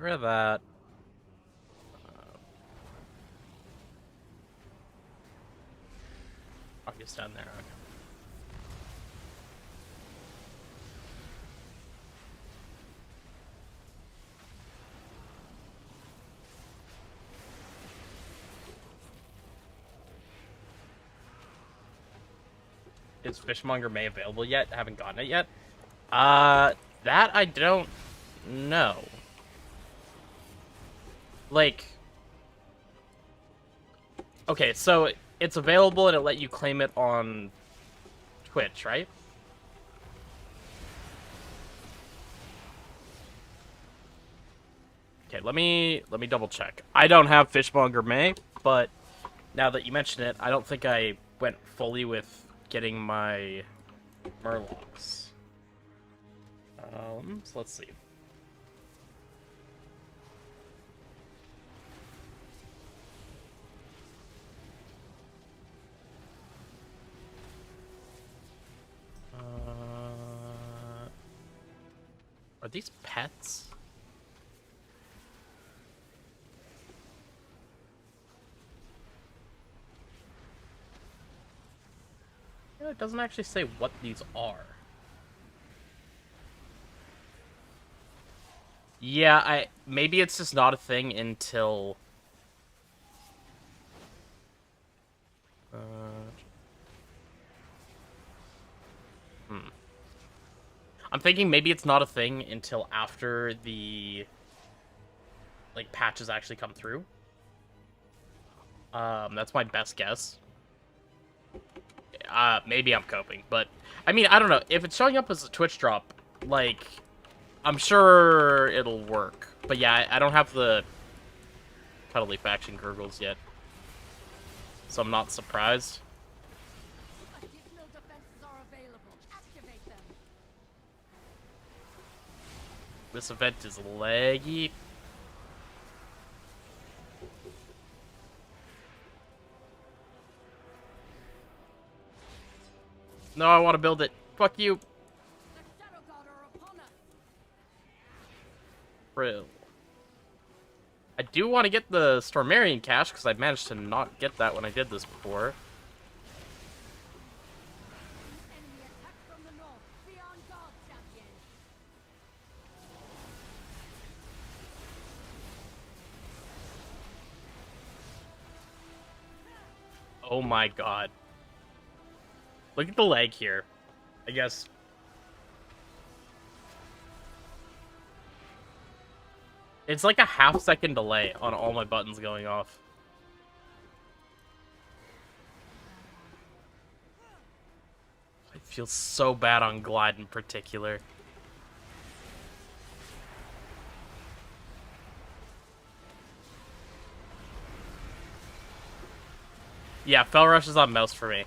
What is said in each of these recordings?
Get rid of that. Oh, he's down there. Okay. Is Fishmonger May available yet? I haven't gotten it yet. That I don't know. Like, okay, so it's available and it let you claim it on Twitch, right? Okay, let me double check. I don't have Fishmonger May, but now that you mention it, I don't think I went fully with getting my Murlocs. So let's see. Are these pets? You know, it doesn't actually say what these are. Yeah, maybe it's just not a thing until uh, I'm thinking maybe it's not a thing until after the like patches actually come through. That's my best guess. Maybe I'm coping, but I mean, I don't know. If it's showing up as a Twitch drop, like, I'm sure it'll work. But yeah, I don't have the Cuddly Faction Gurgles yet, so I'm not surprised. Additional defenses are available. Activate them. This event is laggy. No, I want to build it. Fuck you. The Shadow God are upon us. Frill. I do want to get the Stormarian cache, because I managed to not get that when I did this before. Enemy attack from the north. Be on guard, champion. Oh my god. Look at the lag here. I guess. It's like a half-second delay on all my buttons going off. I feel so bad on Glide in particular. Yeah, Fell Rush is on mouse for me.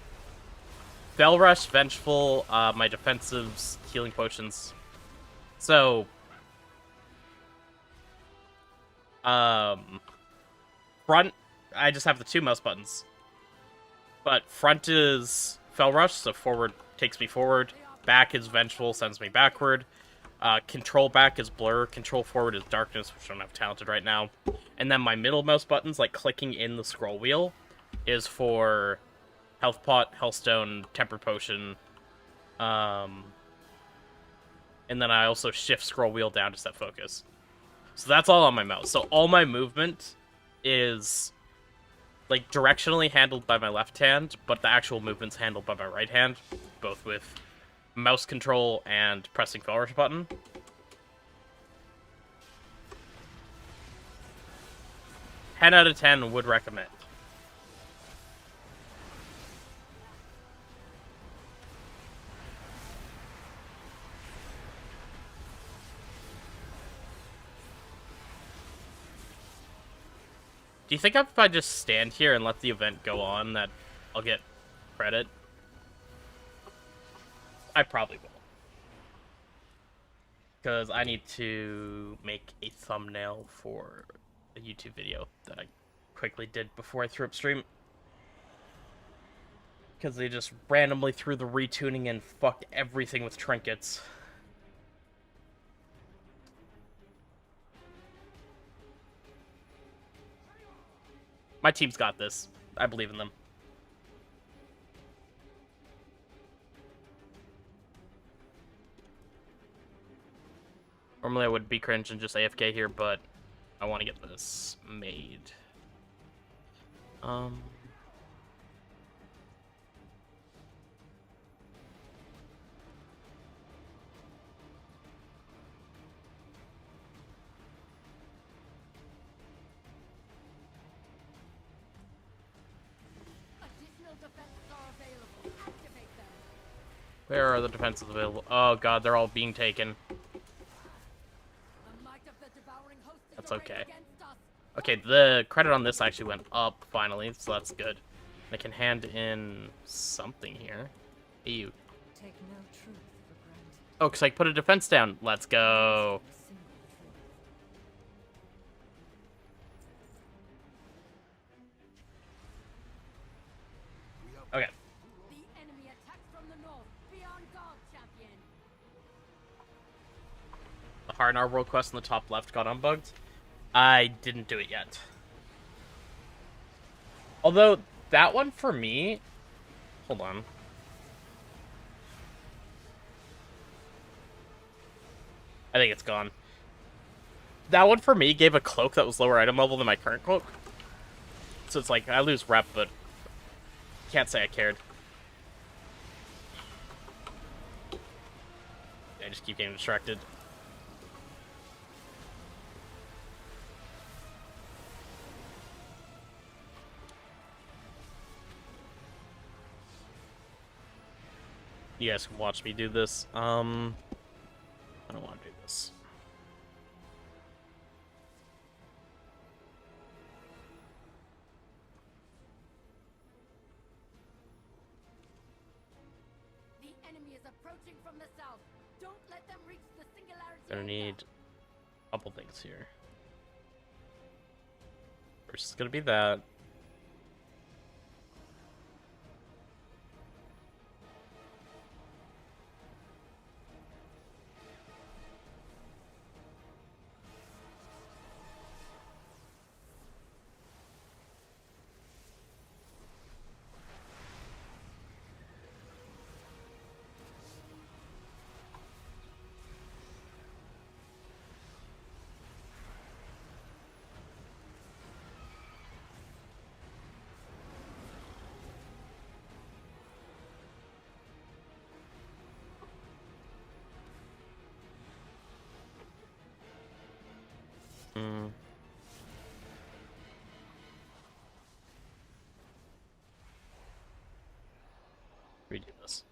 Fell Rush, Vengeful, my defensives, healing potions. So, front, I just have the 2 mouse buttons. But front is Fell Rush, so forward takes me forward. Back is Vengeful, sends me backward. Control back is Blur. Control forward is Darkness, which I don't have talented right now. And then my middle mouse buttons, like clicking in the scroll wheel, is for Health Pot, Healthstone, Temper Potion. And then I also shift scroll wheel down to set focus. So that's all on my mouse. So all my movement is like directionally handled by my left hand, but the actual movement's handled by my right hand, both with mouse control and pressing Fell Rush button. Ten out of 10 would recommend. Do you think if I just stand here and let the event go on that I'll get credit? I probably will. Because I need to make a thumbnail for a YouTube video that I quickly did before I threw up stream. Because they just randomly threw the retuning and fucked everything with trinkets. My team's got this. I believe in them. Normally I would be cringe and just AFK here, but I want to get this made. Additional defenses are available. Activate them. Where are the defenses available? Oh god, they're all being taken. The might of the devouring host is That's arrayed okay. against us. Okay, the credit on this actually went up finally, so that's good. I can hand in something here. Hey, you. Take no truth for granted. Oh, because I put a defense down. Let's go. A single truth. Okay. The enemy attacks from the north. Be on guard, champion. The Harnar world quest in the top left got unbugged. I didn't do it yet. Although, that one for me... Hold on. I think it's gone. That one for me gave a cloak that was lower item level than my current cloak. So it's like, I lose rep, but can't say I cared. I just keep getting distracted. You guys can watch me do this. I don't want to do this. The enemy is approaching from the south. Don't let them reach the singularity. Gonna anchor. need a couple things here. First is gonna be that. Redo this.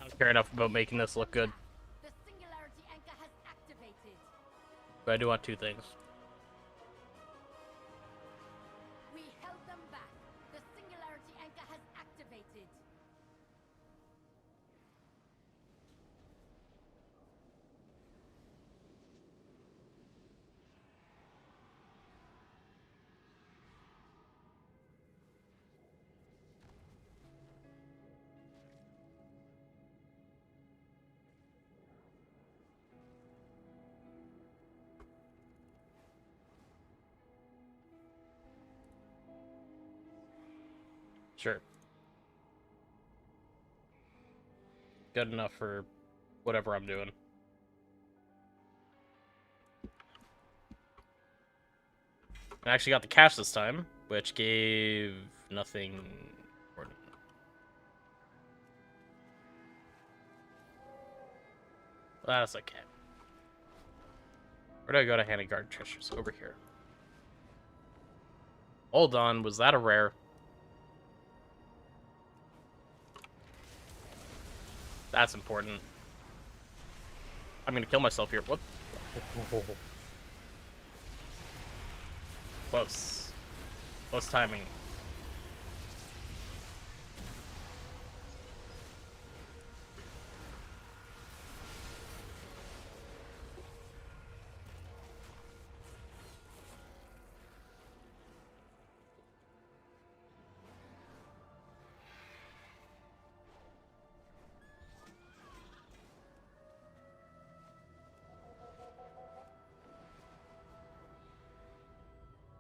I don't care enough about making this look good, The singularity anchor has activated. but I do want two things. We held them back. The singularity anchor has activated. Sure. Good enough for whatever I'm doing. I actually got the cash this time, which gave nothing important. That's okay. Where do I go to hand guard treasures? Over here. Hold on, was that a rare? That's important. I'm gonna kill myself here. What? Close. Close timing.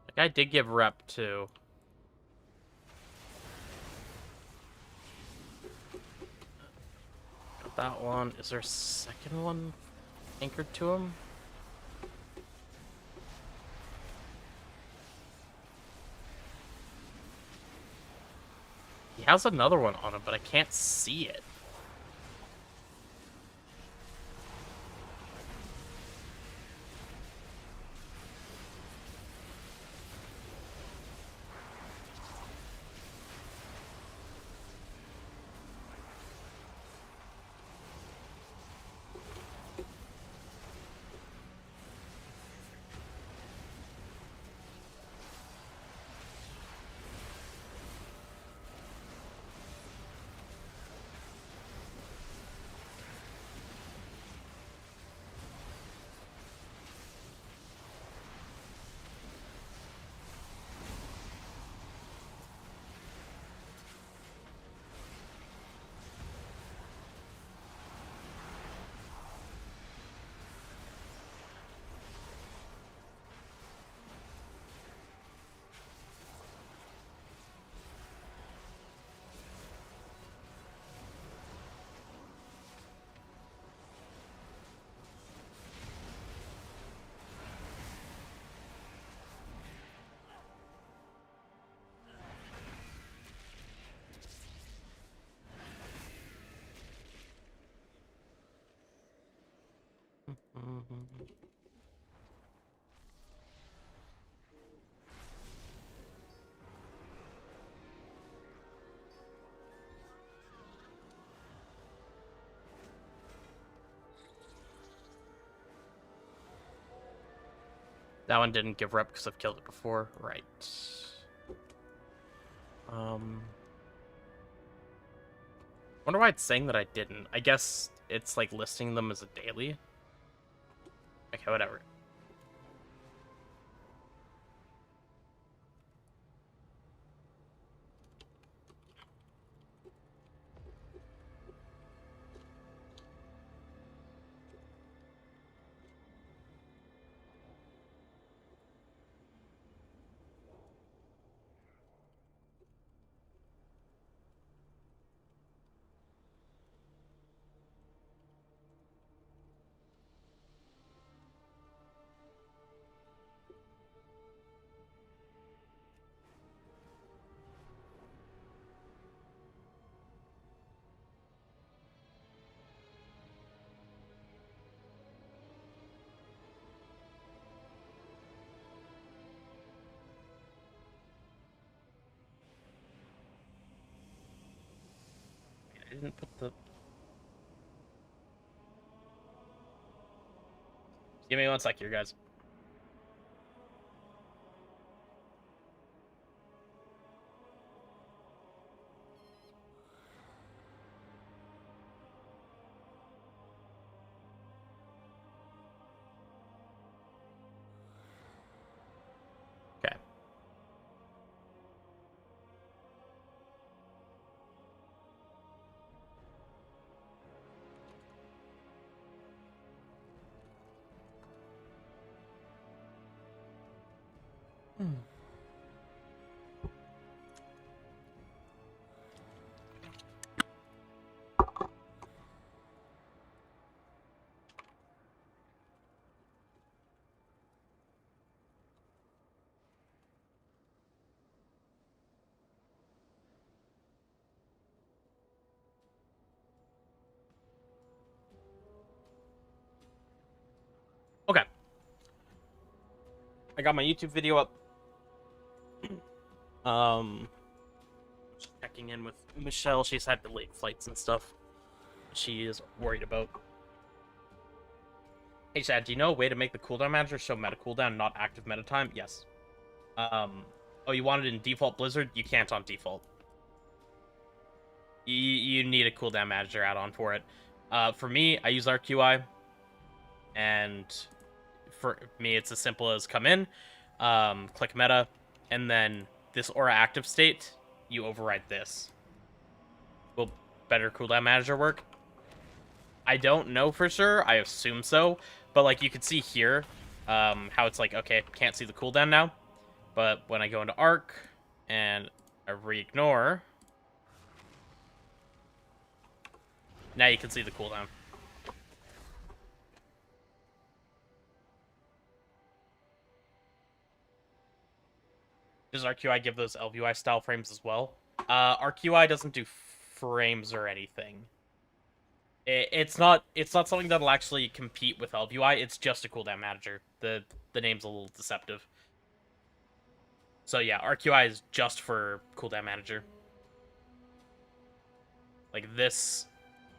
That guy did give rep too. Got that one. Is there a second one anchored to him? He has another one on him, but I can't see it. That one didn't give rep because I've killed it before. Right. Wonder why it's saying that I didn't. I guess it's like listing them as a daily. Okay, whatever. I didn't put the... Give me 1 sec here, guys. Okay. I got my YouTube video up. Just checking in with Michelle. She's had delayed flights and stuff. She is worried about. Hey, Chad, do you know a way to make the cooldown manager show meta cooldown, not active meta time? Yes. Oh, you want it in default Blizzard? You can't on default. You need a cooldown manager add-on for it. For me, I use RQI, and for me, it's as simple as come in, click meta, and then this aura active state, you override this. Will better cooldown manager work? I don't know for sure. I assume so, but like you can see here, how it's like, okay, can't see the cooldown now, but when I go into arc and I re-ignore, now you can see the cooldown. Does RQI give those LVI style frames as well? RQI doesn't do frames or anything. It's not something that'll actually compete with LVI. It's just a cooldown manager. The name's a little deceptive. So yeah, RQI is just for cooldown manager. Like this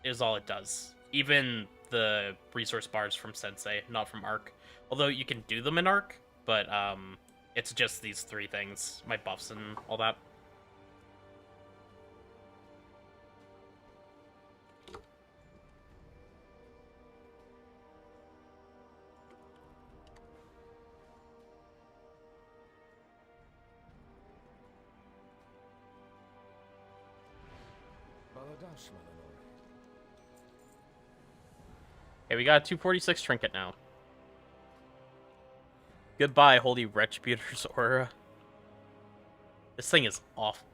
is all it does. Even the resource bars from Sensei, not from Arc. Although you can do them in Arc, but it's just these three things, my buffs and all that. Okay, we got a 246 trinket now. Goodbye, Holy Retributor's Aura. This thing is awful.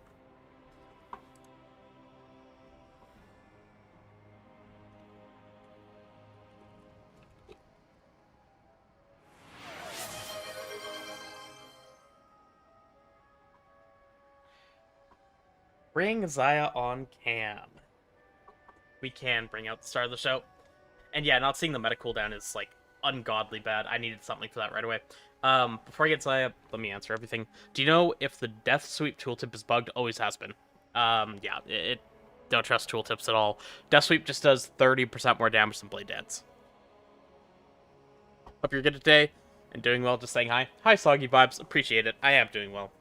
Bring Zaya on cam. We can bring out the star of the show. And yeah, not seeing the meta cooldown is like ungodly bad. I needed something for that right away. Before I get Zaya, let me answer everything. Do you know if the Death Sweep tooltip is bugged? Always has been. Yeah, don't trust tooltips at all. Death Sweep just does 30% more damage than Blade Dance. Hope you're good today and doing well. Just saying hi. Hi, Soggy Vibes. Appreciate it. I am doing well.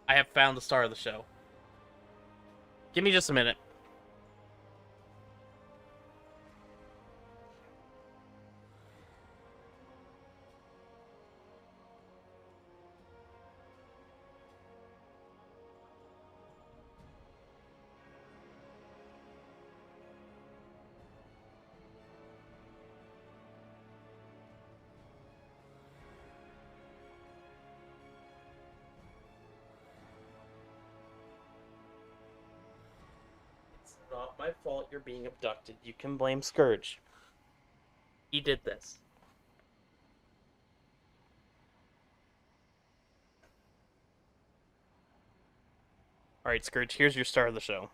I have found the star of the show. Give me just a minute. Not my fault you're being abducted. You can blame Scourge. He did this. Alright, Scourge, here's your star of the show.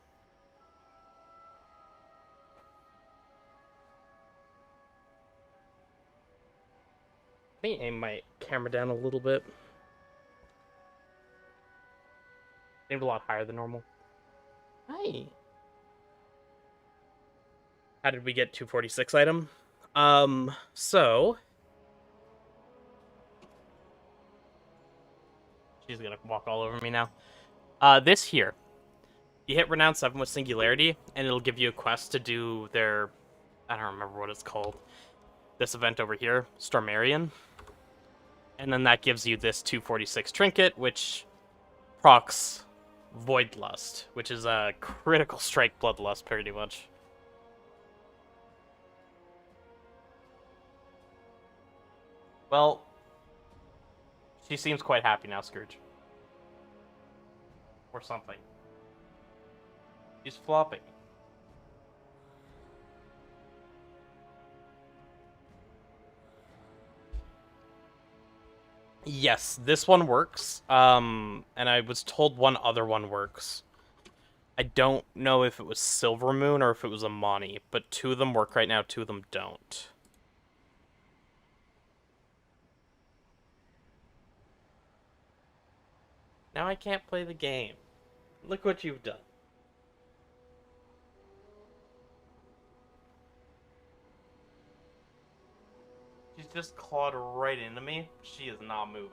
Let me aim my camera down a little bit. Aimed a lot higher than normal. Hi. How did we get 246 item? So... She's gonna walk all over me now. This here. You hit Renown 7 with Singularity, and it'll give you a quest to do their... I don't remember what it's called. This event over here, Stormarian. And then that gives you this 246 trinket, which procs Voidlust, which is a critical strike Bloodlust, pretty much. Well, she seems quite happy now, Scourge. Or something. She's flopping. Yes, this one works. And I was told one other one works. I don't know if it was Silver Moon or if it was Amani, but two of them work right now, two of them don't. Now I can't play the game. Look what you've done. She's just clawed right into me. She is not moving.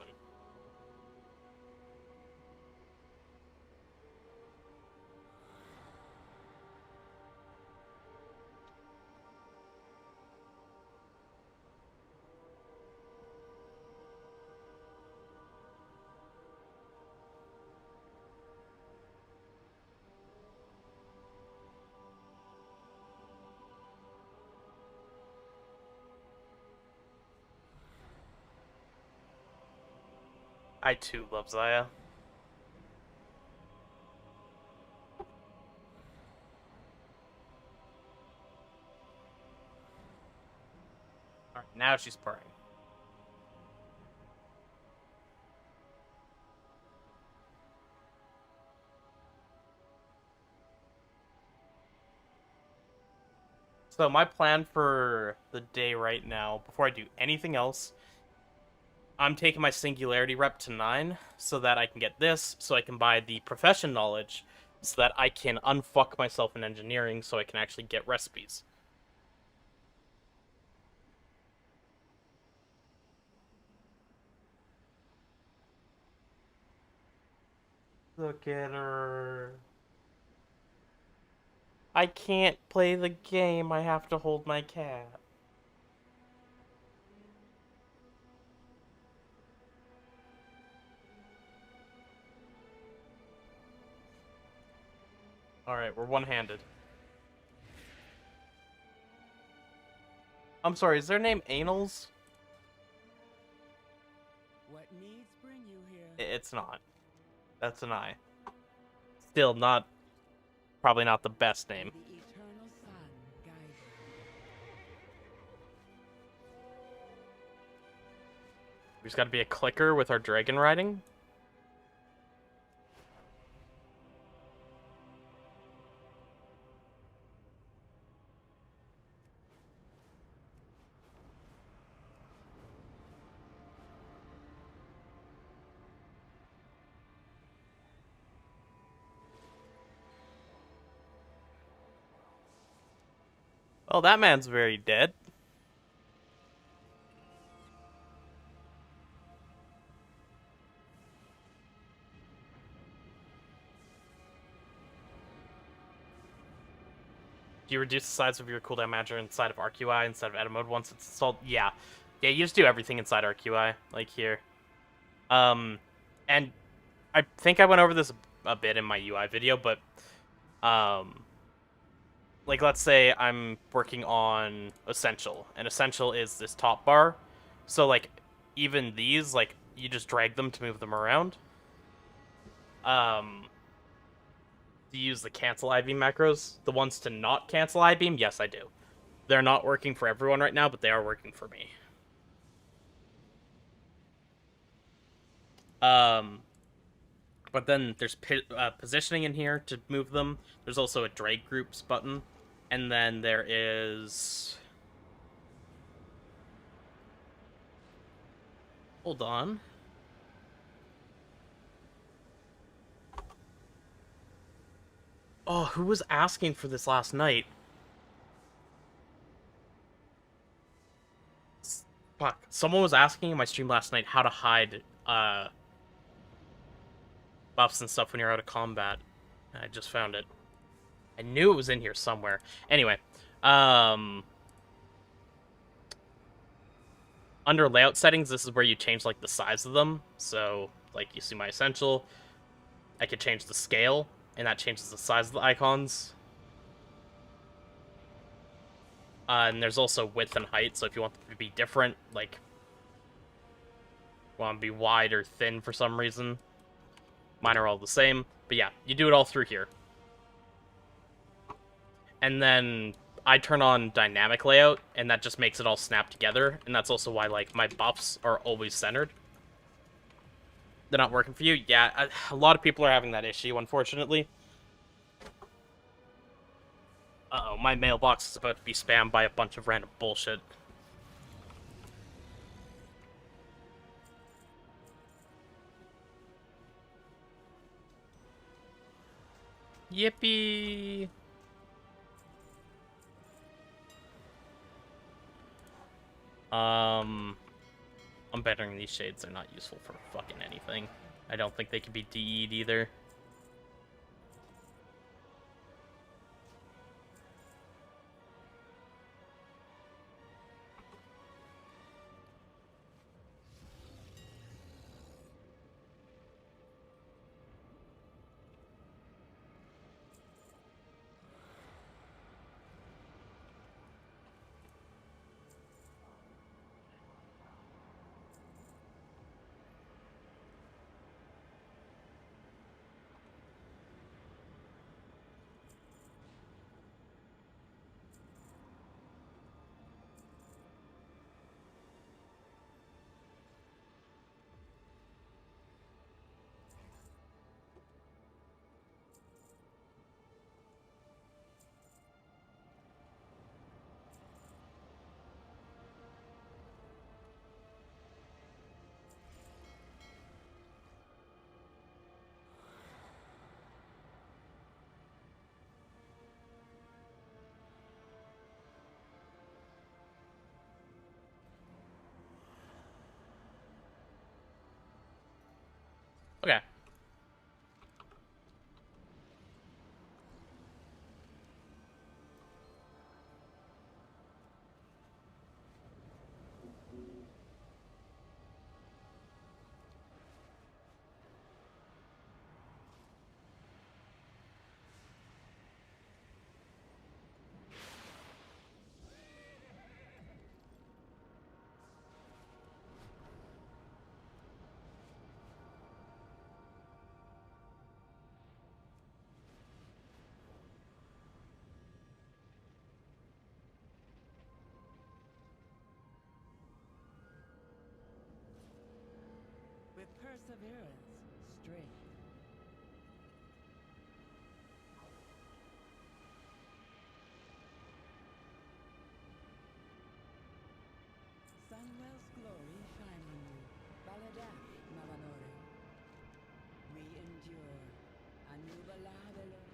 I too love Zaya. Alright, now she's purring. So my plan for the day right now, before I do anything else, I'm taking my Singularity rep to 9 so that I can get this, so I can buy the Profession Knowledge, so that I can unfuck myself in engineering so I can actually get recipes. Look at her. I can't play the game, I have to hold my cat. Alright, we're one-handed. I'm sorry, is their name Anals? What needs bring you here? It's not. That's an I. Still not... Probably not the best name. The eternal sun guide We just gotta be a clicker with our dragon riding. Well, that man's very dead. Do you reduce the size of your cooldown manager inside of RQI instead of edit mode once it's installed? Yeah. Yeah, you just do everything inside RQI, like here. And I think I went over this a bit in my UI video, but like let's say I'm working on Essential, and Essential is this top bar. So like even these, like you just drag them to move them around. Do you use the cancel I-beam macros? The ones to not cancel I-beam? Yes, I do. They're not working for everyone right now, but they are working for me. But then there's positioning in here to move them. There's also a drag groups button. And then there is... Hold on. Oh, who was asking for this last night? Fuck. Someone was asking in my stream last night how to hide buffs and stuff when you're out of combat. I just found it. I knew it was in here somewhere. Anyway, under layout settings, this is where you change like the size of them. So, like you see my Essential, I could change the scale, and that changes the size of the icons. And there's also width and height, so if you want them to be different, like, want to be wide or thin for some reason, mine are all the same. But yeah, you do it all through here. And then I turn on dynamic layout, and that just makes it all snap together, and that's also why, like, my buffs are always centered. They're not working for you? Yeah, a lot of people are having that issue, unfortunately. Uh-oh, my mailbox is about to be spammed by a bunch of random bullshit. Yippee! I'm betting these shades are not useful for fucking anything. I don't think they can be DE'd either. Okay. With perseverance, strength. Sunwell's glory shine on you. Baladash, Mavanore. We endure. Anubaladalo.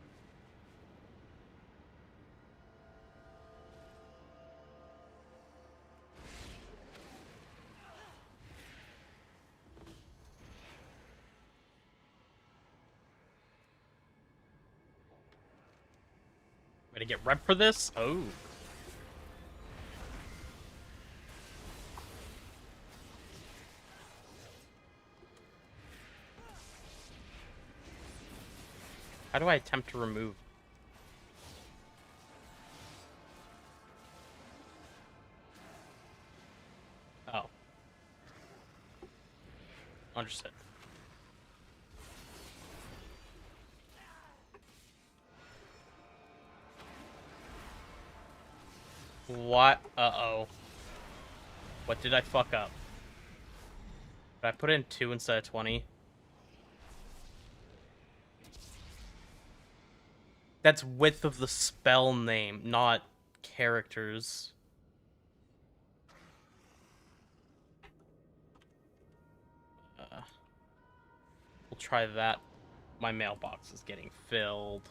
Ready to get rep for this? Oh. How do I attempt to remove? Oh. Understood. What? Uh-oh. What did I fuck up? Did I put in 2 instead of 20? That's width of the spell name, not characters. We'll try that. My mailbox is getting filled.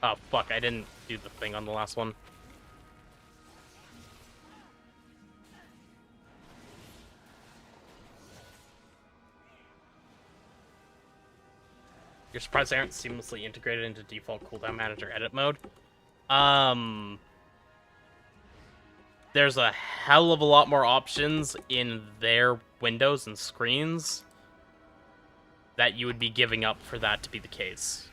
Oh, fuck, I didn't do the thing on the last one. You're surprised they aren't seamlessly integrated into default cooldown manager edit mode? There's a hell of a lot more options in their windows and screens that you would be giving up for that to be the case.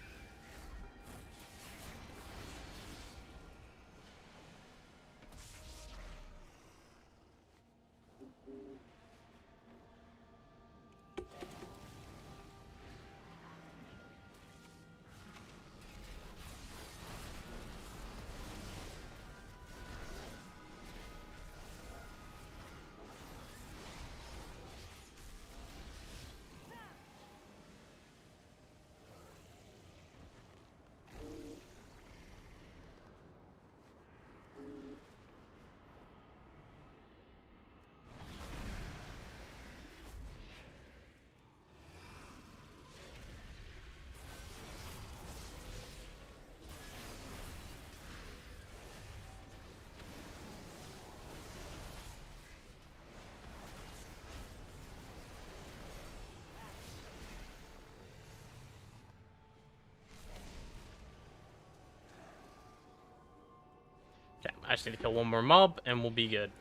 I just need to kill one more mob, and we'll be good.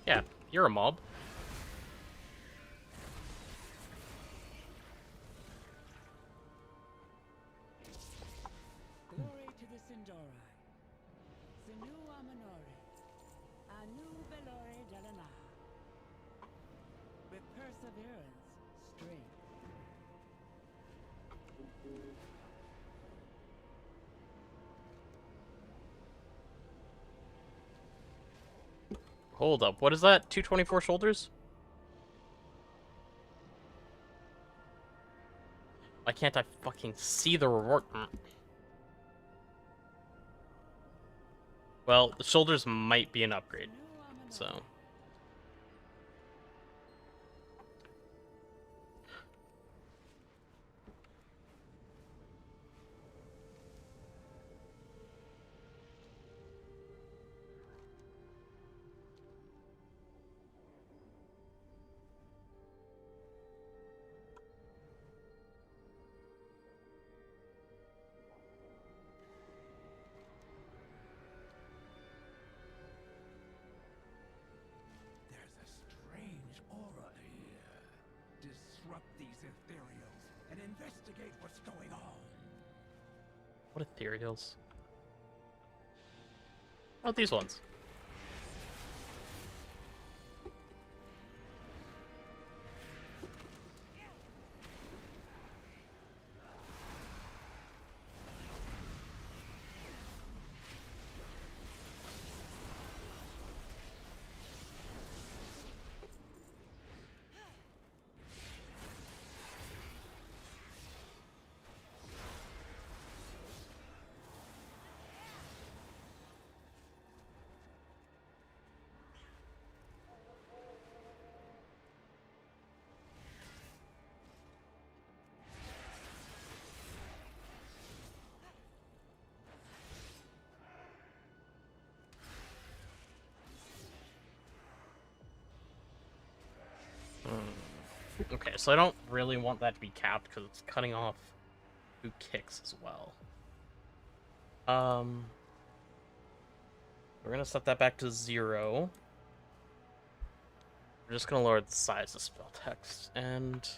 Yeah, you're a mob. Glory to the Sindori. Sinu Amanori. Anu Belore Delana. With perseverance, strength. Hold up, what is that? 224 shoulders? Why can't I fucking see the reward? Well, the shoulders might be an upgrade, Sinu Amanori. so... There's a strange aura here. Disrupt these ethereals and investigate what's going on. What ethereals? Oh, these ones. Okay, so I don't really want that to be capped because it's cutting off who kicks as well. We're gonna set that back to 0. We're just gonna lower the size of spell text and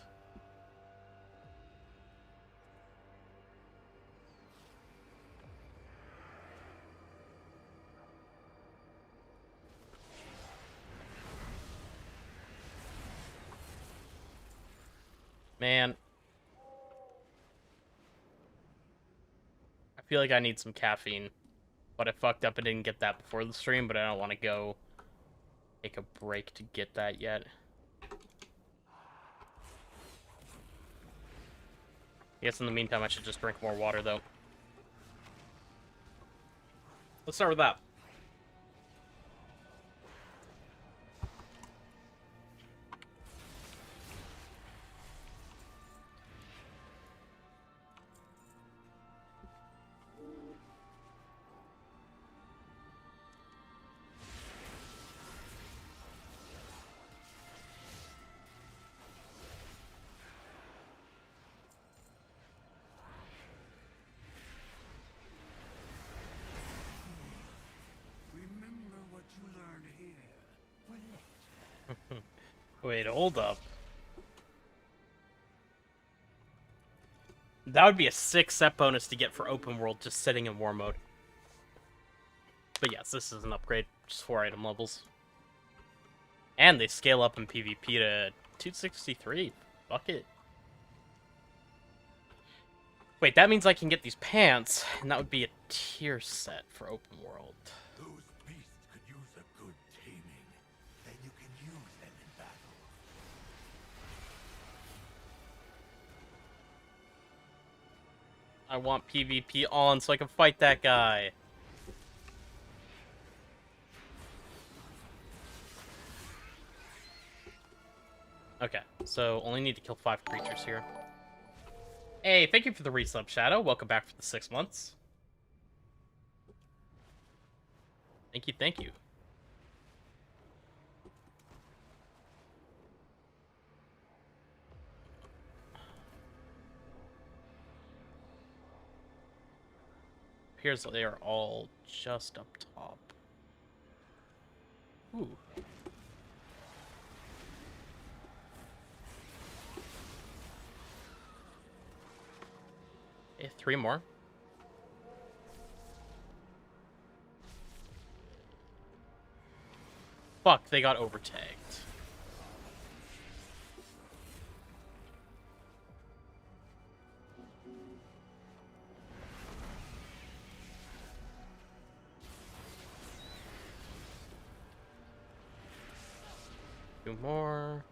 man, I feel like I need some caffeine, but I fucked up and didn't get that before the stream, but I don't want to go take a break to get that yet. I guess in the meantime I should just drink more water though. Let's start with that. Remember what you learned here. Well, Wait, hold up. That would be a 6 set bonus to get for open world just sitting in war mode. But yes, this is an upgrade. Just 4 item levels. And they scale up in PvP to 263. Fuck it. Wait, that means I can get these pants, and that would be a tier set for open world. those beasts could use a good taming. Then you can use them in battle. I want PvP on so I can fight that guy. Okay, so only need to kill 5 creatures here. Hey, thank you for the resub, Shadow. Welcome back for the 6 months. Thank you, thank you. appears that they are all just up top. Ooh. Okay, 3 more. Fuck, they got overtagged. Two more.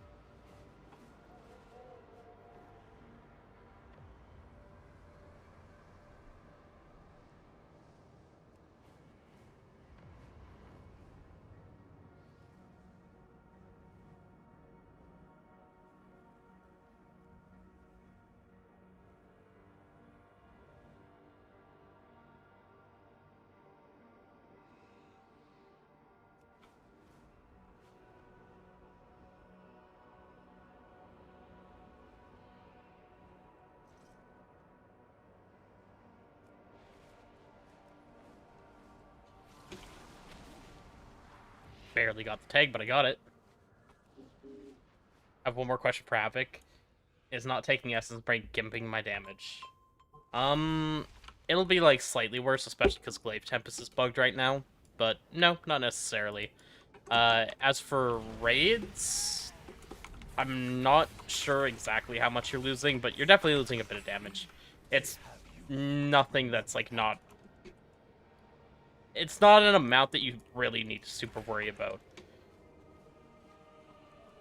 Barely got the tag, but I got it. I have one more question for Havoc. Is not taking Essence Break gimping my damage? It'll be, like, slightly worse, especially because Glaive Tempest is bugged right now. But, no, not necessarily. As for raids, I'm not sure exactly how much you're losing, but you're definitely losing a bit of damage. It's nothing that's, like, not... It's not an amount that you really need to super worry about.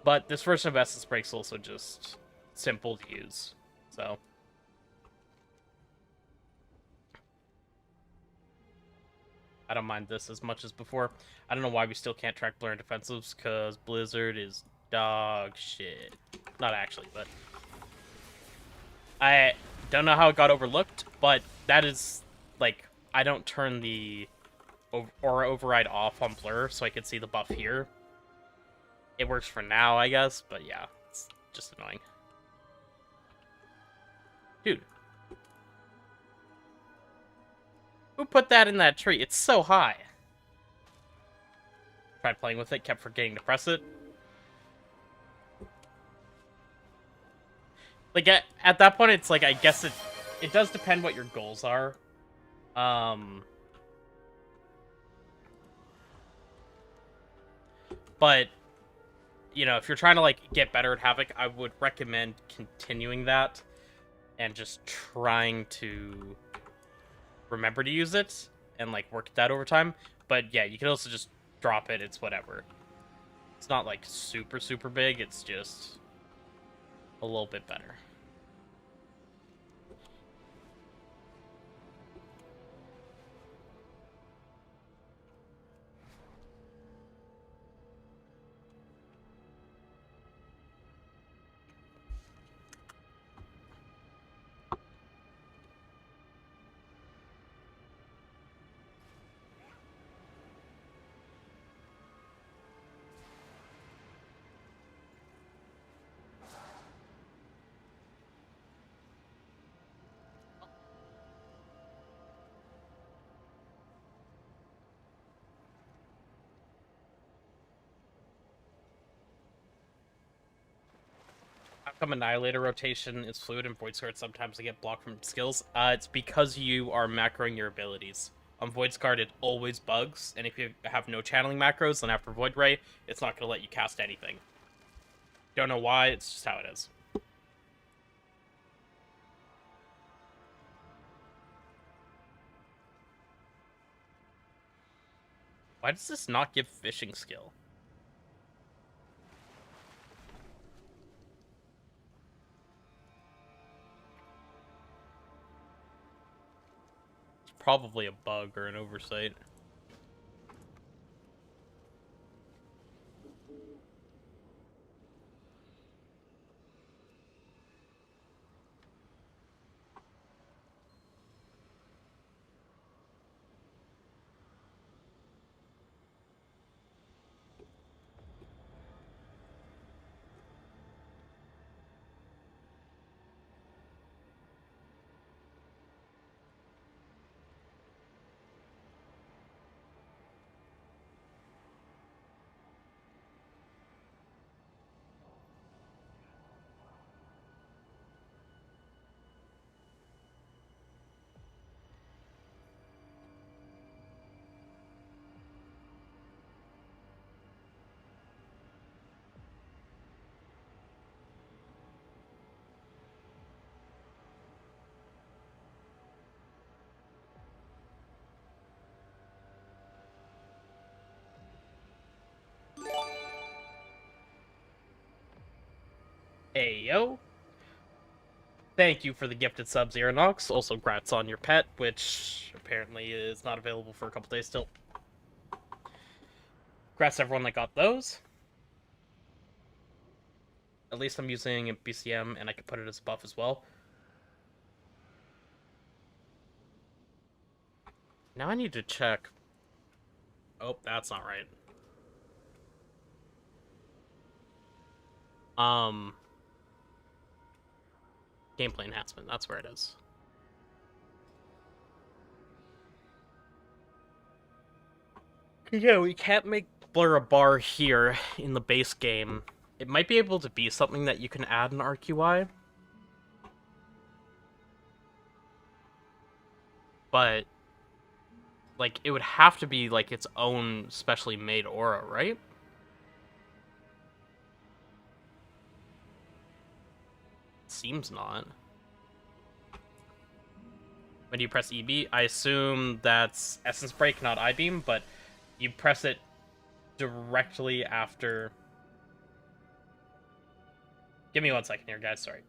But this version of Essence Break's also just simple to use, so... I don't mind this as much as before. I don't know why we still can't track Blur and Defensives, because Blizzard is dog shit. Not actually, but... I don't know how it got overlooked, but that is, like, I don't turn the Aura Override off on Blur, so I can see the buff here. It works for now, I guess, but yeah, it's just annoying. Dude. Who put that in that tree? It's so high. Tried playing with it, kept forgetting to press it. Like, at that point, it's like, I guess it does depend what your goals are. But, you know, if you're trying to, like, get better at Havoc, I would recommend continuing that and just trying to remember to use it and, like, work that over time. But, yeah, you can also just drop it. It's whatever. It's not, like, super, super big. It's just a little bit better. How come Annihilator rotation is fluid and Void Guard sometimes they get blocked from skills? It's because you are macroing your abilities. On Void Guard, it always bugs, and if you have no channeling macros, then after Void Ray, it's not going to let you cast anything. Don't know why, it's just how it is. Why does this not give fishing skill? It's probably a bug or an oversight. Ayo. Thank you for the gifted subs, Aeronox. Also, grats on your pet, which apparently is not available for a couple days still. Grats to everyone that got those. At least I'm using a BCM, and I can put it as a buff as well. Now I need to check. Oh, that's not right. Gameplay enhancement. That's where it is. Yeah, we can't make blur a bar here in the base game. It might be able to be something that you can add in RQI. But, like, it would have to be, like, its own specially made aura, right? Seems not. When you press EB, I assume that's Essence Break, not I-Beam, but you press it directly after... Give me 1 second here, guys, sorry.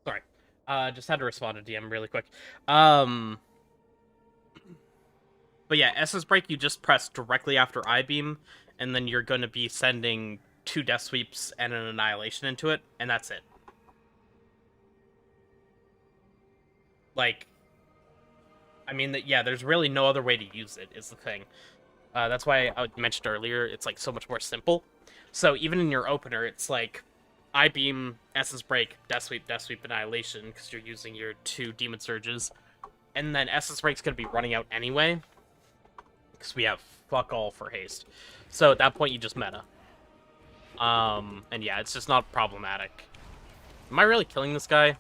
Sorry. Just had to respond to DM really quick. But yeah, Essence Break, you just press directly after I-Beam, and then you're going to be sending 2 Death Sweeps and an Annihilation into it, and that's it. Like, I mean, yeah, there's really no other way to use it, is the thing. That's why I mentioned earlier, it's, like, so much more simple. So even in your opener, it's like I-Beam, Essence Break, Death Sweep, Annihilation, because you're using your 2 Demon Surges. And then Essence Break's going to be running out anyway, because we have fuck all for haste. So at that point, you just meta. And yeah, it's just not problematic. Am I really killing this guy?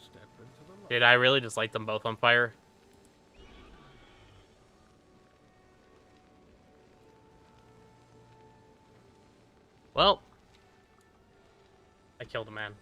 Step into the light. Did I really just light them both on fire? Well, I killed a man.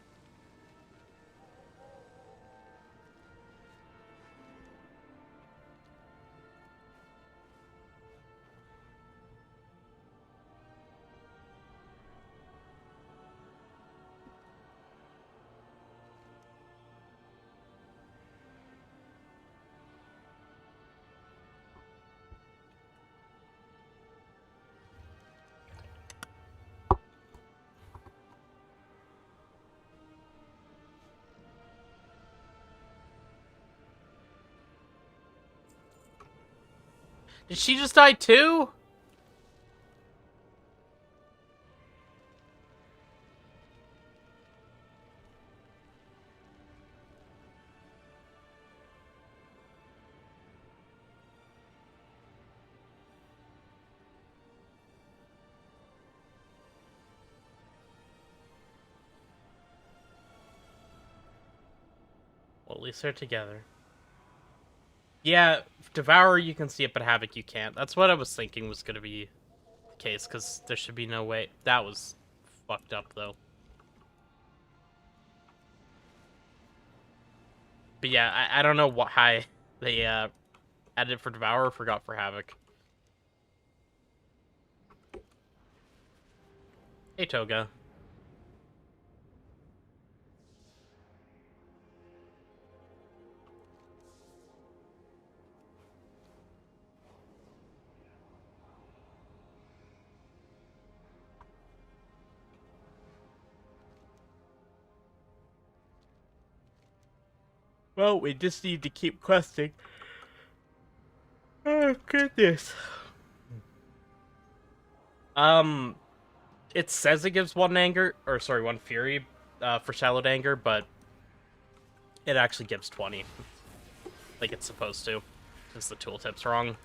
Did she just die too? Well, at least they're together. Yeah, Devour you can see it, but Havoc you can't. That's what I was thinking was going to be the case, because there should be no way. That was fucked up, though. But yeah, I don't know what how they added it for Devour, forgot for Havoc. Hey Toga. Well, we just need to keep questing. Oh goodness. Um, it says it gives one anger, or sorry, one fury, for shallowed anger, but it actually gives 20, like it's supposed to, since the tooltip's wrong.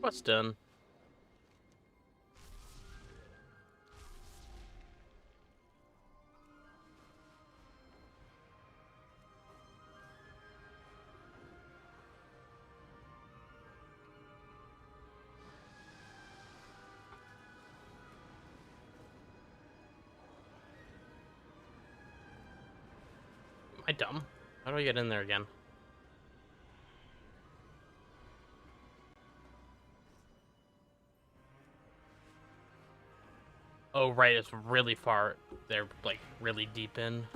What's done? Am I dumb? How do I get in there again? Oh, right, it's really far. They're, like, really deep in.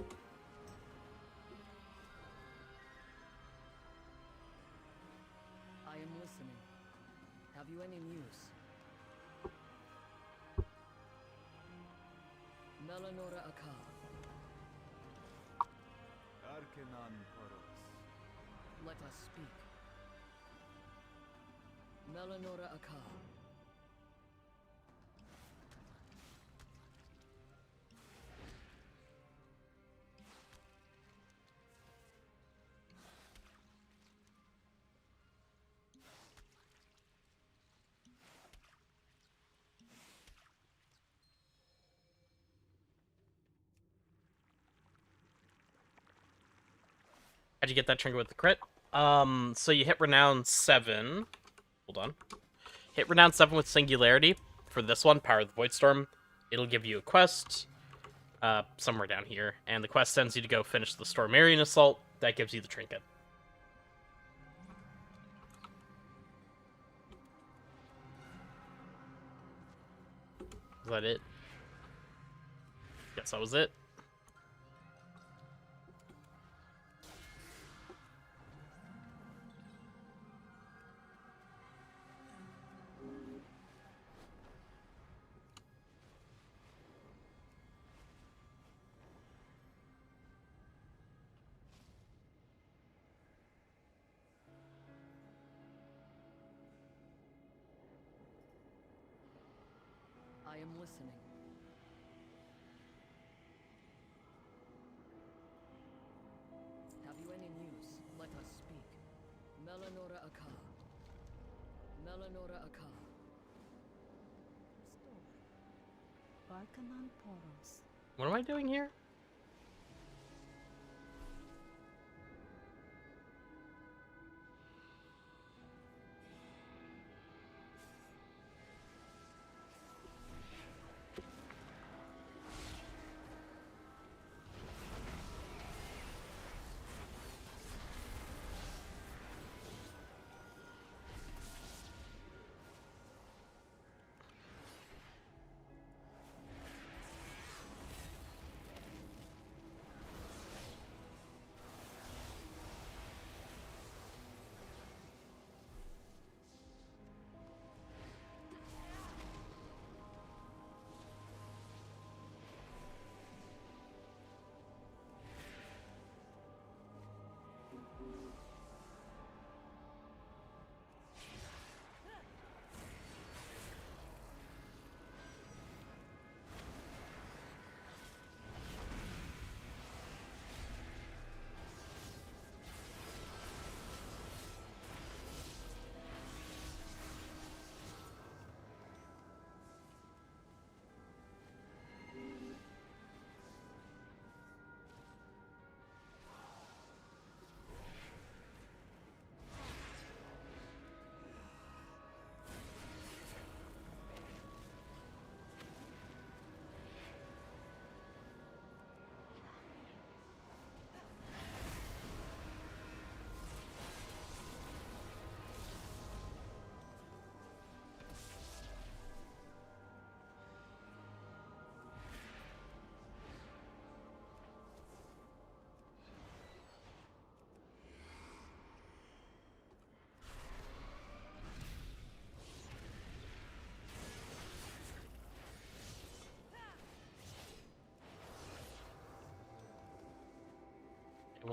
I am listening. Have you any news? Melanora Aka. Arcanon Poros. Let us speak. Melanora Aka. How'd you get that trinket with the crit? So you hit Renown 7. Hold on. Hit Renown 7 with Singularity. For this one, Power of the Voidstorm. It'll give you a quest, somewhere down here. And the quest sends you to go finish the Stormarian Assault. That gives you the trinket. Is that it? Guess that was it. I am listening. Have you any news? Let us speak. Melanora Aka. Melanora Aka. Arcanon Poros. What am I doing here?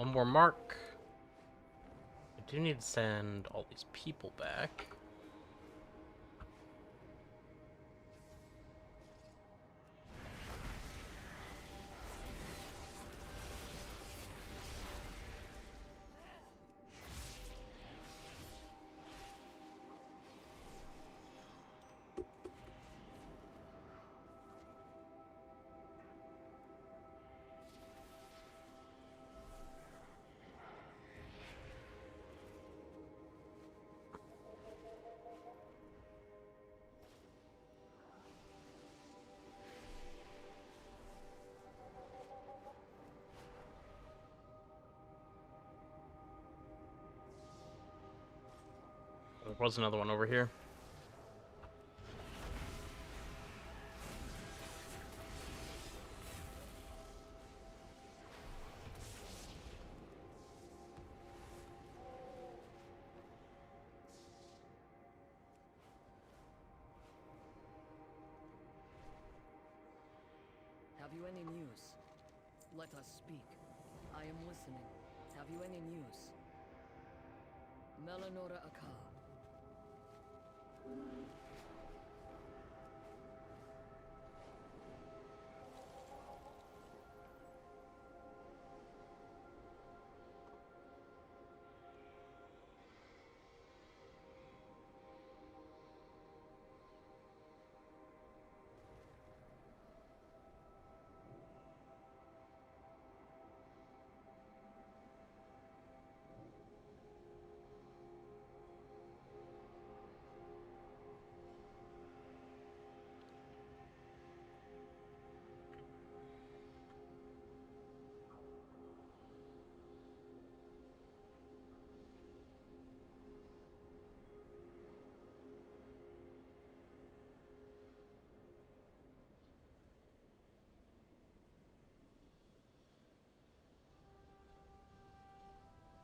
one more mark. I do need to send all these people back. There was another one over here. Have you any news? Let us speak. I am listening. Have you any news? Melanora Aka.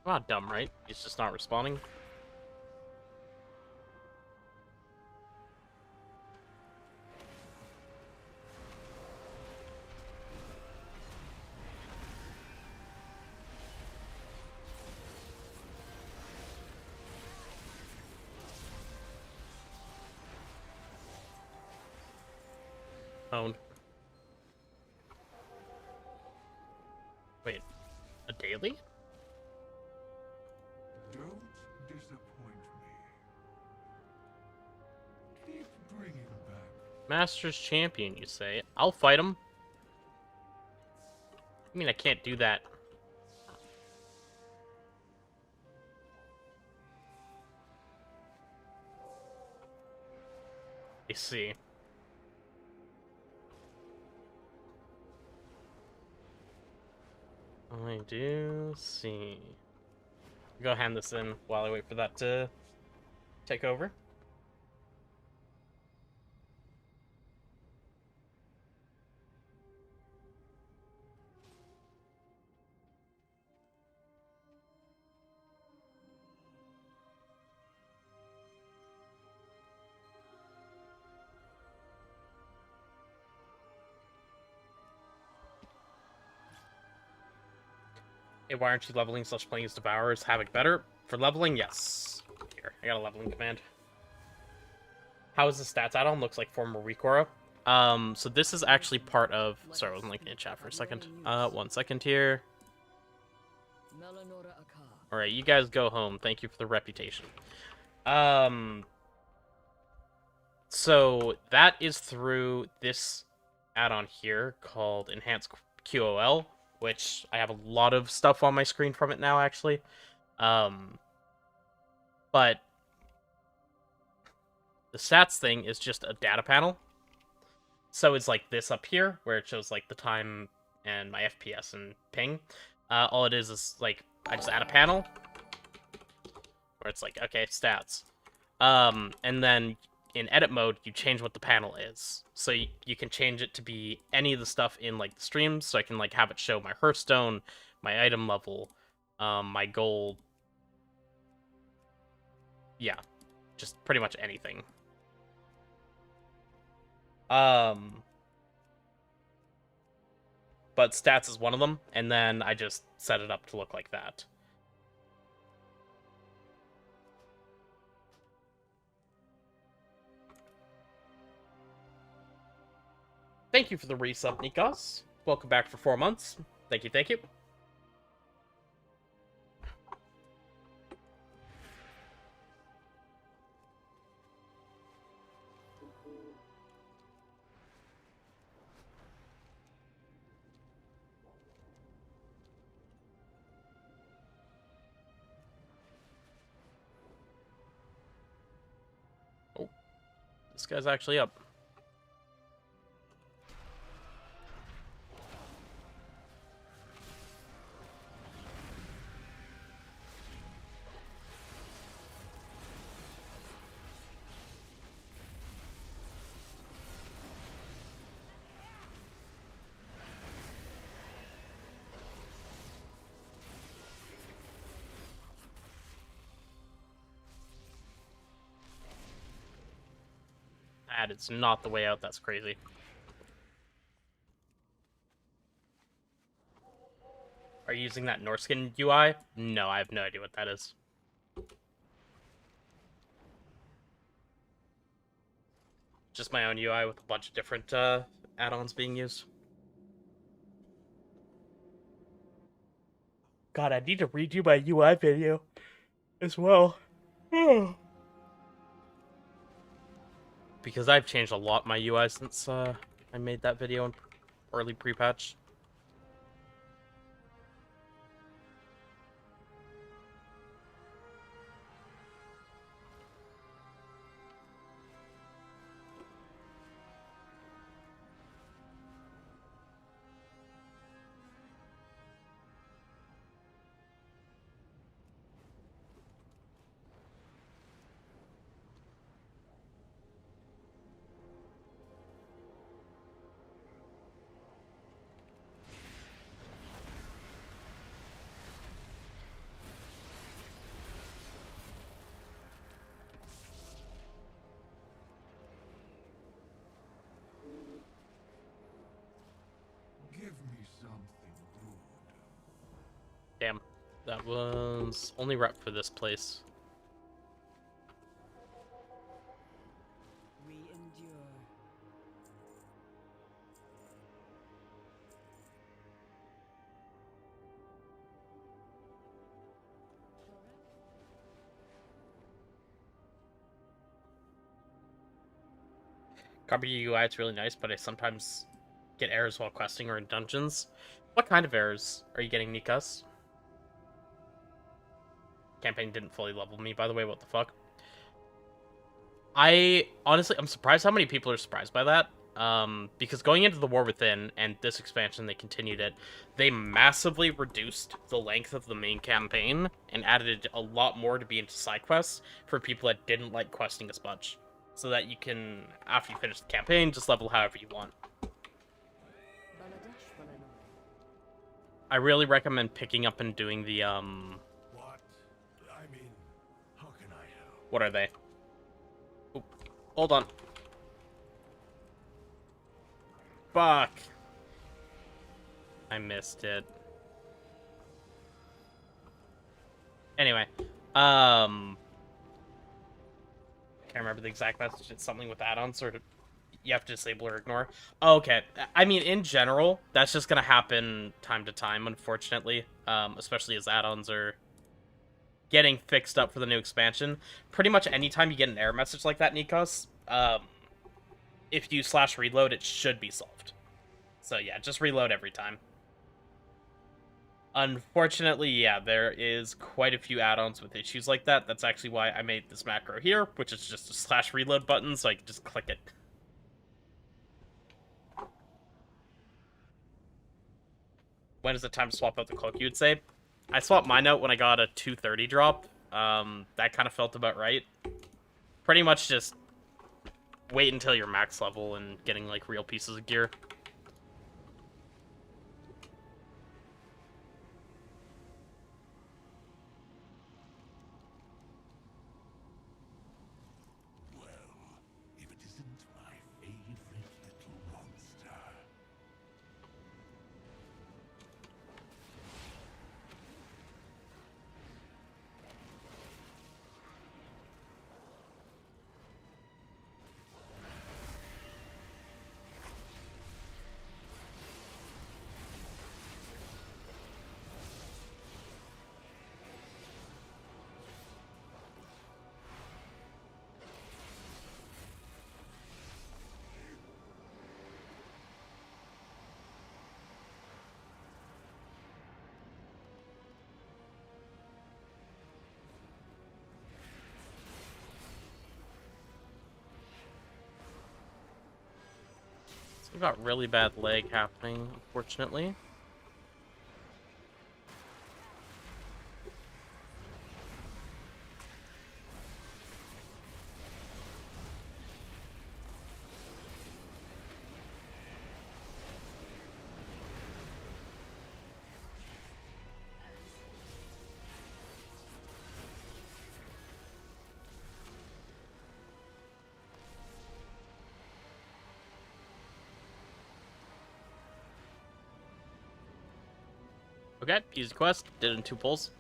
Not dumb, right? He's just not responding. Owned. Wait, a daily? Don't disappoint me. Keep bringing back. Masters champion, you say? I'll fight him. I mean, I can't do that. I see. I do see. Go hand this in while I wait for that to take over. Hey, why aren't you leveling / playing as Devourers? Havoc better? For leveling, yes. Here, I got a leveling command. How is the stats add-on? Looks like former Recora. So this is actually part of... Sorry, I wasn't looking at chat for a second. 1 second here. Melanora Aka. Alright, you guys go home. Thank you for the reputation. So that is through this add-on here called Enhanced QOL, which I have a lot of stuff on my screen from it now, actually. But the stats thing is just a data panel. So it's like this up here, where it shows like the time and my FPS and ping. All it is like, I just add a panel, where it's like, okay, stats. And then in edit mode, you change what the panel is. So you can change it to be any of the stuff in like the streams, so I can like have it show my Hearthstone, my item level, my gold. Yeah, just pretty much anything. but stats is one of them, and then I just set it up to look like that. Thank you for the resub, Nikos. Welcome back for 4 months. Thank you, thank you. Oh, this guy's actually up. That is not the way out. That's crazy. Are you using that Norskin UI? No, I have no idea what that is. Just my own UI with a bunch of different add-ons being used. God, I need to redo my UI video as well. Because I've changed a lot my UI since I made that video in early pre-patch. Give me something good. Damn, that was only rep for this place. We endure. Copy UI, it's really nice, but I sometimes get errors while questing or in dungeons. What kind of errors are you getting, Nikas? Campaign didn't fully level me, by the way, what the fuck? I'm surprised how many people are surprised by that. Because going into the War Within and this expansion, they continued it. They massively reduced the length of the main campaign and added a lot more to be into side quests for people that didn't like questing as much. So that you can, after you finish the campaign, just level however you want. I really recommend picking up and doing the, What? I mean, how can I help? what are they? Oop, hold on. Fuck. I missed it. Anyway, can't remember the exact message. It's something with add-ons, or you have to disable or ignore. Oh, okay. I mean, in general, that's just gonna happen time to time, unfortunately. Especially as add-ons are getting fixed up for the new expansion. Pretty much anytime you get an error message like that, Nikos, if you /reload, it should be solved. So yeah, just reload every time. Unfortunately, yeah, there is quite a few add-ons with issues like that. That's actually why I made this macro here, which is just a /reload button, so I can just click it. When is the time to swap out the cloak, you would say? I swapped mine out when I got a 230 drop. That kind of felt about right. Pretty much just wait until you're max level and getting, like, real pieces of gear. If it isn't my favorite little monster. We got really bad lag happening, unfortunately. Okay, easy quest. Did it in 2 pulls.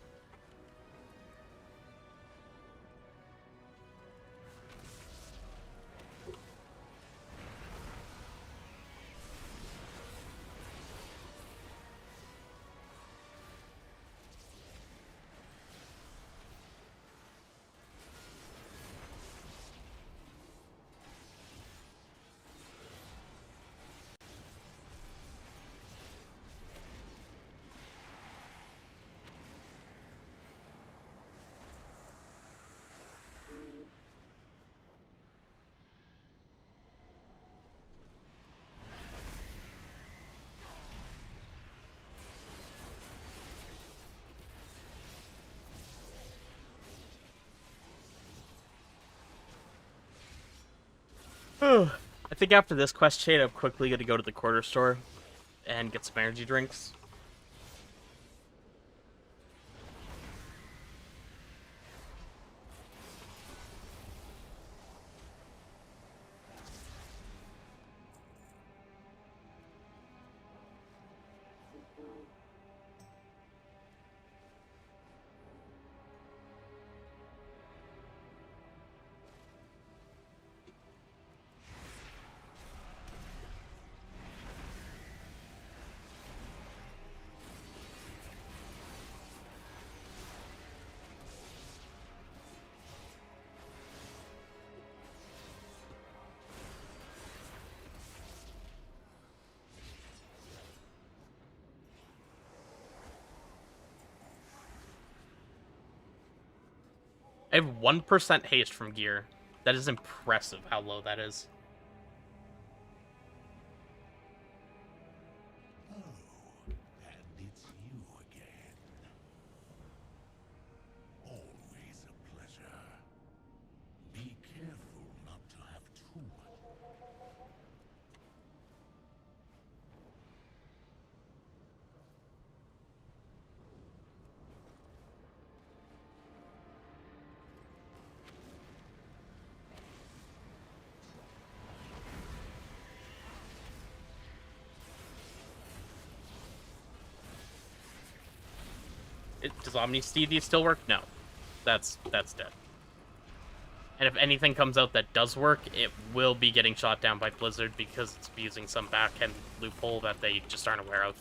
I think after this quest chain, I'm quickly going to go to the corner store and get some energy drinks. I have 1% haste from gear. That is impressive how low that is. Oh, and it's you again. Always a pleasure. Be careful not to have too much. Does Omni-Steed still work? No. That's dead. And if anything comes out that does work, it will be getting shot down by Blizzard because it's using some back-end loophole that they just aren't aware of.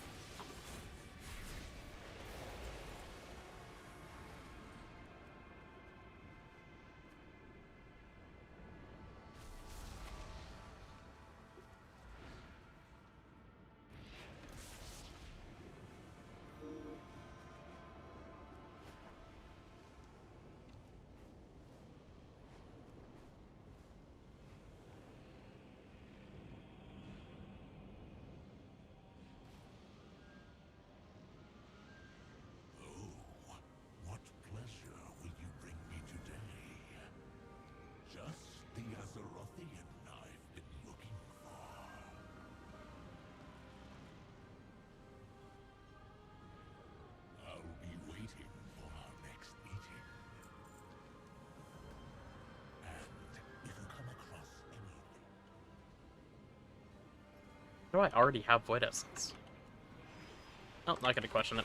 What pleasure will you bring me today? Just the Azerothian I've been looking for. I'll be waiting for our next meeting. And if you come across anything... Do I already have Void Essence? Oh, not gonna question it.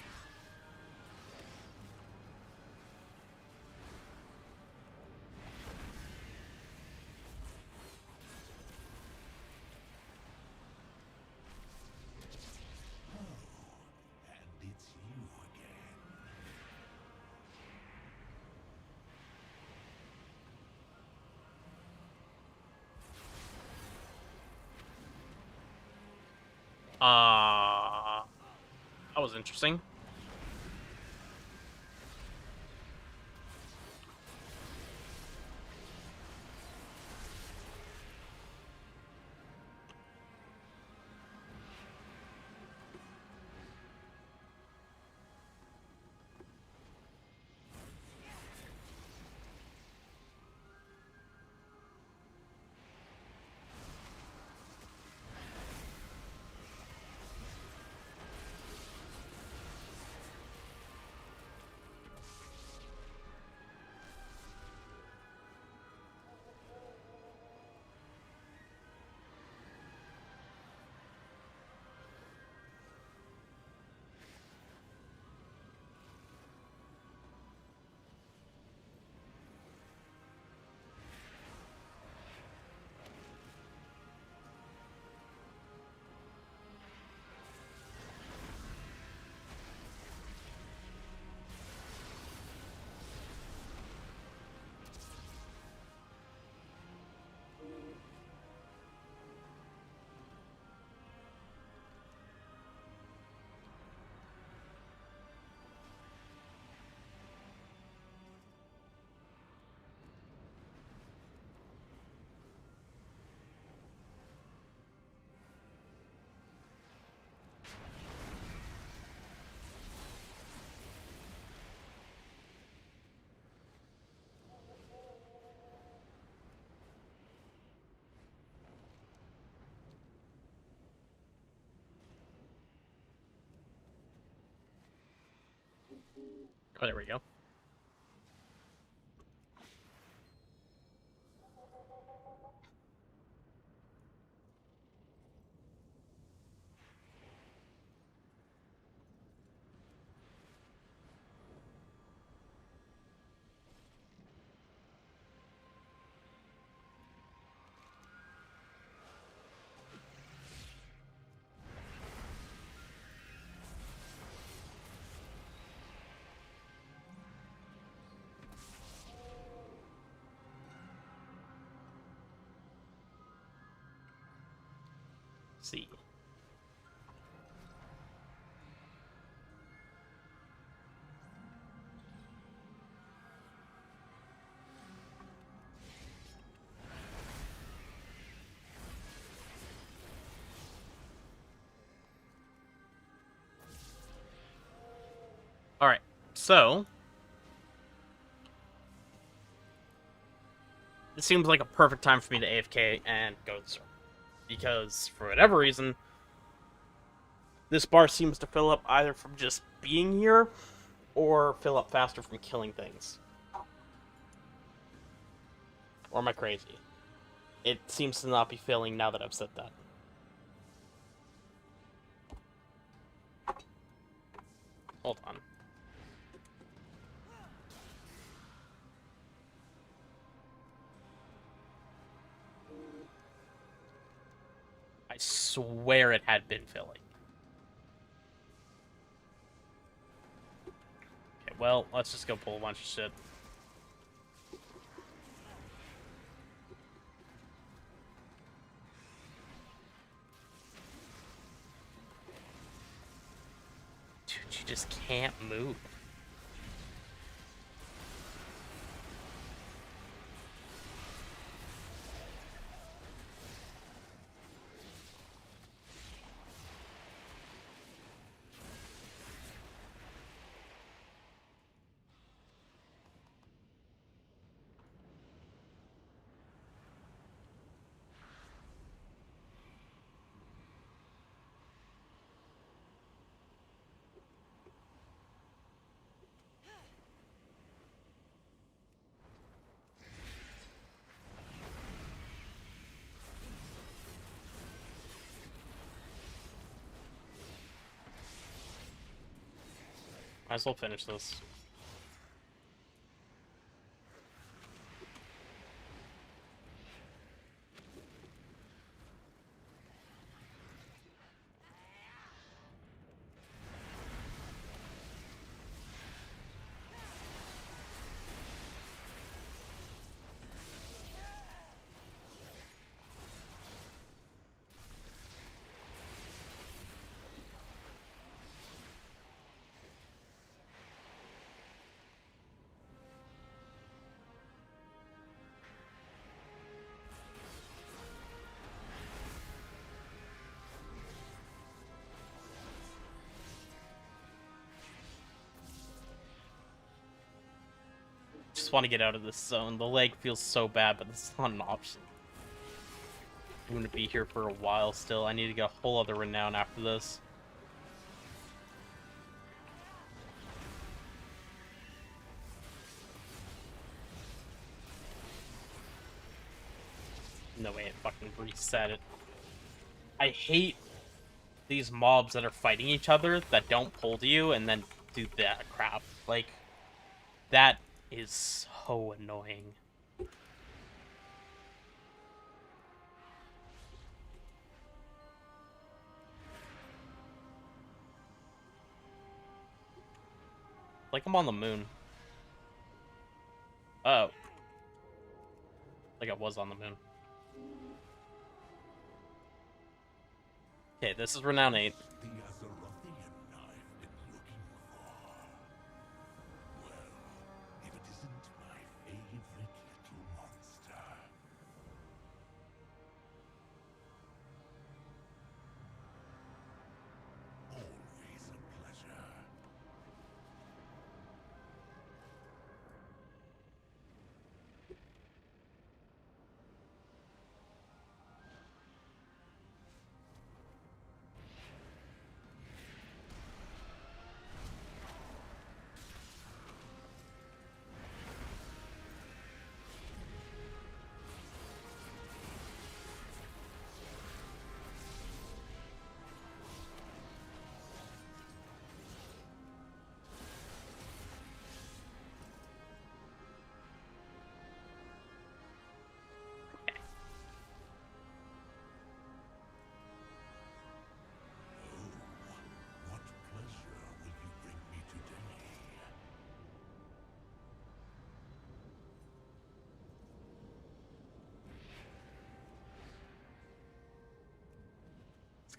And it's you again. That was interesting. Oh, there we go. See. Alright, so it seems like a perfect time for me to AFK and go to the server. Because, for whatever reason, this bar seems to fill up either from just being here, or fill up faster from killing things. Or am I crazy? It seems to not be filling now that I've said that. Hold on. I swear it had been filling. Okay, well, let's just go pull a bunch of shit. Dude, you just can't move. Might as well finish this. Just want to get out of this zone. The leg feels so bad, but this is not an option. I'm going to be here for a while still. I need to get a whole other renown after this. No way it fucking reset it. I hate these mobs that are fighting each other that don't pull to you and then do that crap. Like, that is so annoying. Like I'm on the moon. Oh. Like I was on the moon. Okay, this is Renown 8. The Azerothian I've been looking for. Well, if it isn't my favorite little monster. Always a pleasure.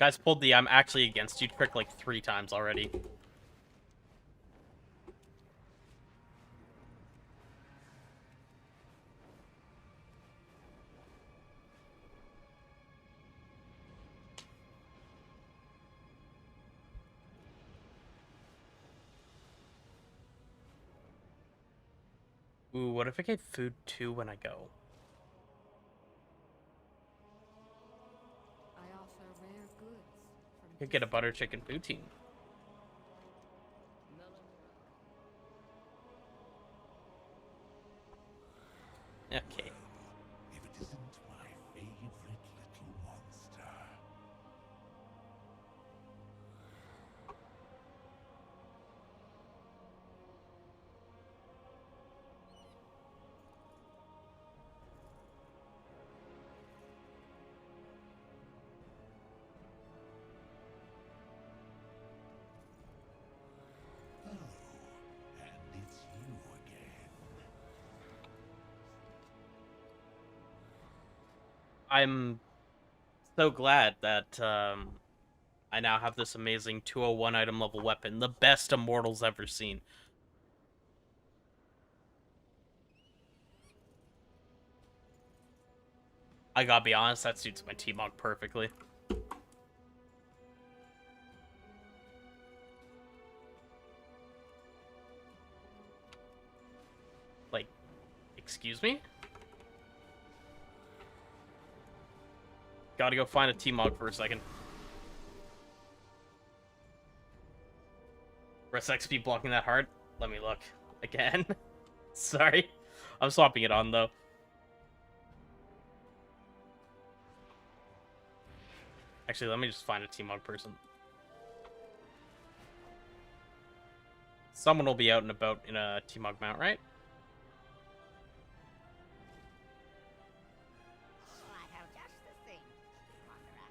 Guys pulled the I'm actually against you trick like 3 times already. Ooh, what if I get food too when I go? I offer rare goods from I could get a butter chicken poutine. Okay. If it isn't my favorite little monster. Oh, and it's you again. I'm so glad that I now have this amazing 201 item level weapon, the best Immortals ever seen. I gotta be honest, that suits my T-Mog perfectly. Like, excuse me? Gotta go find a T-Mog for a second. Rest XP blocking that hard? Let me look. Again? Sorry. I'm swapping it on, though. Actually, let me just find a T-Mog person. Someone will be out and about in a T-Mog mount, right? I have just the thing, Wanderer.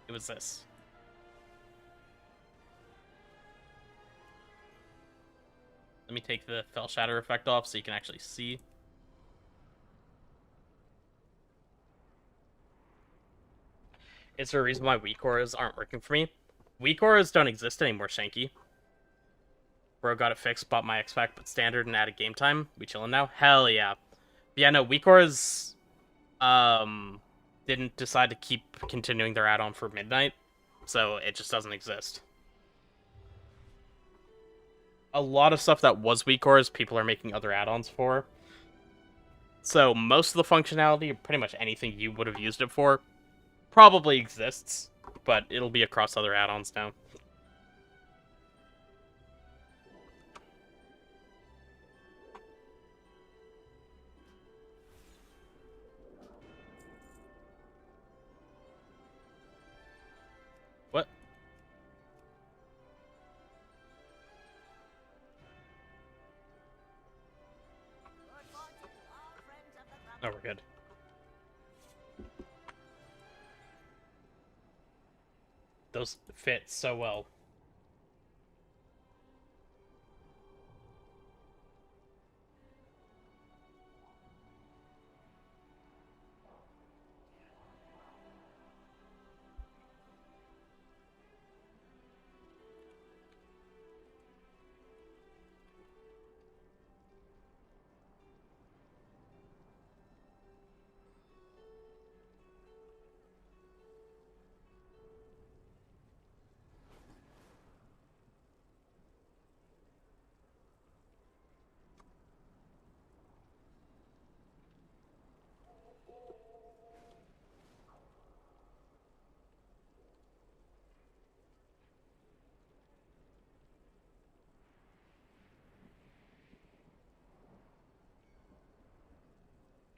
It was this. Let me take the Fell Shatter effect off so you can actually see. Is there a reason why weak auras aren't working for me? Weak auras don't exist anymore, Shanky. Bro got it fixed, bought my X-Pack, but standard and added game time. We chilling now? Hell yeah. But yeah, no, weak auras didn't decide to keep continuing their add-on for midnight, so it just doesn't exist. A lot of stuff that was weak auras, people are making other add-ons for. So most of the functionality, pretty much anything you would have used it for, probably exists, but it'll be across other add-ons now. What? Oh, we're good. Those fit so well.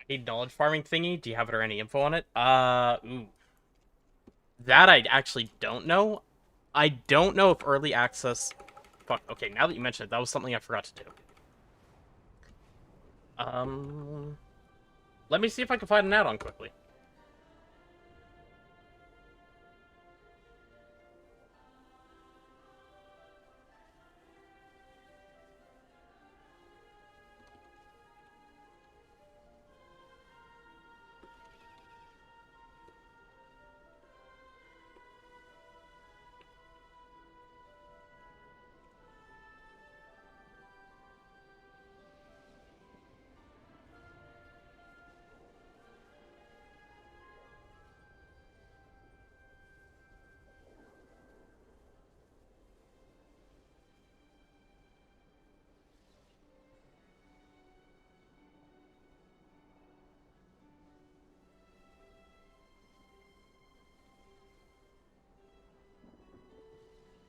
Need knowledge farming thingy? Do you have it or any info on it? Ooh. That I actually don't know. I don't know if early access... Fuck, okay, now that you mention it, that was something I forgot to do. Let me see if I can find an add-on quickly.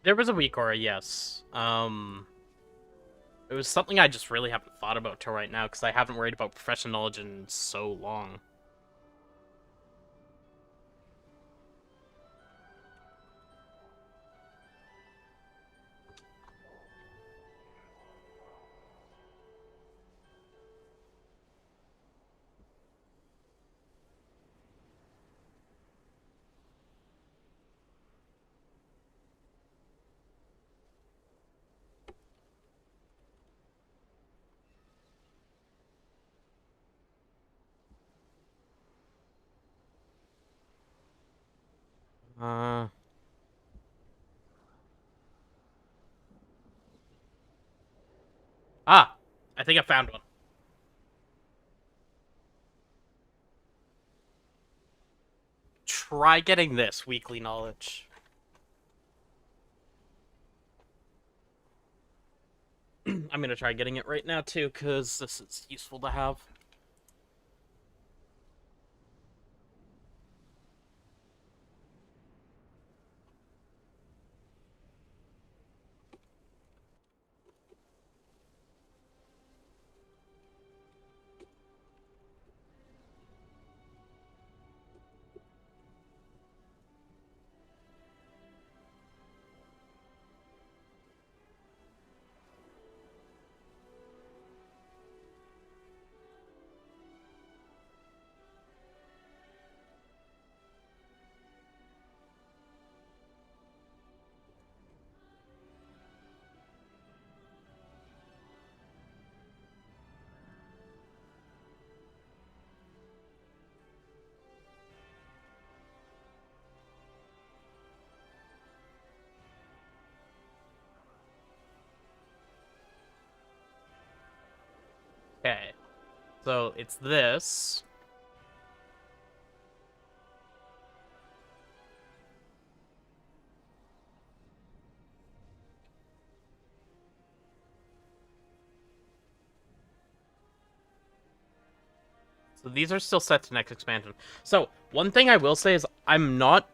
There was a weak aura, yes. It was something I just really haven't thought about till right now, because I haven't worried about professional knowledge in so long. Uh... Ah! I think I found one. Try getting this, weekly knowledge. I'm gonna try getting it right now, too, because this is useful to have. Okay. So, it's this. So these are still set to next expansion. So, one thing I will say is I am not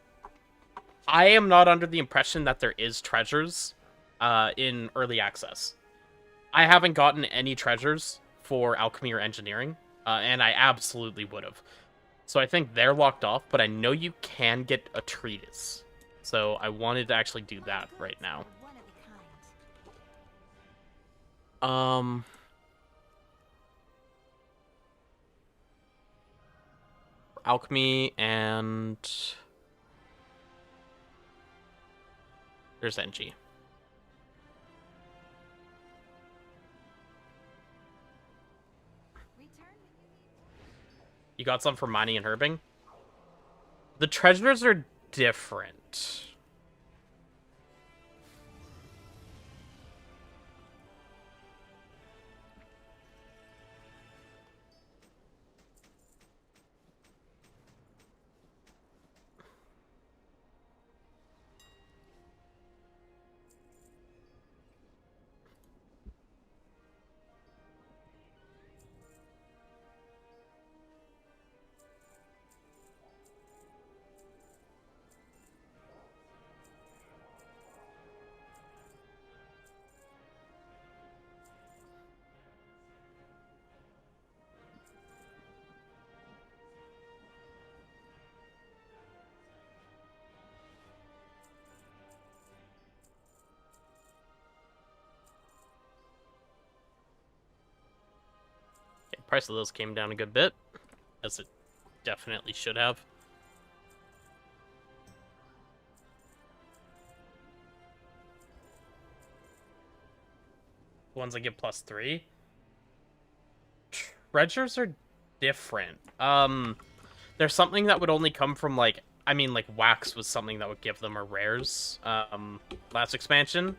under the impression that there is treasures in early access. I haven't gotten any treasures for alchemy or engineering, and I absolutely would have. So I think they're locked off, but I know you can get a treatise. So I wanted to actually do that right now. One of a kind. Alchemy and there's NG. You got some for mining and herbing? The treasures are different. Okay, price of those came down a good bit, as it definitely should have. Ones that give +3. Treasures are different. There's something that would only come from like wax was something that would give them a rares. Last expansion,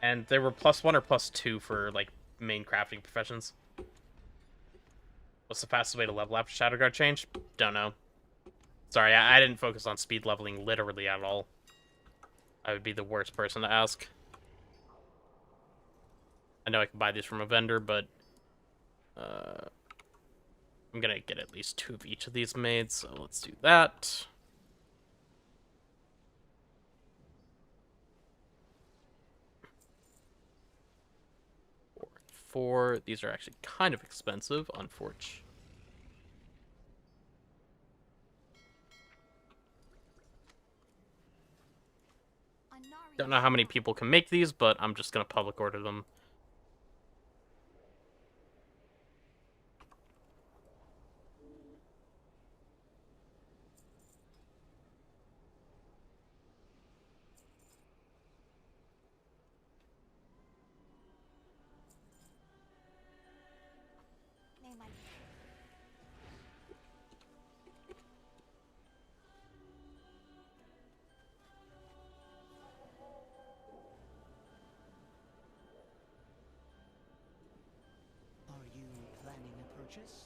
and they were +1 or +2 for like main crafting professions. What's the fastest way to level after Shadow Guard change? Don't know. Sorry, I didn't focus on speed leveling literally at all. I would be the worst person to ask. I know I can buy these from a vendor, but I'm gonna get at least 2 of each of these made, so let's do that. 4. These are actually kind of expensive, unfortunately. Don't know how many people can make these, but I'm just gonna public order them. Are you planning a purchase?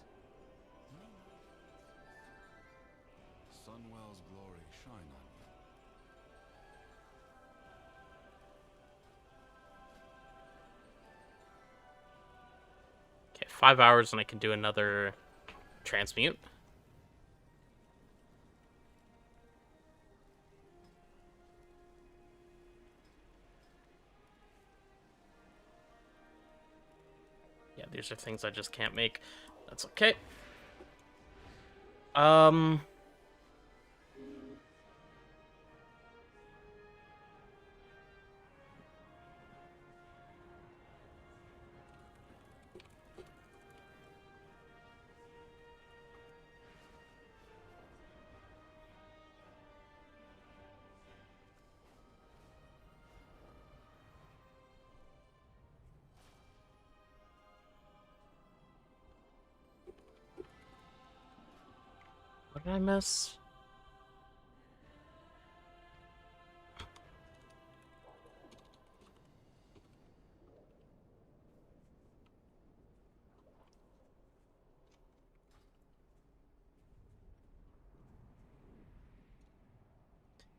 Sunwell's glory shine on you. Okay, 5 hours and I can do another transmute. Yeah, these are things I just can't make. That's okay. What did I miss?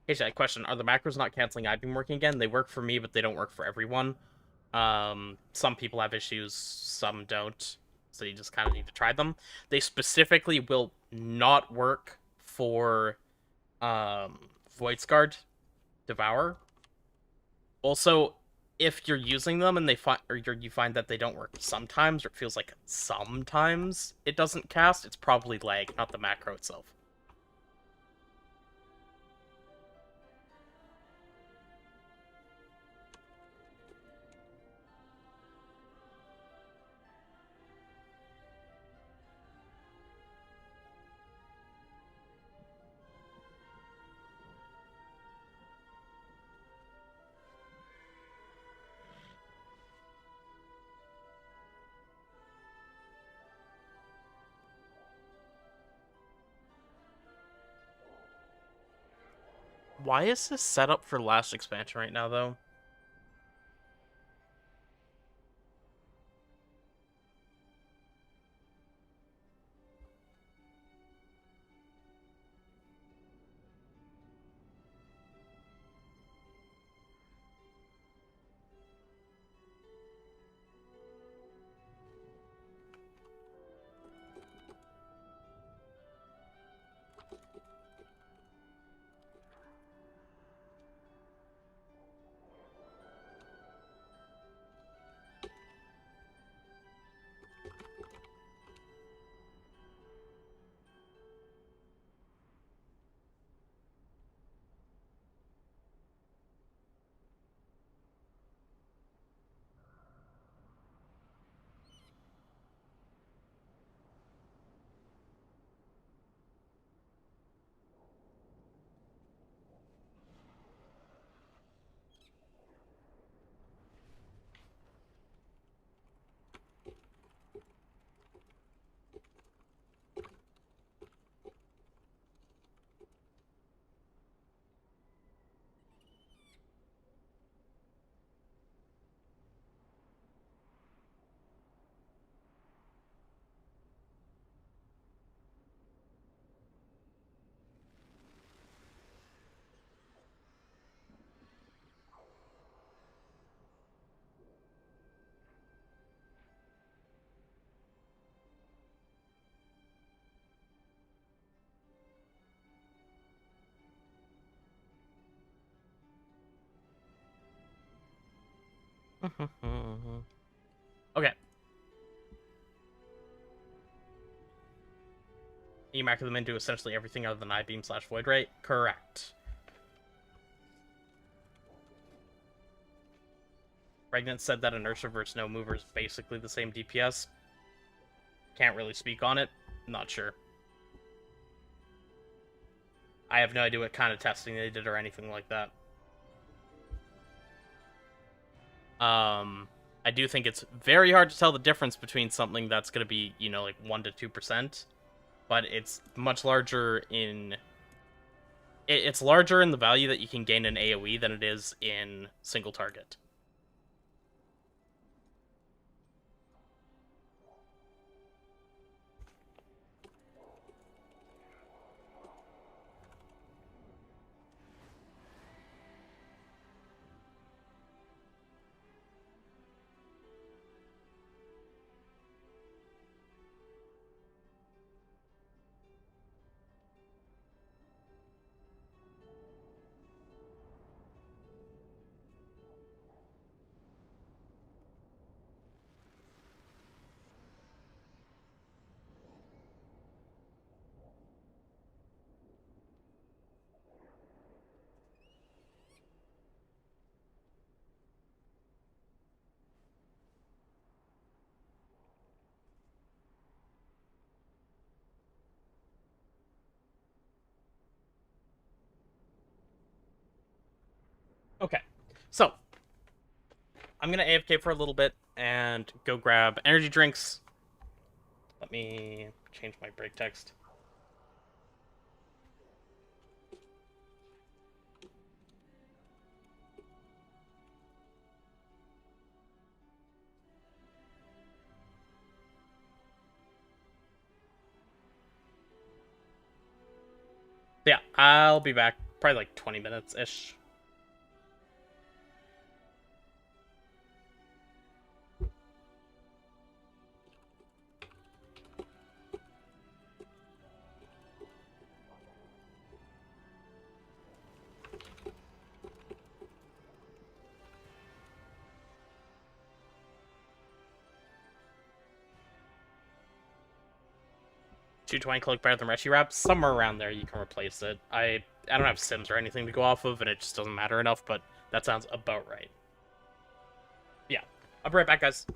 Hey, Chad, question. Are the macros not canceling I've been working again? They work for me, but they don't work for everyone. Some people have issues, some don't. So you just kind of need to try them. They specifically will not work for Voidsguard Devour. Also, if you're using them and you find that they don't work sometimes, or it feels like sometimes it doesn't cast, it's probably lag, not the macro itself. Why is this set up for last expansion right now, though? Okay. Emac them into essentially everything other than I-Beam / Void Ray? Correct. Regnant said that Inertia versus No Mover is basically the same DPS. Can't really speak on it. Not sure. I have no idea what kind of testing they did or anything like that. I do think it's very hard to tell the difference between something that's going to be, you know, like 1 to 2%, but it's much larger in... It's larger in the value that you can gain in AoE than it is in single target. Okay, so I'm gonna AFK for a little bit and go grab energy drinks. Let me change my break text. Yeah, I'll be back probably like 20 minutes-ish. $220 cloak better than Rescue Wrap? Somewhere around there you can replace it. I don't have Sims or anything to go off of, and it just doesn't matter enough, but that sounds about right. Yeah, I'll be right back, guys.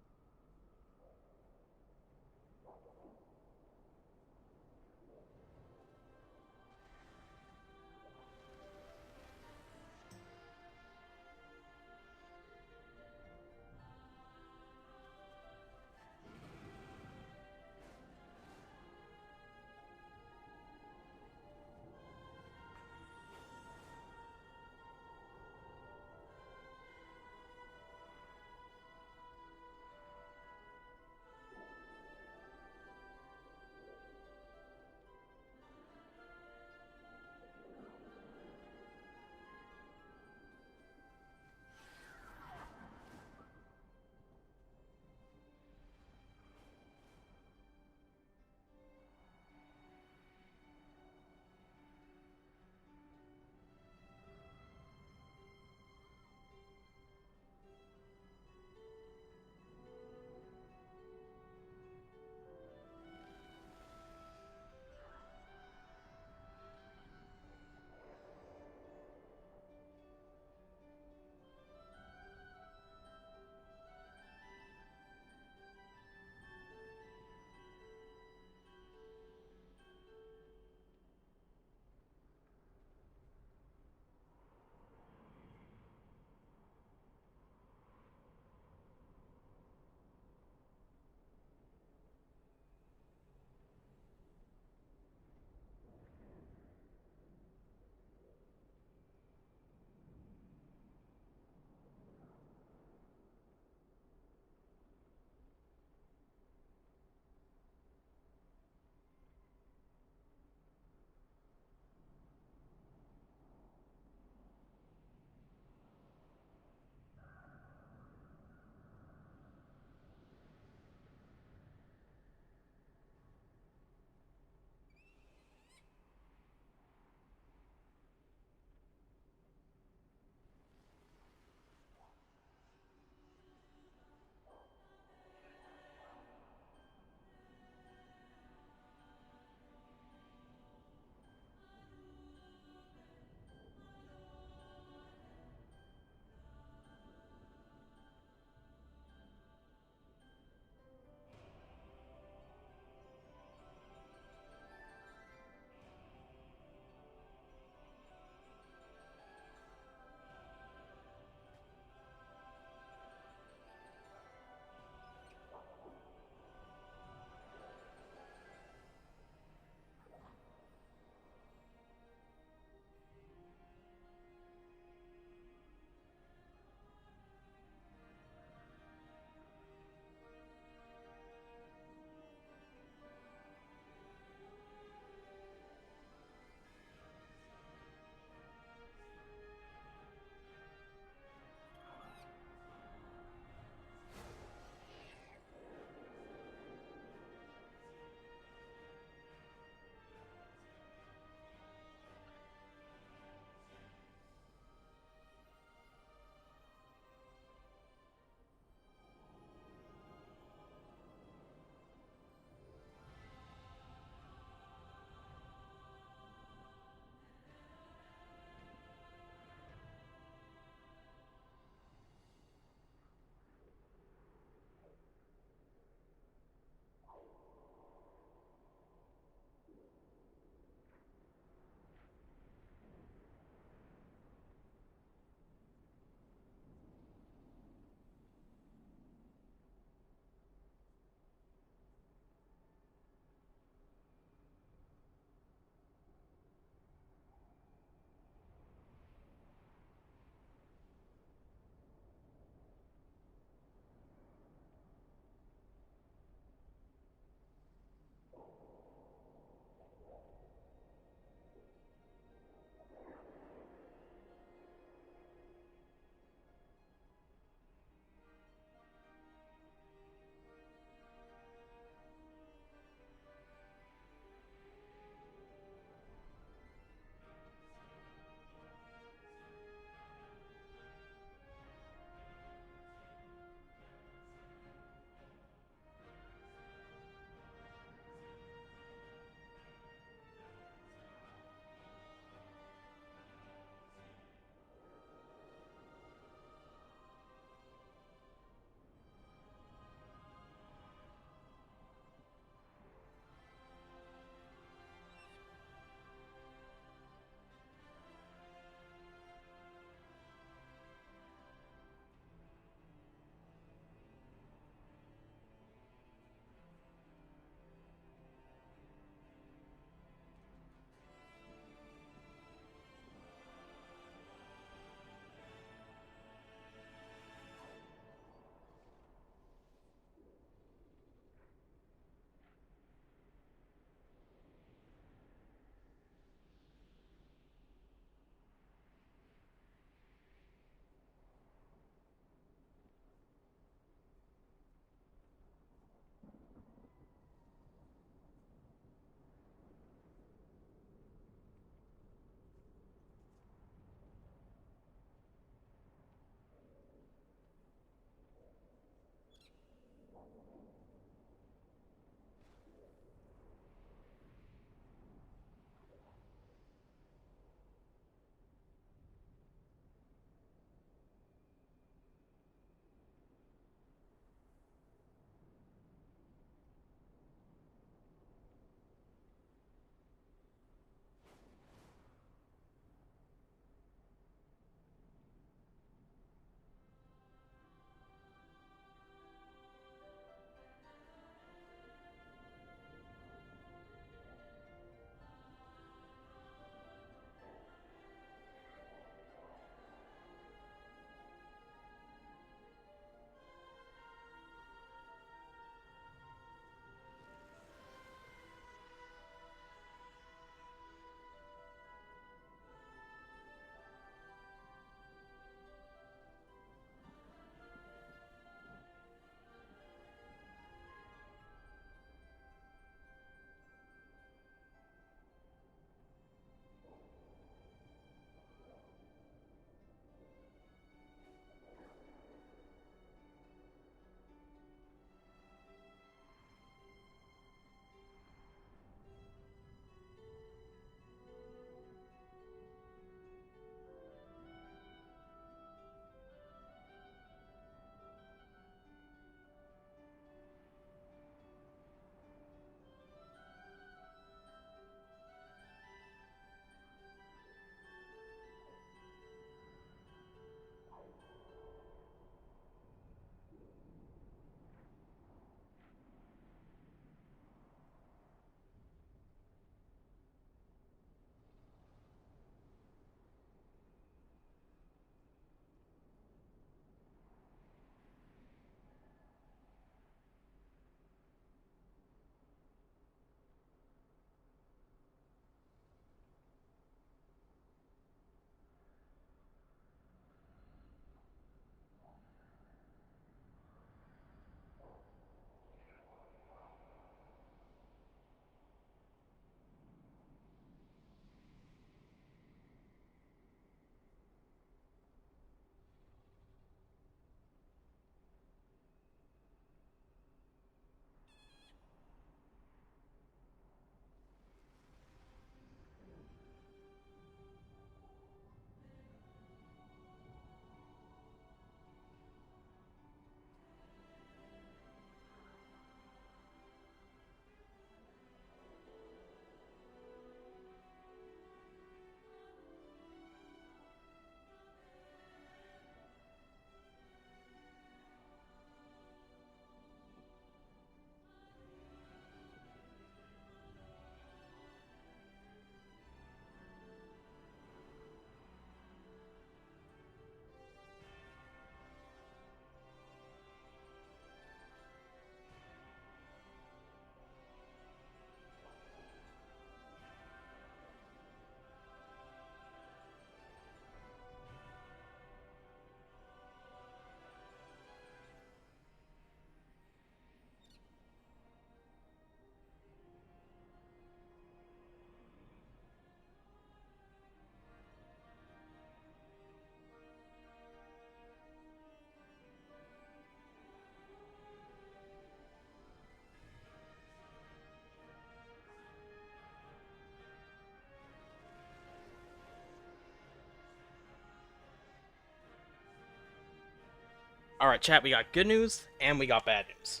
Alright, chat, we got good news and we got bad news.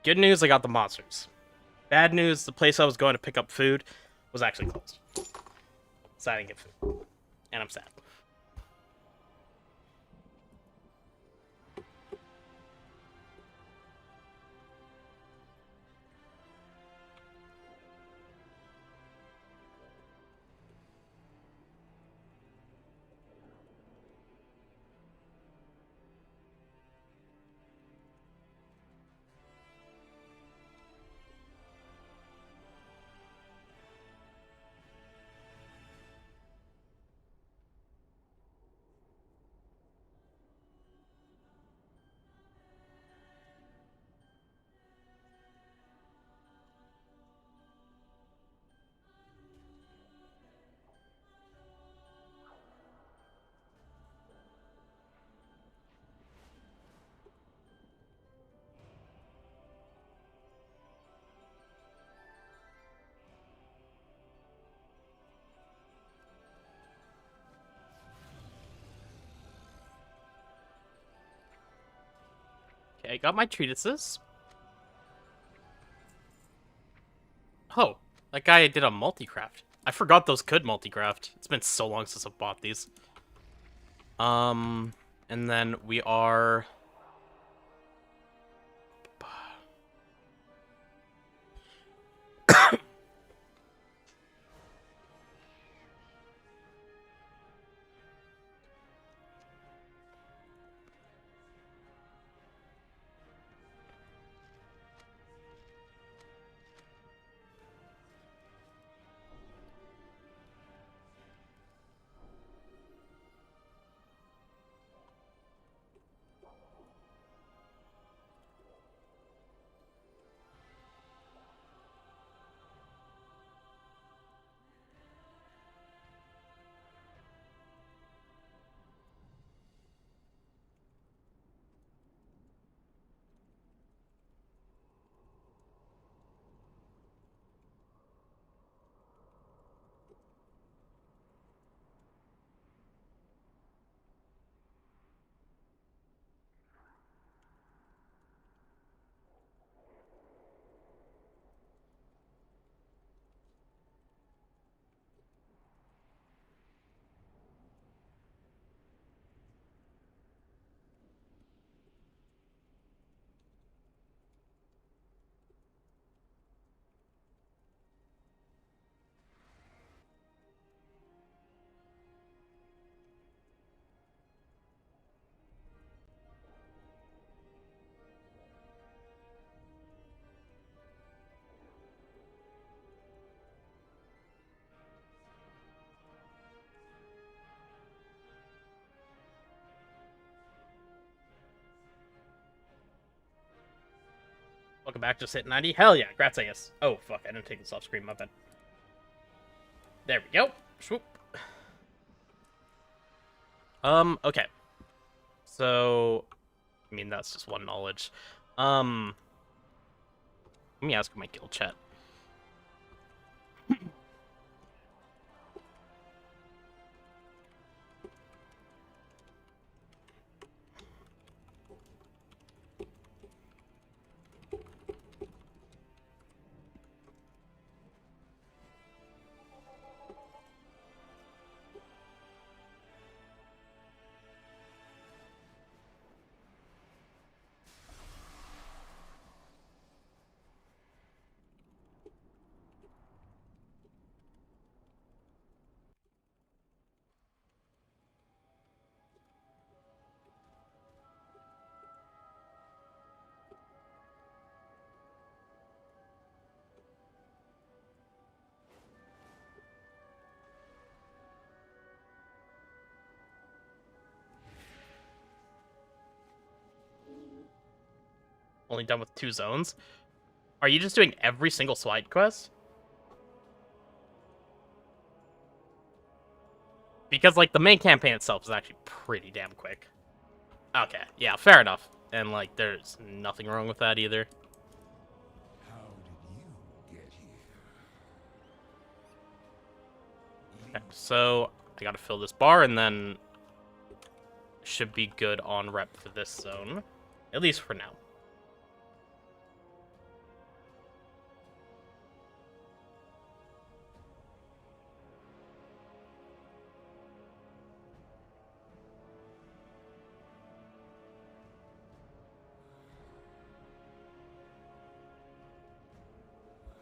Good news, I got the monsters. Bad news, the place I was going to pick up food was actually closed. So I didn't get food. And I'm sad. Okay, I got my treatises. Oh, that guy did a multi-craft. I forgot those could multi-craft. It's been so long since I've bought these. And then we are... Welcome back, just hit 90. Hell yeah, gracias. Oh, fuck, I didn't take this off screen, my bad. There we go. Swoop. Okay. So, I mean, that's just one knowledge. Let me ask my guild chat. Only done with 2 zones. Are you just doing every single side quest? Because, like, the main campaign itself is actually pretty damn quick. Okay, yeah, fair enough. And, like, there's nothing wrong with that either. How did you get here? Okay, so, I gotta fill this bar, and then... should be good on rep for this zone. At least for now.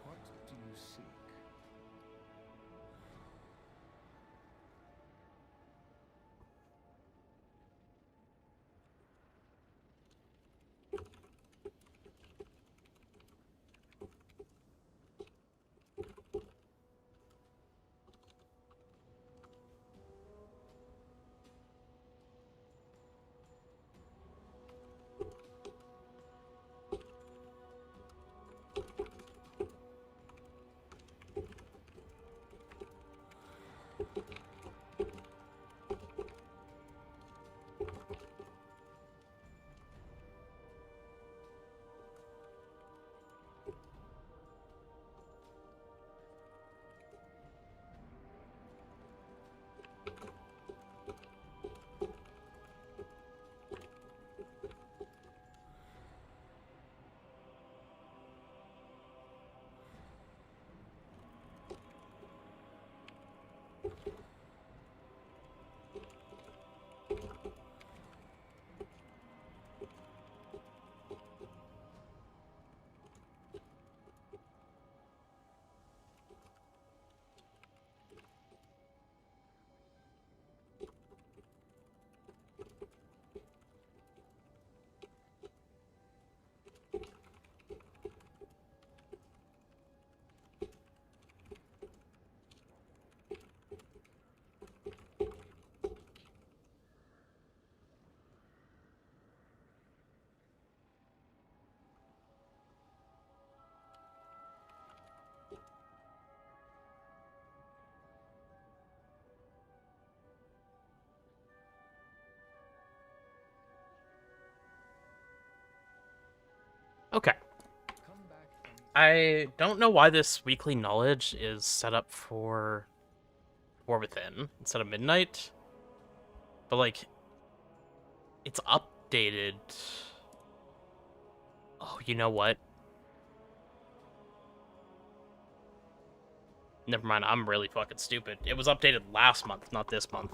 What do you seek? Okay. I don't know why this weekly knowledge is set up for War Within instead of Midnight. But, like, it's updated. Oh, you know what? Never mind, I'm really fucking stupid. It was updated last month, not this month.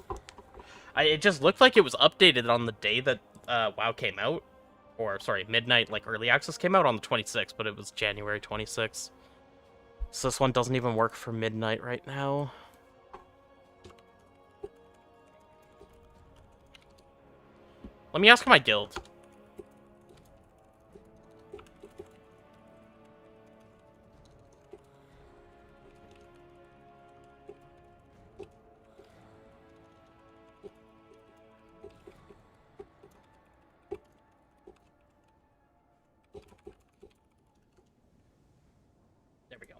It just looked like it was updated on the day that WoW came out. Or, sorry, Midnight, like, Early Access came out on the 26th, but it was January 26th. So this one doesn't even work for Midnight right now. Let me ask my guild. There we go.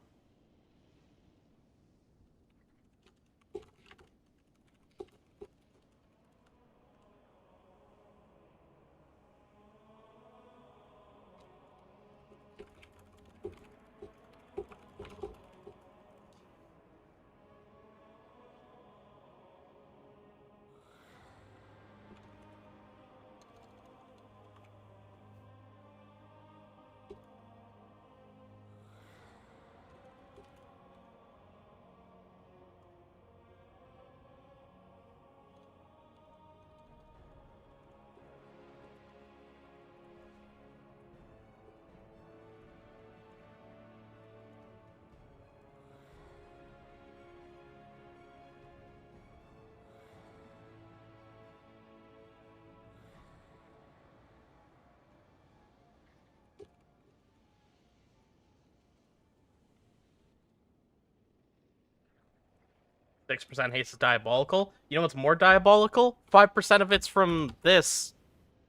Six percent haste is diabolical. You know what's more diabolical? 5% of it's from this.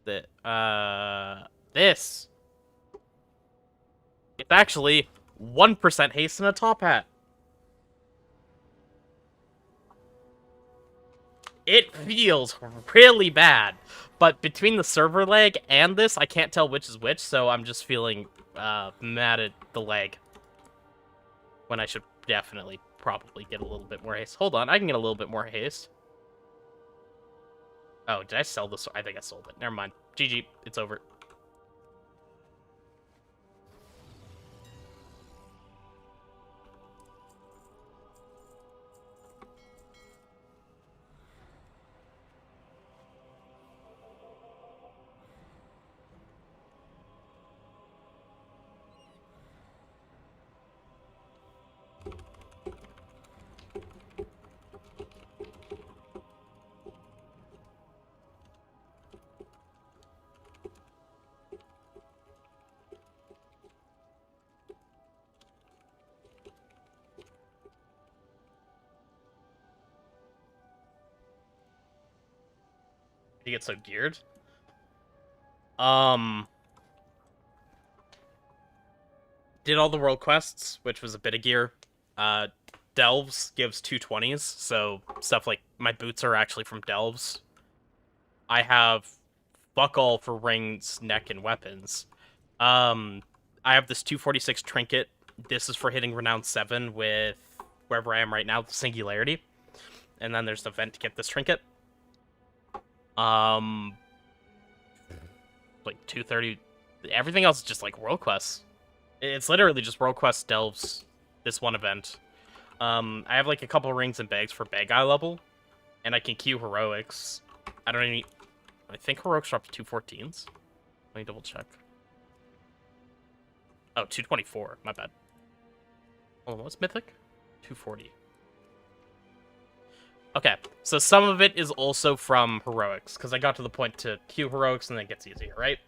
This. It's actually 1% haste and a top hat. It feels really bad. But between the server lag and this, I can't tell which is which, so I'm just feeling mad at the lag. When I should definitely probably get a little bit more haste. Hold on, I can get a little bit more haste. Oh, did I sell this? I think I sold it. Never mind. GG. It's over. You get so geared. Did all the world quests, which was a bit of gear. Delves gives 220s, so stuff like my boots are actually from Delves. I have fuck all for rings, neck, and weapons. I have this 246 trinket. This is for hitting Renown 7 with wherever I am right now, the Singularity. And then there's the vent to get this trinket. Like 230. Everything else is just like world quests. It's literally just world quest delves. This one event. I have like a couple rings and bags for bag eye level, and I can queue heroics. I don't even. I think heroics are up to 214s. Let me double check. Oh, 224. My bad. Oh, what's mythic? 240. Okay, so some of it is also from heroics, because I got to the point to queue heroics and then it gets easier, right?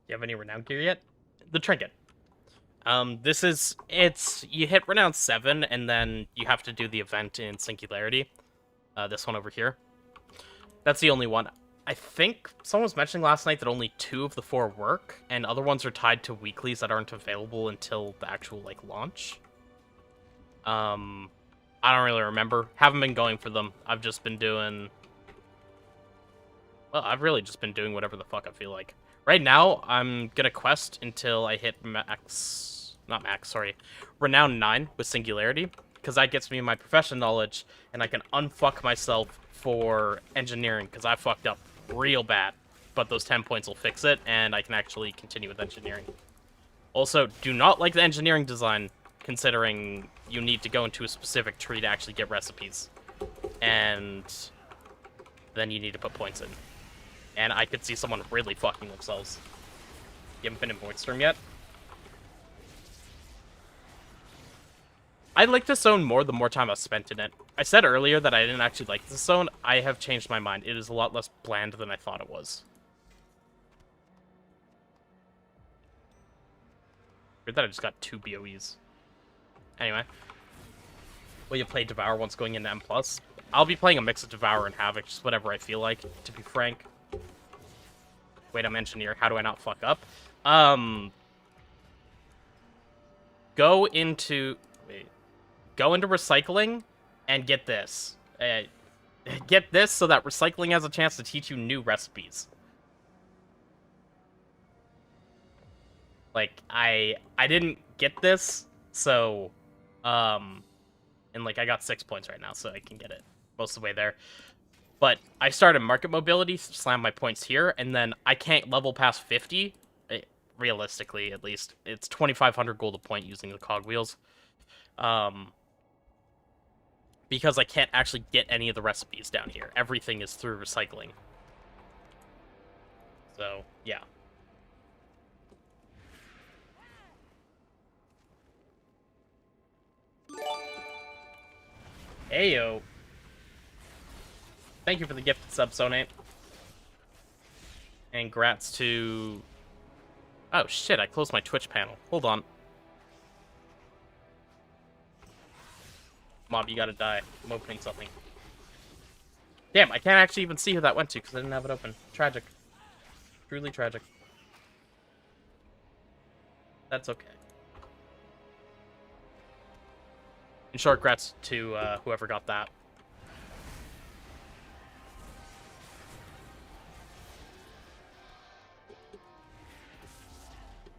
You have any renown gear yet? The trinket. You hit renown 7 and then you have to do the event in Singularity. This one over here. That's the only one. I think someone was mentioning last night that only 2 of the 4 work, and other ones are tied to weeklies that aren't available until the actual, like, launch. I don't really remember. Haven't been going for them. I've just been doing... Well, I've really just been doing whatever the fuck I feel like. Right now, I'm gonna quest until I hit max... Not max, sorry. Renown 9 with Singularity, because that gets me my profession knowledge, and I can unfuck myself for engineering, because I fucked up real bad. But those 10 points will fix it, and I can actually continue with engineering. Also, do not like the engineering design, considering you need to go into a specific tree to actually get recipes. And then you need to put points in. And I could see someone really fucking themselves. You haven't been in Voidstorm yet? I like this zone more the more time I've spent in it. I said earlier that I didn't actually like this zone. I have changed my mind. It is a lot less bland than I thought it was. Weird that I just got 2 BOEs. Anyway. Will you play Devour once going into M+? I'll be playing a mix of Devour and Havoc, just whatever I feel like, to be frank. Wait, I'm engineer. How do I not fuck up? Go into recycling and get this. Get this so that recycling has a chance to teach you new recipes. Like, I didn't get this, so, and, like, I got 6 points right now, so I can get it most of the way there. But I started market mobility, slam my points here, and then I can't level past 50, realistically, at least. It's 2,500 gold a point using the cogwheels. Because I can't actually get any of the recipes down here. Everything is through recycling. So, yeah. Heyo. Thank you for the gifted sub, Sonate. And grats to Oh shit, I closed my Twitch panel. Hold on. Mob, you gotta die. I'm opening something. Damn, I can't actually even see who that went to because I didn't have it open. Tragic. Truly tragic. That's okay. And short congrats to whoever got that.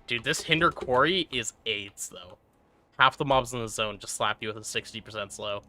Dude, this Hinder Quarry is AIDS, though. Half the mobs in the zone just slap you with a 60% slow.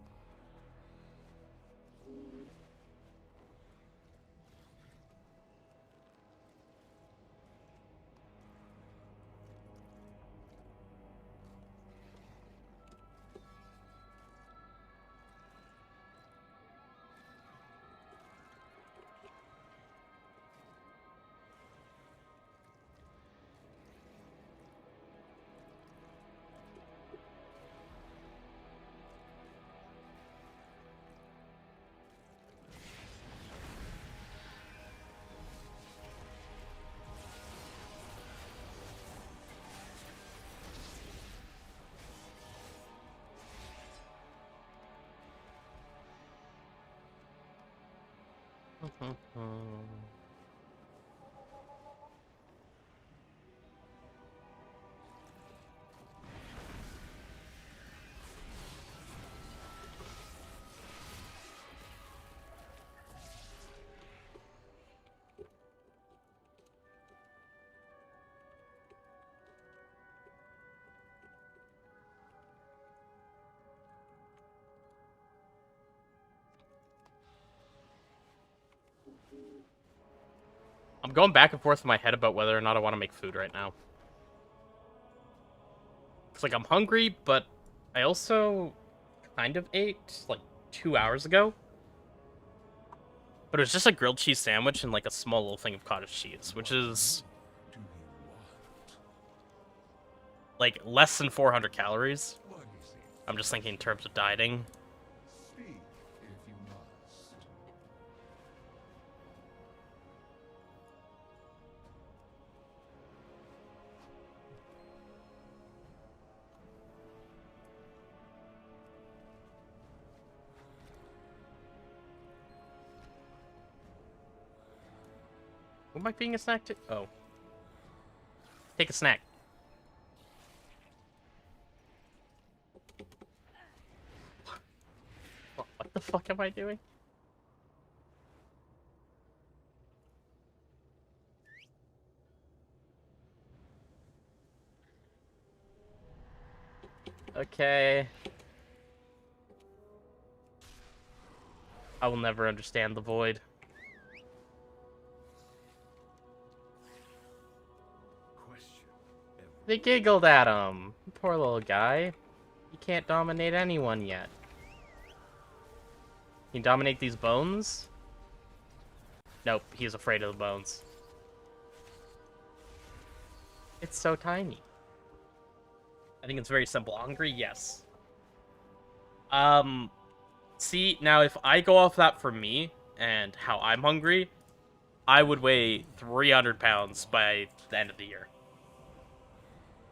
I'm going back and forth in my head about whether or not I want to make food right now. It's like I'm hungry, but I also kind of ate like 2 hours ago. But it was just a grilled cheese sandwich and like a small little thing of cottage cheese, which is Do you want? like less than 400 calories. What is it? I'm just thinking in terms of dieting. Speak if you must. Who am I being a snack to? Oh. Take a snack. What the fuck am I doing? Okay. I will never understand the void. Question. They giggled at him. Poor little guy. He can't dominate anyone yet. Can you dominate these bones? Nope, he's afraid of the bones. It's so tiny. I think it's very simple. Hungry? Yes. See, now if I go off that for me and how I'm hungry, I would weigh 300 pounds by the end of the year.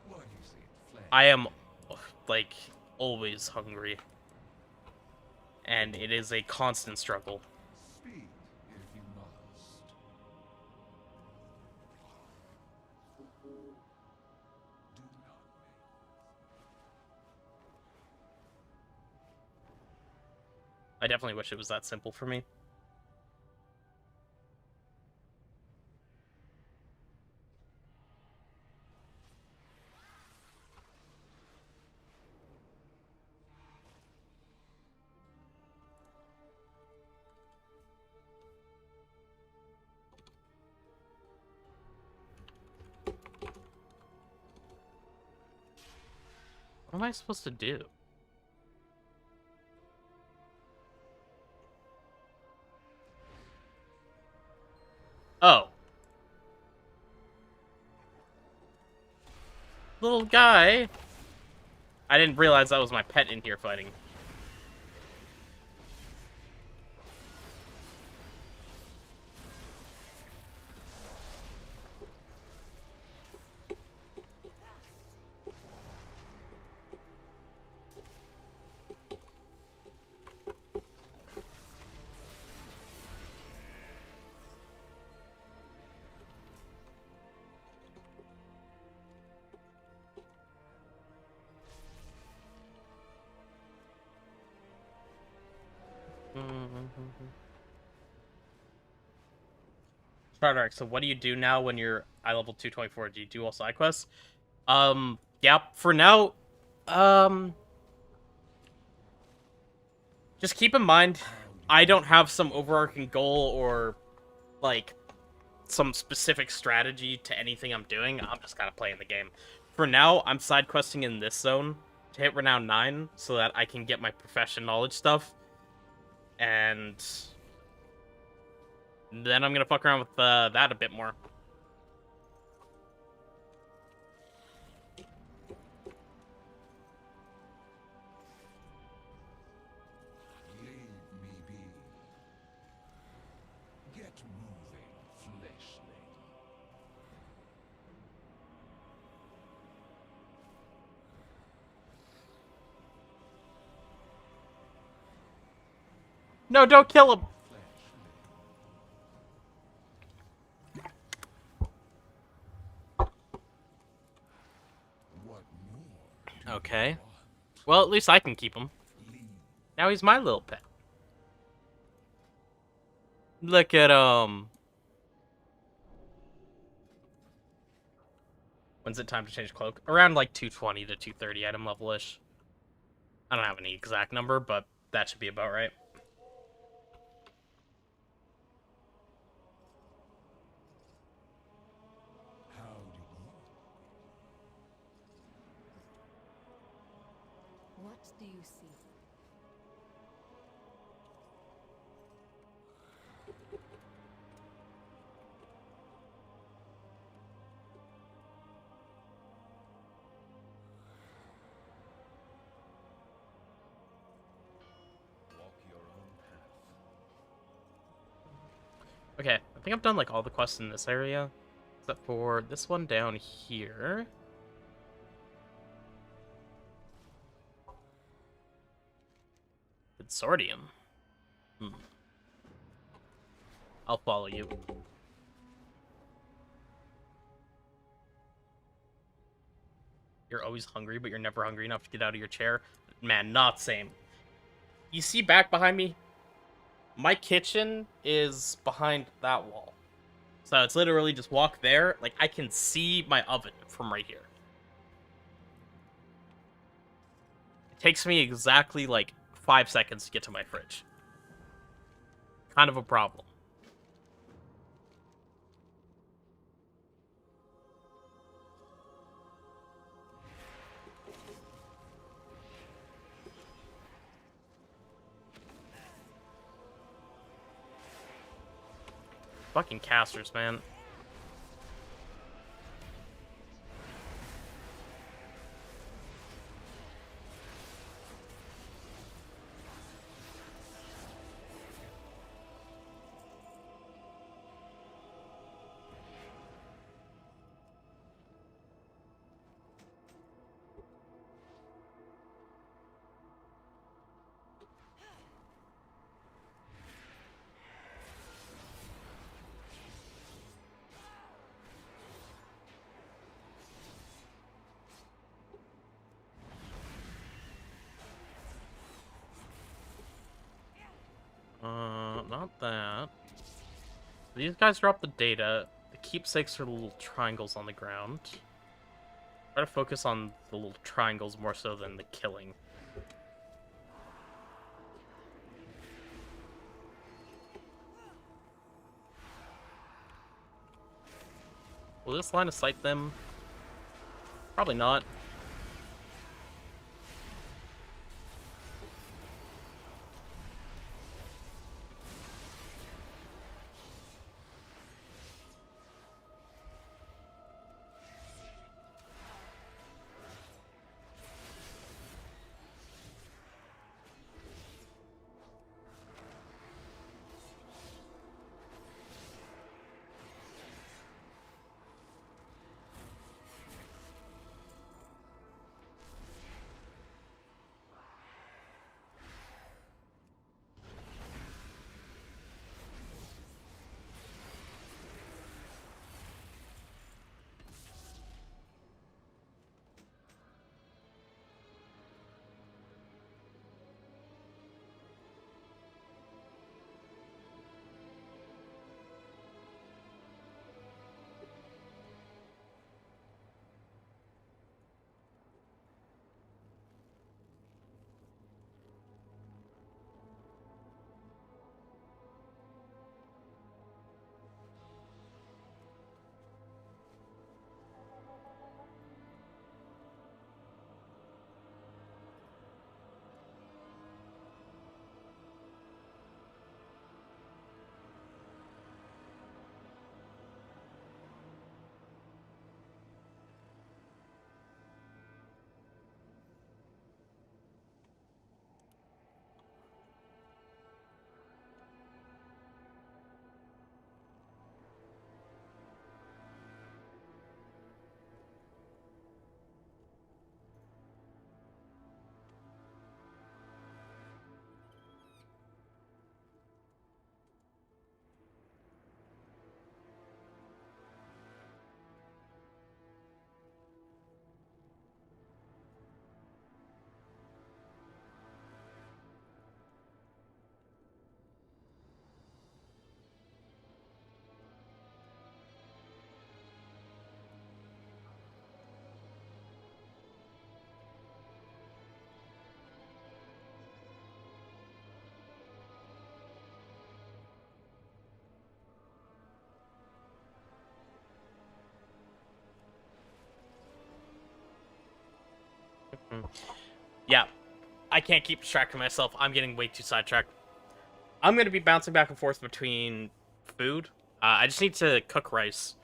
What is it? Flesh? I am, like, always hungry. And it is a constant struggle. Speak if you must. Do not make. I definitely wish it was that simple for me. What am I supposed to do? Oh. Little guy. I didn't realize that was my pet in here fighting. Stardark, so what do you do now when you're eye level 224? Do you do all side quests? Yeah, for now, um, just keep in mind, I don't have some overarching goal or, like, some specific strategy to anything I'm doing. I'm just kind of playing the game. For now, I'm side questing in this zone to hit renown 9 so that I can get my profession knowledge stuff. And then I'm gonna fuck around with that a bit more. Leave me be. Get moving, flesh lady. No, don't kill him! What more? Okay. Well, at least I can keep him. Now he's my little pet. Look at him. When's it time to change cloak? Around like 220 to 230 item level-ish. I don't have any exact number, but that should be about right. Howdy. What do you see? Walk your own path. Okay, I think I've done like all the quests in this area. Except for this one down here. Consortium. I'll follow you. You're always hungry, but you're never hungry enough to get out of your chair. Man, not same. You see back behind me? My kitchen is behind that wall. So it's literally just walk there. Like, I can see my oven from right here. It takes me exactly, like, 5 seconds to get to my fridge. Kind of a problem. Fucking casters, man. Not that. These guys drop the data. The keepsakes are the little triangles on the ground. Try to focus on the little triangles more so than the killing. Will this line of sight them? Probably not. Yeah, I can't keep distracting myself. I'm getting way too sidetracked. I'm gonna be bouncing back and forth between food. I just need to cook rice,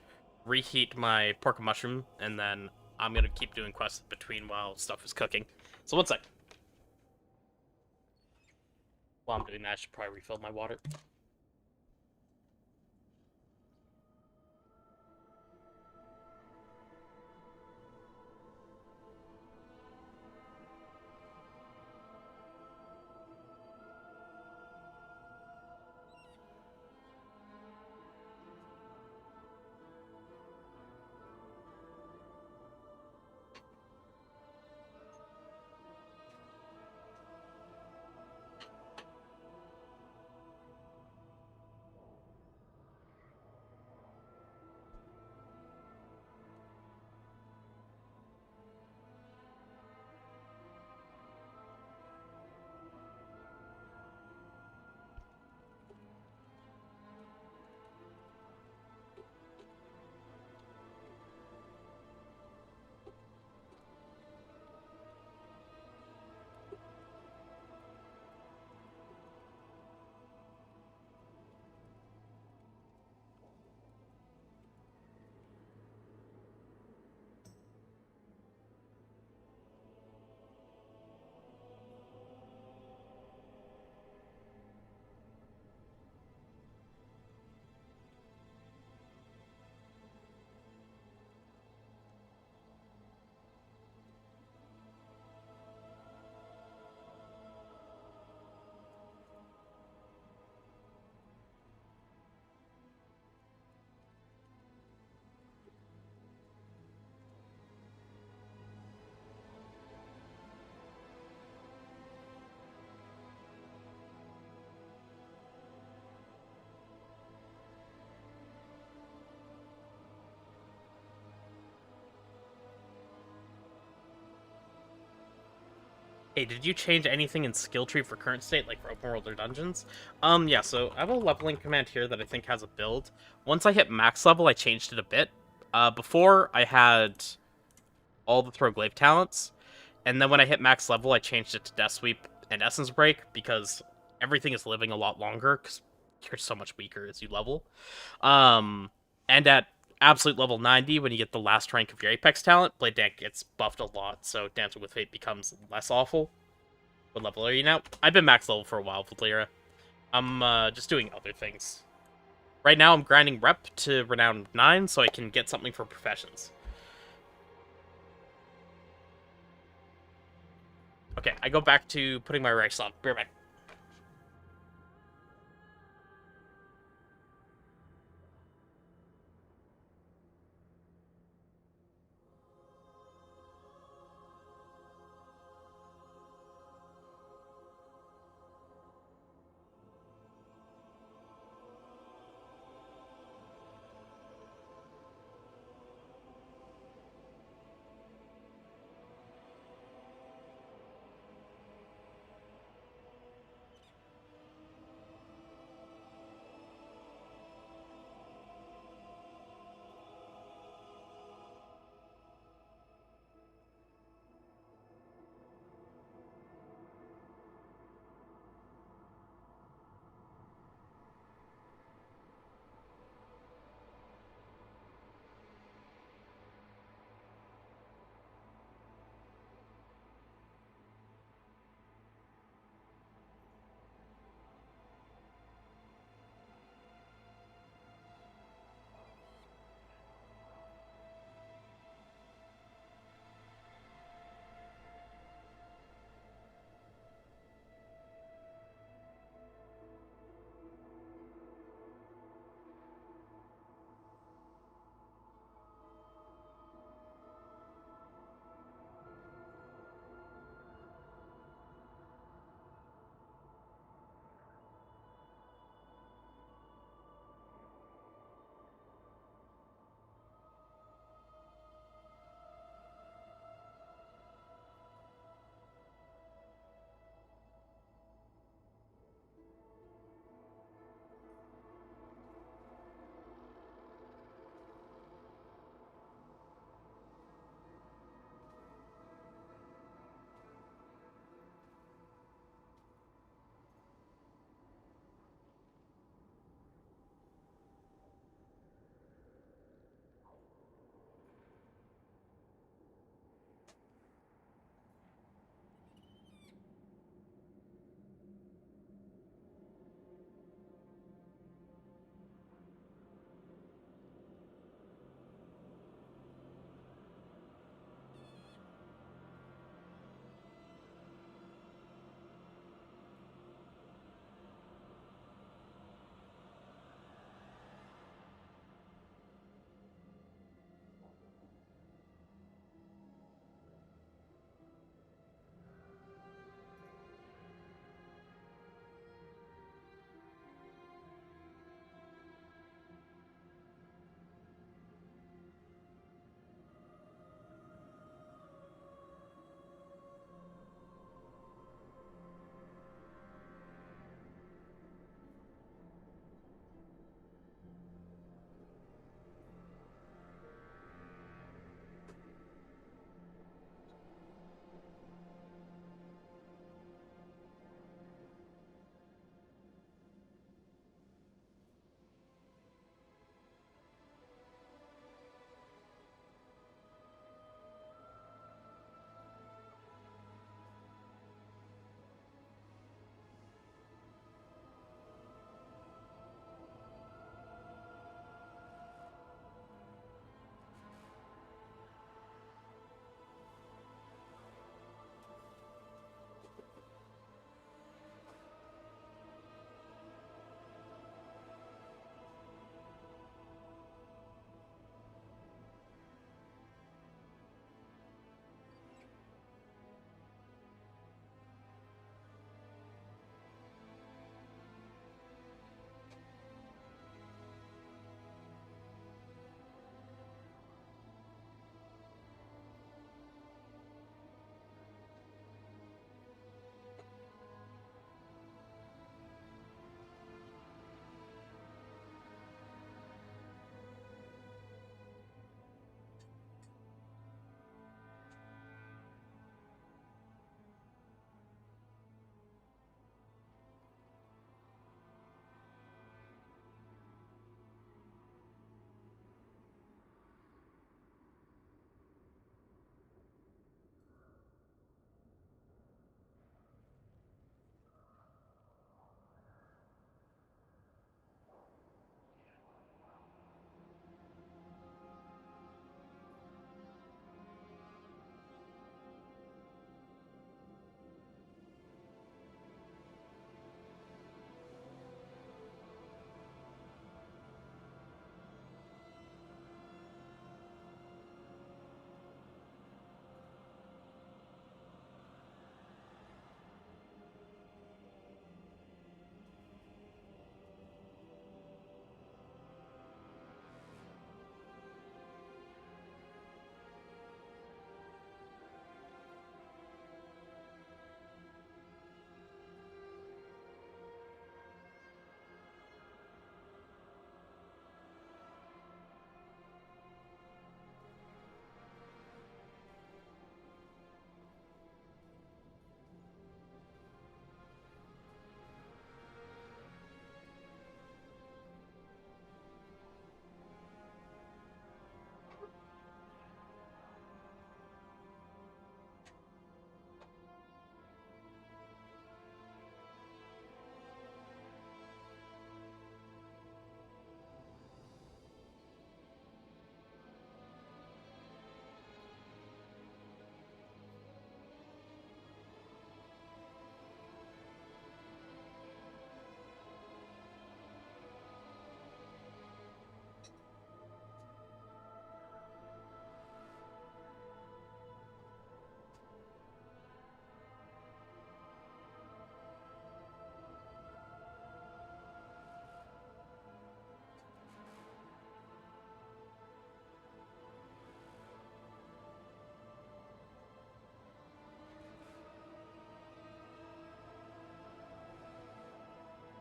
reheat my pork and mushroom, and then I'm gonna keep doing quests between while stuff is cooking. So one sec. While I'm doing that, I should probably refill my water. Hey, did you change anything in skill tree for current state, like for open world or dungeons? Yeah, so I have a leveling command here that I think has a build. Once I hit max level, I changed it a bit. Before, I had all the throw glaive talents, and then when I hit max level, I changed it to Death Sweep and Essence Break, because everything is living a lot longer, because you're so much weaker as you level. And at absolute level 90, when you get the last rank of your Apex talent, Blade Dance gets buffed a lot, so Dancing with Fate becomes less awful. What level are you now? I've been max level for a while with Lyra. I'm just doing other things. Right now, I'm grinding rep to Renown 9 so I can get something for professions. Okay, I go back to putting my rice on. Be right back.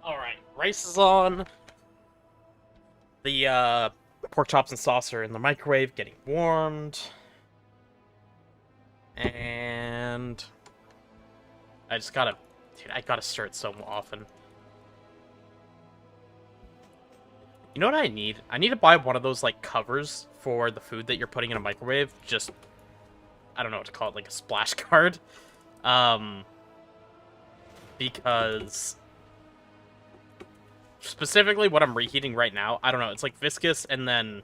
Alright, rice is on. The pork chops and sauce are in the microwave getting warmed. And I just gotta... Dude, I gotta stir it so often. You know what I need? I need to buy one of those, like, covers for the food that you're putting in a microwave. Just... I don't know what to call it, like a splash guard. Because... Specifically what I'm reheating right now, I don't know, it's like viscous and then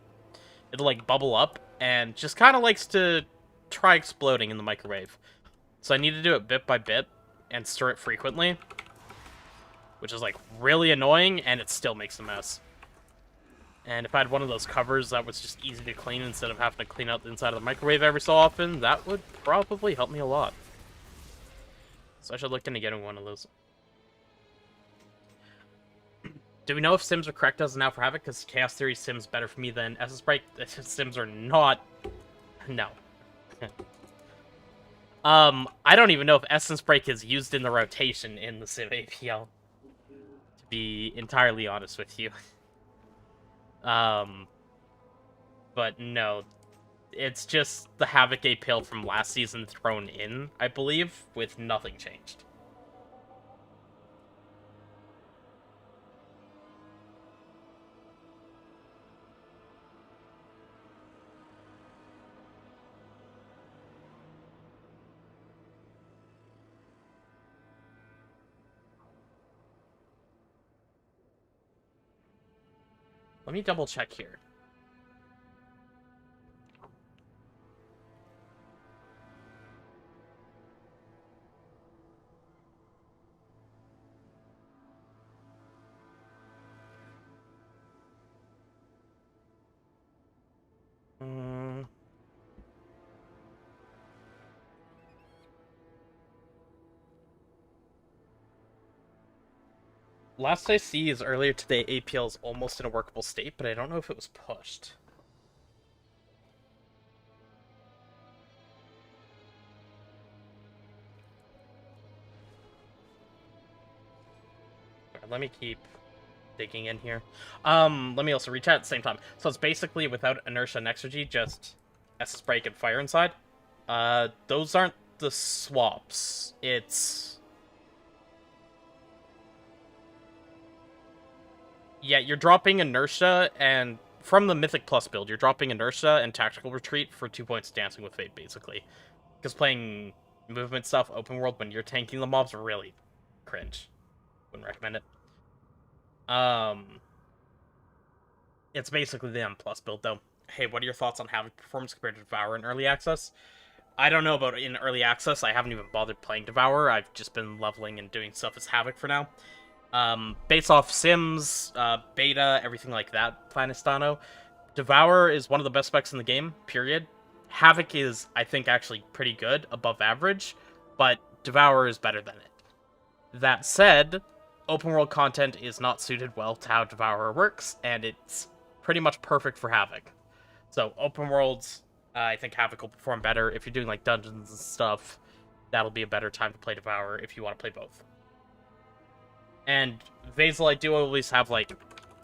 it'll like bubble up and just kind of likes to try exploding in the microwave. So I need to do it bit by bit and stir it frequently, which is like really annoying and it still makes a mess. And if I had one of those covers that was just easy to clean instead of having to clean out the inside of the microwave every so often, that would probably help me a lot. So I should look into getting one of those. Do we know if Sims are correct as of now for Havoc? Because Chaos Theory Sims better for me than Essence Break. Sims are not... No. I don't even know if Essence Break is used in the rotation in the Sim APL. To be entirely honest with you. But no. It's just the Havoc APL from last season thrown in, I believe, with nothing changed. Let me double check here. Last I see is earlier today, APL is almost in a workable state, but I don't know if it was pushed. Right, let me keep digging in here. Let me also reach out at the same time. So it's basically without inertia and exergy, just SS break and fire inside. Those aren't the swaps. It's... Yeah, you're dropping inertia, and from the Mythic Plus build, you're dropping inertia and tactical retreat for 2 points Dancing with Fate, basically. Because playing movement stuff, open world, when you're tanking the mobs, really cringe. Wouldn't recommend it. It's basically the M plus build, though. Hey, what are your thoughts on Havoc performance compared to Devour in early access? I don't know about in early access. I haven't even bothered playing Devour. I've just been leveling and doing stuff as Havoc for now. Based off Sims, beta, everything like that, Planistano, Devour is one of the best specs in the game, period. Havoc is, I think, actually pretty good, above average, but Devour is better than it. That said, open world content is not suited well to how Devourer works, and it's pretty much perfect for Havoc. So, open worlds, I think Havoc will perform better. If you're doing, like, dungeons and stuff, that'll be a better time to play Devourer if you want to play both. And Vasil, I do always have, like,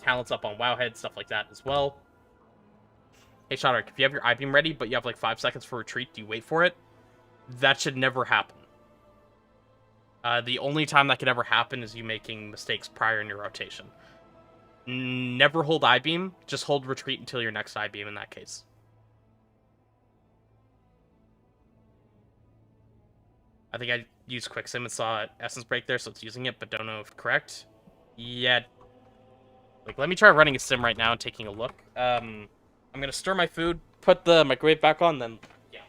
talents up on Wowhead, stuff like that as well. Hey, Shadok, if you have your I-beam ready, but you have, like, 5 seconds for retreat, do you wait for it? That should never happen. The only time that could ever happen is you making mistakes prior in your rotation. Never hold I-beam, just hold retreat until your next I-beam in that case. I think I used Quick Sim and saw Essence Break there, so it's using it, but don't know if correct. Yeah. Like, let me try running a sim right now and taking a look. I'm gonna stir my food, put the microwave back on, then... Yeah.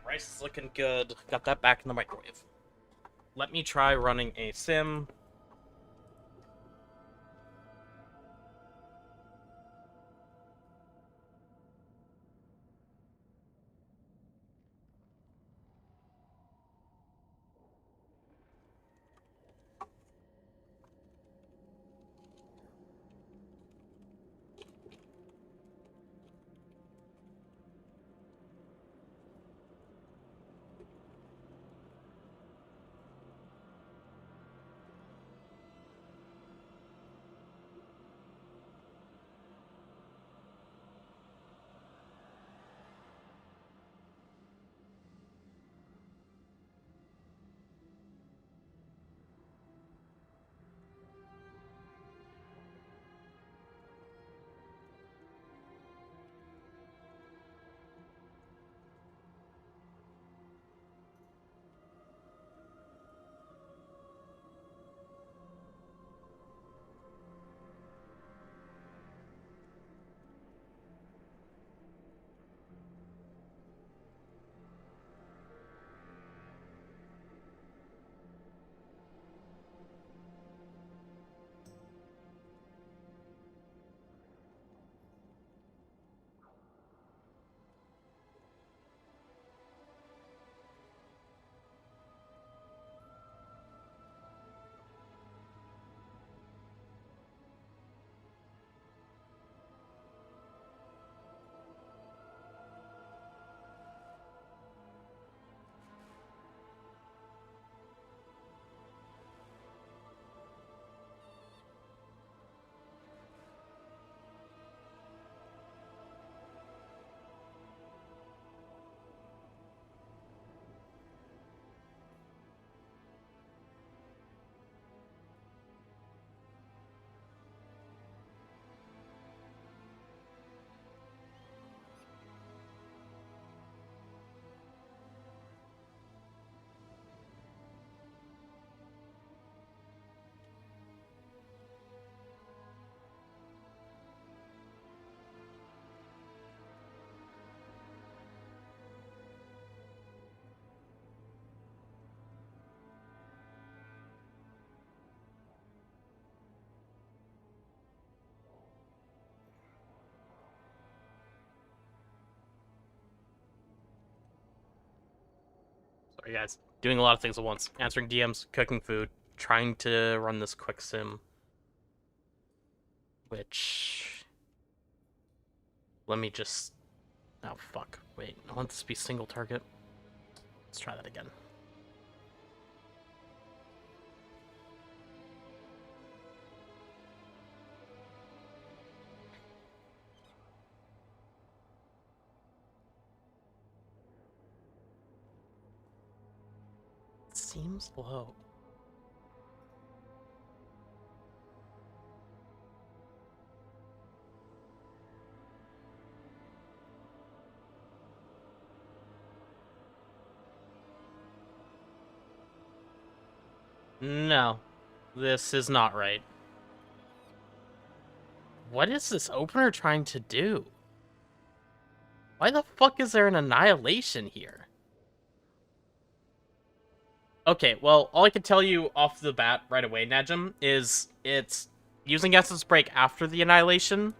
Rice is looking good. Got that back in the microwave. Let me try running a sim. Sorry, guys. Doing a lot of things at once. Answering DMs, cooking food, trying to run this quick sim. Which... Let me just... Oh, fuck. Wait, I want this to be single target. Let's try that again. It seems low. No, this is not right. What is this opener trying to do? Why the fuck is there an annihilation here? Okay, well, all I can tell you off the bat right away, Najim, is it's using Essence Break after the annihilation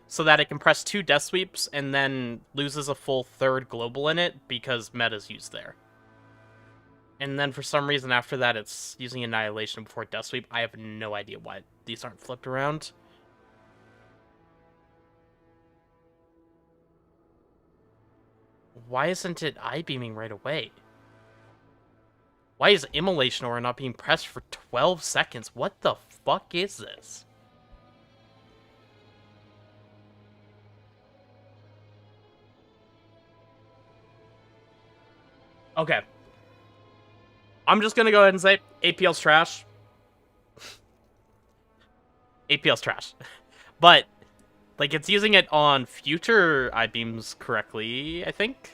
so that it can press 2 Death Sweeps and then loses a full 3rd global in it because meta's used there. And then for some reason after that it's using Annihilation before Death Sweep. I have no idea why these aren't flipped around. Why isn't it eye-beaming right away? Why is Immolation Aura not being pressed for 12 seconds? What the fuck is this? Okay. I'm just gonna go ahead and say APL's trash. APL's trash. But, like, it's using it on future I-beams correctly, I think?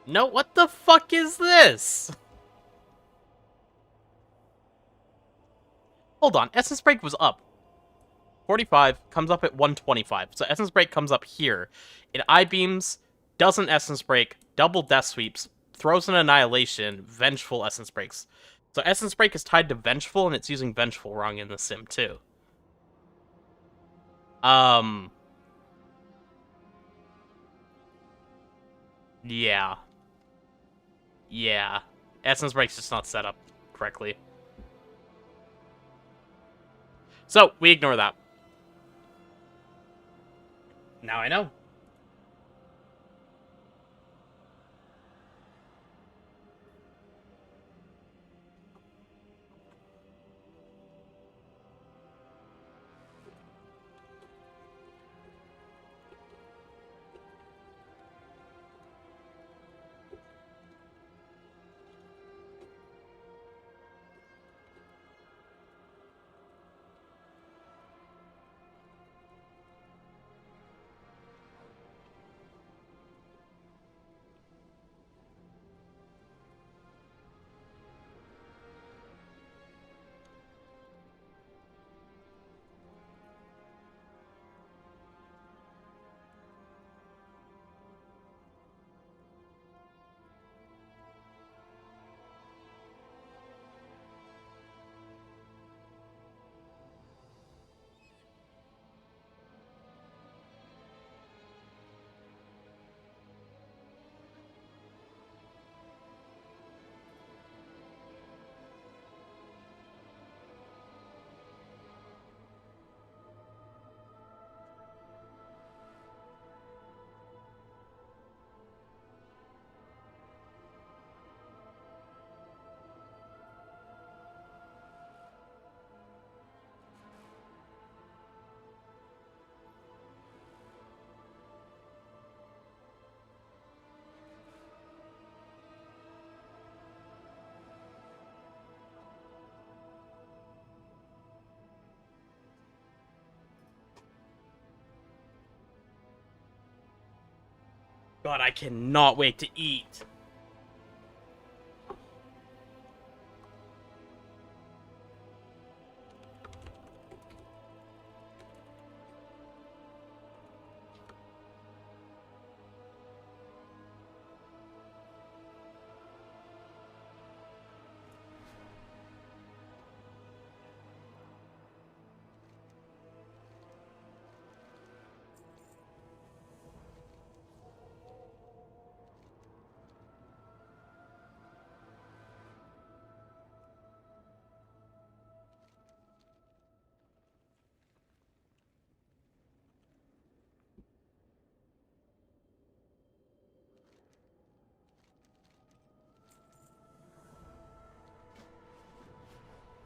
No, what the fuck is this? Hold on, Essence Break was up. 45, comes up at 125. So Essence Break comes up here. It I-beams, doesn't Essence Break, double Death Sweeps, throws an Annihilation, Vengeful Essence Breaks. So Essence Break is tied to Vengeful, and it's using Vengeful wrong in the sim, too. Yeah. Yeah. Essence Break's just not set up correctly. So, we ignore that. Now I know. God, I cannot wait to eat.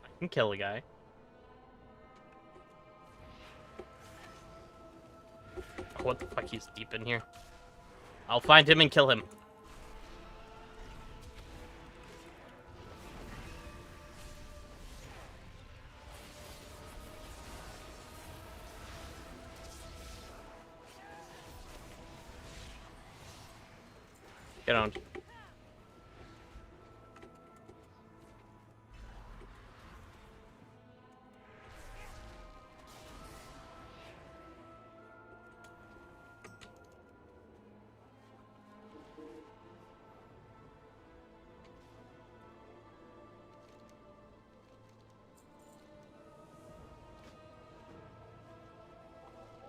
I can kill a guy. Oh, what the fuck? He's deep in here. I'll find him and kill him. Get on.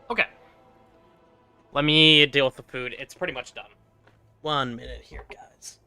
Okay. Let me deal with the food. It's pretty much done. 1 minute here, guys.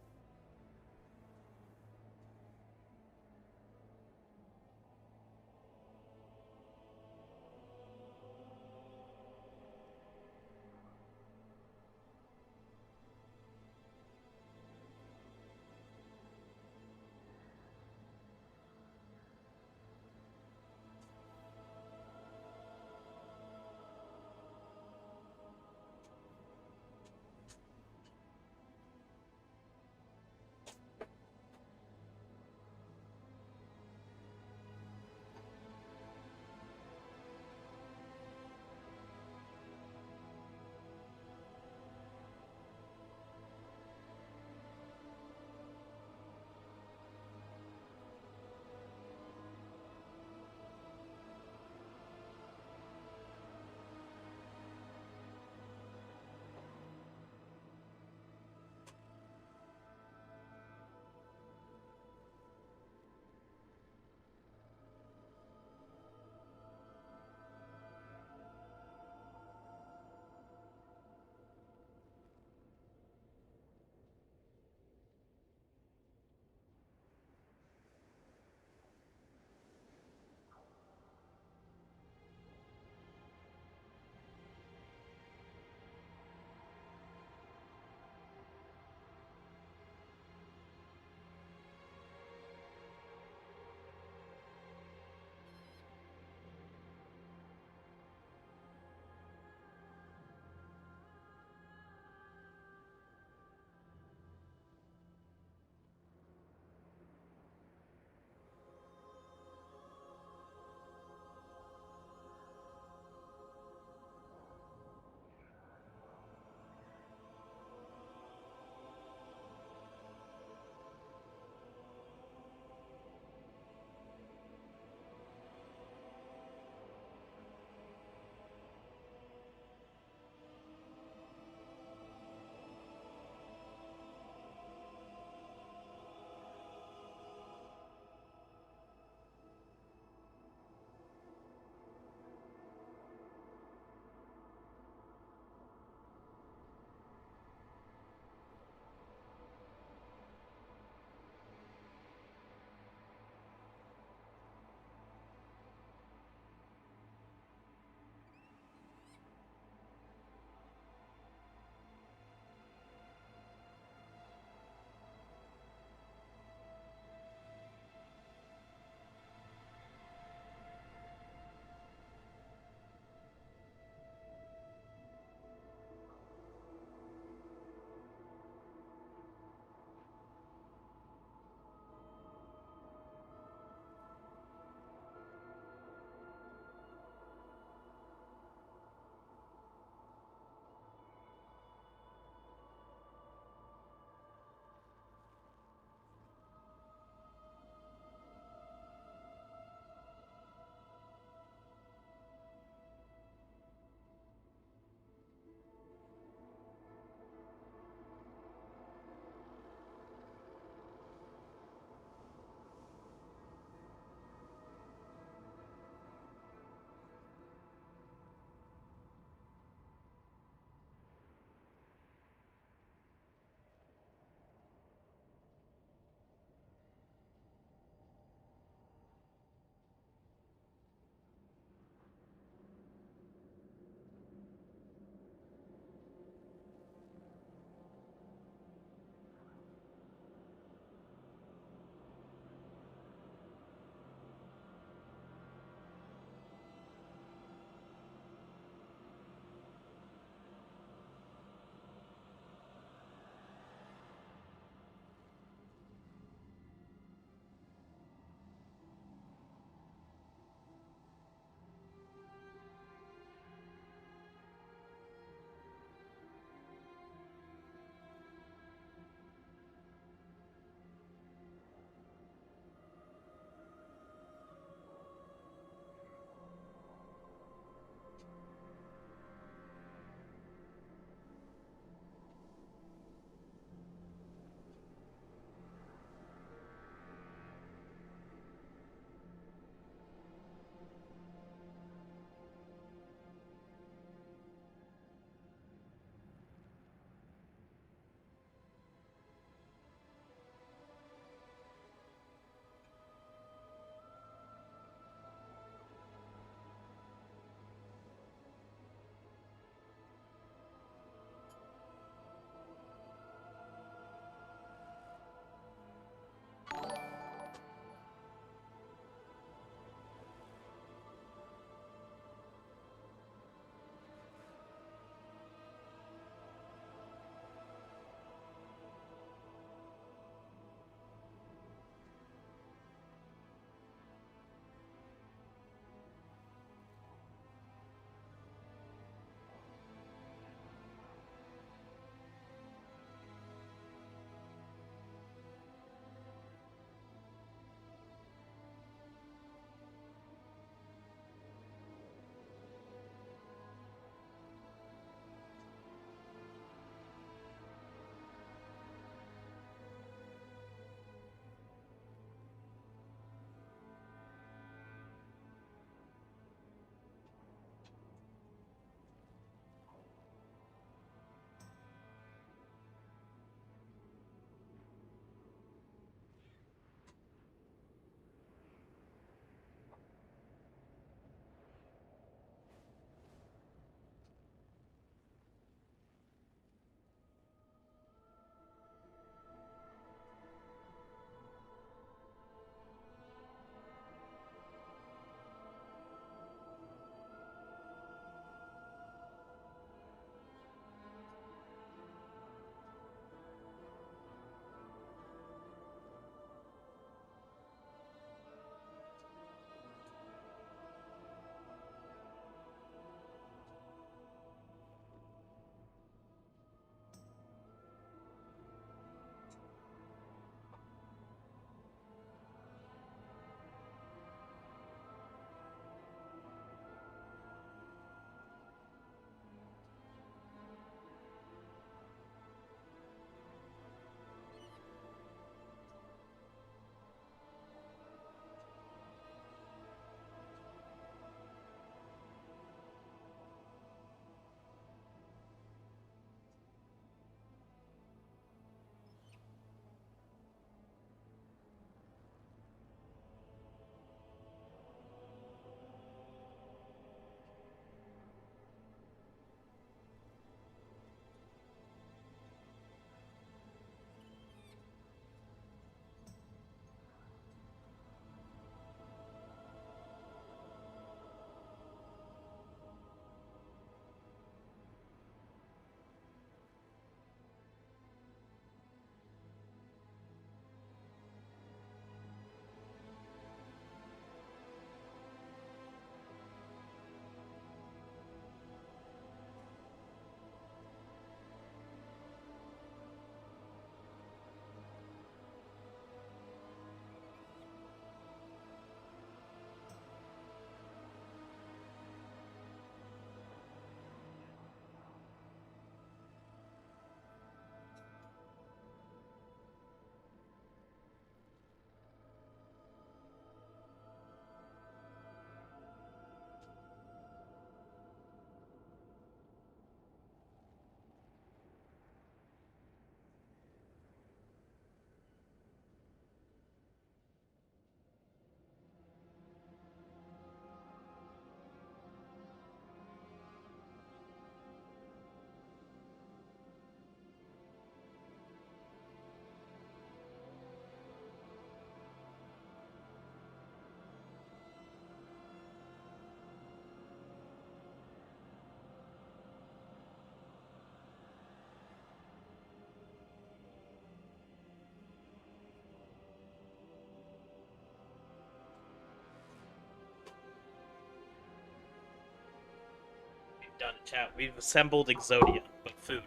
Done, chat. We've assembled Exodia, but food.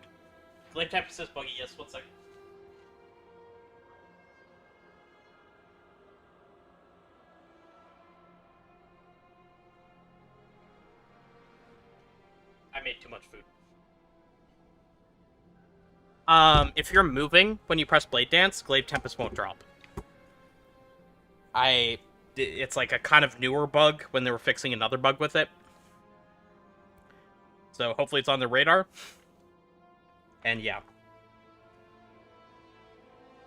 Glaive Tempest says buggy, yes, 1 second. I made too much food. If you're moving when you press Blade Dance, Glaive Tempest won't drop. It's like a kind of newer bug when they were fixing another bug with it. So hopefully it's on the radar. And yeah.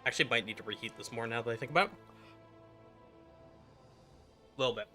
Actually might need to reheat this more now that I think about it. A little bit.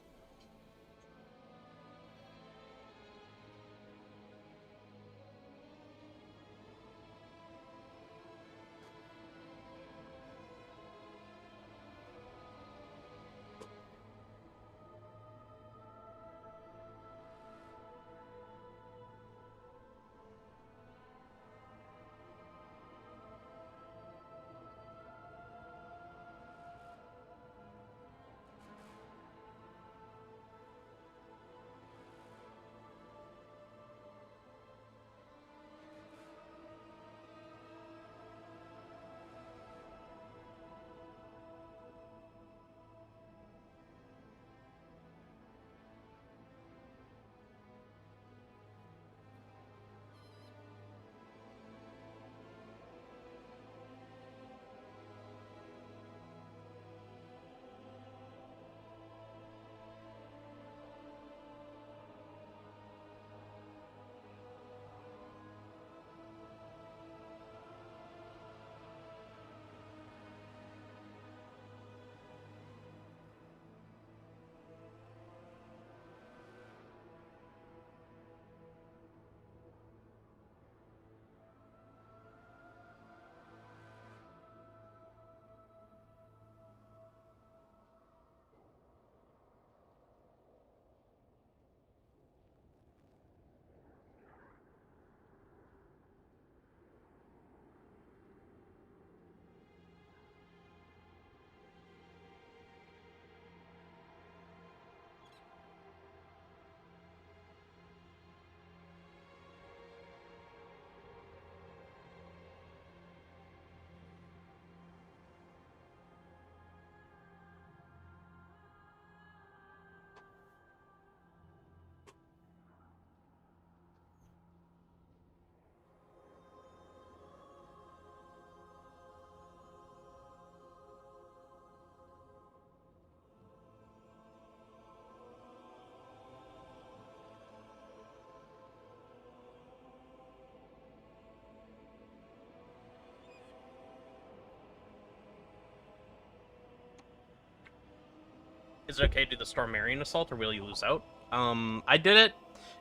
Is it okay to do the Stormarian Assault, or will you lose out? I did it.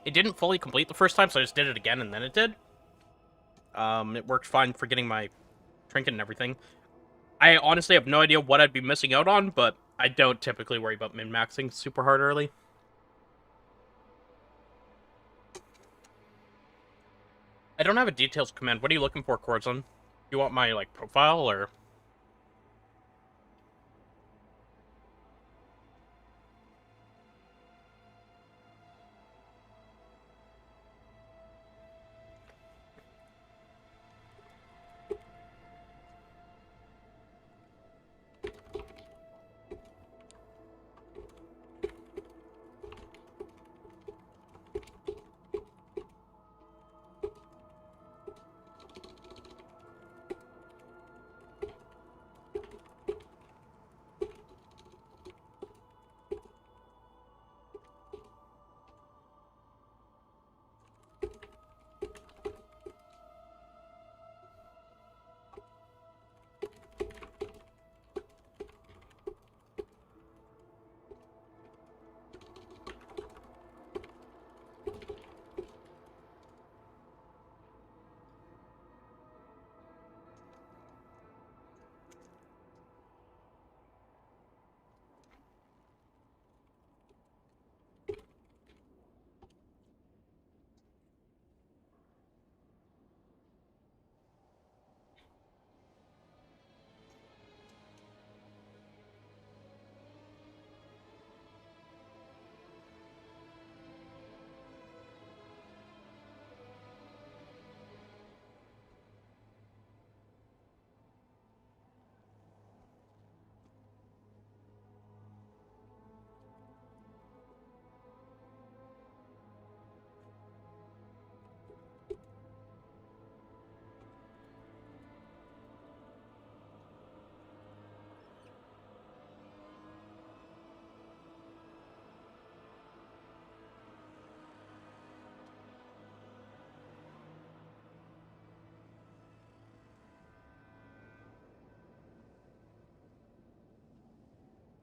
It didn't fully complete the first time, so I just did it again, and then it did. It worked fine for getting my trinket and everything. I honestly have no idea what I'd be missing out on, but I don't typically worry about min-maxing super hard early. I don't have a details command. What are you looking for, Corzon? You want my, like, profile, or...?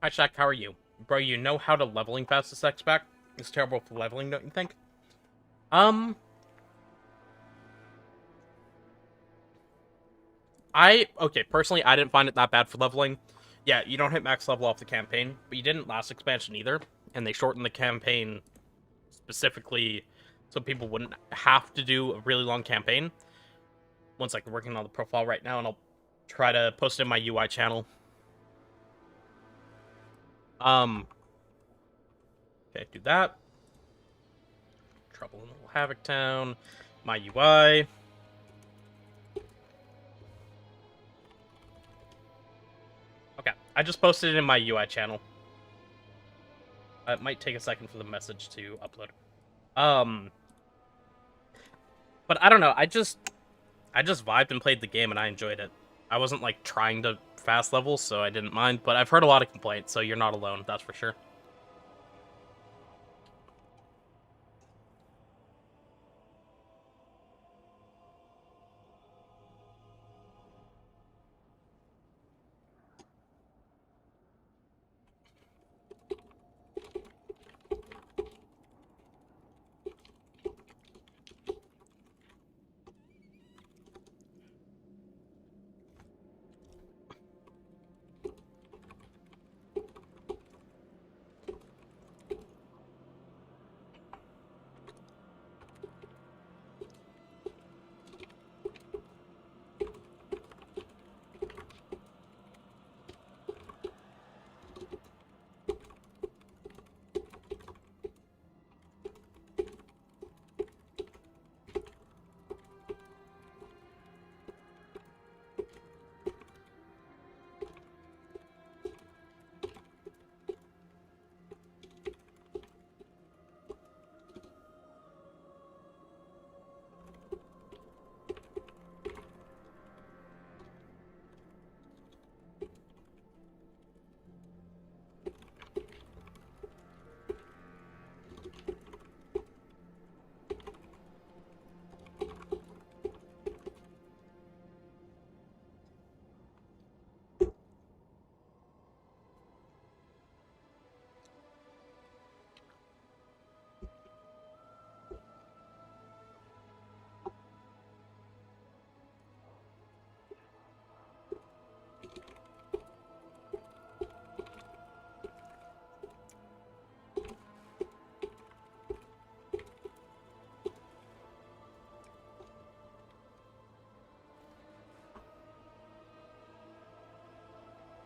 Hi, Shaq, how are you? Bro, you know how to leveling fast this X back? It's terrible for leveling, don't you think? Okay, personally, I didn't find it that bad for leveling. Yeah, you don't hit max level off the campaign, but you didn't last expansion either, and they shortened the campaign specifically so people wouldn't have to do a really long campaign. One second, working on the profile right now, and I'll try to post it in my UI channel. Okay, do that. Trouble in Little Havoc Town, my UI. Okay, I just posted it in my UI channel. It might take a second for the message to upload. But I don't know. I just vibed and played the game, and I enjoyed it. I wasn't like trying to fast level, so I didn't mind. But I've heard a lot of complaints, so you're not alone. That's for sure.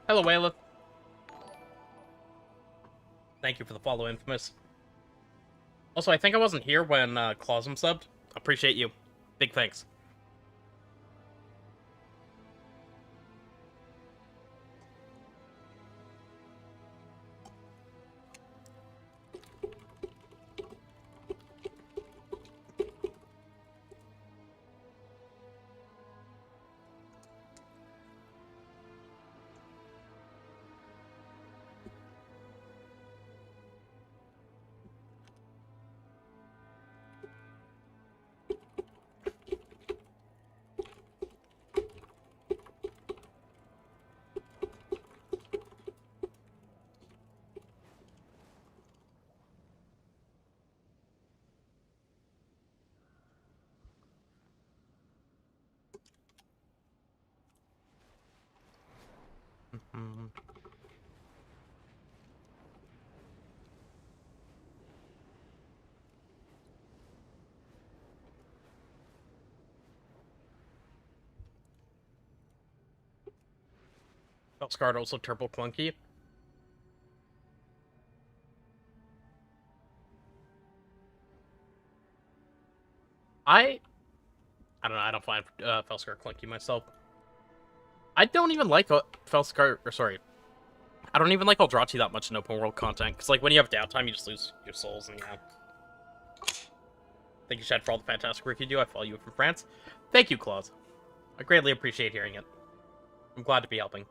Hello, Wayla. Thank you for the follow, Infamous. Also, I think I wasn't here when Clausum subbed. Appreciate you. Big thanks. Felskard also turbo clunky. I don't know. I don't find Felskar clunky myself. I don't even like Felskar. Or sorry, I don't even like Eldrazi that much in open world content. Because like when you have downtime, you just lose your souls and Thank you, Chad, for all the fantastic work you do. I follow you from France. Thank you, Claus. I greatly appreciate hearing it. I'm glad to be helping.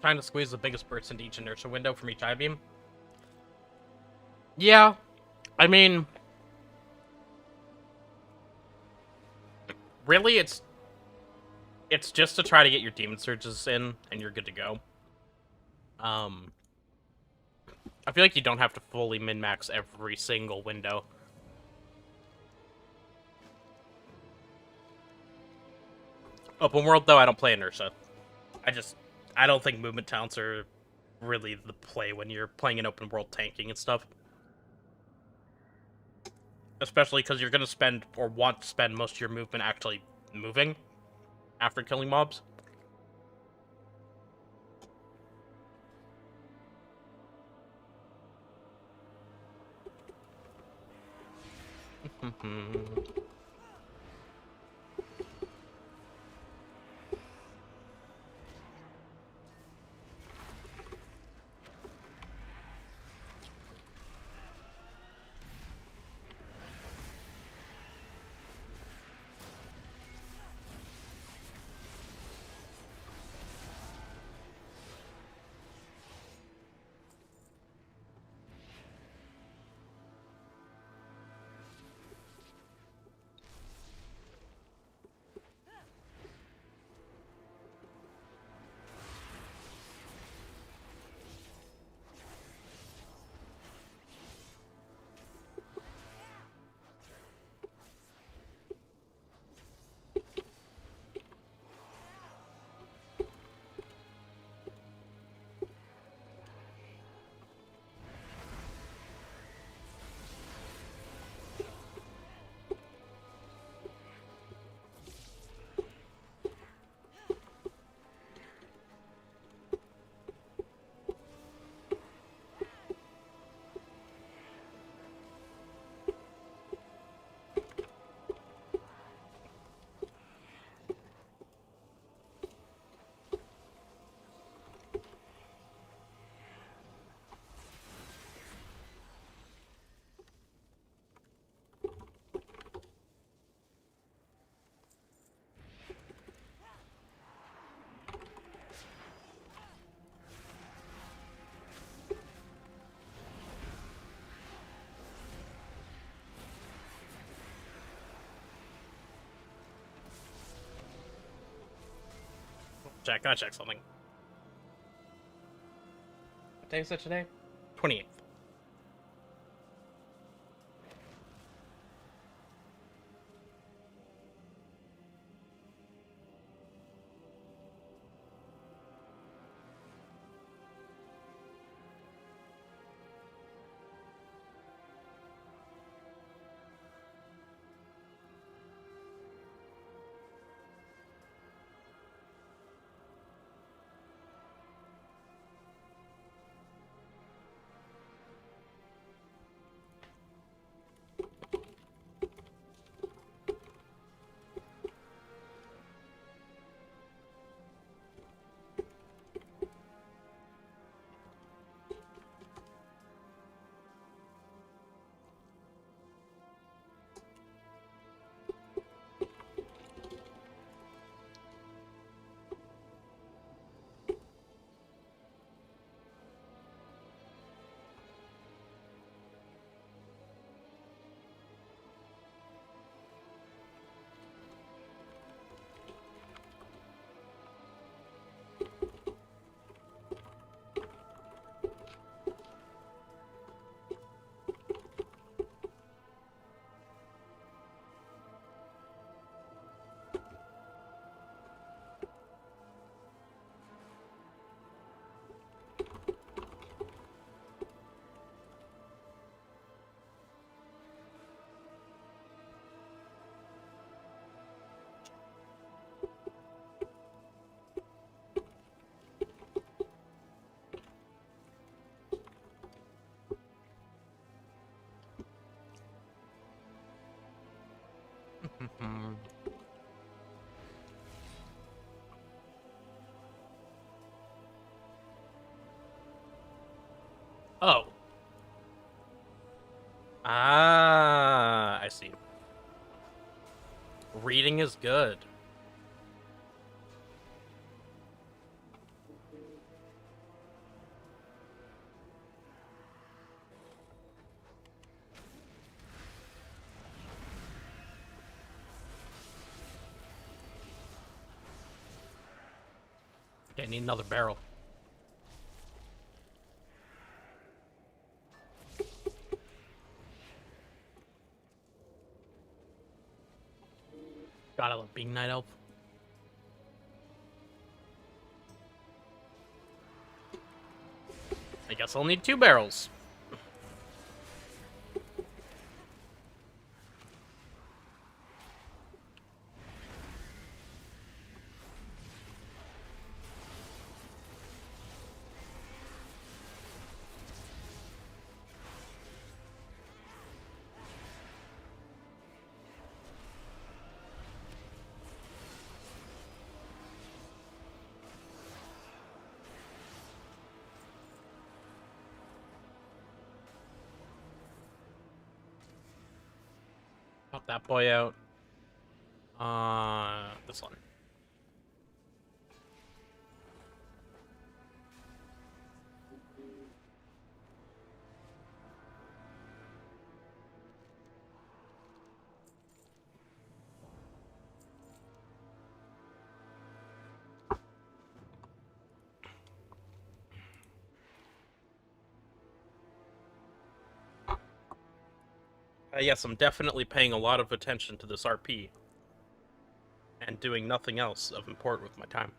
trying to squeeze the biggest burst into each inertia window from each I-beam. Yeah, I mean, really, it's just to try to get your demon surges in, and you're good to go. I feel like you don't have to fully min-max every single window. Open world, though, I don't play inertia. I don't think movement talents are really the play when you're playing an open world tanking and stuff. Especially because you're going to spend, or want to spend, most of your movement actually moving after killing mobs. Gotta check something. What day is it today? 28th. Oh. Ah, I see. Reading is good. Okay, I need another barrel. God, I love being Night Elf. I guess I'll need 2 barrels. Pop that boy out. This one. Yes, I'm definitely paying a lot of attention to this RP. And doing nothing else of import with my time.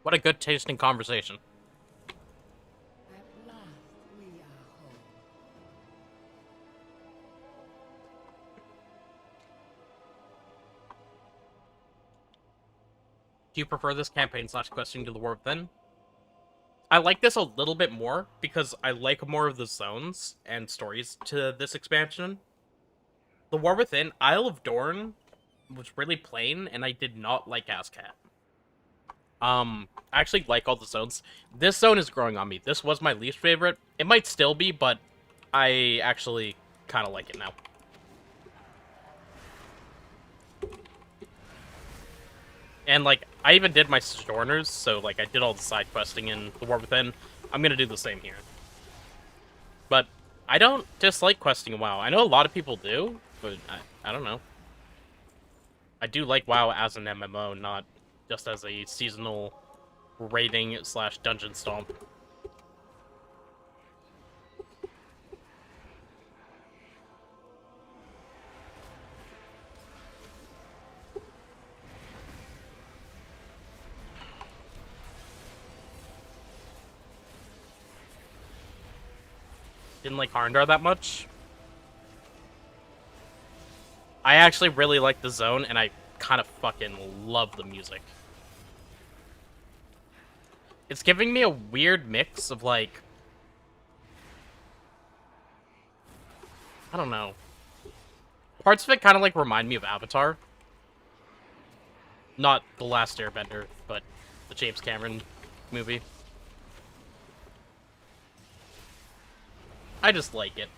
What a good tasting conversation. At last we are home. Do you prefer this campaign / questing to the War Within? I like this a little bit more because I like more of the zones and stories to this expansion. The War Within, Isle of Dorn was really plain, and I did not like Ascat. I actually like all the zones. This zone is growing on me. This was my least favorite. It might still be, but I actually kind of like it now. And, like, I even did my Sojourners, so, like, I did all the side questing in The War Within. I'm gonna do the same here. But I don't dislike questing WoW. I know a lot of people do, but I don't know. I do like WoW as an MMO, not just as a seasonal raiding / dungeon stomp. Didn't like Harndar that much. I actually really like the zone, and I kind of fucking love the music. It's giving me a weird mix of, like... I don't know. Parts of it kind of, like, remind me of Avatar. Not The Last Airbender, but the James Cameron movie. I just like it.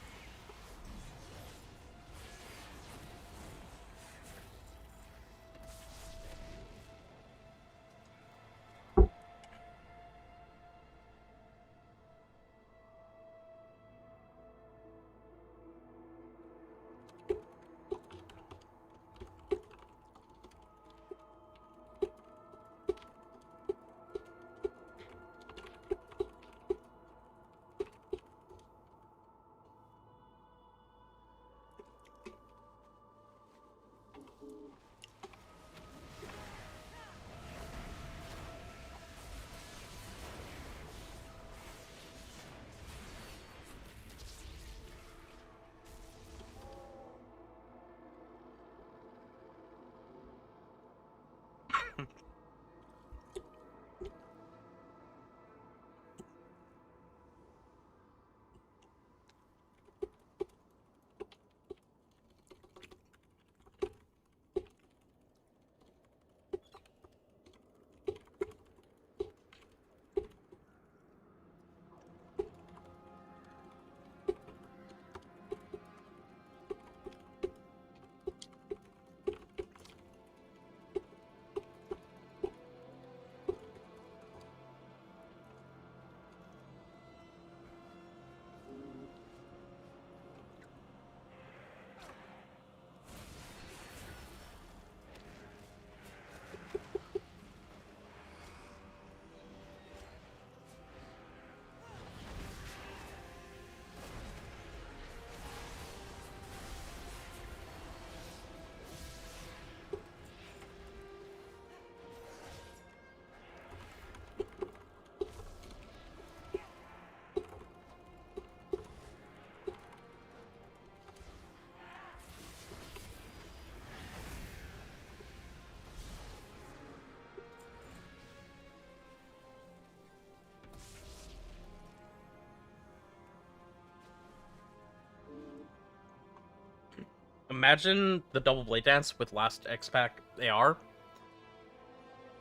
imagine the double blade dance with last X-Pack AR.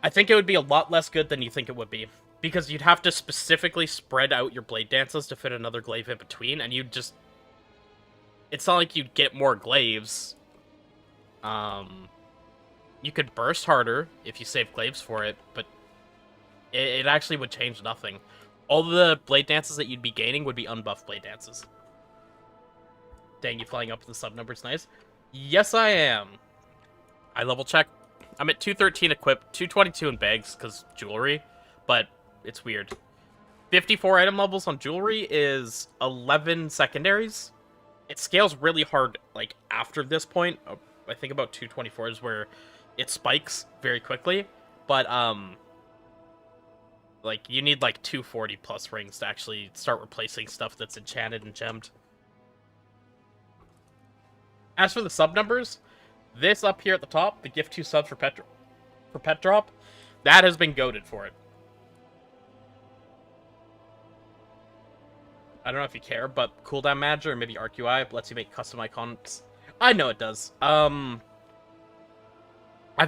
I think it would be a lot less good than you think it would be. Because you'd have to specifically spread out your blade dances to fit another glaive in between, and you'd just... It's not like you'd get more glaives. You could burst harder if you save glaives for it, but it actually would change nothing. All the blade dances that you'd be gaining would be unbuffed blade dances. Dang, you flying up the sub numbers, nice. Yes, I am. I level check. I'm at 213 equipped, 222 in bags, because jewelry, but it's weird. 54 item levels on jewelry is 11 secondaries. It scales really hard, like, after this point. I think about 224 is where it spikes very quickly, but, like, you need, like, 240 plus rings to actually start replacing stuff that's enchanted and gemmed. As for the sub numbers, this up here at the top, the gift 2 subs for pet drop, that has been goated for it. I don't know if you care, but cooldown manager or maybe RQI lets you make custom icons. I know it does. I've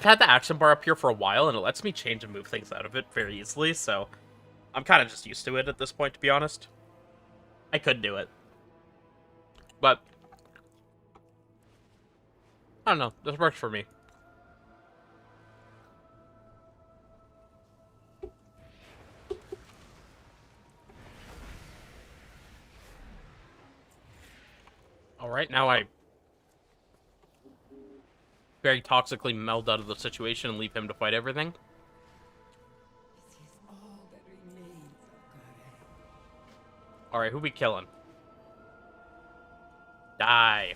had the action bar up here for a while, and it lets me change and move things out of it very easily, so I'm kind of just used to it at this point, to be honest. I could do it. But I don't know. This works for me. Alright, now I very toxically meld out of the situation and leave him to fight everything. This is all that remains of Gare. Alright, who we killing? Die.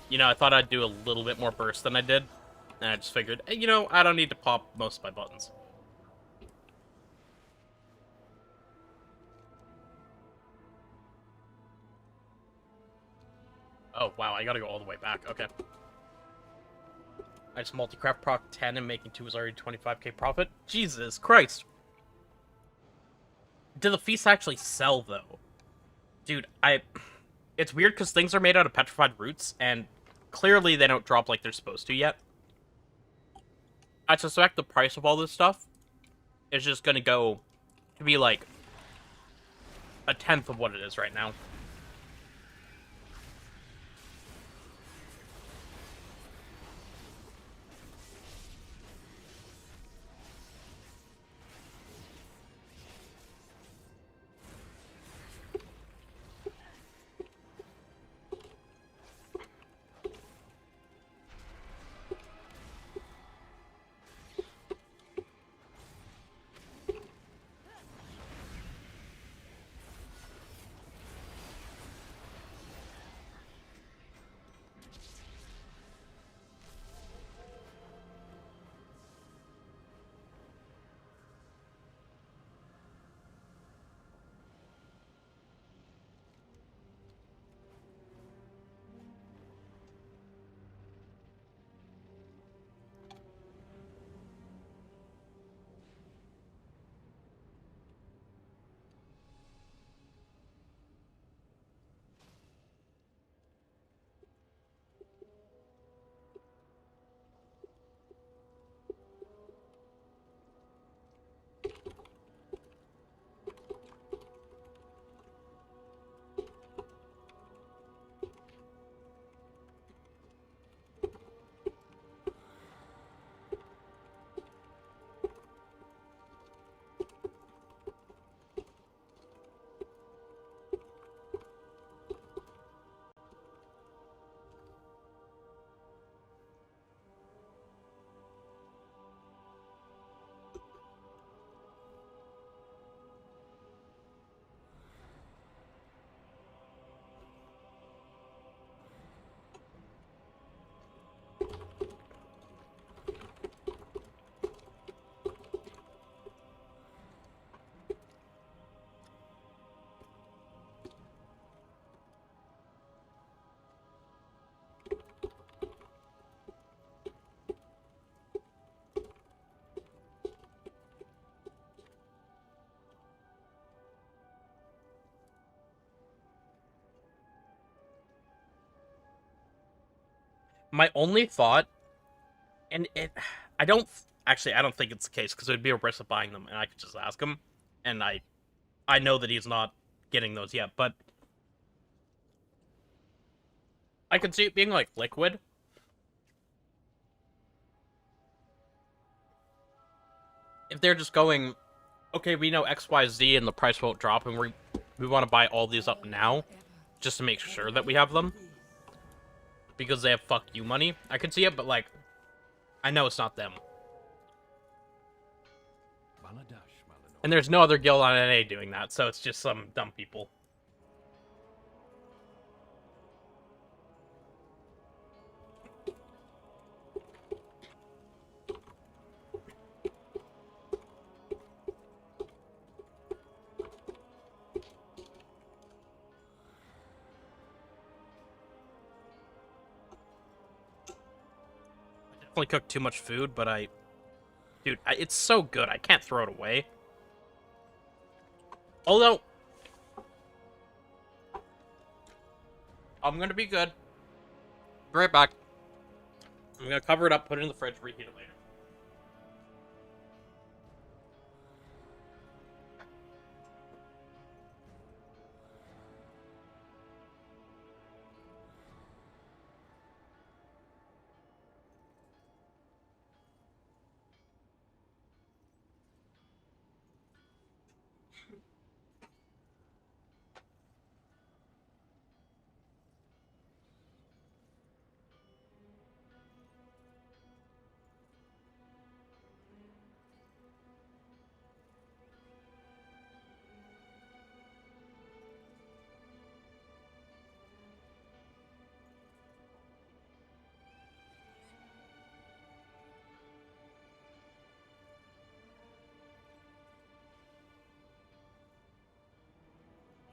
You know, I thought I'd do a little bit more burst than I did. And I just figured, you know, I don't need to pop most of my buttons. Oh, wow, I gotta go all the way back. Okay. I just multi-craft proc 10 and making 2 was already 25k profit. Jesus Christ. Do the feasts actually sell, though? Dude, it's weird because things are made out of petrified roots, and clearly they don't drop like they're supposed to yet. I suspect the price of all this stuff is just gonna go to be like a tenth of what it is right now. My only thought, and I don't actually, I don't think it's the case because it would be a risk of buying them, and I could just ask him, and I know that he's not getting those yet, but I could see it being like liquid. If they're just going, okay, we know X, Y, Z, and the price won't drop, and we want to buy all these up now, just to make sure that we have them, because they have fuck you money. I could see it, but like, I know it's not them. And there's no other guild on NA doing that, so it's just some dumb people. I definitely cooked too much food, but dude, it's so good. I can't throw it away. Although, I'm gonna be good. Be right back. I'm gonna cover it up, put it in the fridge, reheat it later.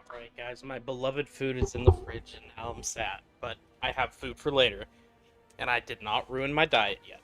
Alright, guys, my beloved food is in the fridge, and now I'm sad. But I have food for later, and I did not ruin my diet yet.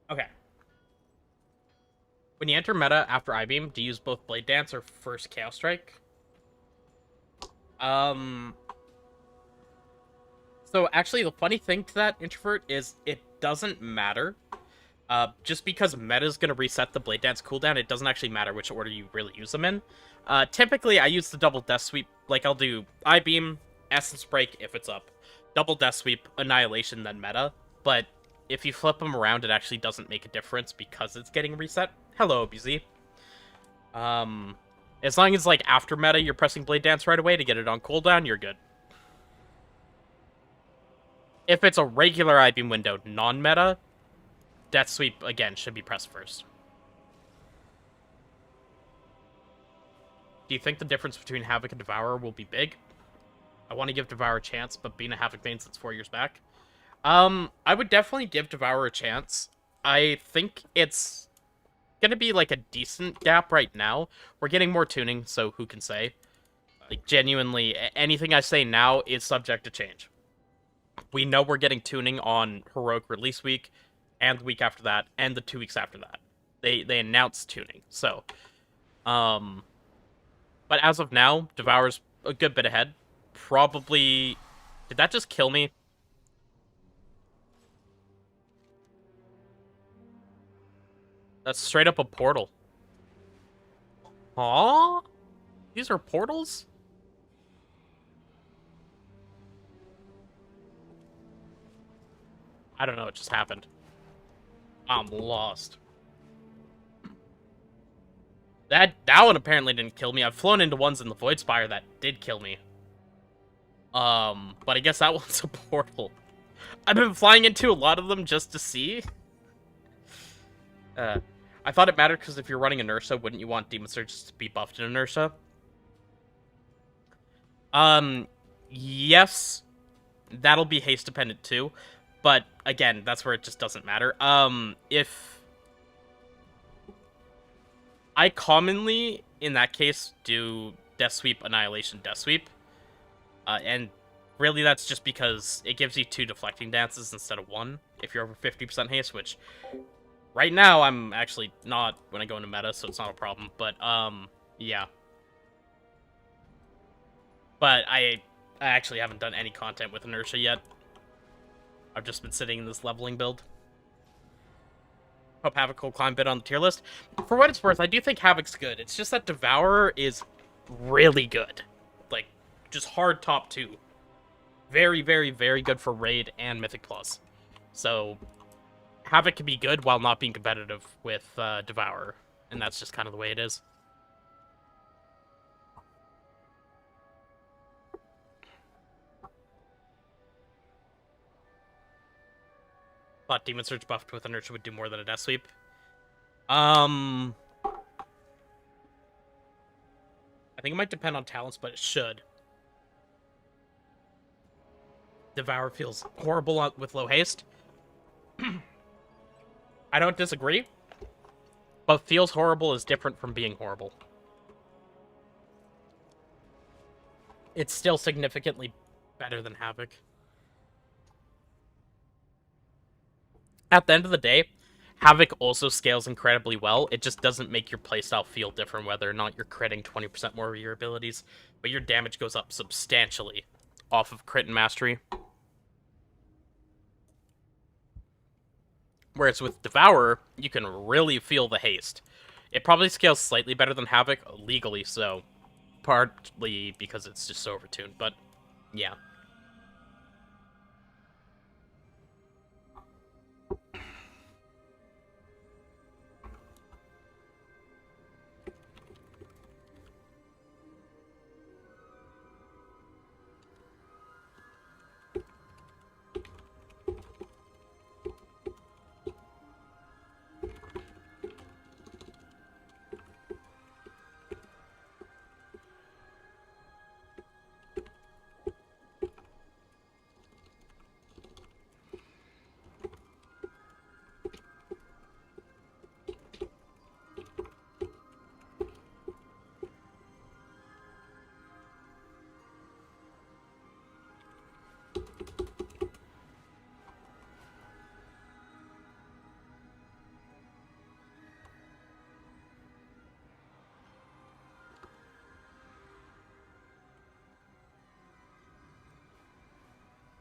Okay. When you enter meta after I-Beam, do you use both Blade Dance or first Chaos Strike? So actually, the funny thing to that, Introvert, is it doesn't matter. Just because meta's gonna reset the Blade Dance cooldown, it doesn't actually matter which order you really use them in. Typically, I use the double Death Sweep. Like, I'll do I-Beam, Essence Break if it's up, double Death Sweep, Annihilation, then meta. But if you flip them around, it actually doesn't make a difference because it's getting reset. Hello, BZ. As long as, like, after meta, you're pressing Blade Dance right away to get it on cooldown, you're good. If it's a regular I-Beam window, non-meta, Death Sweep, again, should be pressed first. Do you think the difference between Havoc and Devourer will be big? I want to give Devourer a chance, but being a Havoc main since 4 years back. I would definitely give Devourer a chance. I think it's gonna be, like, a decent gap right now. We're getting more tuning, so who can say? Like, genuinely, anything I say now is subject to change. We know we're getting tuning on Heroic Release Week, and the week after that, and the 2 weeks after that. They announced tuning, so... But as of now, Devourer's a good bit ahead. Probably... Did that just kill me? That's straight up a portal. Huh? These are portals? I don't know, it just happened. I'm lost. That one apparently didn't kill me. I've flown into ones in the Void Spire that did kill me. But I guess that one's a portal. I've been flying into a lot of them just to see. I thought it mattered because if you're running Inertia, wouldn't you want Demon Surge to be buffed in Inertia? Yes, that'll be haste dependent too, but again, that's where it just doesn't matter. If I commonly, in that case, do Death Sweep, Annihilation, Death Sweep, and really that's just because it gives you 2 deflecting dances instead of 1 if you're over 50% haste, which right now I'm actually not when I go into meta, so it's not a problem, but yeah. But I actually haven't done any content with Inertia yet. I've just been sitting in this leveling build. Hope Havoc will climb a bit on the tier list. For what it's worth, I do think Havoc's good. It's just that Devourer is really good. Like, just hard top 2. Very, very, very good for Raid and Mythic Plus. So, Havoc can be good while not being competitive with Devourer. And that's just kind of the way it is. Thought Demon Surge buffed with Inertia would do more than a Death Sweep. I think it might depend on talents, but it should. Devour feels horrible with low haste. I don't disagree, but feels horrible is different from being horrible. It's still significantly better than Havoc. At the end of the day, Havoc also scales incredibly well. It just doesn't make your playstyle feel different whether or not you're critting 20% more of your abilities, but your damage goes up substantially off of crit and mastery. Whereas with Devourer, you can really feel the haste. It probably scales slightly better than Havoc, legally so, partly because it's just so overtuned, but yeah.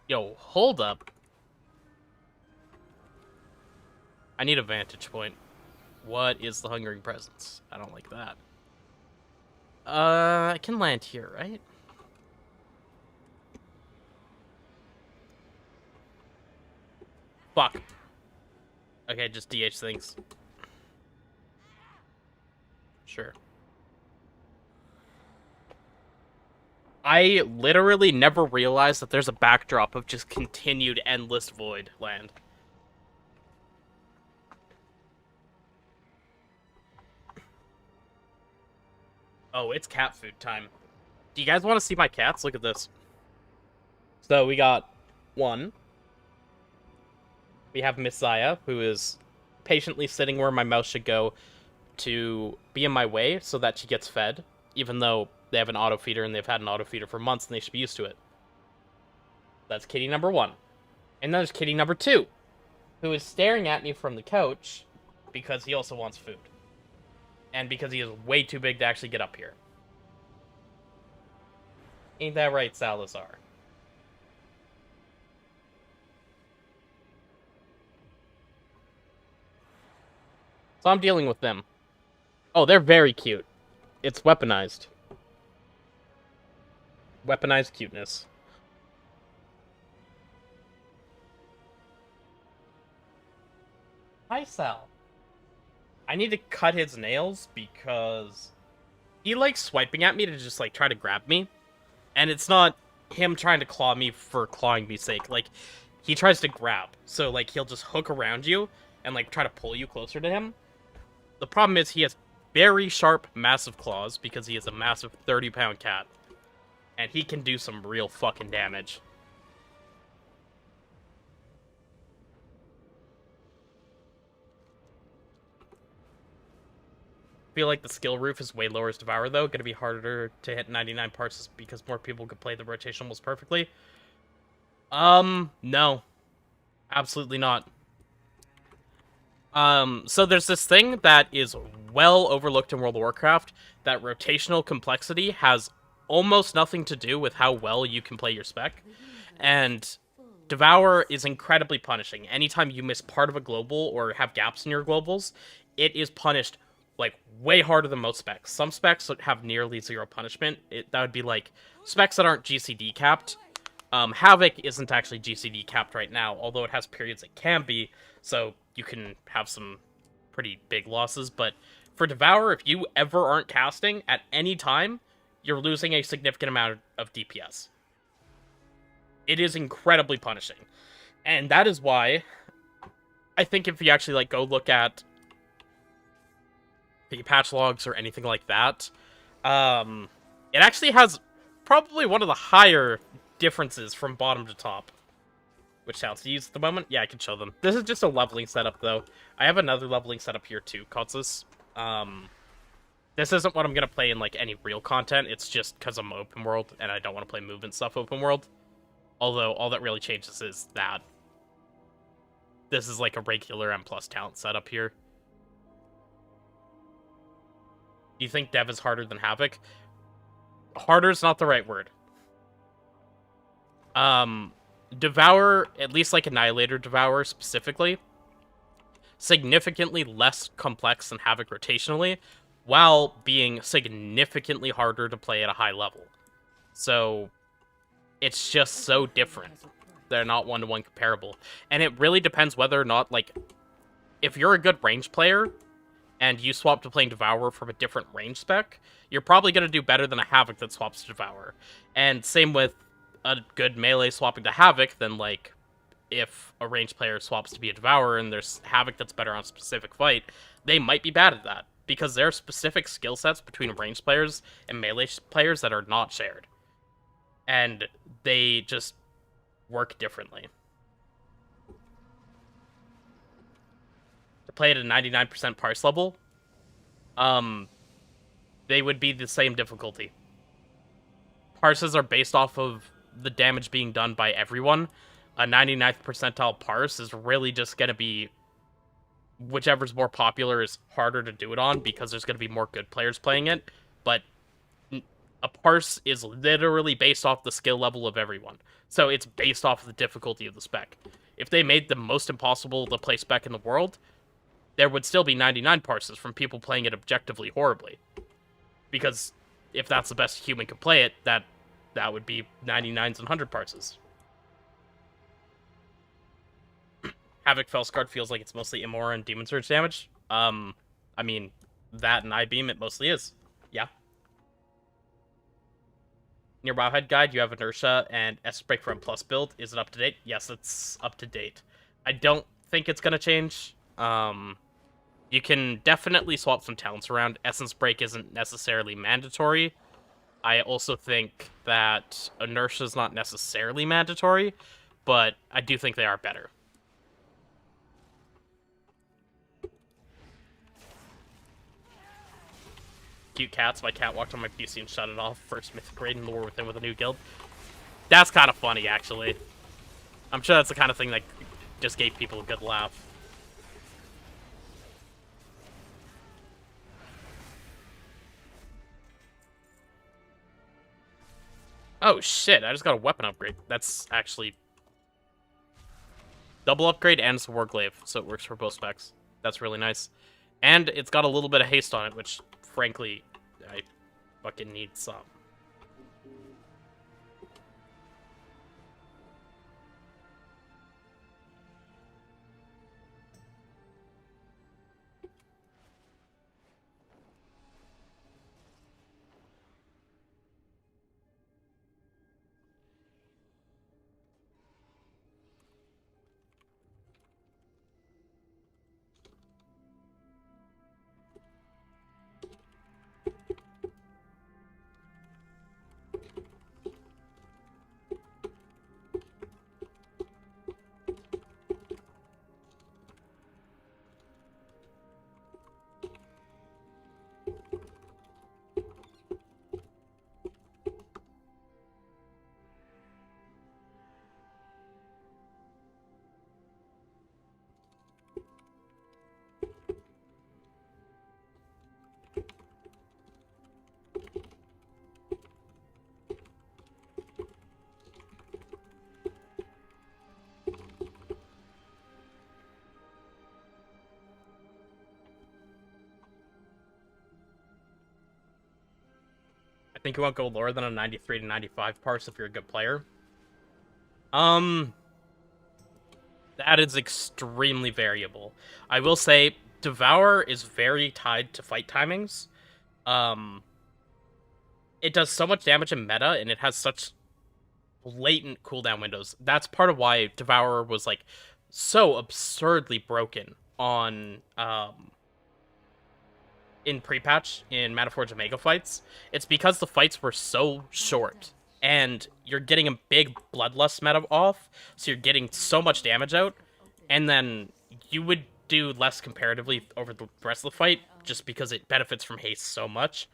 Yo, hold up. I need a vantage point. What is the Hungering Presence? I don't like that. I can land here, right? Fuck. Okay, just DH things. Sure. I literally never realized that there's a backdrop of just continued endless void land. Oh, it's cat food time. Do you guys want to see my cats? Look at this. So we got 1. We have Messiah, who is patiently sitting where my mouse should go to be in my way so that she gets fed, even though they have an auto feeder and they've had an auto feeder for months and they should be used to it. That's kitty number 1. And then there's kitty number 2, who is staring at me from the couch because he also wants food. And because he is way too big to actually get up here. Ain't that right, Salazar? So I'm dealing with them. Oh, they're very cute. It's weaponized. Weaponized cuteness. Hi, Sal. I need to cut his nails because he likes swiping at me to just, like, try to grab me. And it's not him trying to claw me for clawing me's sake. Like, he tries to grab. So, like, he'll just hook around you and, like, try to pull you closer to him. The problem is he has very sharp, massive claws because he is a massive 30-pound cat. And he can do some real fucking damage. Feel like the skill roof is way lower as Devour, though. Gonna be harder to hit 99 parts because more people could play the rotation almost perfectly. No. Absolutely not. So there's this thing that is well overlooked in World of Warcraft, that rotational complexity has almost nothing to do with how well you can play your spec. And Devour is incredibly punishing. Anytime you miss part of a global or have gaps in your globals, it is punished like way harder than most specs. Some specs have nearly zero punishment. That would be like specs that aren't GCD capped. Havoc isn't actually GCD capped right now, although it has periods it can be, so you can have some pretty big losses. But for Devour, if you ever aren't casting at any time, you're losing a significant amount of DPS. It is incredibly punishing. And that is why I think if you actually like go look at the patch logs or anything like that, it actually has probably one of the higher differences from bottom to top. Which sounds to use at the moment? Yeah, I can show them. This is just a leveling setup, though. I have another leveling setup here, too, Kotsus. This isn't what I'm gonna play in, like, any real content. It's just because I'm open world, and I don't want to play movement stuff open world. Although, all that really changes is that this is, like, a regular M+ talent setup here. Do you think Dev is harder than Havoc? Harder is not the right word. Devour, at least like Annihilator Devour specifically, significantly less complex than Havoc rotationally, while being significantly harder to play at a high level. So, it's just so different. They're not one-to-one comparable. And it really depends whether or not, like, if you're a good range player, and you swap to playing Devour from a different range spec, you're probably going to do better than a Havoc that swaps to Devour. And same with a good melee swapping to Havoc, then, like, if a range player swaps to be a Devourer and there's Havoc that's better on a specific fight, they might be bad at that. Because there are specific skill sets between range players and melee players that are not shared. And they just work differently. To play at a 99% parse level, they would be the same difficulty. Parses are based off of the damage being done by everyone. A 99th percentile parse is really just going to be whichever's more popular is harder to do it on because there's going to be more good players playing it. But a parse is literally based off the skill level of everyone. So it's based off the difficulty of the spec. If they made the most impossible to play spec in the world, there would still be 99 parses from people playing it objectively horribly. Because if that's the best human can play it, that would be 99s and 100 parses. Havoc Fellsguard feels like it's mostly Immora and Demon Surge damage. I mean, that and I-Beam, it mostly is. Yeah. In your Wowhead guide, you have Inertia and Essence Break for M+ build. Is it up to date? Yes, it's up to date. I don't think it's going to change. You can definitely swap some talents around. Essence Break isn't necessarily mandatory. I also think that Inertia is not necessarily mandatory, but I do think they are better. Cute cats. My cat walked on my PC and shut it off. First mythic raid in the war within with a new guild. That's kind of funny, actually. I'm sure that's the kind of thing that just gave people a good laugh. Oh shit, I just got a weapon upgrade. That's actually double upgrade and it's a Warglaive, so it works for both specs. That's really nice. And it's got a little bit of haste on it, which, frankly, I fucking need some. think you won't go lower than a 93 to 95 parse if you're a good player. That is extremely variable. I will say, Devour is very tied to fight timings. It does so much damage in meta, and it has such blatant cooldown windows. That's part of why Devourer was, like, so absurdly broken on, in pre-patch in Metaforge Omega fights. It's because the fights were so short, and you're getting a big Bloodlust meta off, so you're getting so much damage out, and then you would do less comparatively over the rest of the fight, just because it benefits from haste so much.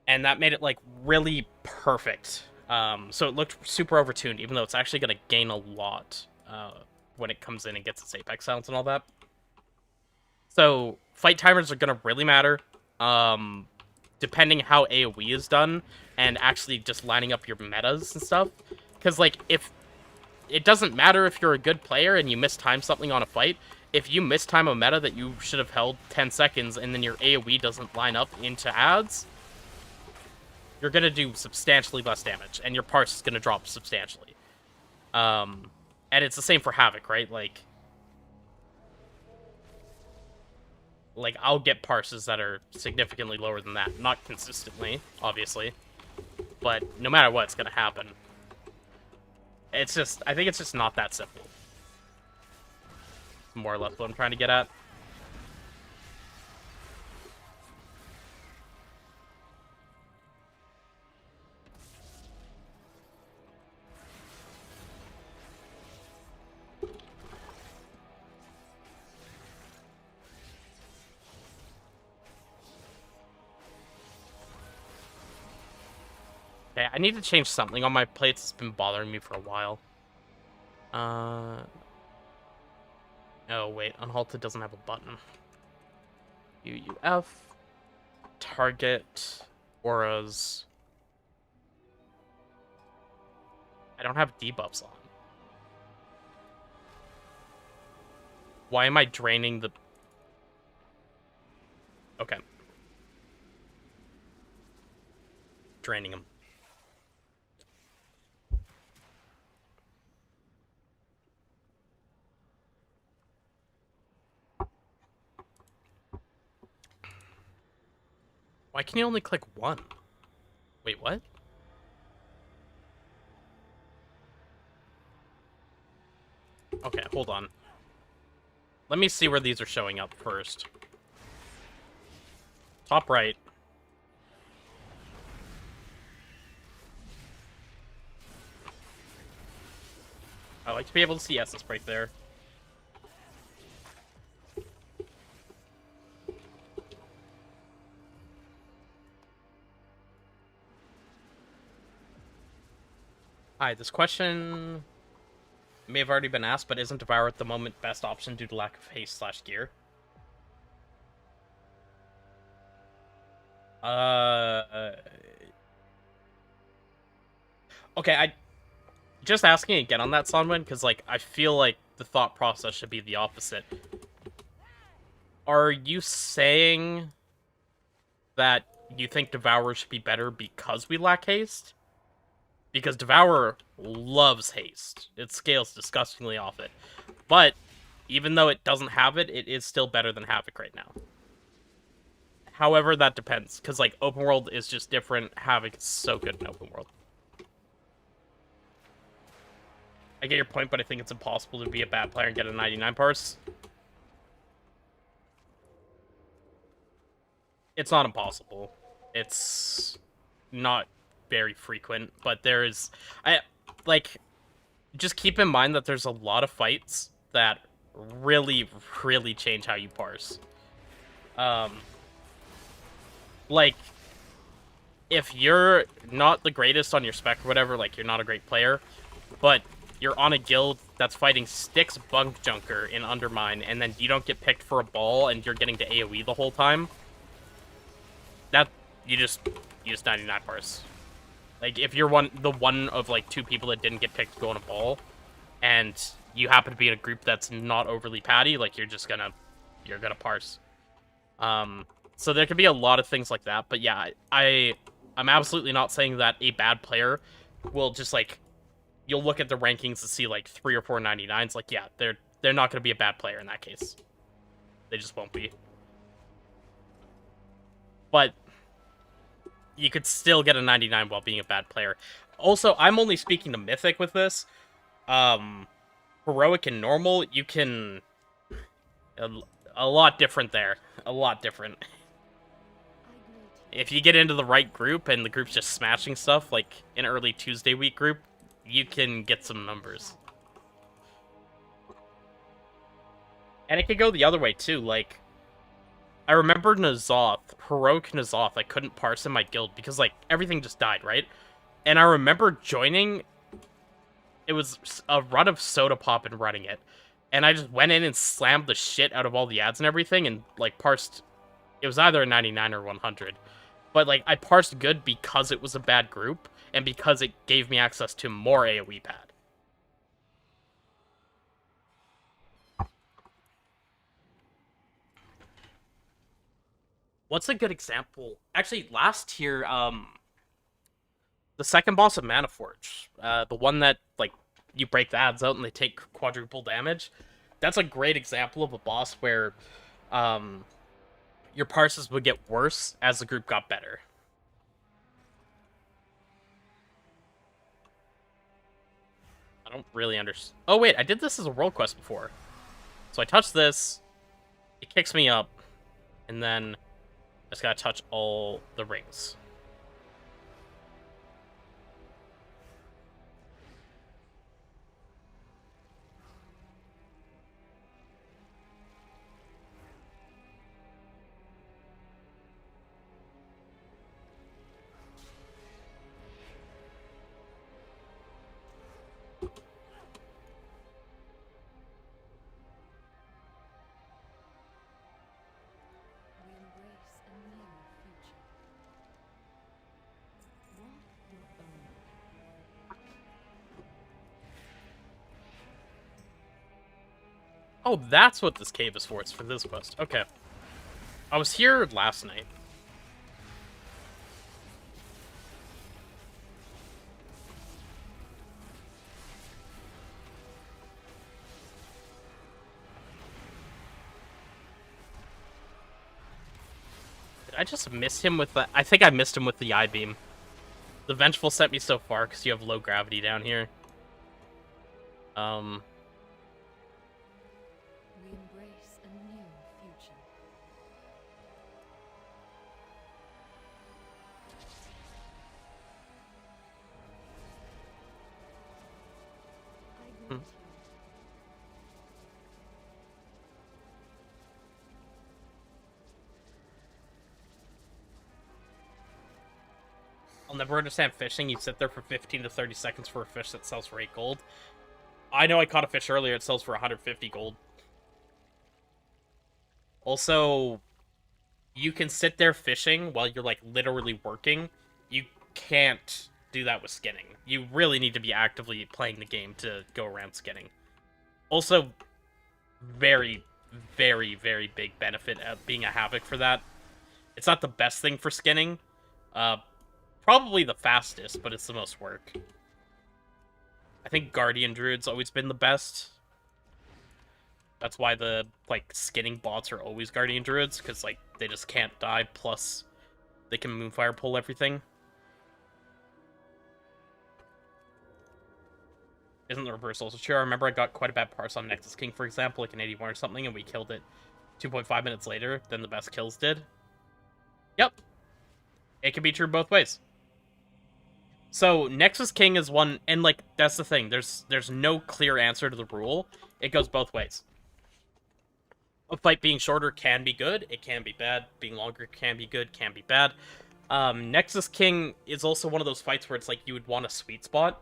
And that made it, like, really perfect. So it looked super overtuned, even though it's actually going to gain a lot when it comes in and gets its Apex sounds and all that. So fight timers are going to really matter, depending how AoE is done, and actually just lining up your metas and stuff. Because, like, if it doesn't matter if you're a good player and you mistime something on a fight, if you mistime a meta that you should have held 10 seconds and then your AoE doesn't line up into ads, you're going to do substantially less damage, and your parse is going to drop substantially. And it's the same for Havoc, right? Like, I'll get parses that are significantly lower than that. Not consistently, obviously. But no matter what, it's going to happen. It's just, I think it's just not that simple. More or less what I'm trying to get at. Okay, I need to change something on my plates. It's been bothering me for a while. Oh, wait. Unhalted doesn't have a button. UUF. Target. Auras. I don't have debuffs on. Why am I draining the... Okay. Draining them. Why can you only click one? Wait, what? Okay, hold on. Let me see where these are showing up first. Top right. I like to be able to see S's right there. Hi, this question may have already been asked, but isn't Devour at the moment best option due to lack of haste / gear? Okay, I just asking again on that, Sonwin, because, like, I feel like the thought process should be the opposite. Are you saying that you think Devourer should be better because we lack haste? Because Devourer loves haste. It scales disgustingly off it. But, even though it doesn't have it, it is still better than Havoc right now. However, that depends. Because, like, open world is just different. Havoc is so good in open world. I get your point, but I think it's impossible to be a bad player and get a 99 parse. It's not impossible. It's not very frequent, but there is... just keep in mind that there's a lot of fights that really, really change how you parse. Like, if you're not the greatest on your spec or whatever, like, you're not a great player, but you're on a guild that's fighting Styx Bunk Junker in Undermine, and then you don't get picked for a ball, and you're getting to AoE the whole time, that, you just 99 parse. Like, if you're the one of, like, 2 people that didn't get picked to go on a ball, and you happen to be in a group that's not overly patty, like, you're gonna parse. So there could be a lot of things like that, but yeah, I'm absolutely not saying that a bad player will just, like, you'll look at the rankings and see, like, 3 or 4 99s. Like, yeah, they're not going to be a bad player in that case. They just won't be. But you could still get a 99 while being a bad player. Also, I'm only speaking to Mythic with this. Heroic and normal, you can... A lot different there. A lot different. If you get into the right group and the group's just smashing stuff, like an early Tuesday week group, you can get some numbers. And it could go the other way too, like... I remember N'Zoth, Heroic N'Zoth, I couldn't parse in my guild because, like, everything just died, right? And I remember joining... It was a run of Soda Pop and running it. And I just went in and slammed the shit out of all the ads and everything and, like, parsed... It was either a 99 or 100. But, like, I parsed good because it was a bad group, and because it gave me access to more AoE pad. What's a good example? Actually, last tier, the second boss of Mana Forge, the one that, like, you break the ads out and they take quadruple damage, that's a great example of a boss where, your parses would get worse as the group got better. I don't really understand. Oh, wait, I did this as a world quest before. So I touch this, it kicks me up, and then I just gotta touch all the rings. We embrace a new future. Walk your own. Oh, that's what this cave is for. It's for this quest. Okay. I was here last night. Did I just miss him with the... I think I missed him with the I-beam. The Vengeful sent me so far because you have low gravity down here. We embrace a new future. I greet you. I'll never understand fishing. You sit there for 15 to 30 seconds for a fish that sells for 8 gold. I know I caught a fish earlier. It sells for 150 gold. Also, you can sit there fishing while you're, like, literally working. You can't do that with skinning. You really need to be actively playing the game to go around skinning. Also, very, very, very big benefit of being a Havoc for that. It's not the best thing for skinning. Probably the fastest, but it's the most work. I think Guardian Druid's always been the best. That's why the, like, skinning bots are always Guardian Druids, because, like, they just can't die, plus they can Moonfire pull everything. Isn't the reverse also true? I remember I got quite a bad parse on Nexus King, for example, like an 81 or something, and we killed it 2.5 minutes later than the best kills did. Yep. It can be true both ways. So, Nexus King is one, and, like, that's the thing. There's no clear answer to the rule. It goes both ways. A fight being shorter can be good, it can be bad. Being longer can be good, can be bad. Nexus King is also one of those fights where it's like you would want a sweet spot.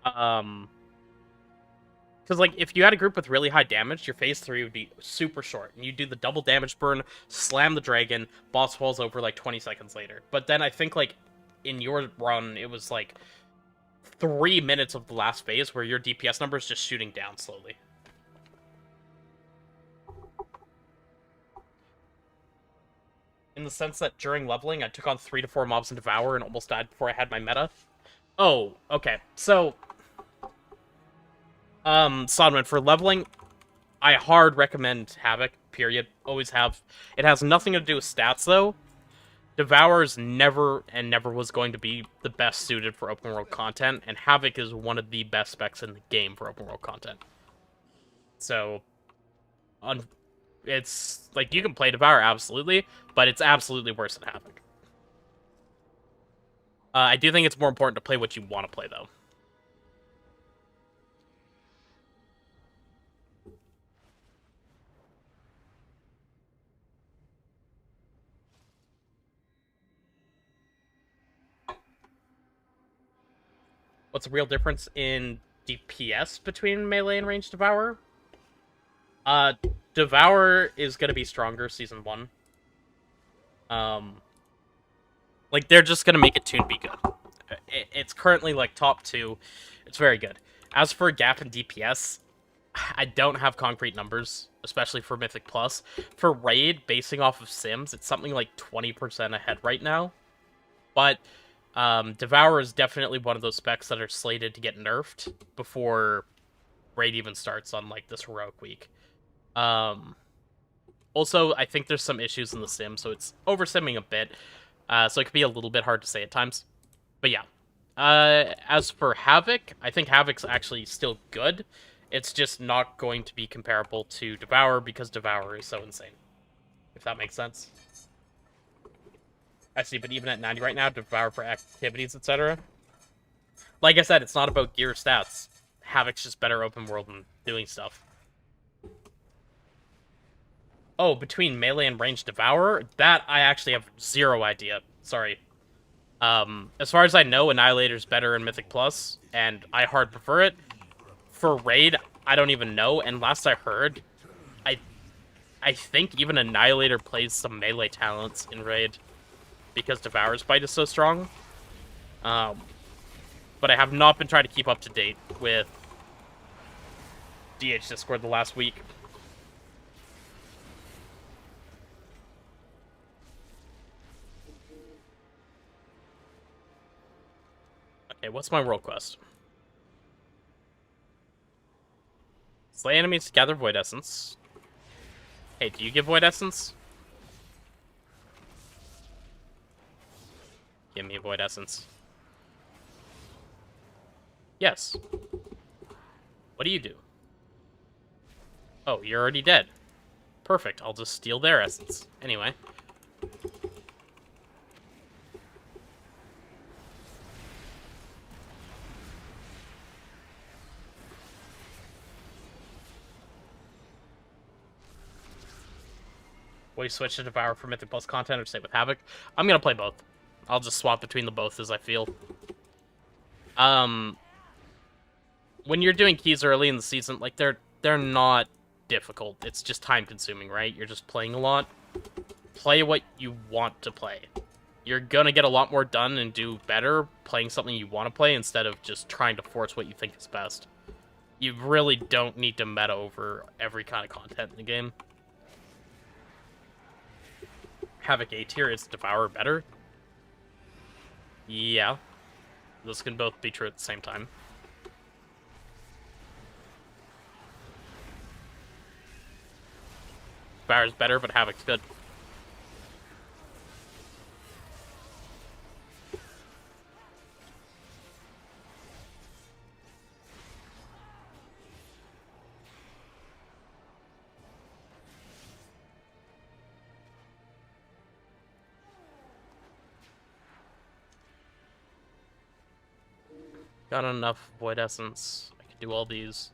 Because, like, if you had a group with really high damage, your phase 3 would be super short. And you do the double damage burn, slam the dragon, boss falls over, like, 20 seconds later. But then I think, like, in your run, it was, like, 3 minutes of the last phase where your DPS number is just shooting down slowly. in the sense that during leveling, I took on 3 to 4 mobs in Devour and almost died before I had my meta. Oh, okay. So, Sodman, for leveling, I hard recommend Havoc, period. Always have. It has nothing to do with stats, though. Devour is never and never was going to be the best suited for open world content, and Havoc is one of the best specs in the game for open world content. So, it's like you can play Devour absolutely, but it's absolutely worse than Havoc. I do think it's more important to play what you want to play, though. What's the real difference in DPS between melee and ranged Devour? Devour is gonna be stronger season 1. Like, they're just gonna make it tune be good. It's currently, like, top 2. It's very good. As for gap in DPS, I don't have concrete numbers, especially for Mythic Plus. For Raid, basing off of Sims, it's something like 20% ahead right now. But Devour is definitely one of those specs that are slated to get nerfed before Raid even starts on, like, this heroic week. Also, I think there's some issues in the sim, so it's over-simming a bit, so it could be a little bit hard to say at times. But yeah. As for Havoc, I think Havoc's actually still good. It's just not going to be comparable to Devour because Devour is so insane. If that makes sense. I see, but even at 90 right now, Devour for activities, etc. Like I said, it's not about gear stats. Havoc's just better open world and doing stuff. Oh, between melee and ranged Devour? That I actually have zero idea. Sorry. As far as I know, Annihilator's better in Mythic Plus, and I hard prefer it. For Raid, I don't even know, and last I heard, I think even Annihilator plays some melee talents in Raid, because Devour's bite is so strong. But I have not been trying to keep up to date with DH Discord the last week. Okay, what's my world quest? Slay enemies to gather Void Essence. Hey, do you give Void Essence? Give me a Void Essence. Yes. What do you do? Oh, you're already dead. Perfect, I'll just steal their essence. Anyway. Will you switch to Devour for Mythic Plus content or stay with Havoc? I'm gonna play both. I'll just swap between the both as I feel. When you're doing keys early in the season, like, they're not difficult. It's just time consuming, right? You're just playing a lot. Play what you want to play. You're gonna get a lot more done and do better playing something you want to play instead of just trying to force what you think is best. You really don't need to meta over every kind of content in the game. Havoc A tier, is Devour better? Yeah. Those can both be true at the same time. Devour's better, but Havoc's good. Got enough Void Essence. I can do all these.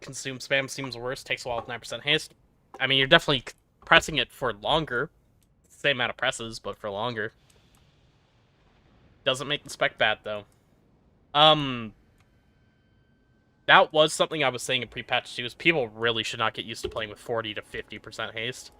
consume spam seems worse. Takes a while with 9% haste. I mean, you're definitely pressing it for longer. Same amount of presses, but for longer. Doesn't make the spec bad, though. That was something I was saying in pre-patch 2, is people really should not get used to playing with 40 to 50% haste.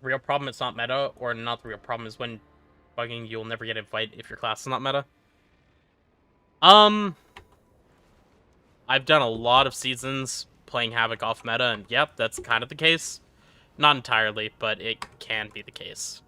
Real problem, it's not meta, or not the real problem is when bugging, you'll never get a fight if your class is not meta. I've done a lot of seasons playing Havoc off meta, and yep, that's kind of the case. Not entirely, but it can be the case.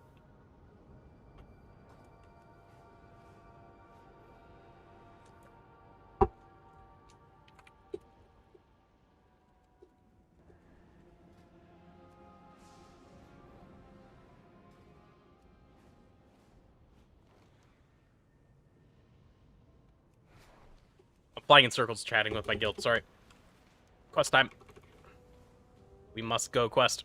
I'm flying in circles chatting with my guild, sorry. Quest time. We must go quest.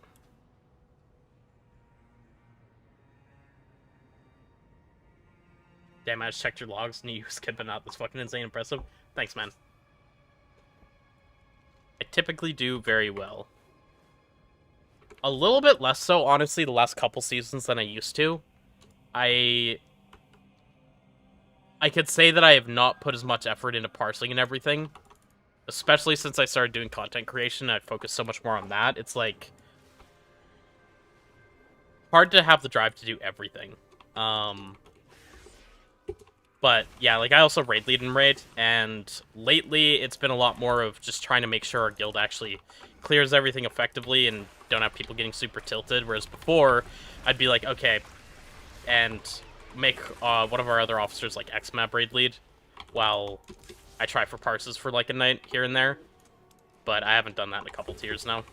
Damn, I just checked your logs and you skipping out. That's fucking insane impressive. Thanks, man. I typically do very well. A little bit less so, honestly, the last couple seasons than I used to. I could say that I have not put as much effort into parsing and everything. Especially since I started doing content creation, I focus so much more on that. It's like hard to have the drive to do everything. But yeah, like I also raid lead in raid, and lately it's been a lot more of just trying to make sure our guild actually clears everything effectively and don't have people getting super tilted. Whereas before, I'd be like, okay, and make one of our other officers like X-Map raid lead, while I try for parses for like a night here and there. But I haven't done that in a couple tiers now.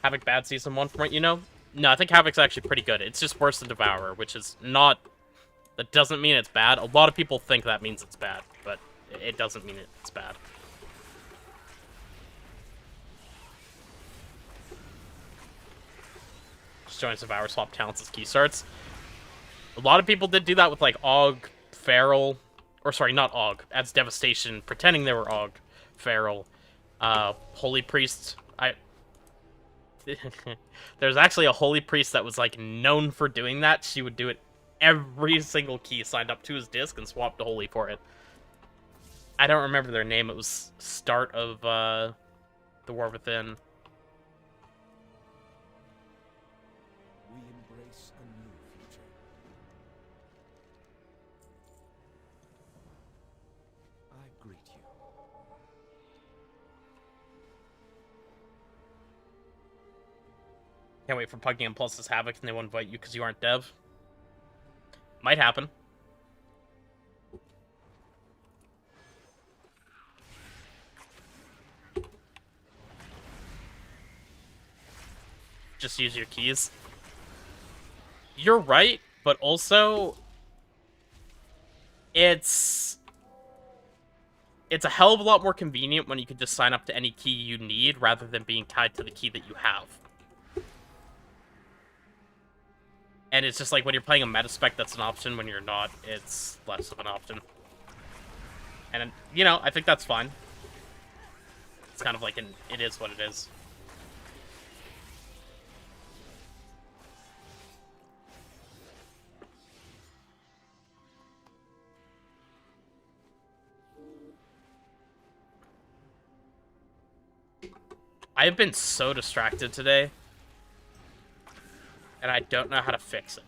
Havoc bad season 1 from what you know? No, I think Havoc's actually pretty good. It's just worse than Devourer, which is not... That doesn't mean it's bad. A lot of people think that means it's bad, but it doesn't mean it's bad. Just joins Devourer, swap talents as key starts. A lot of people did do that with, like, Og, Feral... Or, sorry, not Og. Adds Devastation, pretending they were Og, Feral, Holy Priest. There's actually a Holy Priest that was, like, known for doing that. She would do it every single key, signed up to his disc and swapped to Holy for it. I don't remember their name. It was start of the War Within. We embrace a new future. I greet you. Can't wait for Pug Game Plus' Havoc and they won't invite you because you aren't dev. Might happen. Just use your keys. You're right, but also... It's a hell of a lot more convenient when you can just sign up to any key you need rather than being tied to the key that you have. And it's just like when you're playing a meta spec, that's an option. When you're not, it's less of an option. And, you know, I think that's fine. It's kind of like it is what it is. I've been so distracted today. And I don't know how to fix it.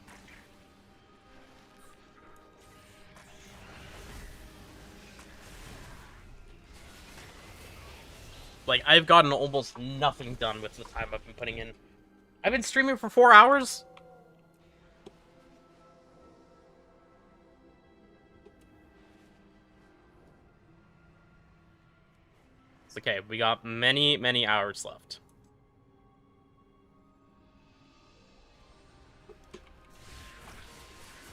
Like, I've gotten almost nothing done with the time I've been putting in. I've been streaming for 4 hours? It's okay, we got many, many hours left.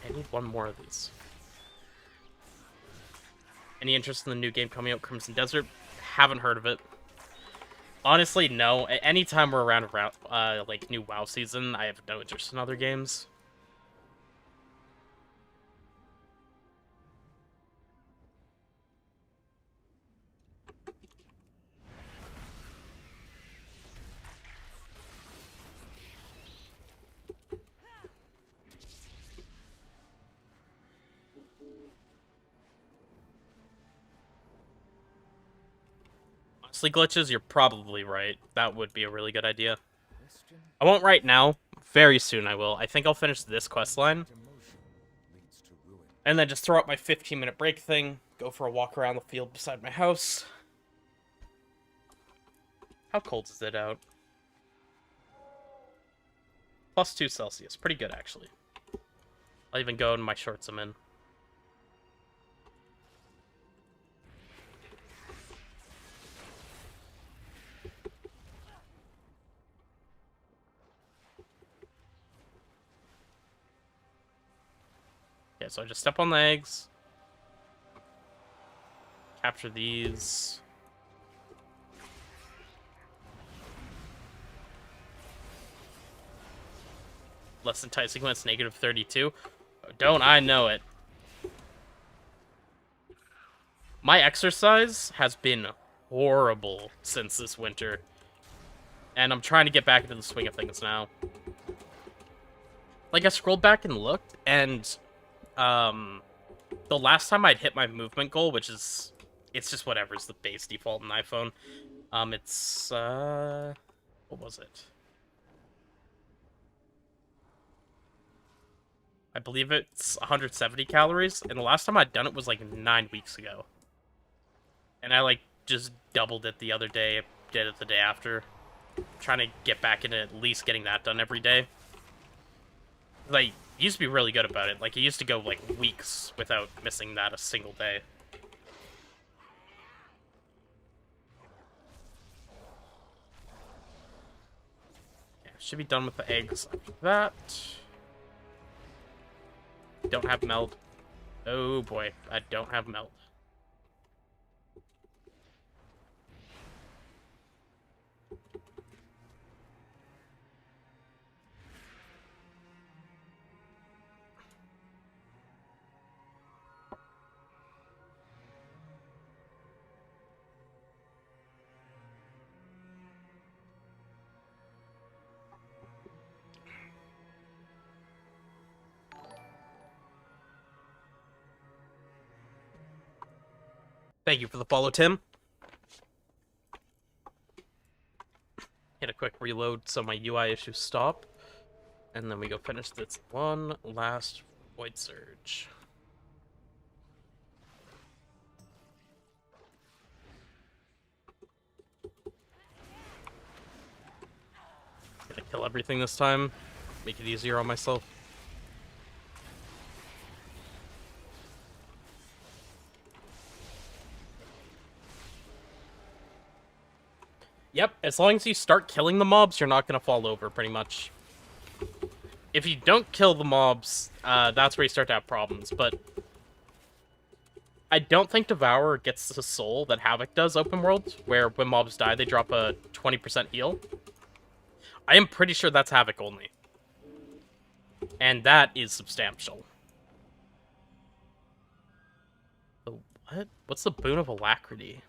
I need one more of these. Any interest in the new game coming out, Crimson Desert? Haven't heard of it. Honestly, no. Anytime we're around like new WoW season, I have no interest in other games. Honestly, glitches, you're probably right. That would be a really good idea. Question I won't right now. Very soon I will. I think I'll finish this questline. emotion leads to ruin. And then just throw up my 15-minute break thing. Go for a walk around the field beside my house. How cold is it out? +2 Celsius. Pretty good, actually. I'll even go in my shorts I'm in. Yeah, so I just step on the eggs. Capture these. Less enticing when it's -32. Don't I know it. My exercise has been horrible since this winter. And I'm trying to get back into the swing of things now. Like, I scrolled back and looked, and the last time I'd hit my movement goal, which is, it's just whatever, it's the base default in iPhone. It's, what was it? I believe it's 170 calories, and the last time I'd done it was like 9 weeks ago. And I like just doubled it the other day, did it the day after. Trying to get back into at least getting that done every day. Like, used to be really good about it. Like, it used to go like weeks without missing that a single day. Yeah, should be done with the eggs after that. Don't have meld. Oh boy, I don't have meld. Thank you for the follow, Tim. Hit a quick reload so my UI issues stop. And then we go finish this one last Void Surge. Gonna kill everything this time. Make it easier on myself. Yep, as long as you start killing the mobs, you're not gonna fall over, pretty much. If you don't kill the mobs, that's where you start to have problems, but I don't think Devourer gets the soul that Havoc does open world, where when mobs die, they drop a 20% heal. I am pretty sure that's Havoc only. And that is substantial. The what? What's the boon of Alacrity?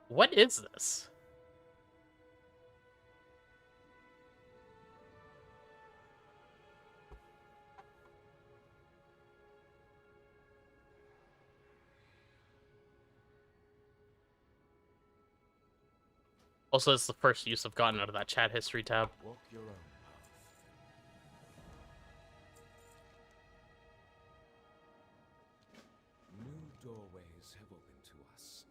What is this? Also, it's the first use I've gotten out of that chat history tab. Walk your own path. New doorways have opened to us.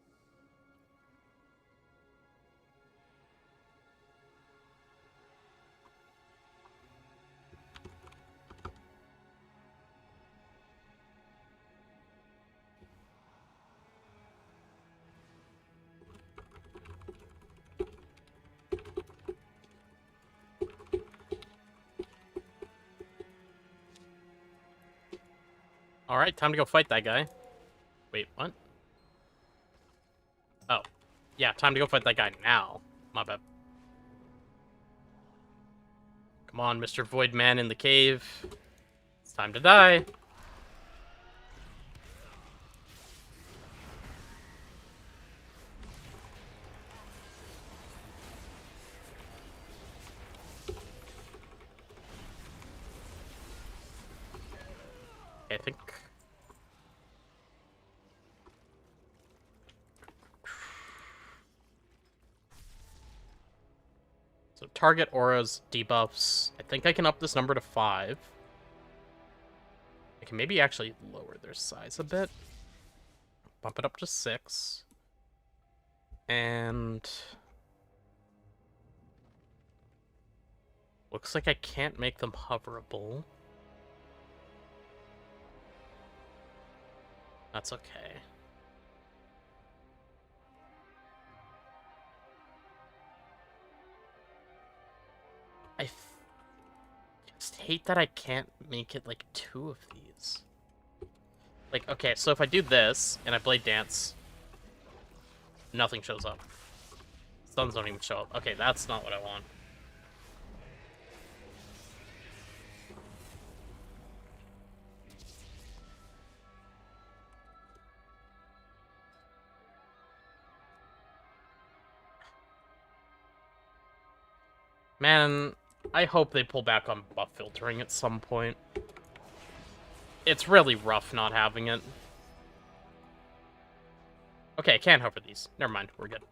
Alright, time to go fight that guy. Wait, what? Oh. Yeah, time to go fight that guy now. My bad. Come on, Mr. Void Man in the cave. It's time to die. I think. So target auras, debuffs. I think I can up this number to 5. I can maybe actually lower their size a bit. Bump it up to 6. And looks like I can't make them hoverable. That's okay. I just hate that I can't make it, like, 2 of these. Like, okay, so if I do this, and I Blade Dance, nothing shows up. Stuns don't even show up. Okay, that's not what I want. Man, I hope they pull back on buff filtering at some point. It's really rough not having it. Okay, I can't hover these. Never mind, we're good.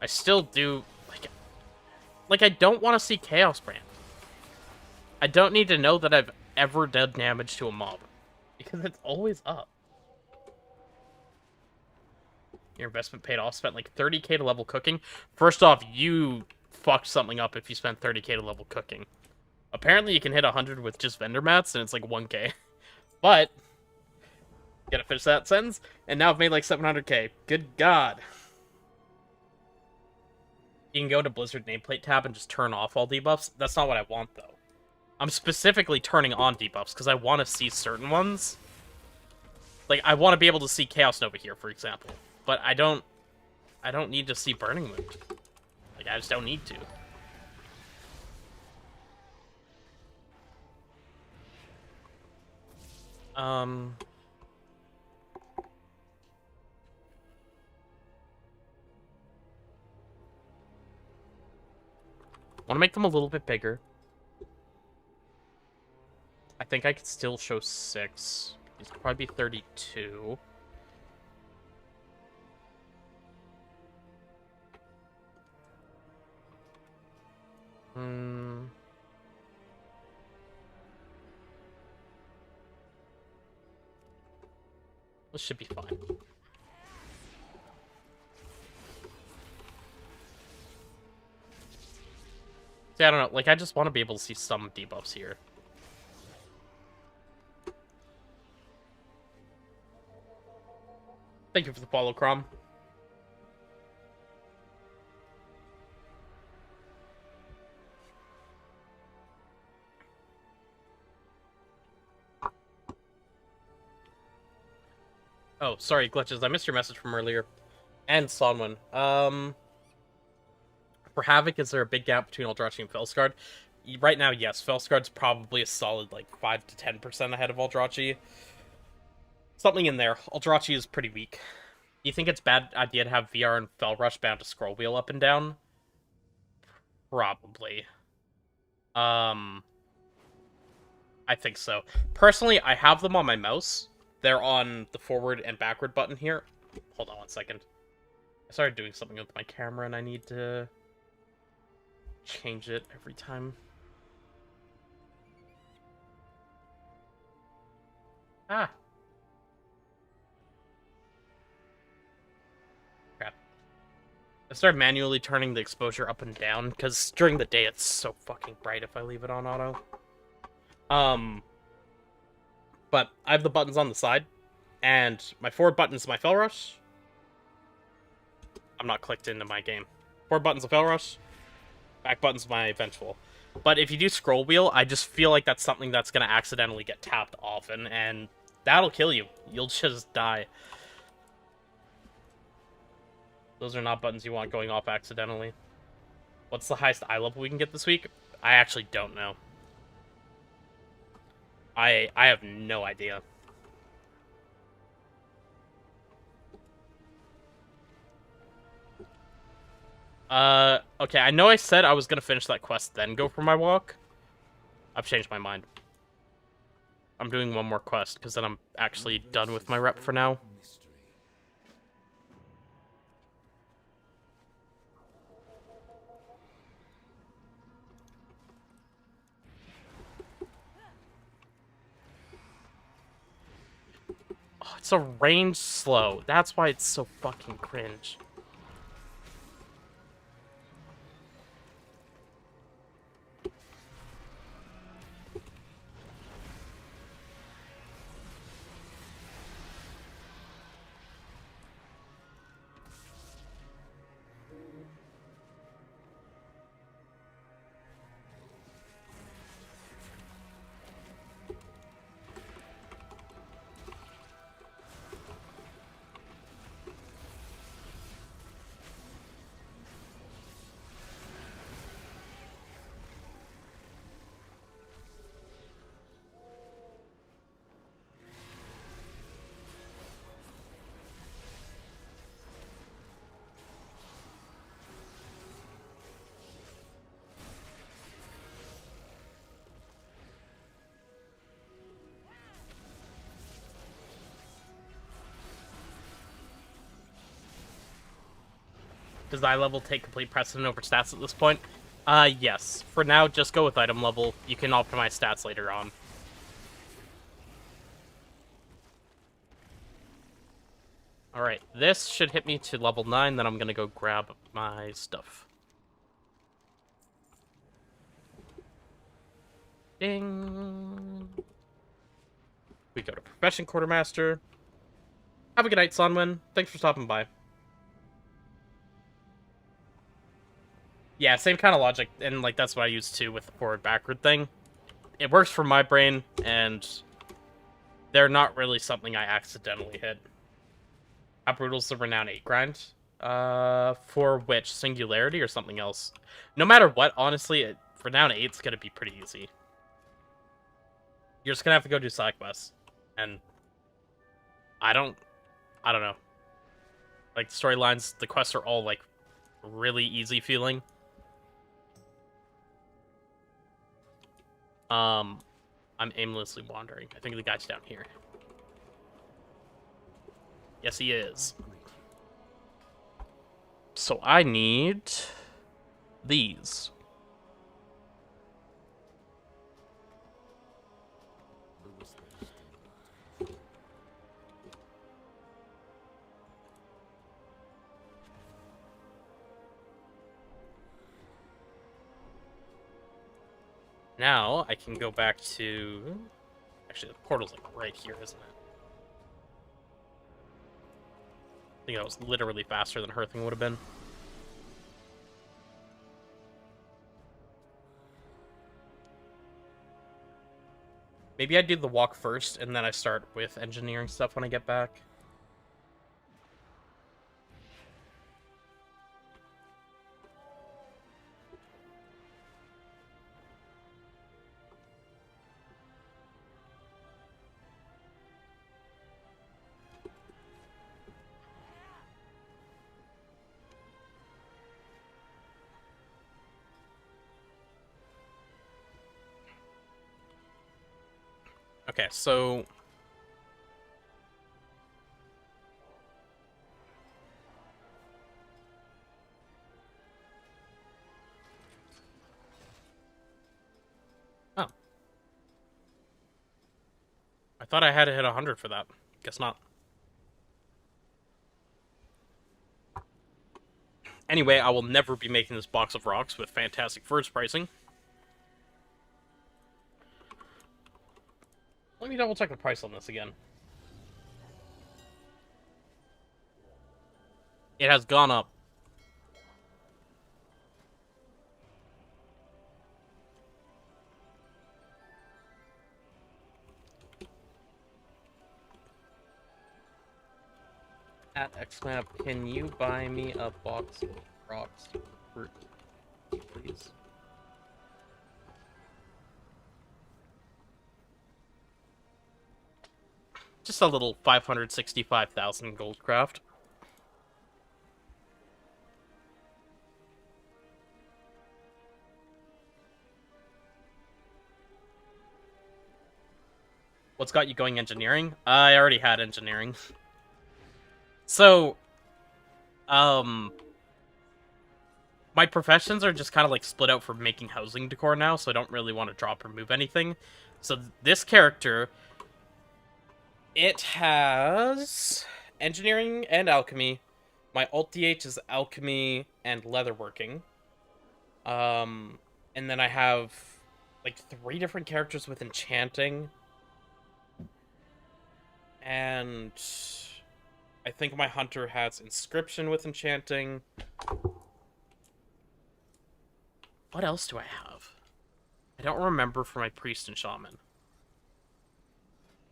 I still do... Like I don't want to see Chaos Brand. I don't need to know that I've ever done damage to a mob. Because it's always up. Your investment paid off. Spent like 30k to level cooking. First off, you fucked something up if you spent 30k to level cooking. Apparently you can hit 100 with just vendor mats, and it's like 1k. But, gotta finish that sentence, and now I've made like 700k. Good God. You can go to Blizzard nameplate tab and just turn off all debuffs. That's not what I want, though. I'm specifically turning on debuffs, because I want to see certain ones. Like, I want to be able to see Chaos Nova here, for example. But I don't need to see Burning Moon. Like, I just don't need to. Want to make them a little bit bigger. I think I could still show 6. These could probably be 32. This should be fine. See, I don't know. Like, I just want to be able to see some debuffs here. Thank you for the follow, Crom. Oh, sorry, Glitches. I missed your message from earlier. And Sonwin. For Havoc, is there a big gap between Eldrazi and Felskard? Right now, yes. Felskard's probably a solid, like, 5 to 10% ahead of Eldrazi. Something in there. Eldrazi is pretty weak. Do you think it's a bad idea to have VR and Fel Rush bound to scroll wheel up and down? Probably. I think so. Personally, I have them on my mouse. They're on the forward and backward button here. Hold on one second. I I started doing something with my camera and I need to change it every time. Ah. Crap. I started manually turning the exposure up and down, because during the day it's so fucking bright if I leave it on auto. But I have the buttons on the side, and my forward button is my Fell Rush. I'm not clicked into my game. Forward button's a Fell Rush, back button's my Vengeful. But if you do scroll wheel, I just feel like that's something that's going to accidentally get tapped often, and that'll kill you. You'll just die. Those are not buttons you want going off accidentally. What's the highest eye level we can get this week? I actually don't know. I have no idea. Okay, I know I said I was gonna finish that quest, then go for my walk. I've changed my mind. I'm doing one more quest, because then I'm actually done with my rep for now. Mystery. Oh, it's a range slow. That's why it's so fucking cringe. Does eye level take complete precedent over stats at this point? Yes. For now, just go with item level. You can optimize stats later on. Alright, this should hit me to level 9, then I'm gonna go grab my stuff. Ding! We go to Profession Quartermaster. Have a good night, Sonwin. Thanks for stopping by. Yeah, same kind of logic, and like that's what I use too with the forward-backward thing. It works for my brain, and they're not really something I accidentally hit. How brutal's the Renown 8 grind? For which? Singularity or something else? No matter what, honestly, Renown 8's gonna be pretty easy. You're just gonna have to go do side quests, and I don't know. Like, the storylines, the quests are all, like, really easy feeling. I'm aimlessly wandering. I think the guy's down here. Yes, he is. So I need these. Now I can go back to... Actually, the portal's like right here, isn't it? I think that was literally faster than Hearthing would have been. Maybe I do the walk first, and then I start with engineering stuff when I get back. Okay, so... I thought I had to hit 100 for that. Guess not. Anyway, I will never be making this box of rocks with fantastic first pricing. Let me double check the price on this again. It has gone up. At XMAP, can you buy me a box of rocks, please? Just a little 565,000 gold craft. What's got you going engineering? I already had engineering. So, my professions are just kind of like split out for making housing decor now, so I don't really want to drop or move anything. So this character, it has engineering and alchemy. My alt DH is alchemy and leatherworking. And then I have like 3 different characters with enchanting. And I think my hunter has inscription with enchanting. What else do I have? I don't remember for my priest and shaman.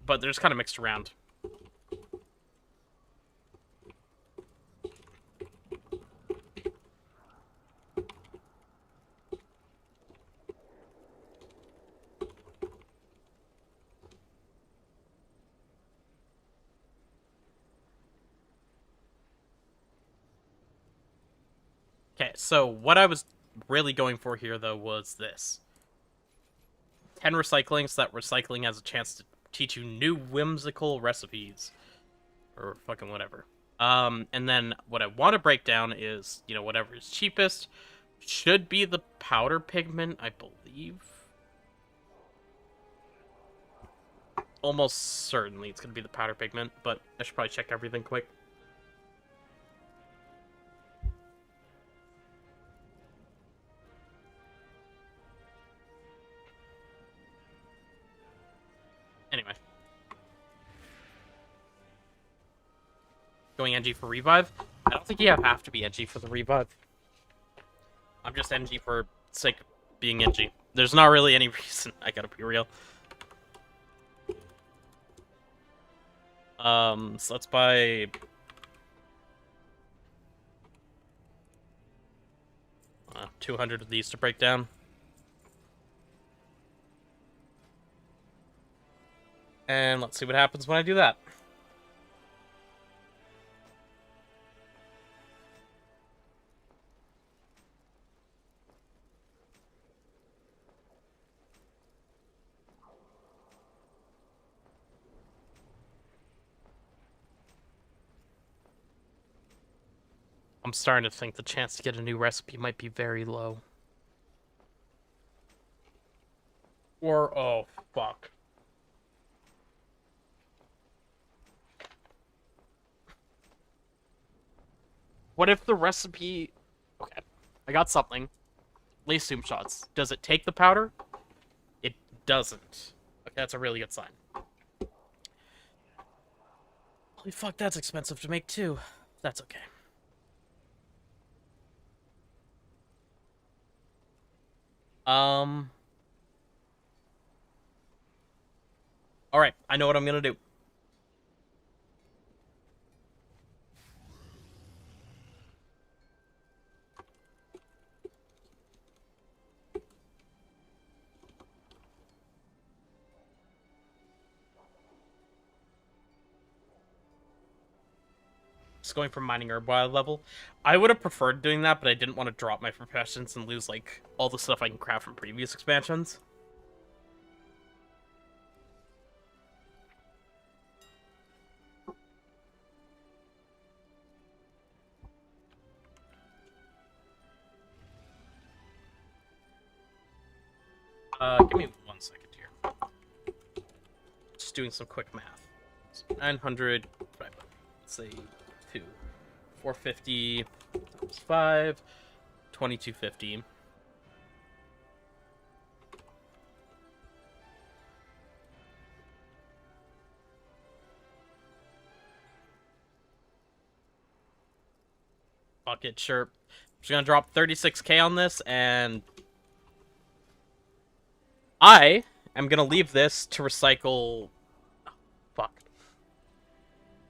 But they're just kind of mixed around. Okay, so what I was really going for here, though, was this. 10 recycling, so that recycling has a chance to teach you new whimsical recipes. Or fucking whatever. And then what I want to break down is, you know, whatever is cheapest. Should be the powder pigment, I believe. Almost certainly it's going to be the powder pigment, but I should probably check everything quick. Anyway. Going NG for revive? I don't think you have to be NG for the revive. I'm just NG for sake of being NG. There's not really any reason, I gotta be real. So let's buy... 200 of these to break down. And let's see what happens when I do that. I'm starting to think the chance to get a new recipe might be very low. Or, oh, fuck. What if the recipe... Okay, I got something. Lace Zoom Shots. Does it take the powder? It doesn't. Okay, that's a really good sign. Holy fuck, that's expensive to make too. That's okay. Alright, I know what I'm gonna do. Just going from mining herb wild level. I would have preferred doing that, but I didn't want to drop my professions and lose, like, all the stuff I can craft from previous expansions. Give me 1 second here. just doing some quick math. So 900, let's say 2. 450 times 5, 2250. Fuck it, sure. I'm just gonna drop 36k on this, and I am gonna leave this to recycle. Oh, fuck.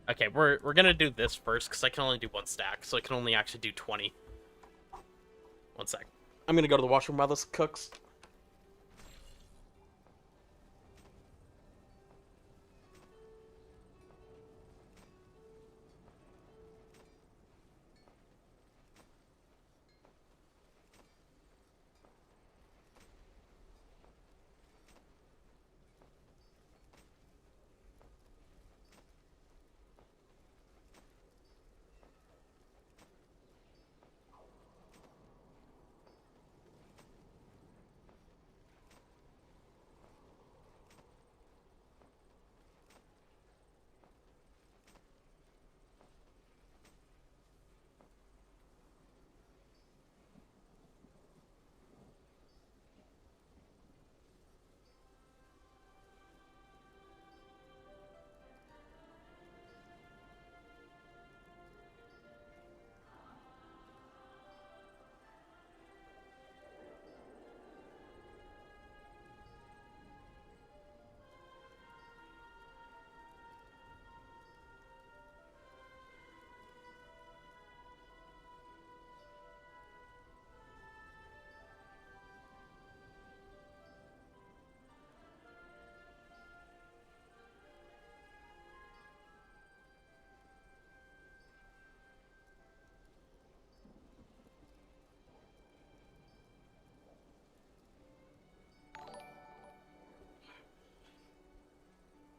Okay, we're gonna do this first because I can only do 1 stack, so I can only actually do 20. 1 sec. I'm gonna go to the washroom while this cooks.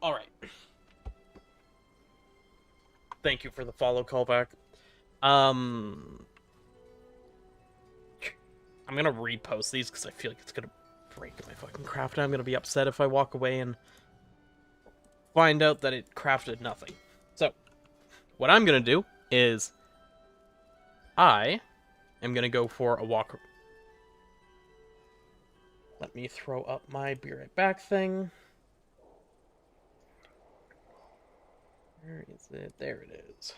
Alright. Thank you for the follow callback. I'm gonna repost these because I feel like it's gonna break my fucking craft. I'm gonna be upset if I walk away and find out that it crafted nothing. So, what I'm gonna do is I am gonna go for a walk. Let me throw up my be right back thing. Where is it? There it is.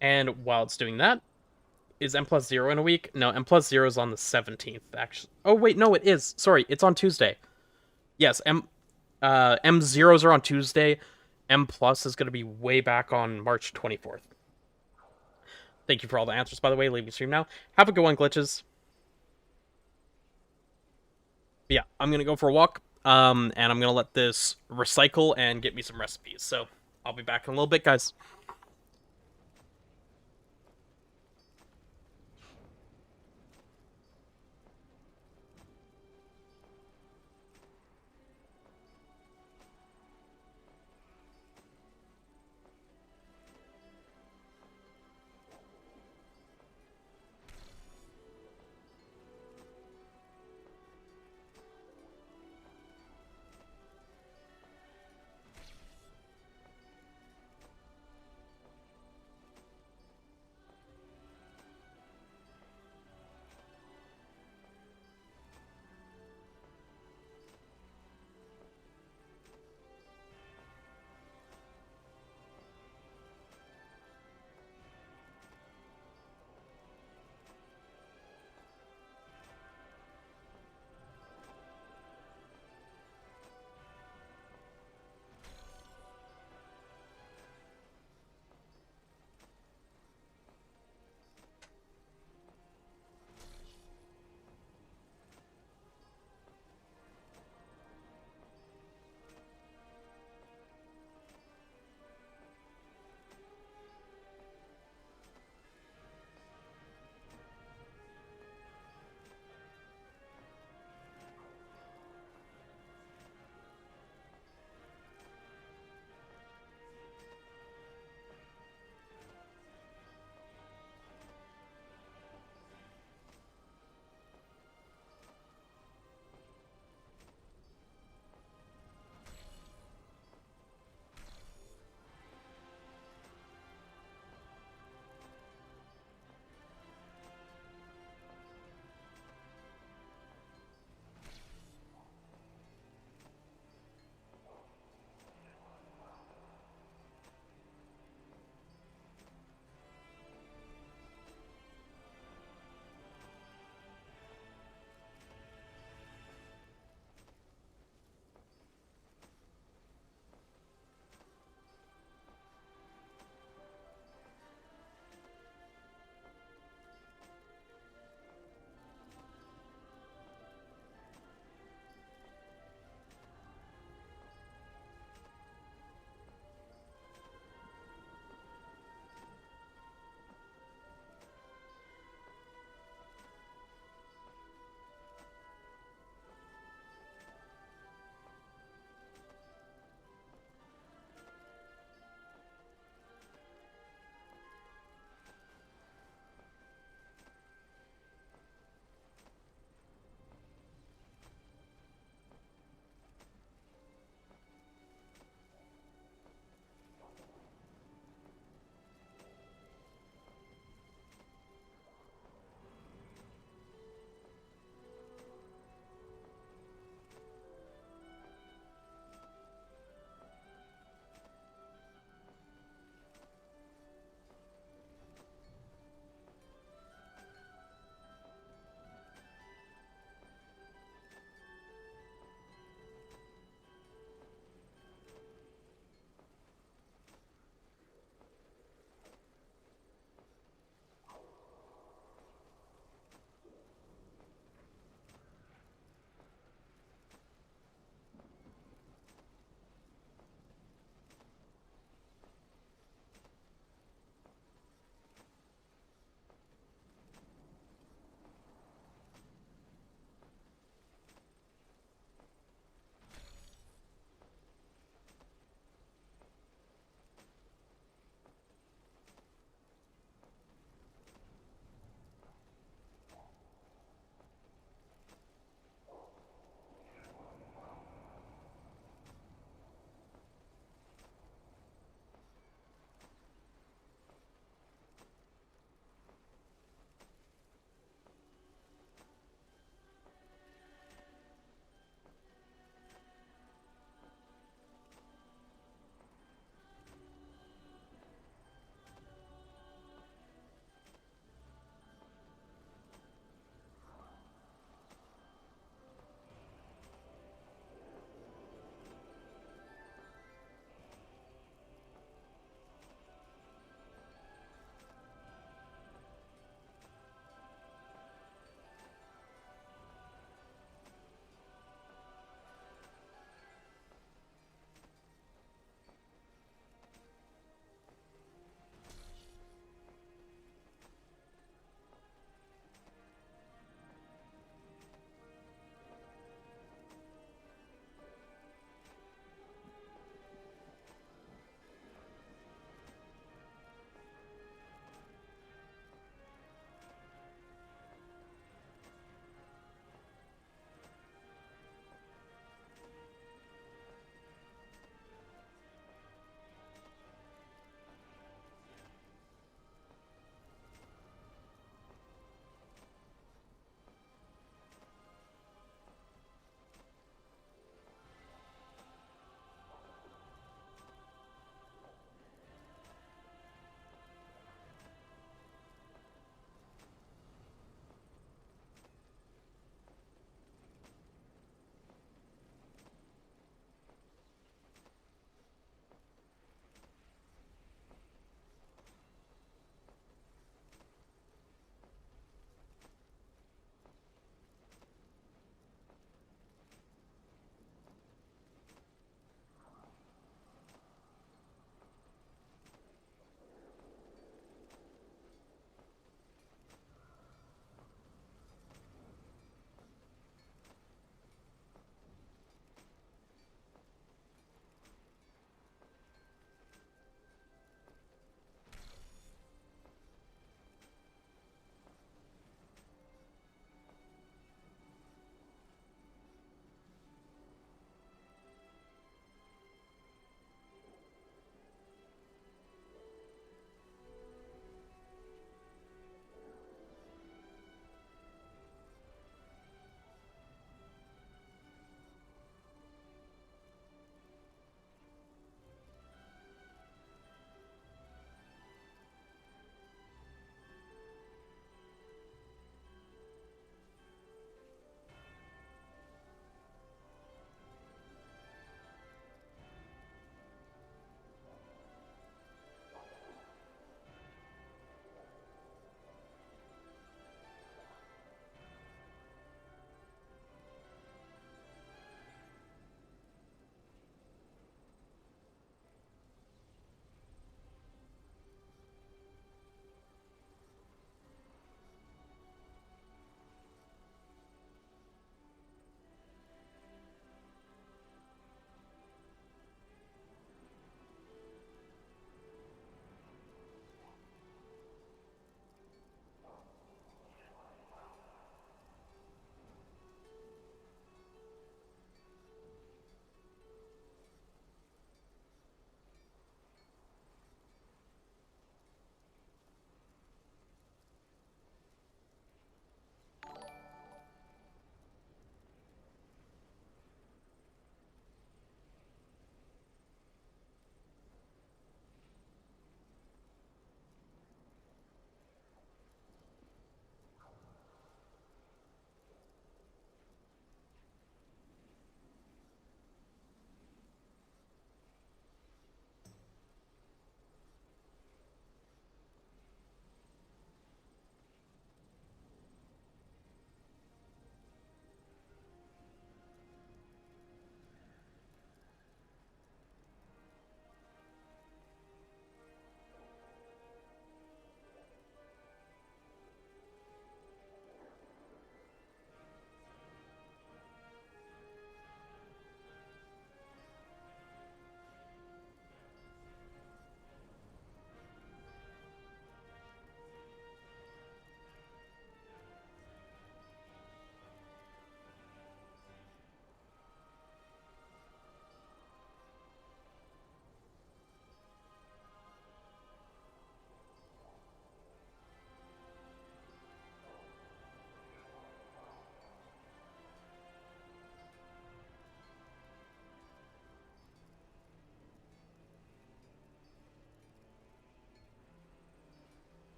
And while it's doing that, is M+0 in a week? No, M+0 is on the 17th, actually. Oh, wait, no, it is. Sorry, it's on Tuesday. Yes, M0s are on Tuesday. M+ is going to be way back on March 24th. Thank you for all the answers, by the way. Leaving stream now. Have a good one, Glitches. But yeah, I'm going to go for a walk, and I'm going to let this recycle and get me some recipes. So, I'll be back in a little bit, guys.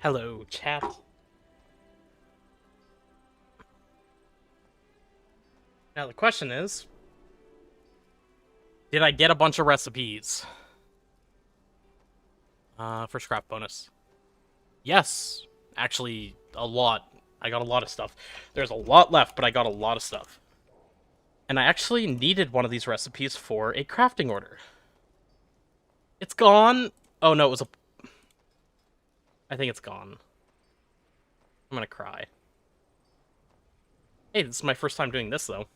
Hello, chat. Now the question is, did I get a bunch of recipes? For scrap bonus. Yes, actually, a lot. I got a lot of stuff. There's a lot left, but I got a lot of stuff. And I actually needed one of these recipes for a crafting order. It's gone. Oh no, it was a... I think it's gone. I'm gonna cry. Hey, this is my first time doing this, though.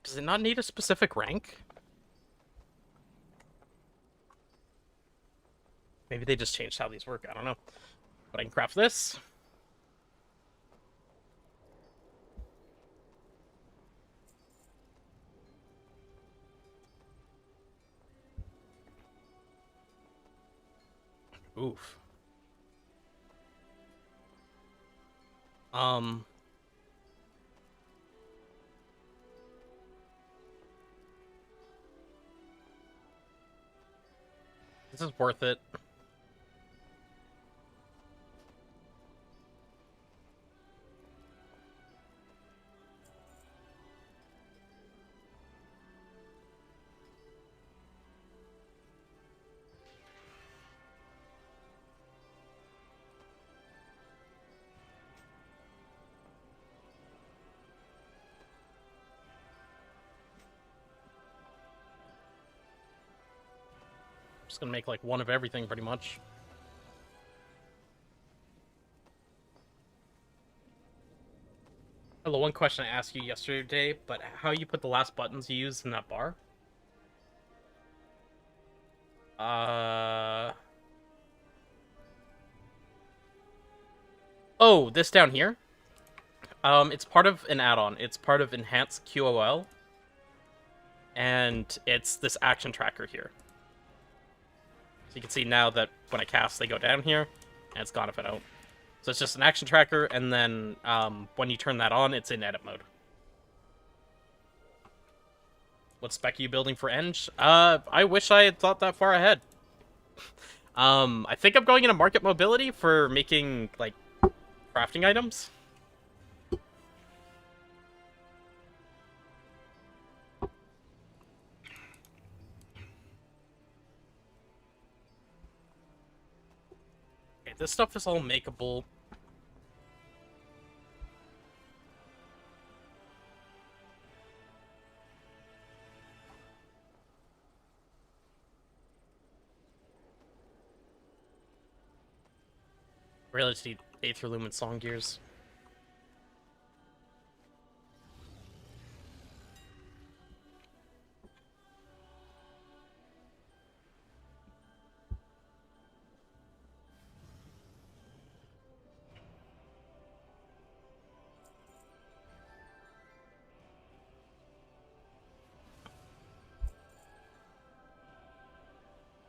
Does it not need a specific rank? Maybe they just changed how these work, I don't know. But I can craft this. Oof. This is worth it. Just gonna make like one of everything pretty much. Hello, one question I asked you yesterday, but how you put the last buttons you used in that bar? Oh, this down here? It's part of an add-on. It's part of Enhanced QOL. And it's this action tracker here. So you can see now that when I cast, they go down here, and it's gone if I don't. So it's just an action tracker, and then when you turn that on, it's in edit mode. What spec are you building for Eng? I wish I had thought that far ahead. I think I'm going into market mobility for making, like, crafting items. Okay, this stuff is all makeable. Really just need Aether Lumen Song Gears.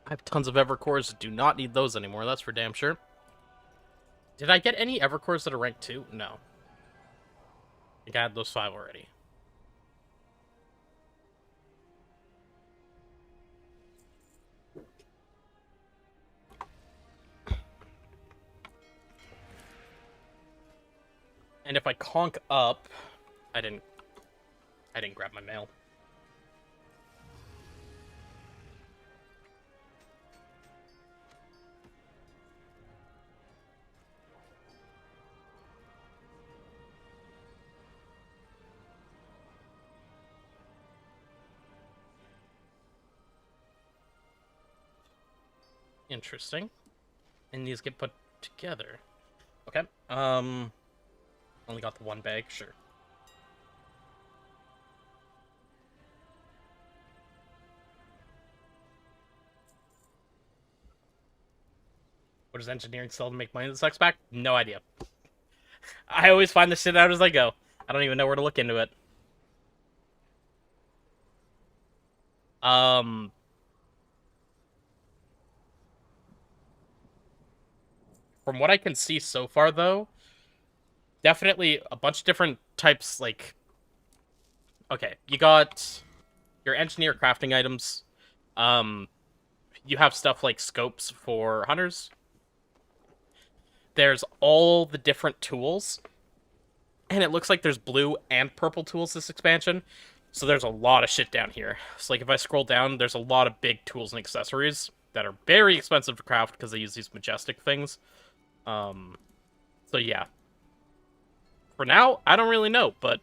I have tons of Evercores. Do not need those anymore, that's for damn sure. Did I get any Evercores that are ranked 2? No. I think I had those 5 already. And if I conk up... I didn't grab my mail. Interesting. And these get put together. Okay. Only got the one bag, sure. What does engineering sell to make money in the sex pack? No idea. I always find this shit out as I go. I don't even know where to look into it. From what I can see so far, though, definitely a bunch of different types, like... Okay, you got your engineer crafting items, um, you have stuff like scopes for hunters. There's all the different tools, and it looks like there's blue and purple tools this expansion. So there's a lot of shit down here. So like if I scroll down, there's a lot of big tools and accessories that are very expensive to craft because they use these majestic things. So yeah. For now, I don't really know, but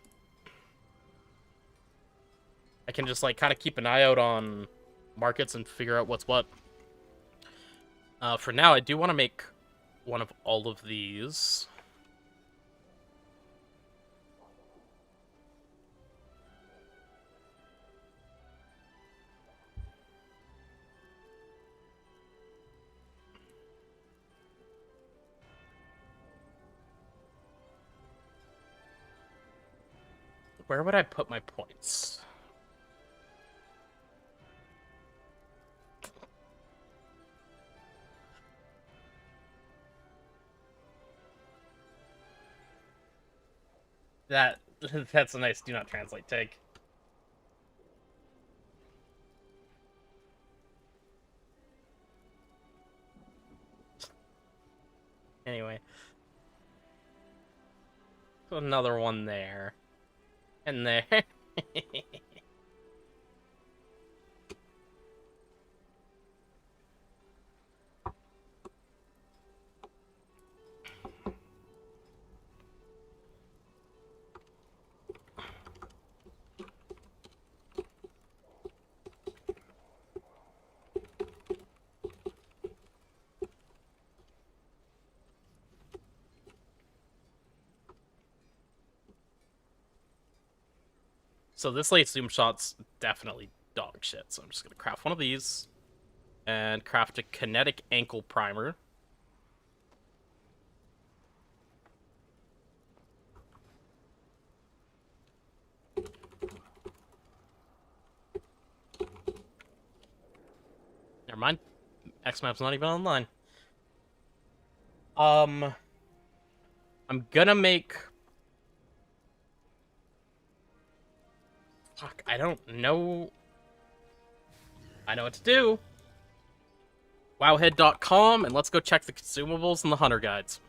I can just like kind of keep an eye out on markets and figure out what's what. For now, I do want to make one of all of these. Where would I put my points? That's a nice do not translate take. Anyway. So another one there. And there. So this late zoom shot's definitely dog shit. So I'm just gonna craft one of these and craft a kinetic ankle primer. Never mind. X-Map's not even online. I'm gonna make... Fuck, I don't know... I know what to do. Wowhead.com, and let's go check the consumables and the hunter guides.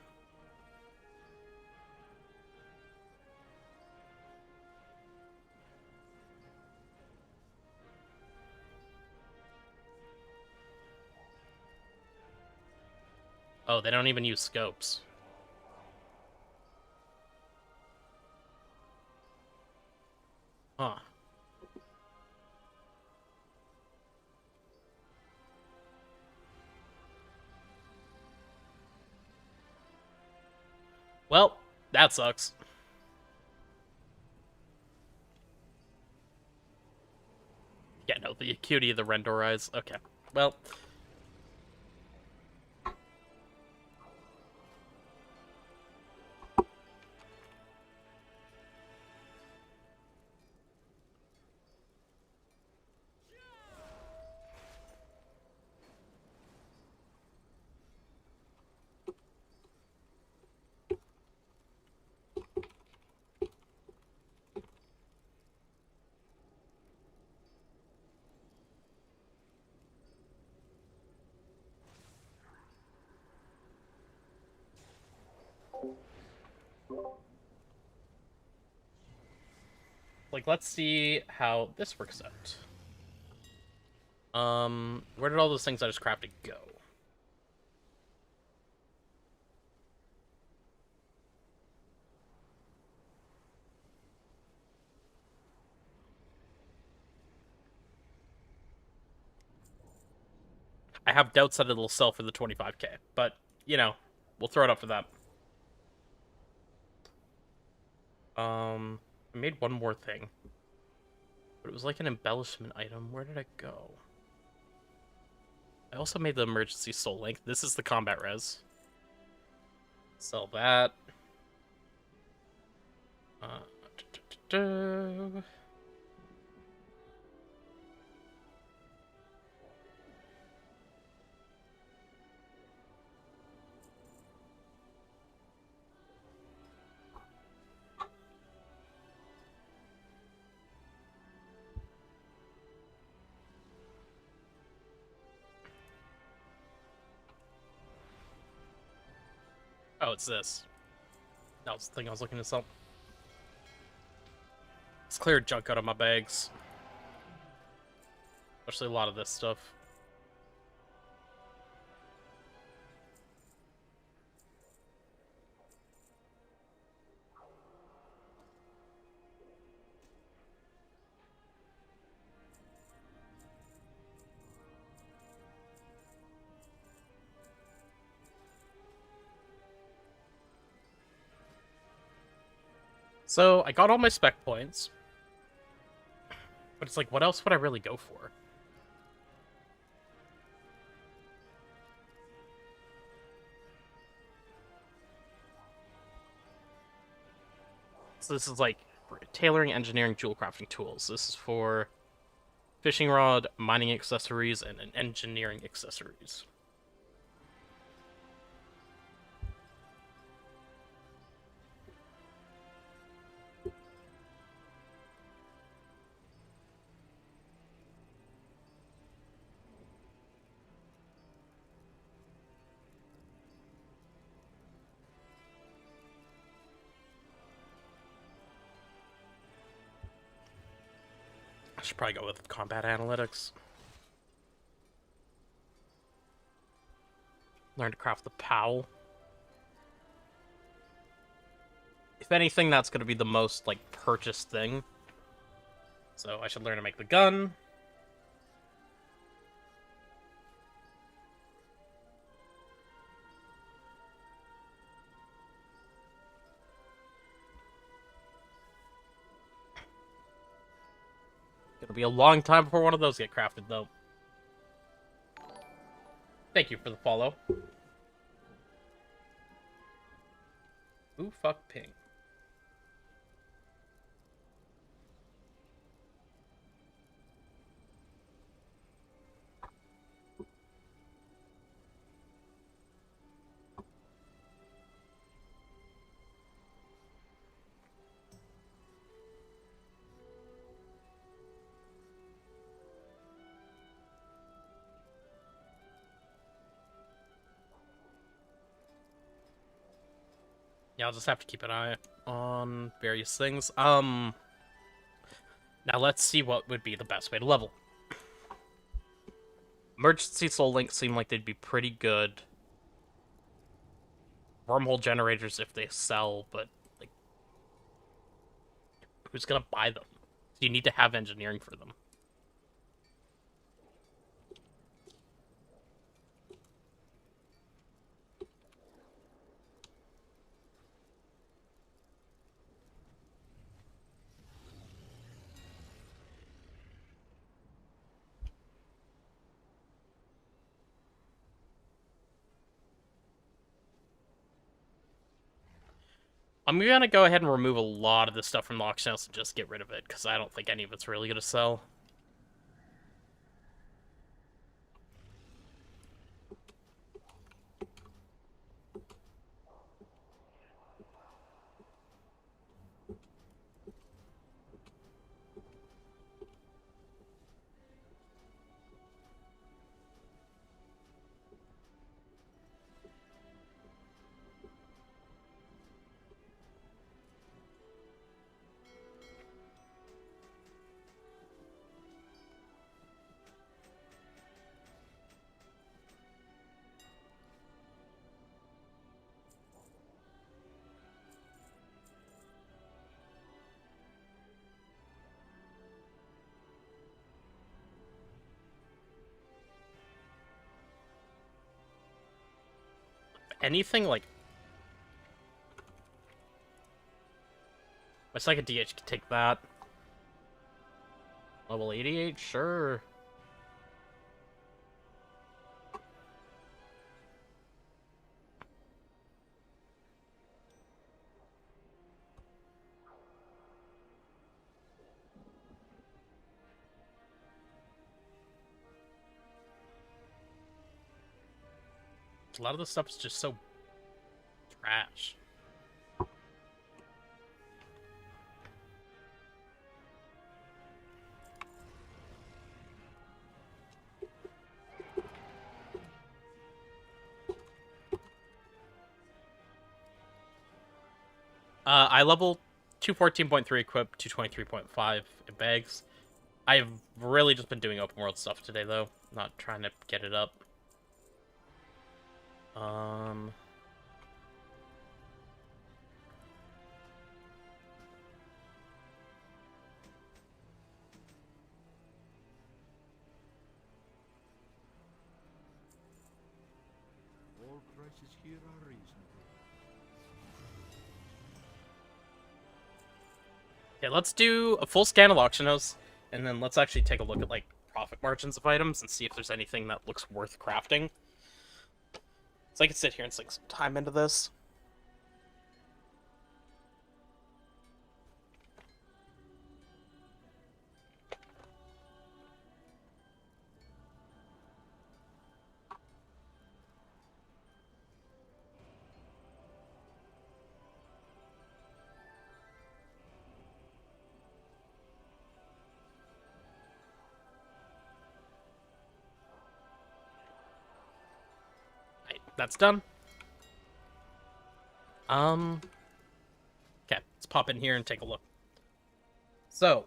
Oh, they don't even use scopes. Huh. Well, that sucks. Yeah, no, the acuity of the Rendor eyes. Okay. Well... Like, let's see how this works out. Where did all those things I just crafted go? I have doubts that it'll sell for the 25k, but, you know, we'll throw it up for that. I made one more thing. But it was like an embellishment item. Where did it go? I also made the emergency soul link. This is the combat res. Sell that. Da, da, da. Oh, it's this. That was the thing I was looking this up. Let's clear junk out of my bags. Especially a lot of this stuff. So, I got all my spec points. But it's like, what else would I really go for? So this is like tailoring, engineering, jewel crafting tools. This is for fishing rod, mining accessories, and engineering accessories. I should probably go with combat analytics. Learn to craft the POW. If anything, that's going to be the most, like, purchased thing. So I should learn to make the gun. Gonna be a long time before one of those get crafted, though. Thank you for the follow. Ooh, fuck ping. Yeah, I'll just have to keep an eye on various things. Now let's see what would be the best way to level. Emergency soul links seem like they'd be pretty good. Wormhole generators if they sell, but like, who's gonna buy them? So you need to have engineering for them. I'm gonna go ahead and remove a lot of this stuff from the auction house and just get rid of it, because I don't think any of it's really gonna sell. Anything like... My second DH can take that. Level 88? Sure. A lot of this stuff is just so trash. I level 214.3 equipped, 223.5 in bags. I've really just been doing open world stuff today, though. Not trying to get it up. All prices here are reasonable. Yeah, let's do a full scan of auction house, and then let's actually take a look at, like, profit margins of items and see if there's anything that looks worth crafting. So I can sit here and sink some time into this. Right, that's done. Okay, let's pop in here and take a look. So,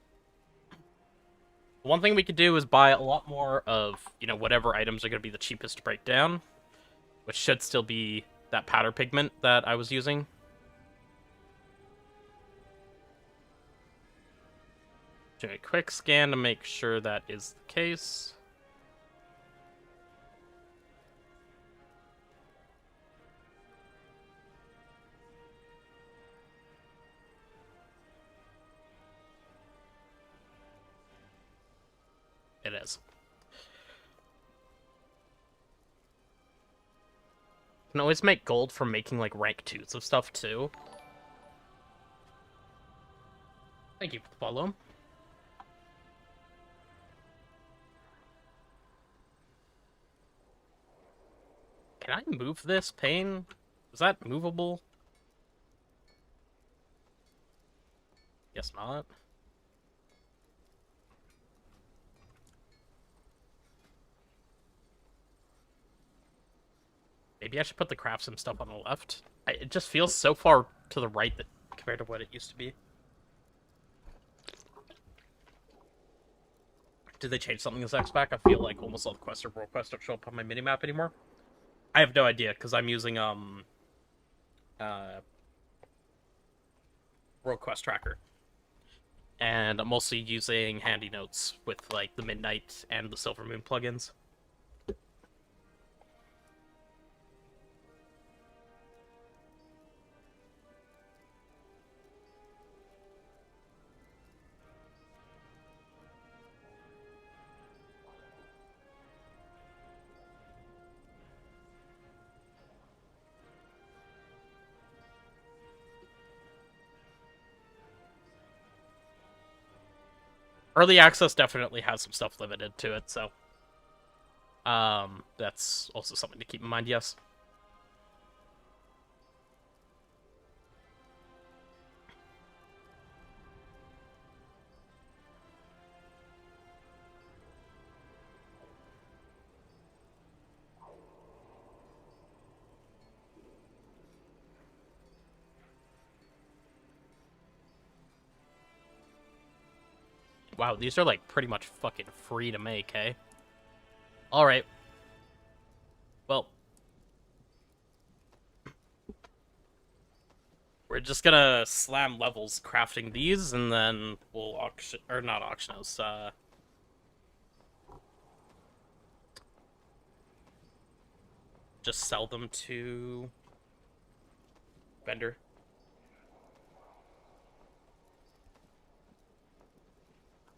one thing we could do is buy a lot more of, whatever items are going to be the cheapest to break down, which should still be that powder pigment that I was using. Do a quick scan to make sure that is the case. It is. Can always make gold from making, like, rank 2s of stuff, too. Thank you for the follow. Can I move this pane? Is that movable? Guess not. Maybe I should put the craftsman stuff on the left. It just feels so far to the right that compared to what it used to be. Did they change something in this X-Pack? I feel like almost all the quests or world quests don't show up on my minimap anymore. I have no idea, because I'm using, World Quest Tracker. And I'm mostly using Handy Notes with, like, the Midnight and the Silver Moon plugins. Early access definitely has some stuff limited to it, so that's also something to keep in mind, yes. Wow, these are, like, pretty much fucking free to make, hey? Alright. Well. We're just gonna slam levels crafting these, and then we'll auction... Or not auction those, just sell them to... vendor.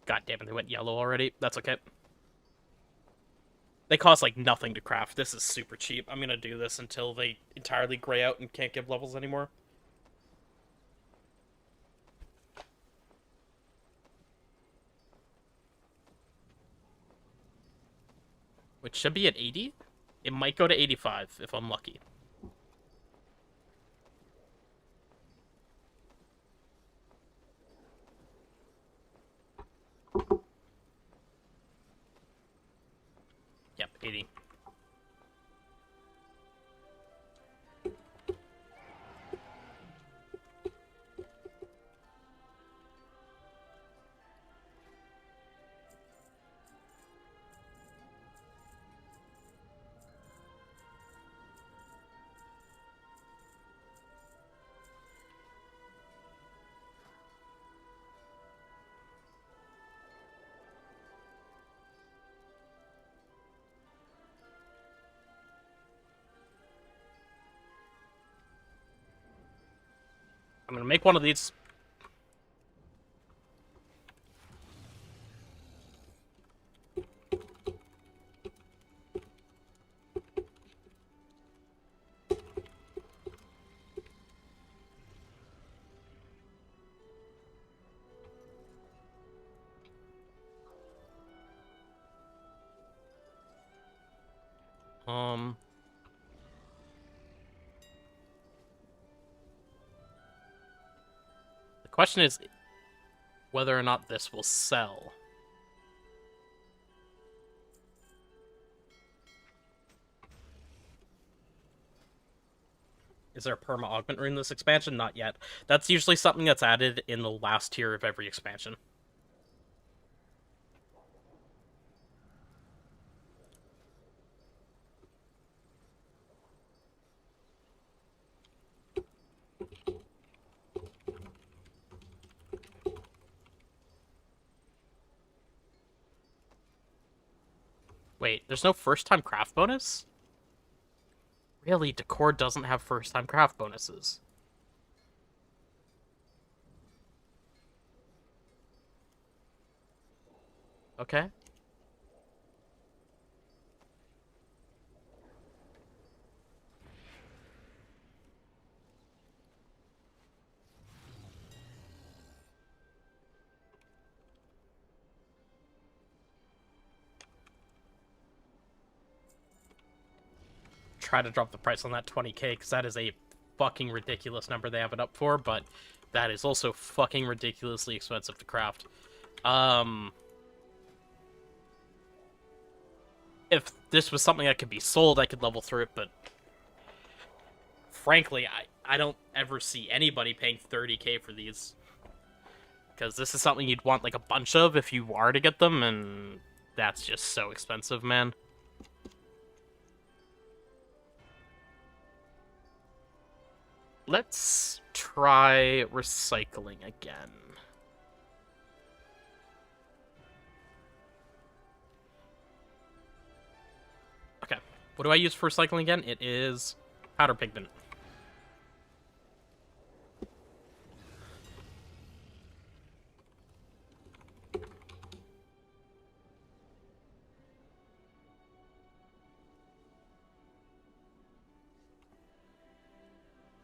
God damn it, they went yellow already. That's okay. They cost, like, nothing to craft. This is super cheap. I'm gonna do this until they entirely gray out and can't give levels anymore. Which should be at 80? It might go to 85 if I'm lucky. Yep, 80. I'm gonna make one of these. The question is whether or not this will sell. Is there a perma augment rune in this expansion? Not yet. That's usually something that's added in the last tier of every expansion. Wait, there's no first-time craft bonus? Really, Decor doesn't have first-time craft bonuses. Okay. Try to drop the price on that 20k, because that is a fucking ridiculous number they have it up for, but that is also fucking ridiculously expensive to craft. If this was something that could be sold, I could level through it, but frankly, I don't ever see anybody paying 30k for these. Because this is something you'd want like a bunch of if you are to get them, and that's just so expensive, man. Let's try recycling again. Okay, what do I use for recycling again? It is powder pigment.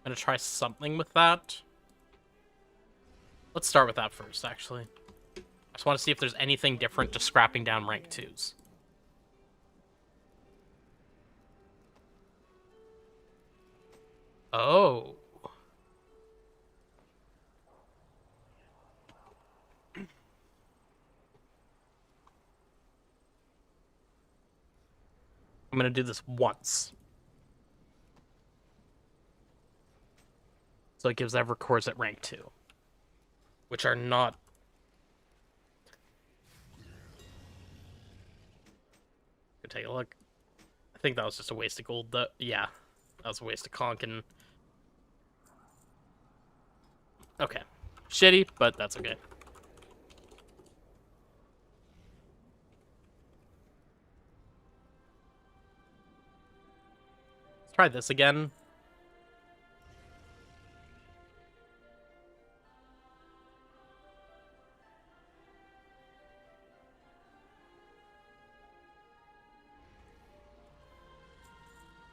I'm gonna try something with that. Let's start with that first, actually. I just want to see if there's anything different to scrapping down rank 2s. Oh. I'm gonna do this once. So it gives Evercores at rank 2. Which are not... Go take a look. I think that was just a waste of gold, though. Yeah. That was a waste of conch and... Okay. Shitty, but that's okay. Let's try this again.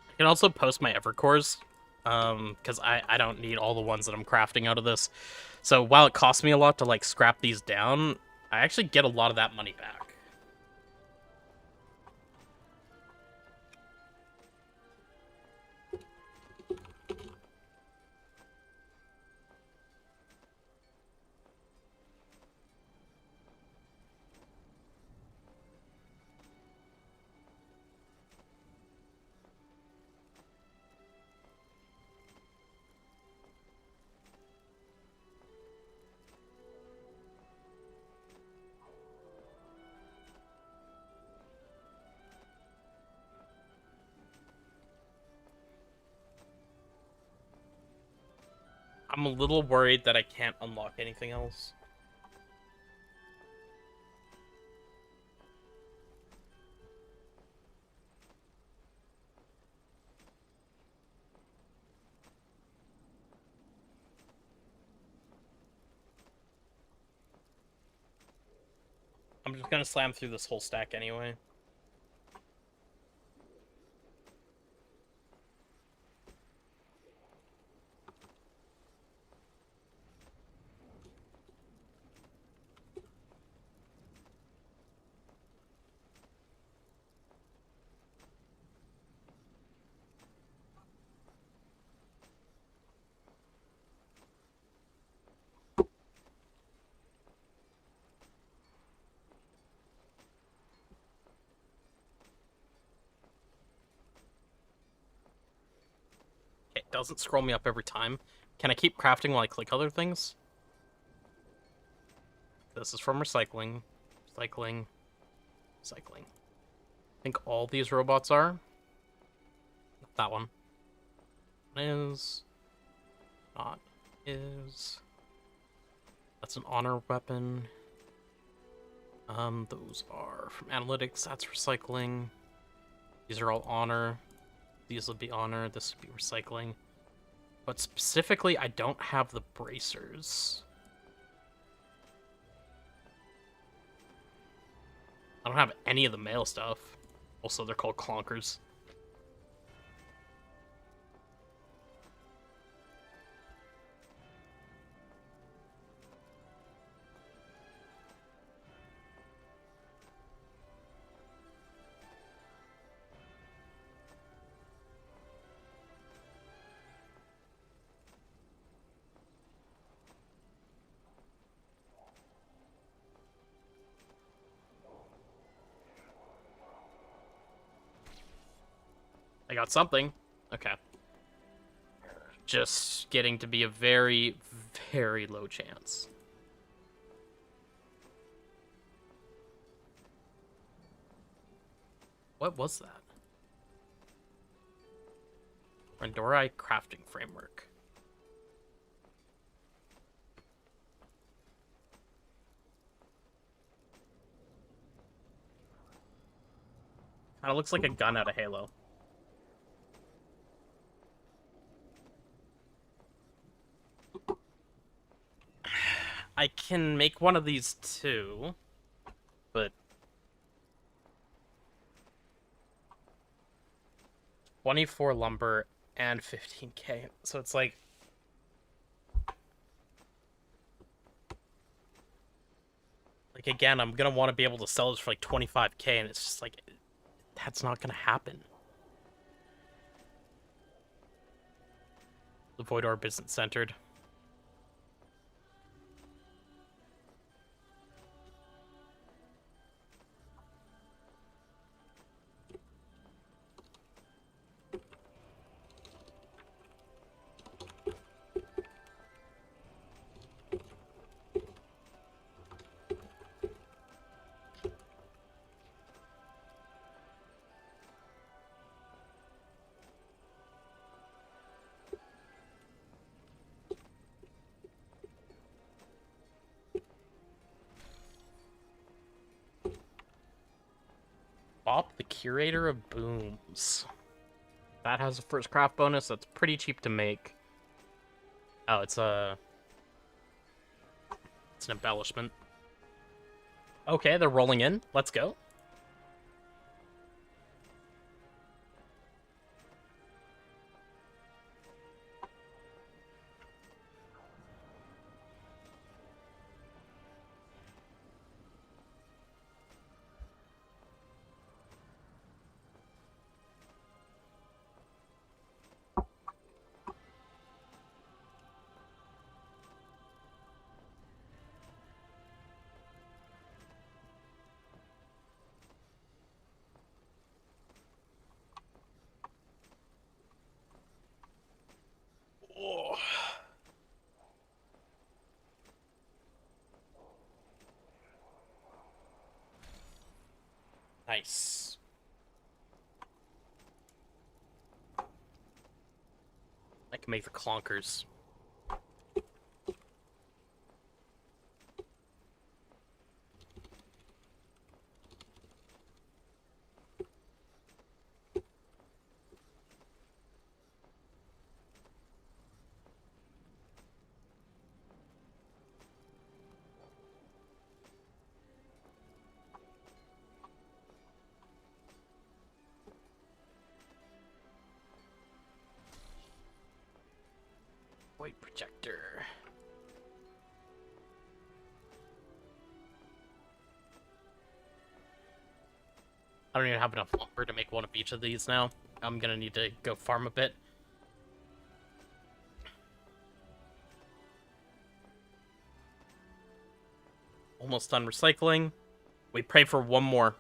I can also post my Evercores, because I don't need all the ones that I'm crafting out of this. So while it costs me a lot to, like, scrap these down, I actually get a lot of that money back. I'm a little worried that I can't unlock anything else. I'm just gonna slam through this whole stack anyway. It doesn't scroll me up every time. Can I keep crafting while I click other things? This is from recycling. Recycling. Recycling. I think all these robots are. Not that one. Is. Not. Is. That's an honor weapon. Those are from analytics. That's recycling. These are all honor. These will be honor. This would be recycling. But specifically, I don't have the bracers. I don't have any of the male stuff. Also, they're called clonkers. I got something. Okay. Just getting to be a very, very low chance. What was that? Randori crafting framework. Kinda looks like a gun out of Halo. I can make one of these too, but 24 lumber and 15k. So it's like again, I'm gonna want to be able to sell this for like 25k, and it's just like that's not gonna happen. The Voidor business centered. Bop the Curator of Booms. That has a first craft bonus. That's pretty cheap to make. Oh, it's an embellishment. Okay, they're rolling in. Let's go. Oh. Nice. I can make the clonkers. Void projector. I don't even have enough lumber to make one of each of these now. I'm gonna need to go farm a bit. Almost done recycling. We pray for one more.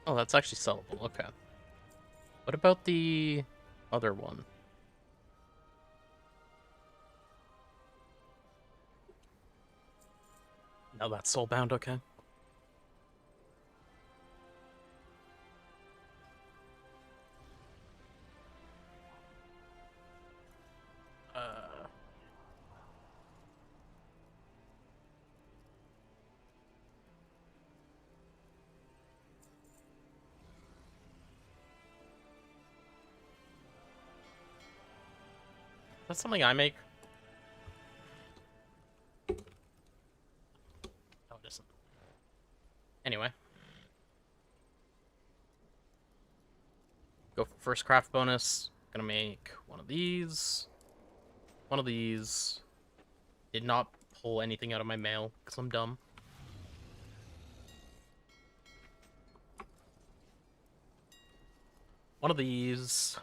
Oh, that's actually sellable. Okay. What about the other one? No, that's soulbound. Okay. Uh. That's something I make. No, it isn't. Anyway. Go for first craft bonus. Gonna make one of these. One of these. Did not pull anything out of my mail because I'm dumb. One of these.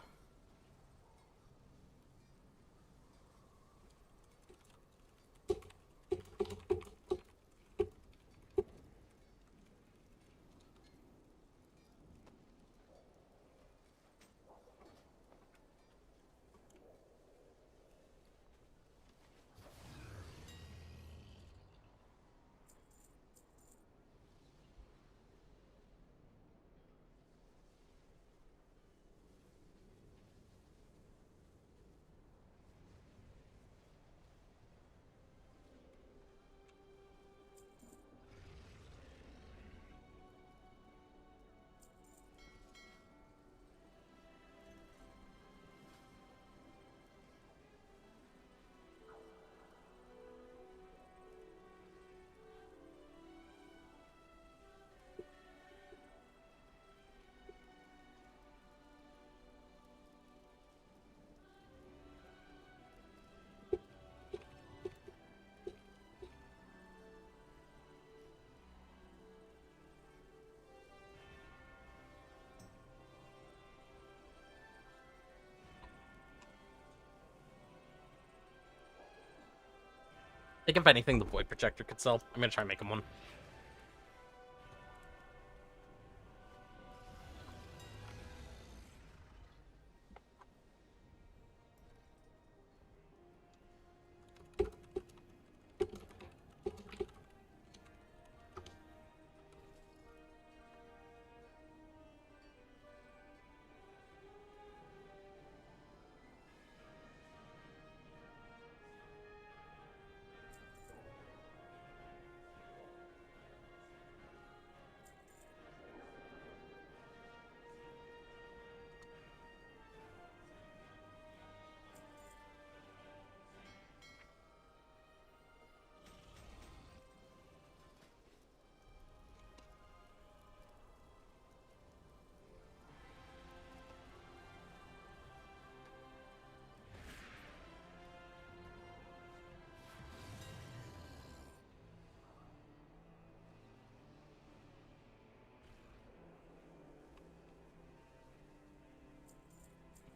I think if anything, the void projector could sell. I'm gonna try and make him one.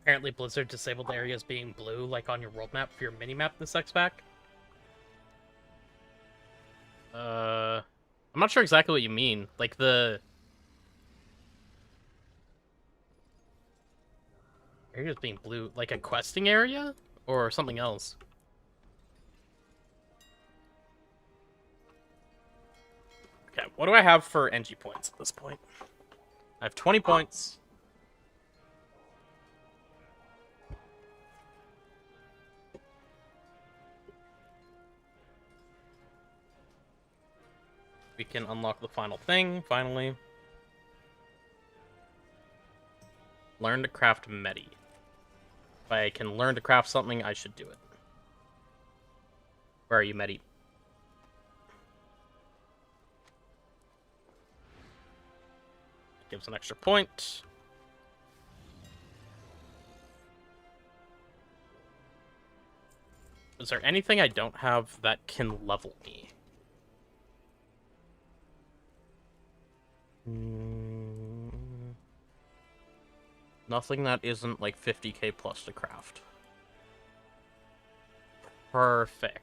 Apparently Blizzard disabled areas being blue, like on your world map for your mini-map this X-Pack. I'm not sure exactly what you mean. Like the... areas being blue, like a questing area? Or something else? Okay, what do I have for NG points at this point? I have 20 points. We can unlock the final thing, finally. Learn to craft medi. If I can learn to craft something, I should do it. Where are you, medi? Gives an extra point. Is there anything I don't have that can level me? Nothing that isn't like 50k plus to craft. Perfect.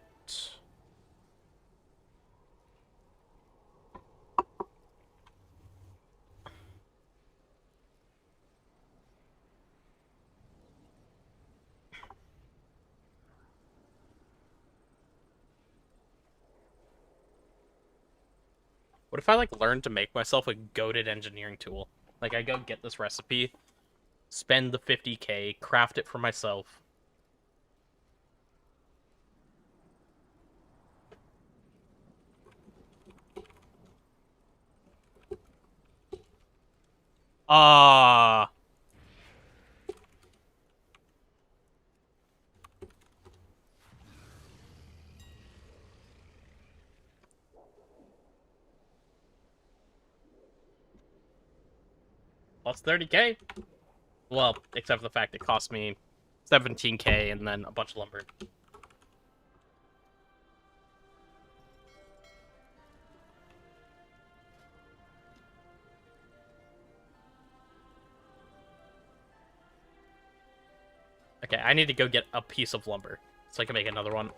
What if I like learned to make myself a goated engineering tool? Like I go get this recipe, spend the 50k, craft it for myself. Ah. Plus 30k? Well, except for the fact it cost me 17k and then a bunch of lumber. Okay, I need to go get a piece of lumber so I can make another one.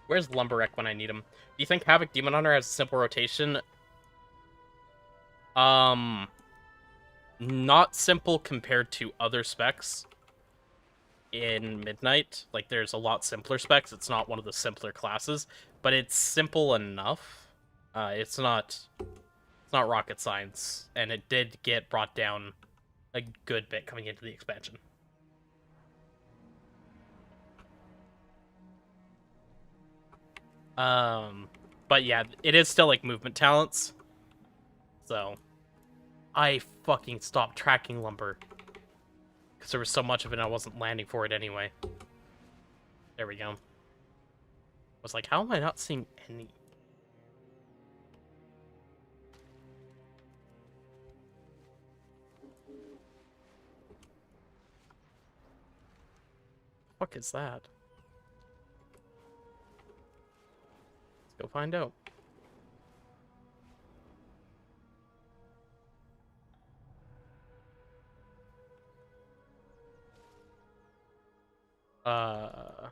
Where's Lumberwreck when I need him? Do you think Havoc Demon Hunter has a simple rotation? Not simple compared to other specs in Midnight. Like, there's a lot simpler specs. It's not one of the simpler classes, but it's simple enough. It's not rocket science, and it did get brought down a good bit coming into the expansion. But yeah, it is still like movement talents. So I fucking stopped tracking lumber because there was so much of it and I wasn't landing for it anyway. There we go. I was like, how am I not seeing any? What the fuck is that? Let's go find out. Oh.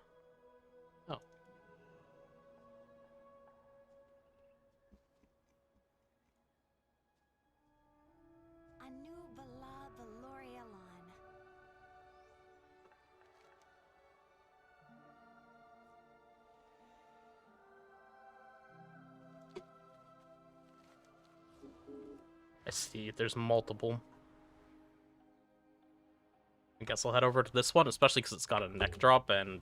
Anu Bala Valorialon. I see, there's multiple. I guess I'll head over to this one, especially because it's got a neck drop, and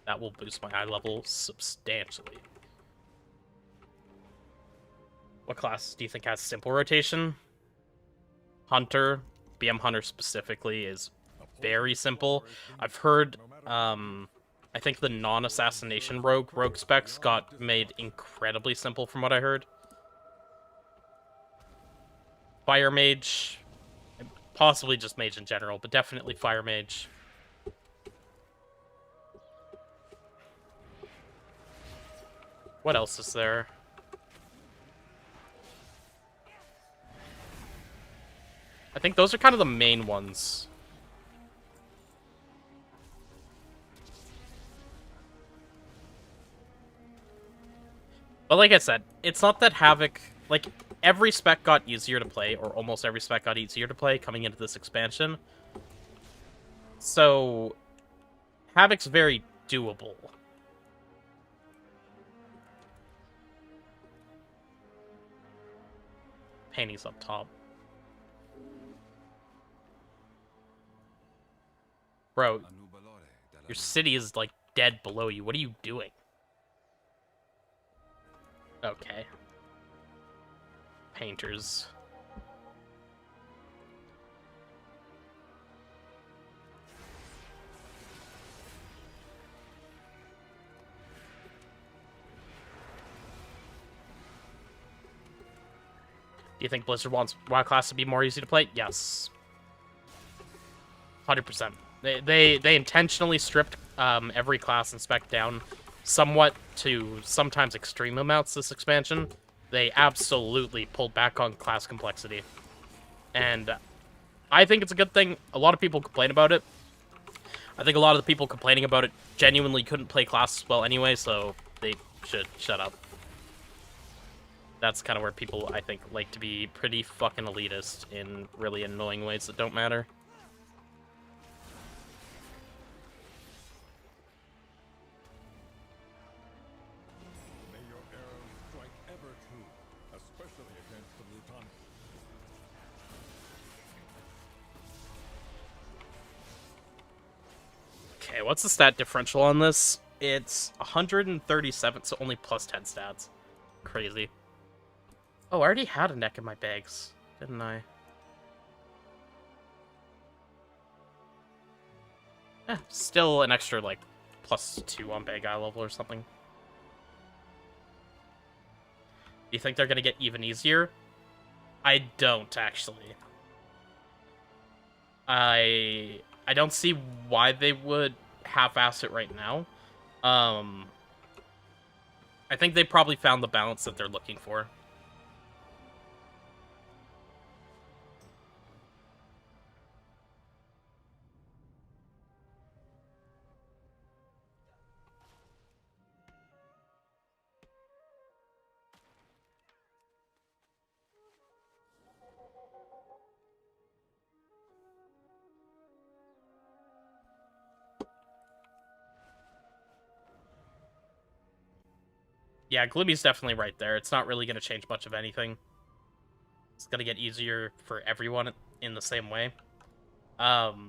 that will boost my eye level substantially. What class do you think has simple rotation? Hunter, BM Hunter specifically, is very simple. I've heard, I think the non-assassination rogue specs got made incredibly simple from what I heard. Fire Mage, possibly just Mage in general, but definitely Fire Mage. What else is there? I think those are kind of the main ones. But like I said, it's not that Havoc... Like, every spec got easier to play, or almost every spec got easier to play coming into this expansion. So, Havoc's very doable. Panties up top. Bro, your city is, like, dead below you. What are you doing? Okay. Painters. Do you think Blizzard wants WoW class to be more easy to play? Yes. 100%. They intentionally stripped every class and spec down somewhat to sometimes extreme amounts this expansion. They absolutely pulled back on class complexity. And I think it's a good thing. A lot of people complain about it. I think a lot of the people complaining about it genuinely couldn't play classes well anyway, so they should shut up. That's kind of where people, I think, like to be pretty fucking elitist in really annoying ways that don't matter. May your arrows strike ever true, especially against the Luton. Okay, what's the stat differential on this? It's 137, so only plus 10 stats. Crazy. Oh, I already had a neck in my bags, didn't I? Still an extra, like, +2 on bag eye level or something. Do you think they're gonna get even easier? I don't, actually. I don't see why they would half-ass it right now. I think they probably found the balance that they're looking for. Yeah, Gloomy's definitely right there. It's not really going to change much of anything. It's going to get easier for everyone in the same way. But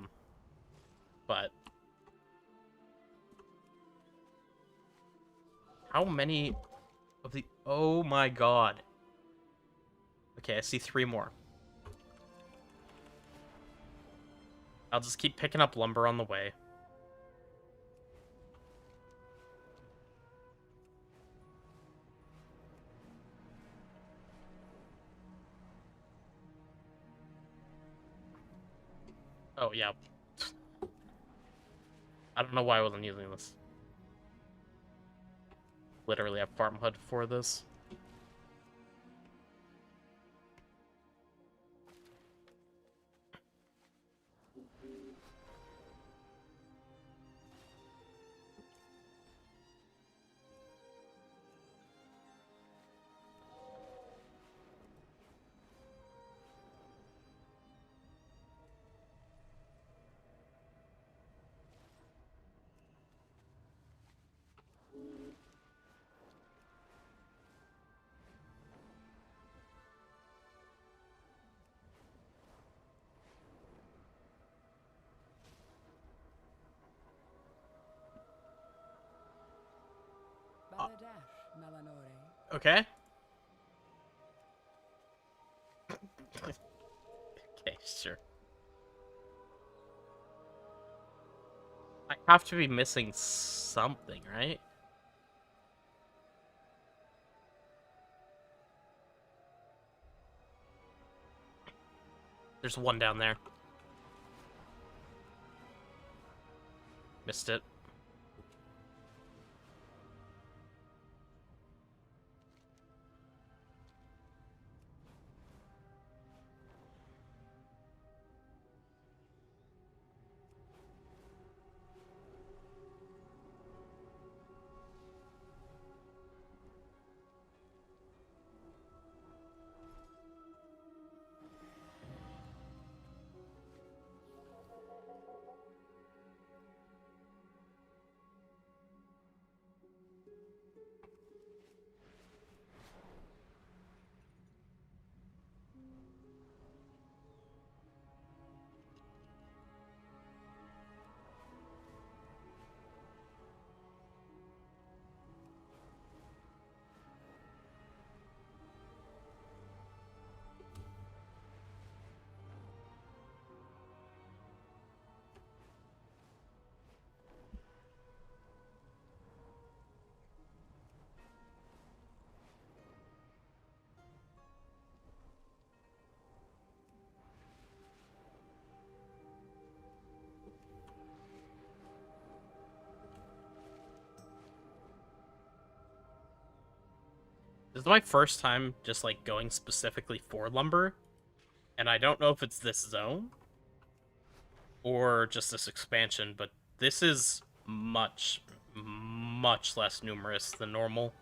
how many of the... Oh my god. Okay, I see 3 more. I'll just keep picking up lumber on the way. Oh, yeah. I don't know why I wasn't using this. Literally have Farm HUD for this. Baladash, Melanore. Okay. Okay, sure. I have to be missing something, right? There's one down there. Missed it. is my first time just like going specifically for lumber, and I don't know if it's this zone or just this expansion, but this is much, much less numerous than normal.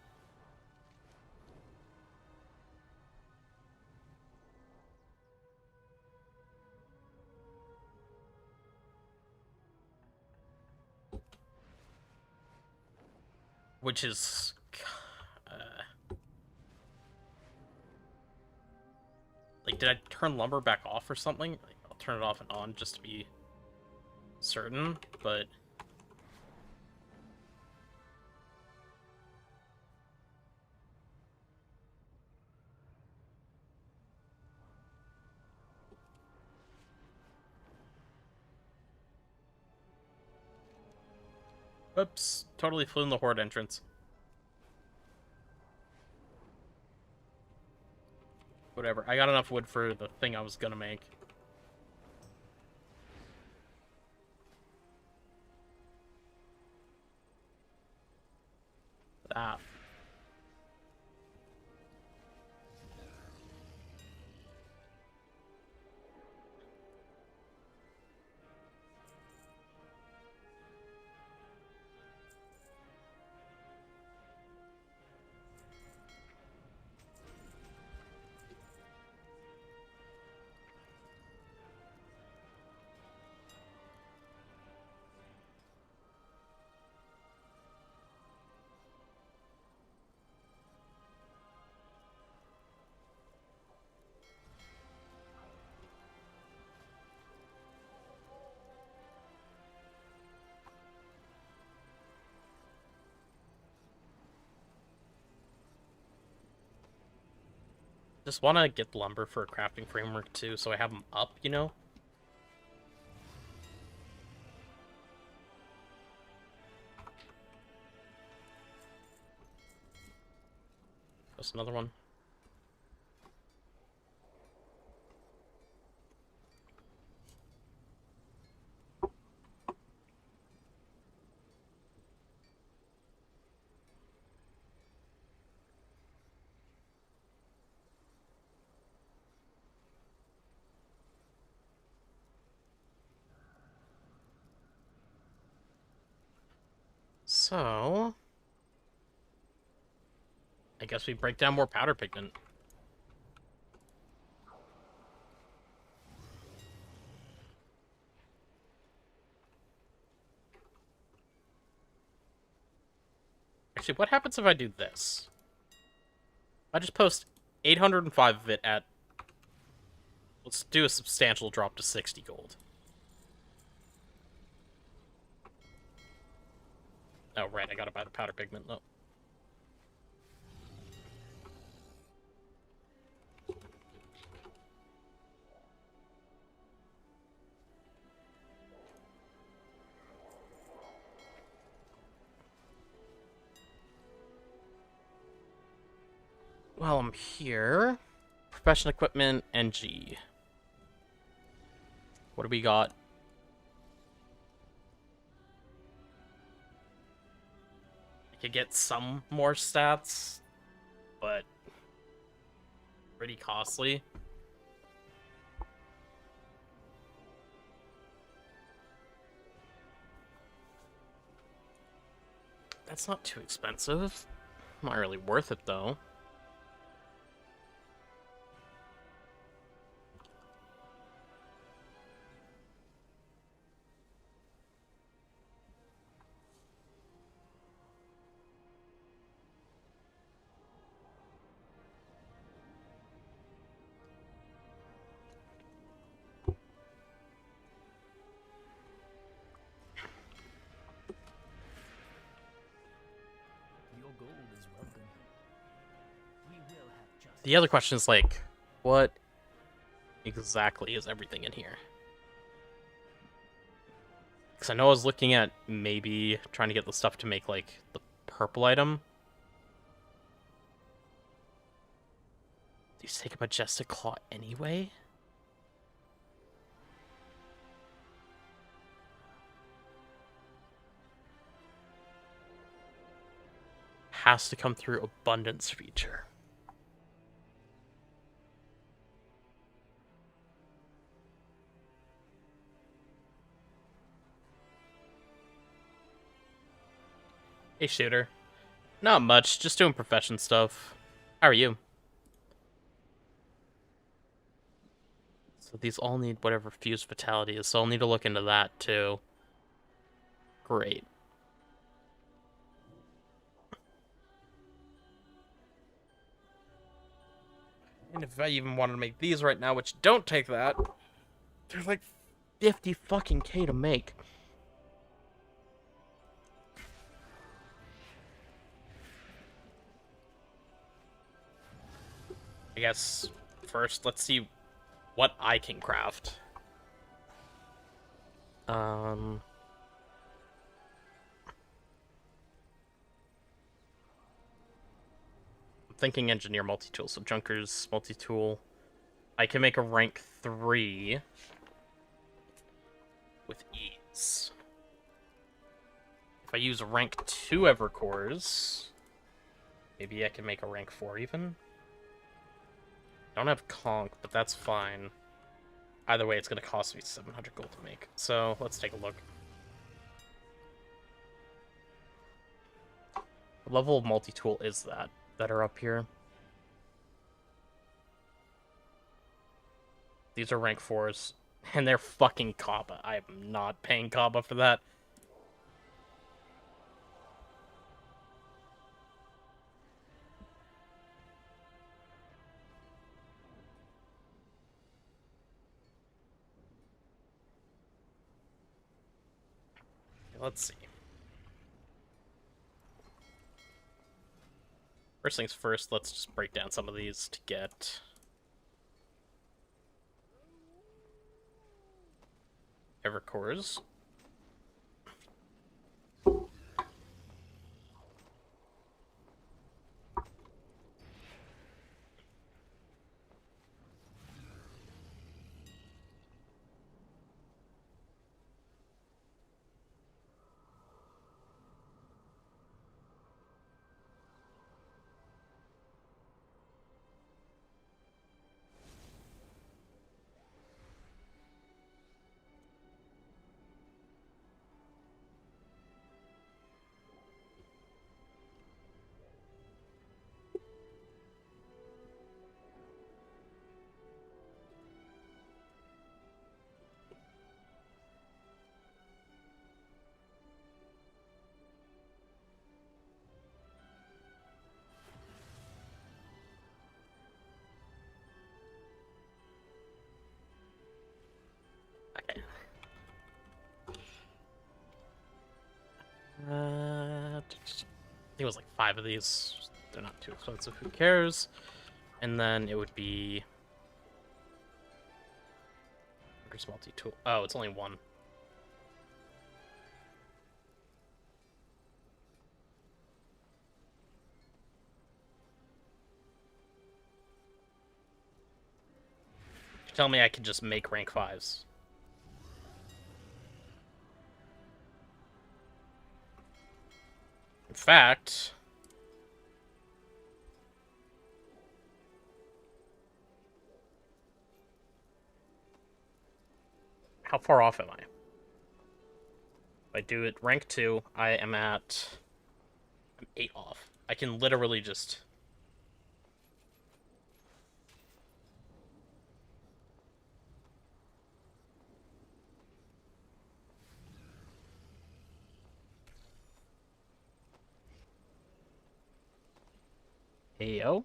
Which is... like, did I turn lumber back off or something? Like, I'll turn it off and on just to be certain, but... Oops, totally flew in the horde entrance. Whatever, I got enough wood for the thing I was gonna make. Ah. Just want to get lumber for a crafting framework too, so I have them up, you know? Just another one. So... I guess we break down more powder pigment. Actually, what happens if I do this? I just post 805 of it at... Let's do a substantial drop to 60 gold. Oh, right, I gotta buy the powder pigment, though. While I'm here... Professional equipment, NG. What do we got? I could get some more stats, but pretty costly. That's not too expensive. Not really worth it, though. Your gold is welcome. We will have justice. The other question is, like, what exactly is everything in here? Because I know I was looking at maybe trying to get the stuff to make, like, the purple item. These take a majestic claw anyway? Has to come through abundance feature. Hey, shooter. Not much, just doing profession stuff. How are you? So these all need whatever fused fatality is, so I'll need to look into that too. Great. And if I even wanted to make these right now, which don't take that, they're like 50 fucking K to make. I guess first, let's see what I can craft. I'm thinking engineer multi-tool, so Junker's multi-tool. I can make a rank 3 with ease. If I use rank 2 Evercores, maybe I can make a rank 4 even? Don't have Conk, but that's fine. Either way, it's going to cost me 700 gold to make. So, let's take a look. What level of multi-tool is that are up here? These are rank 4s, and they're fucking Kaba. I am not paying Kaba for that. Let's see. First things first, let's just break down some of these to get Evercores. Okay. I think it was like 5 of these. They're not too expensive. Who cares? And then it would be multi-tool. Oh, it's only 1. Tell me I can just make rank 5s. In fact, how far off am I? If I do it rank 2, I am at... I'm 8 off. I can literally just... Heyo.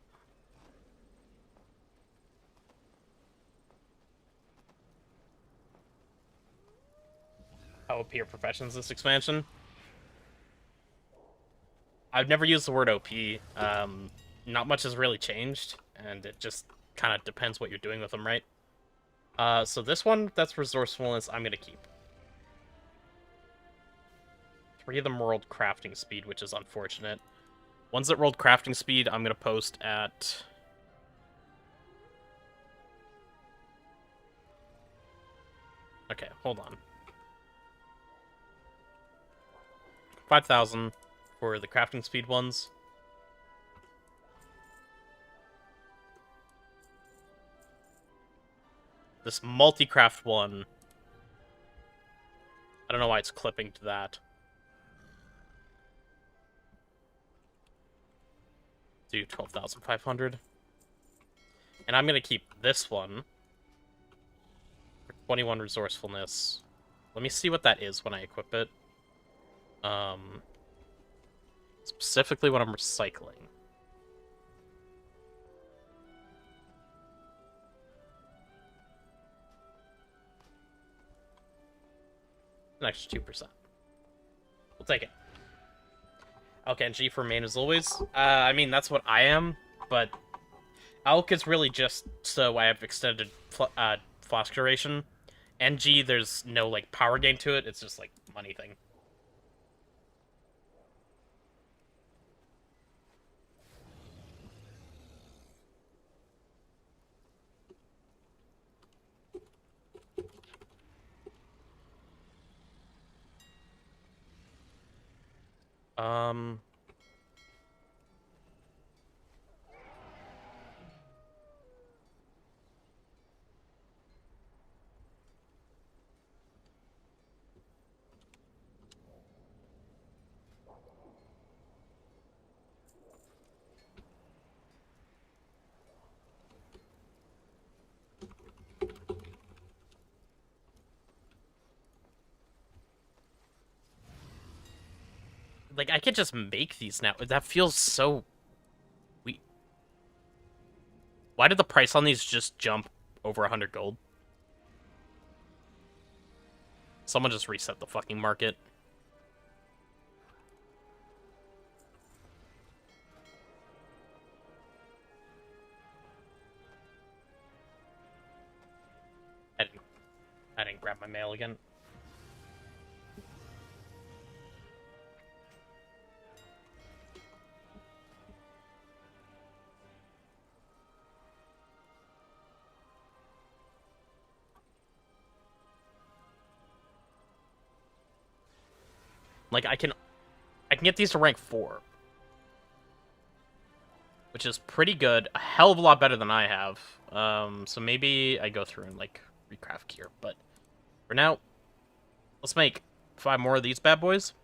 How OP are professions this expansion? I've never used the word OP. Not much has really changed, and it just kind of depends what you're doing with them, right? So this one, that's resourcefulness, I'm gonna keep. 3 of them rolled crafting speed, which is unfortunate. Ones that rolled crafting speed, I'm gonna post at... Okay, hold on. 5,000 for the crafting speed ones. This multi-craft one, I don't know why it's clipping to that. Do 12,500. And I'm going to keep this one for 21 resourcefulness. Let me see what that is when I equip it. Specifically when I'm recycling. An extra 2%. We'll take it. Alkenji for main as always. I mean, that's what I am, but Alk is really just so I have extended flask duration. NG, there's no, like, power gain to it. It's just, like, money thing. Like, I could just make these now. That feels so... Why did the price on these just jump over 100 gold? Someone just reset the fucking market. I didn't grab my mail again. Like, I can get these to rank 4. Which is pretty good. A hell of a lot better than I have. So maybe I go through and, like, recraft gear. But for now, let's make 5 more of these bad boys.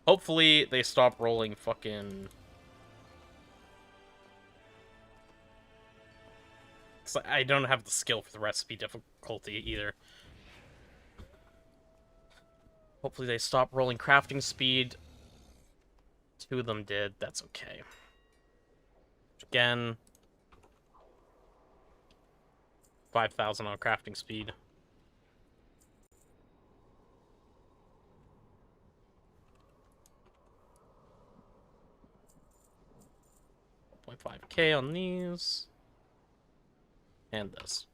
Hopefully they stop rolling fucking... I don't have the skill for the recipe difficulty either. Hopefully they stop rolling crafting speed. 2 of them did. That's okay. Again, 5,000 on crafting speed. 0.5k on these. And this.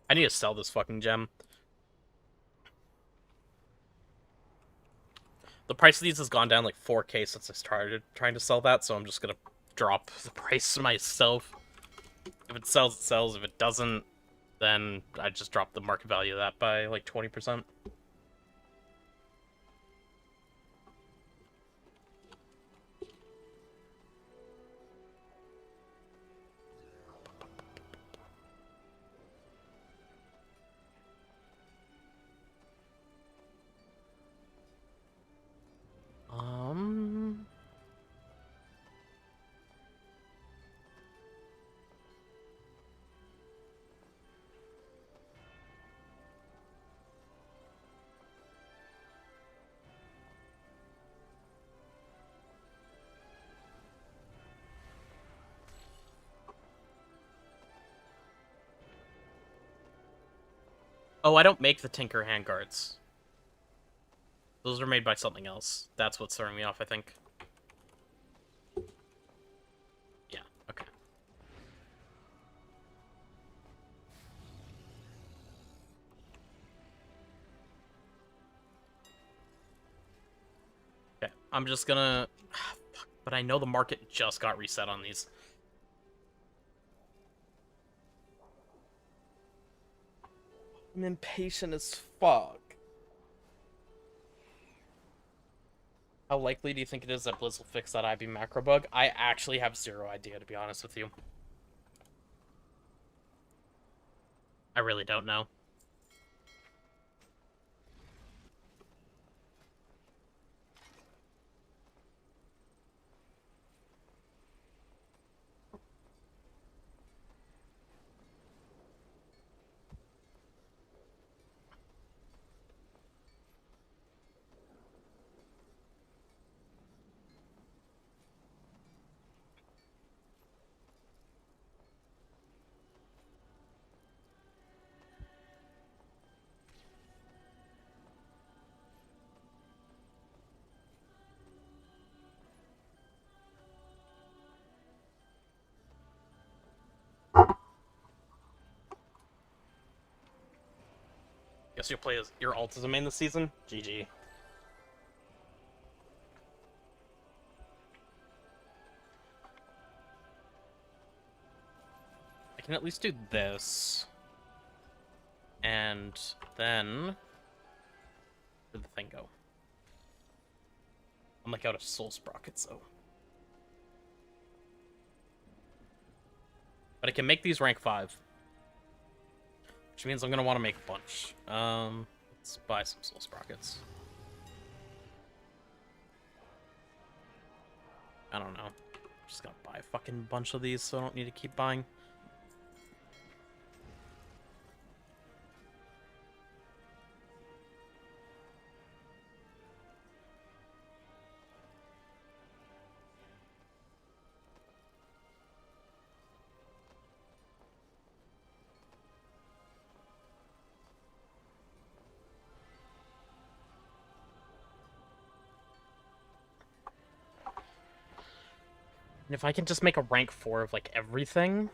I need to sell this fucking gem. The price of these has gone down like 4k since I started trying to sell that, so I'm just gonna drop the price myself. If it sells, it sells. If it doesn't, then I just drop the market value of that by like 20%. Oh, I don't make the Tinker handguards. Those are made by something else. That's what's throwing me off, I think. Yeah, okay. Okay, I'm just gonna... Fuck, but I know the market just got reset on these. I'm impatient as fuck. How likely do you think it is that Blizz will fix that IB macro bug? I actually have zero idea, to be honest with you. I really don't know. Guess you'll play as your alt as a main this season? GG. I can at least do this. And then... where'd the thing go? I'm like out of soul sprockets, though. But I can make these rank 5. Which means I'm gonna want to make a bunch. Let's buy some soul sprockets. I don't know. Just gonna buy a fucking bunch of these so I don't need to keep buying. And if I can just make a rank 4 of, like, everything...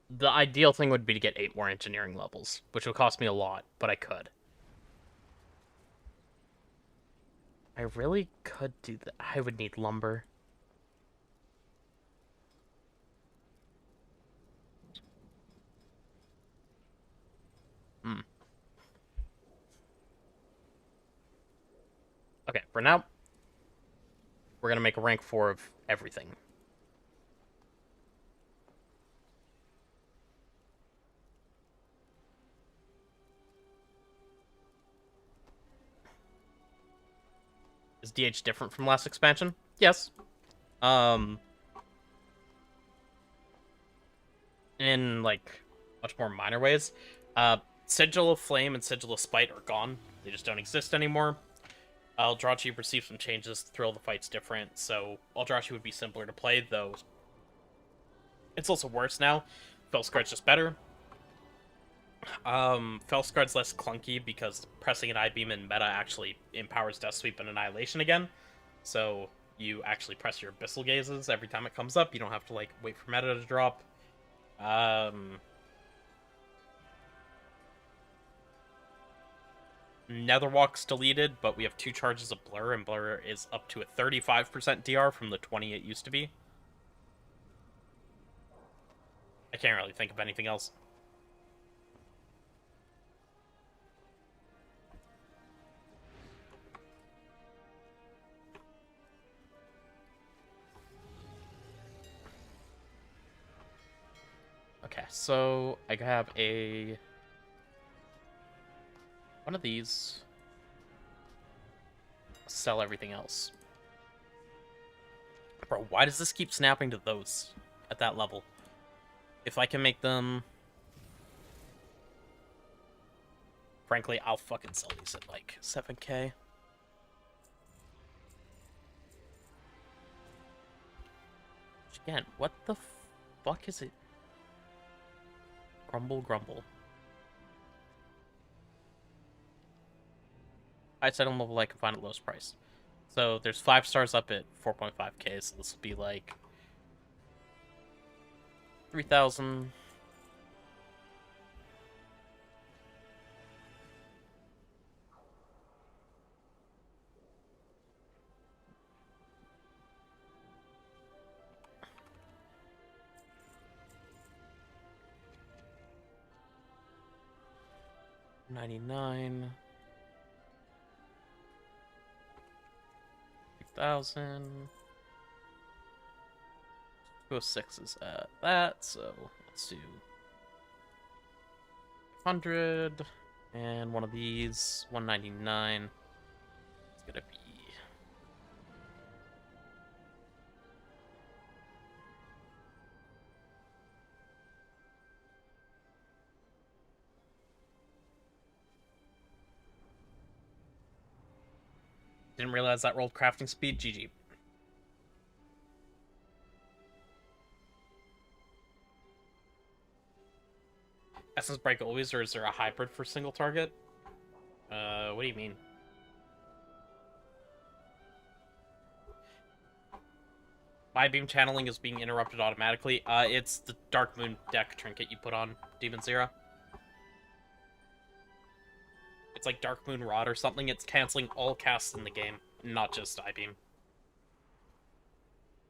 The ideal thing would be to get 8 more engineering levels, which would cost me a lot, but I could. I really could do that. I would need lumber. Okay, for now, we're gonna make a rank 4 of everything. Is DH different from last expansion? Yes. In, like, much more minor ways. Sigil of Flame and Sigil of Spite are gone. They just don't exist anymore. Eldrachi received some changes. Thrill of the Fight's different, so Eldrachi would be simpler to play, though it's also worse now. Felscar's just better. Felscar's less clunky because pressing an I-Beam in meta actually empowers Death Sweep and Annihilation again. So you actually press your Abyssal Gazes every time it comes up. You don't have to, like, wait for meta to drop. Netherwalk's deleted, but we have 2 charges of Blur, and Blur is up to a 35% DR from the 20 it used to be. I can't really think of anything else. Okay, so I have one of these. Sell everything else. Bro, why does this keep snapping to those at that level? If I can make them... Frankly, I'll fucking sell these at, like, 7k. Which, again, what the fuck is it? Grumble, grumble. Highest item level I can find at lowest price. So there's 5 stars up at 4.5k, so this will be like 3,000. 99. 2,000. 206 is at that, so let's do 100. And one of these, 199. It's gonna be. Didn't realize that rolled crafting speed. GG. Essence Break always, or is there a hybrid for single target? What do you mean? My beam channeling is being interrupted automatically. It's the Dark Moon deck trinket you put on Demon Zera. It's like Dark Moon Rod or something. It's canceling all casts in the game, not just I-Beam.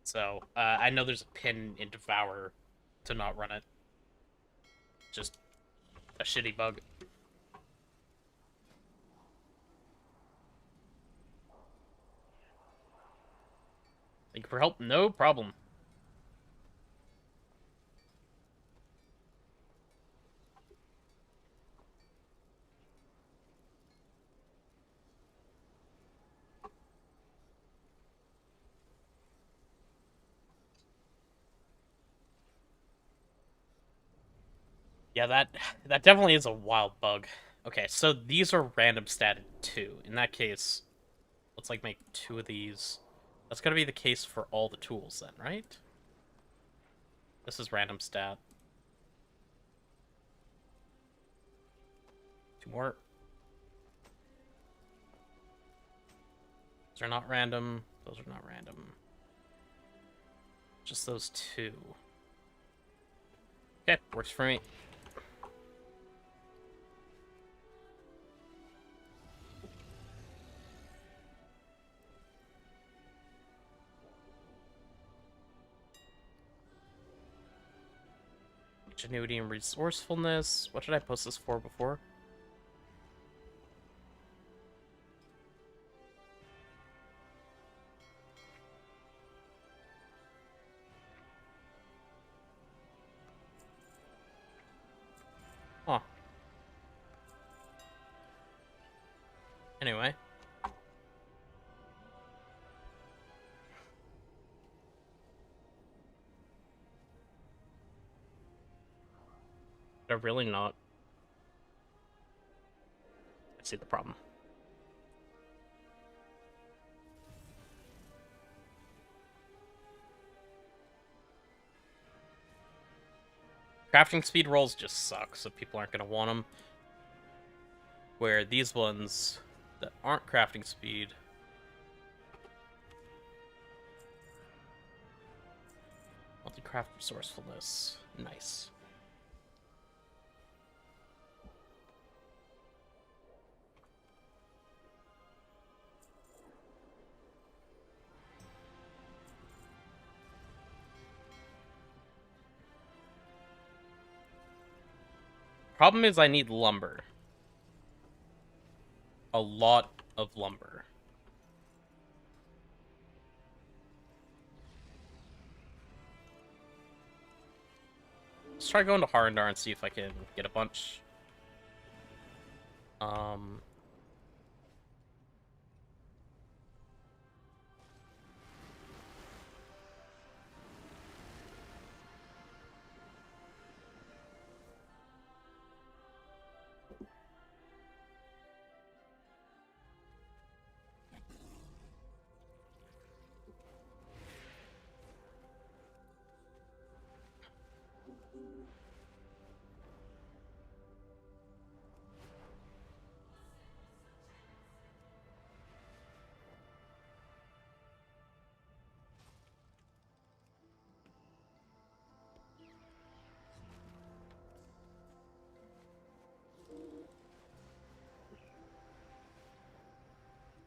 So, I know there's a pin in Devour to not run it. Just a shitty bug. Thank you for help. No problem. Yeah, that definitely is a wild bug. Okay, so these are random statted too. In that case, let's like make 2 of these. That's gonna be the case for all the tools then, right? This is random stat. 2 more. Those are not random. Those are not random. Just those 2. Okay, works for me. Ingenuity and resourcefulness. What did I post this for before? Huh. Anyway. They're really not. I see the problem. Crafting speed rolls just suck, so people aren't going to want them. Where these ones that aren't crafting speed... Multi-craft resourcefulness. Nice. Problem is I need lumber. A lot of lumber. Let's try going to Harndar and see if I can get a bunch.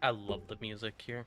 I love the music here.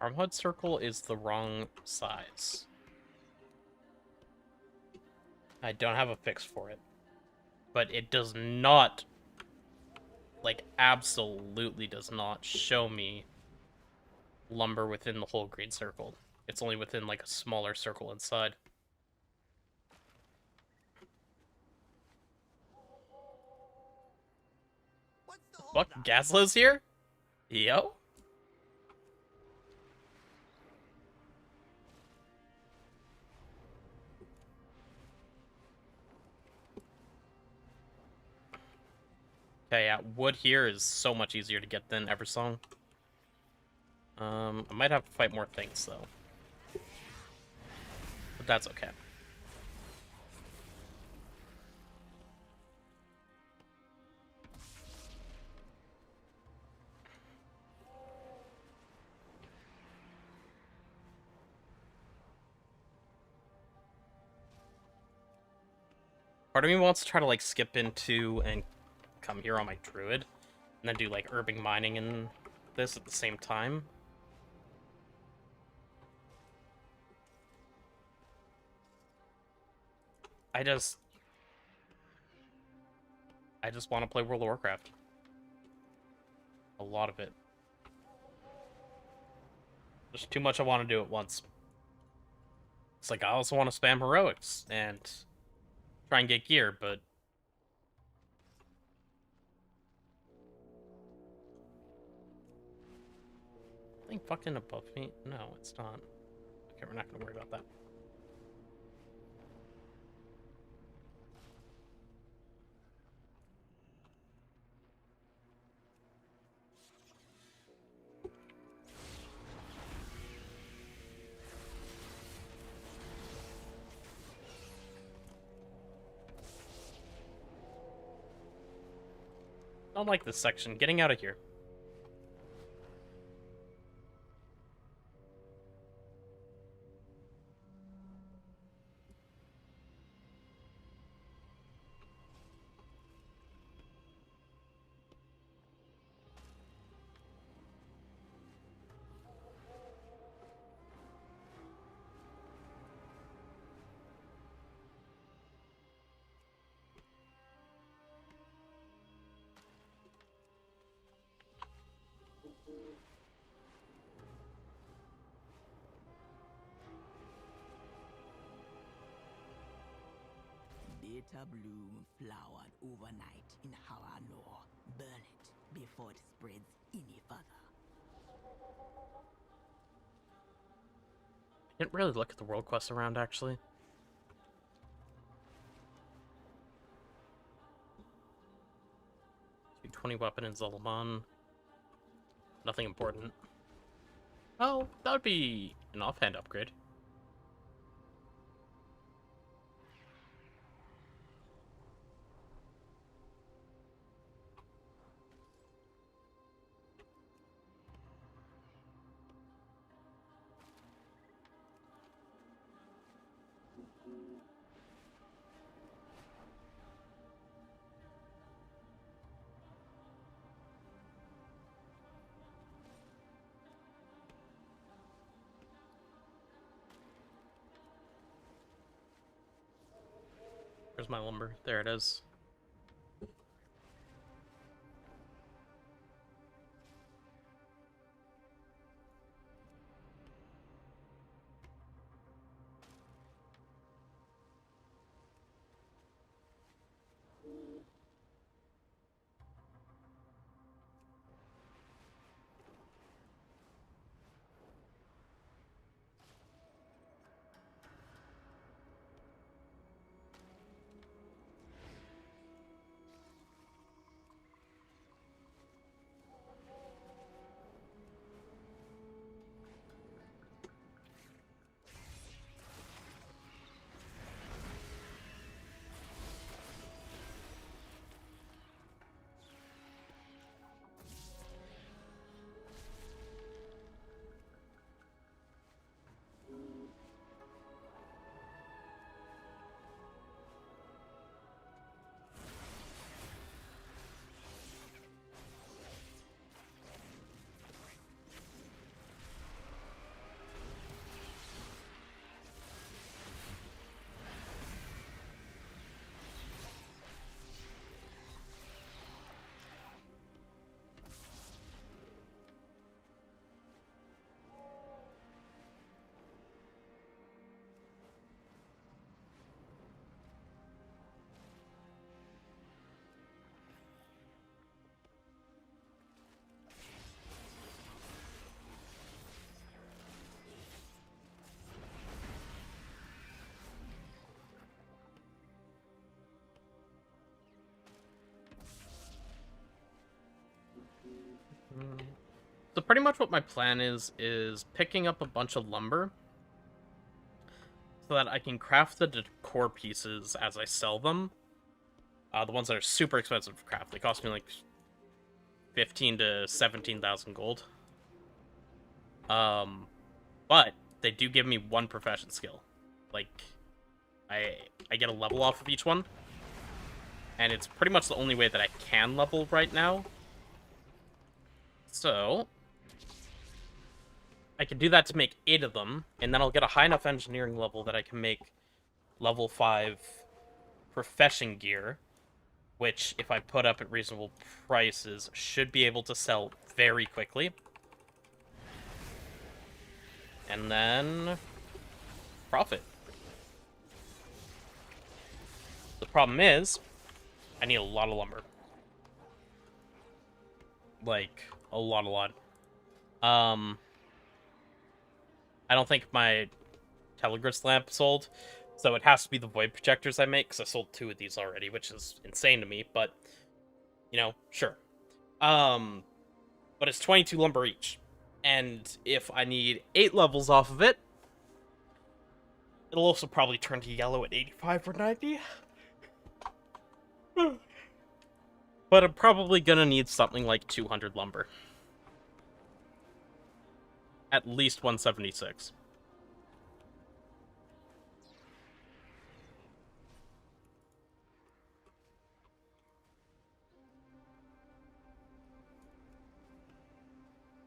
Farmhood circle is the wrong size. I don't have a fix for it. But it does not, like, absolutely does not show me lumber within the whole green circle. It's only within, like, a smaller circle inside. Fuck, Gaslow's here? Yo? Okay, yeah, wood here is so much easier to get than Eversong. I might have to fight more things, though. But that's okay. Part of me wants to try to, like, skip into and come here on my druid, and then do, like, urban mining and this at the same time. I just want to play World of Warcraft. A lot of it. There's too much I want to do at once. It's like I also want to spam heroics and try and get gear, but something fucking above me? No, it's not. Okay, we're not gonna worry about that. I don't like this section. Getting out of here. Data bloom flowered overnight in Haranor. Burn it before it spreads any further. Didn't really look at the world quests around, actually. 220 weapon in Zalaman. Nothing important. Oh, that would be an offhand upgrade. Where's my lumber? There it is. So pretty much what my plan is picking up a bunch of lumber so that I can craft the decor pieces as I sell them. The ones that are super expensive to craft. They cost me like 15 to 17,000 gold. But they do give me one profession skill. Like, I get a level off of each one. And it's pretty much the only way that I can level right now. So, I can do that to make 8 of them, and then I'll get a high enough engineering level that I can make level 5 profession gear, which, if I put up at reasonable prices, should be able to sell very quickly. And then profit. The problem is, I need a lot of lumber. Like, a lot. I don't think my Telegris lamp sold, so it has to be the void projectors I make, because I sold 2 of these already, which is insane to me, but, you know, sure. But it's 22 lumber each, and if I need 8 levels off of it, it'll also probably turn to yellow at 85 or 90. But I'm probably gonna need something like 200 lumber. At least 176.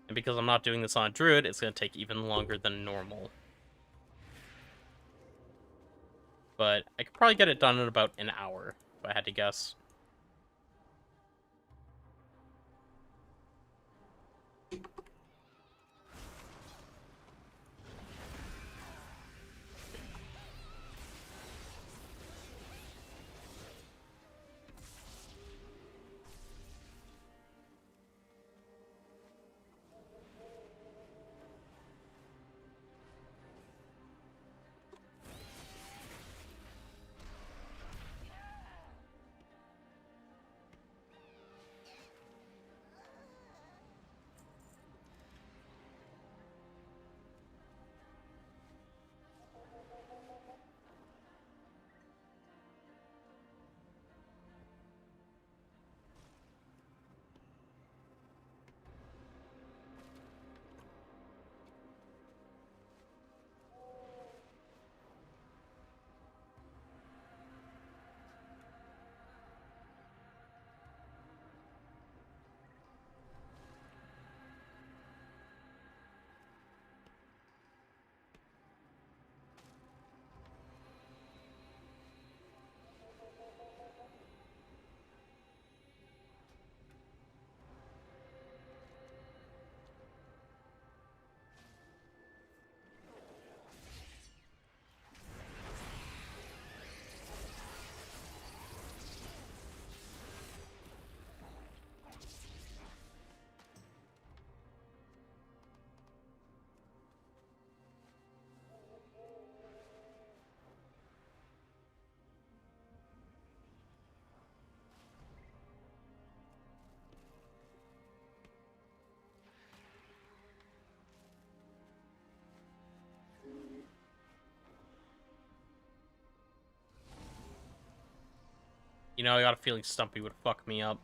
And because I'm not doing this on a druid, it's going to take even longer than normal. But I could probably get it done in about an hour, if I had to guess. You know, I got a feeling Stumpy would fuck me up.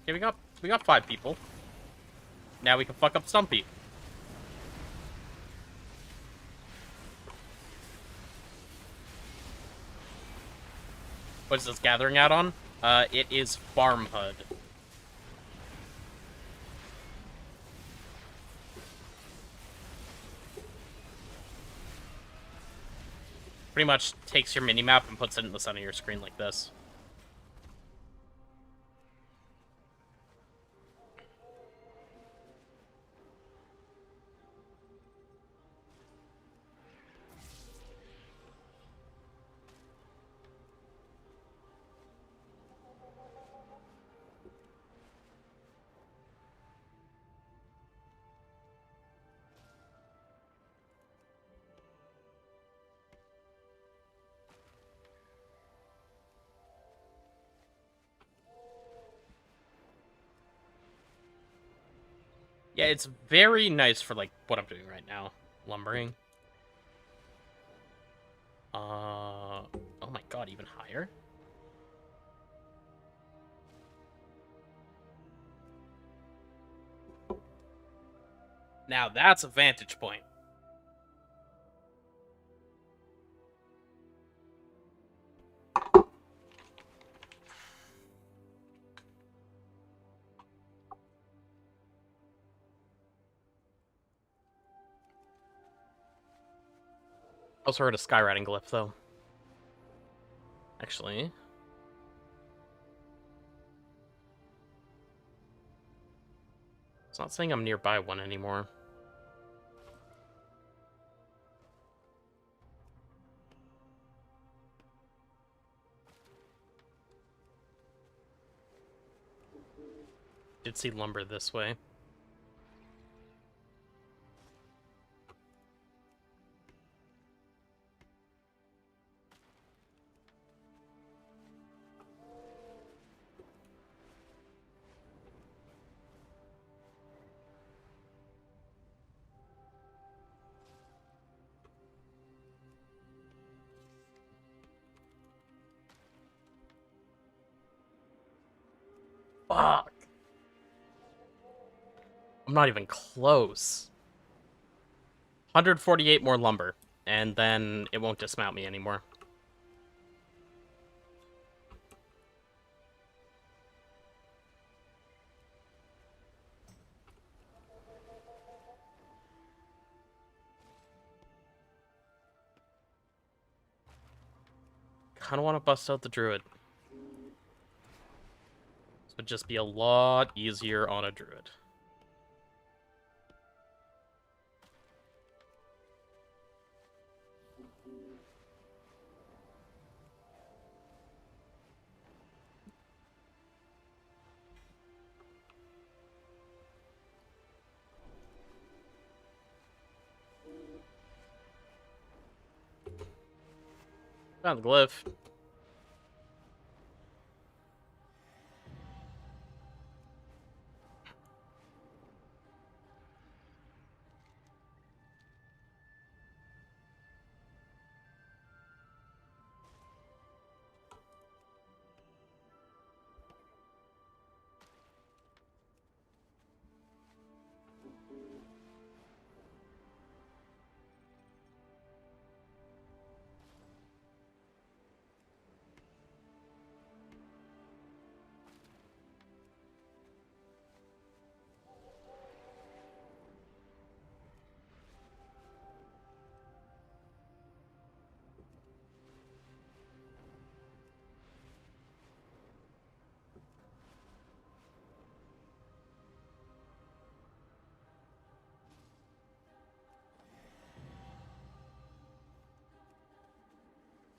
Okay, we got 5 people. Now we can fuck up Stumpy. What is this gathering add-on? It is Farm HUD. Pretty much takes your minimap and puts it in the center of your screen like this. Yeah, it's very nice for, like, what I'm doing right now. Lumbering. Oh my god, even higher? Now that's a vantage point. Also heard a skywriting glyph, though. Actually. It's not saying I'm nearby one anymore. Did see lumber this way. Fuck. I'm not even close. 148 more lumber, and then it won't dismount me anymore. Kinda want to bust out the druid. This would just be a lot easier on a druid. Found the glyph.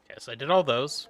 Okay, so I did all those.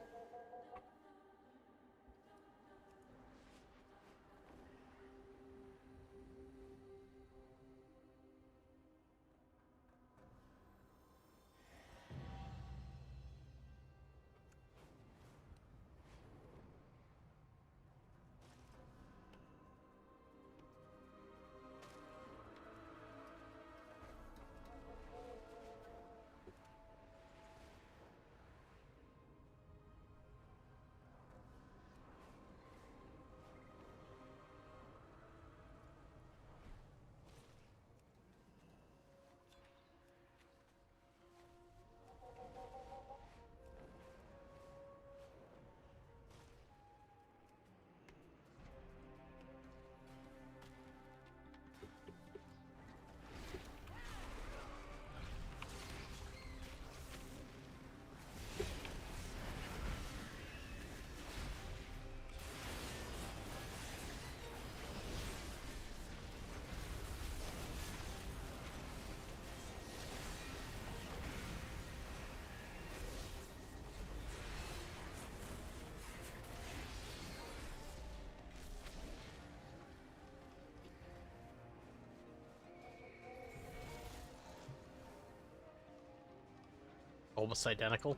Almost identical.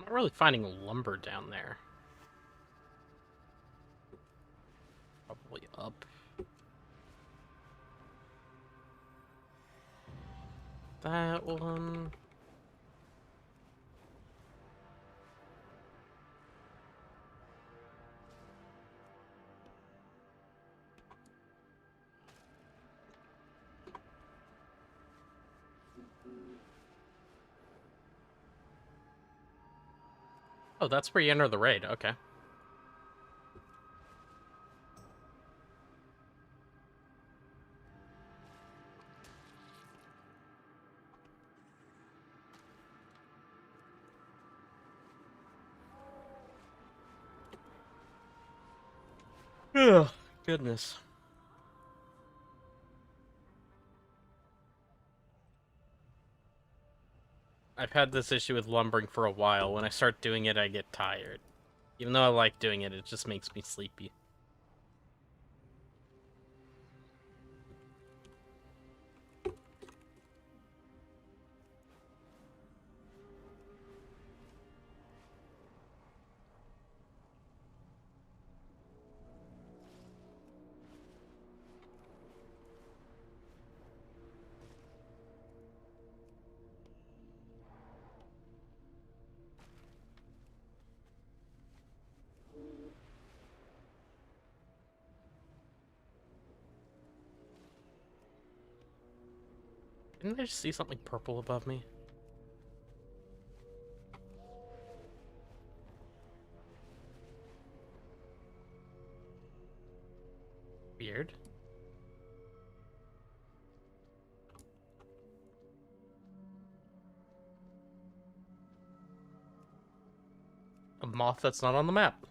Not really finding lumber down there. Probably up. That one. Oh, that's where you enter the raid. Okay. Ugh, goodness. I've had this issue with lumbering for a while. When I start doing it, I get tired. Even though I like doing it, it just makes me sleepy. Didn't I just see something purple above me? Weird. A moth that's not on the map.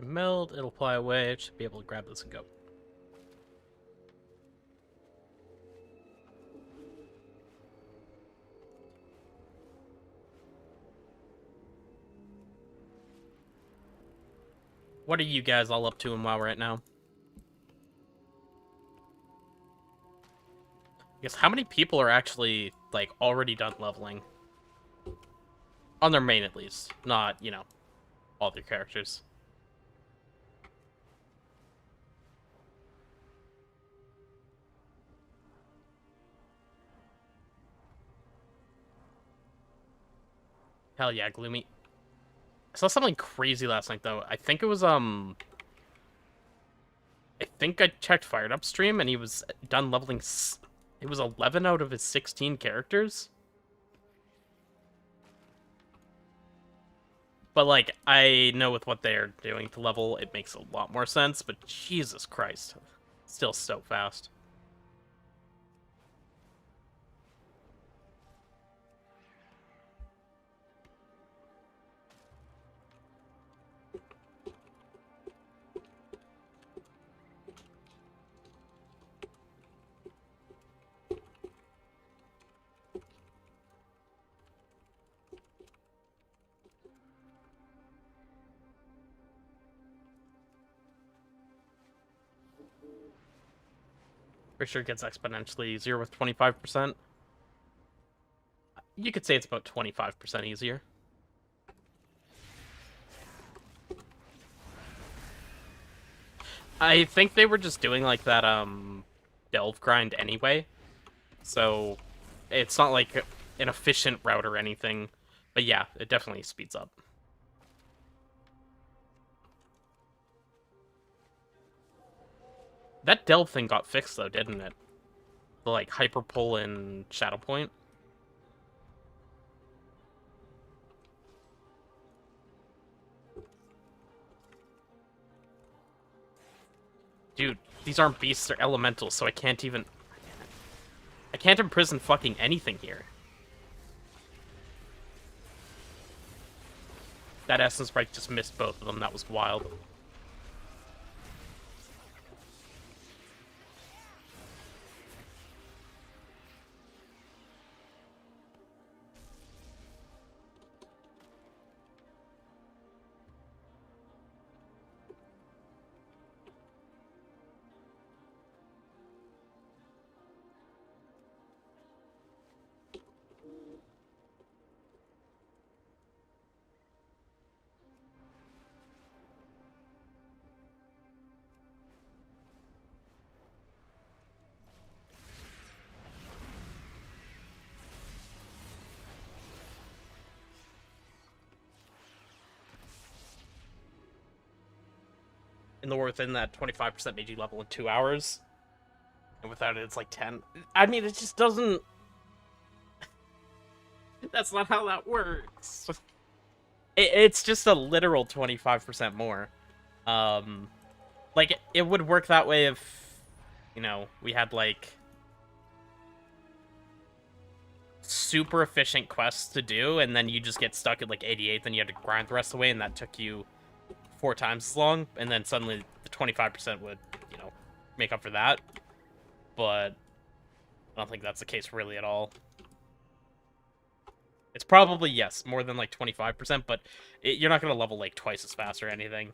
Meld, it'll fly away. It should be able to grab this and go. What are you guys all up to in WoW right now? I guess how many people are actually, like, already done leveling? On their main, at least. Not, you know, all their characters. Hell yeah, Gloomy. I saw something crazy last night, though. I think it was, I think I checked Fired Up stream, and he was done leveling... It was 11 out of his 16 characters? But, like, I know with what they're doing to level, it makes a lot more sense, but Jesus Christ. Still so fast. For sure it gets exponentially easier with 25%. You could say it's about 25% easier. I think they were just doing like that delve grind anyway. So it's not like an efficient route or anything. But yeah, it definitely speeds up. That delve thing got fixed though, didn't it? The like hyper pull in Shadow Point. Dude, these aren't beasts, they're elementals, so I can't even... I can't imprison fucking anything here. That Essence Spike just missed both of them, that was wild. In the within that 25% made you level in 2 hours. And without it, it's like 10. I mean, it just doesn't... That's not how that works. It's just a literal 25% more. Like, it would work that way if, you know, we had, like, super efficient quests to do, and then you just get stuck at, like, 88, then you had to grind the rest of the way, and that took you 4 times as long, and then suddenly the 25% would, you know, make up for that. But I don't think that's the case really at all. It's probably, yes, more than, like, 25%, but you're not going to level, like, twice as fast or anything.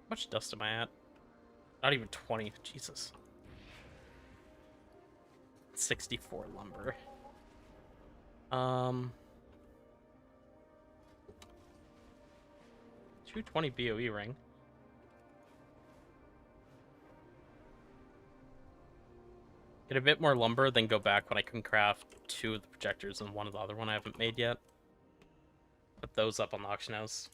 How much dust am I at? Not even 20. Jesus. 64 lumber. 220 BOE ring. Get a bit more lumber, then go back when I can craft 2 of the projectors and 1 of the other one I haven't made yet. Put those up on the auction house.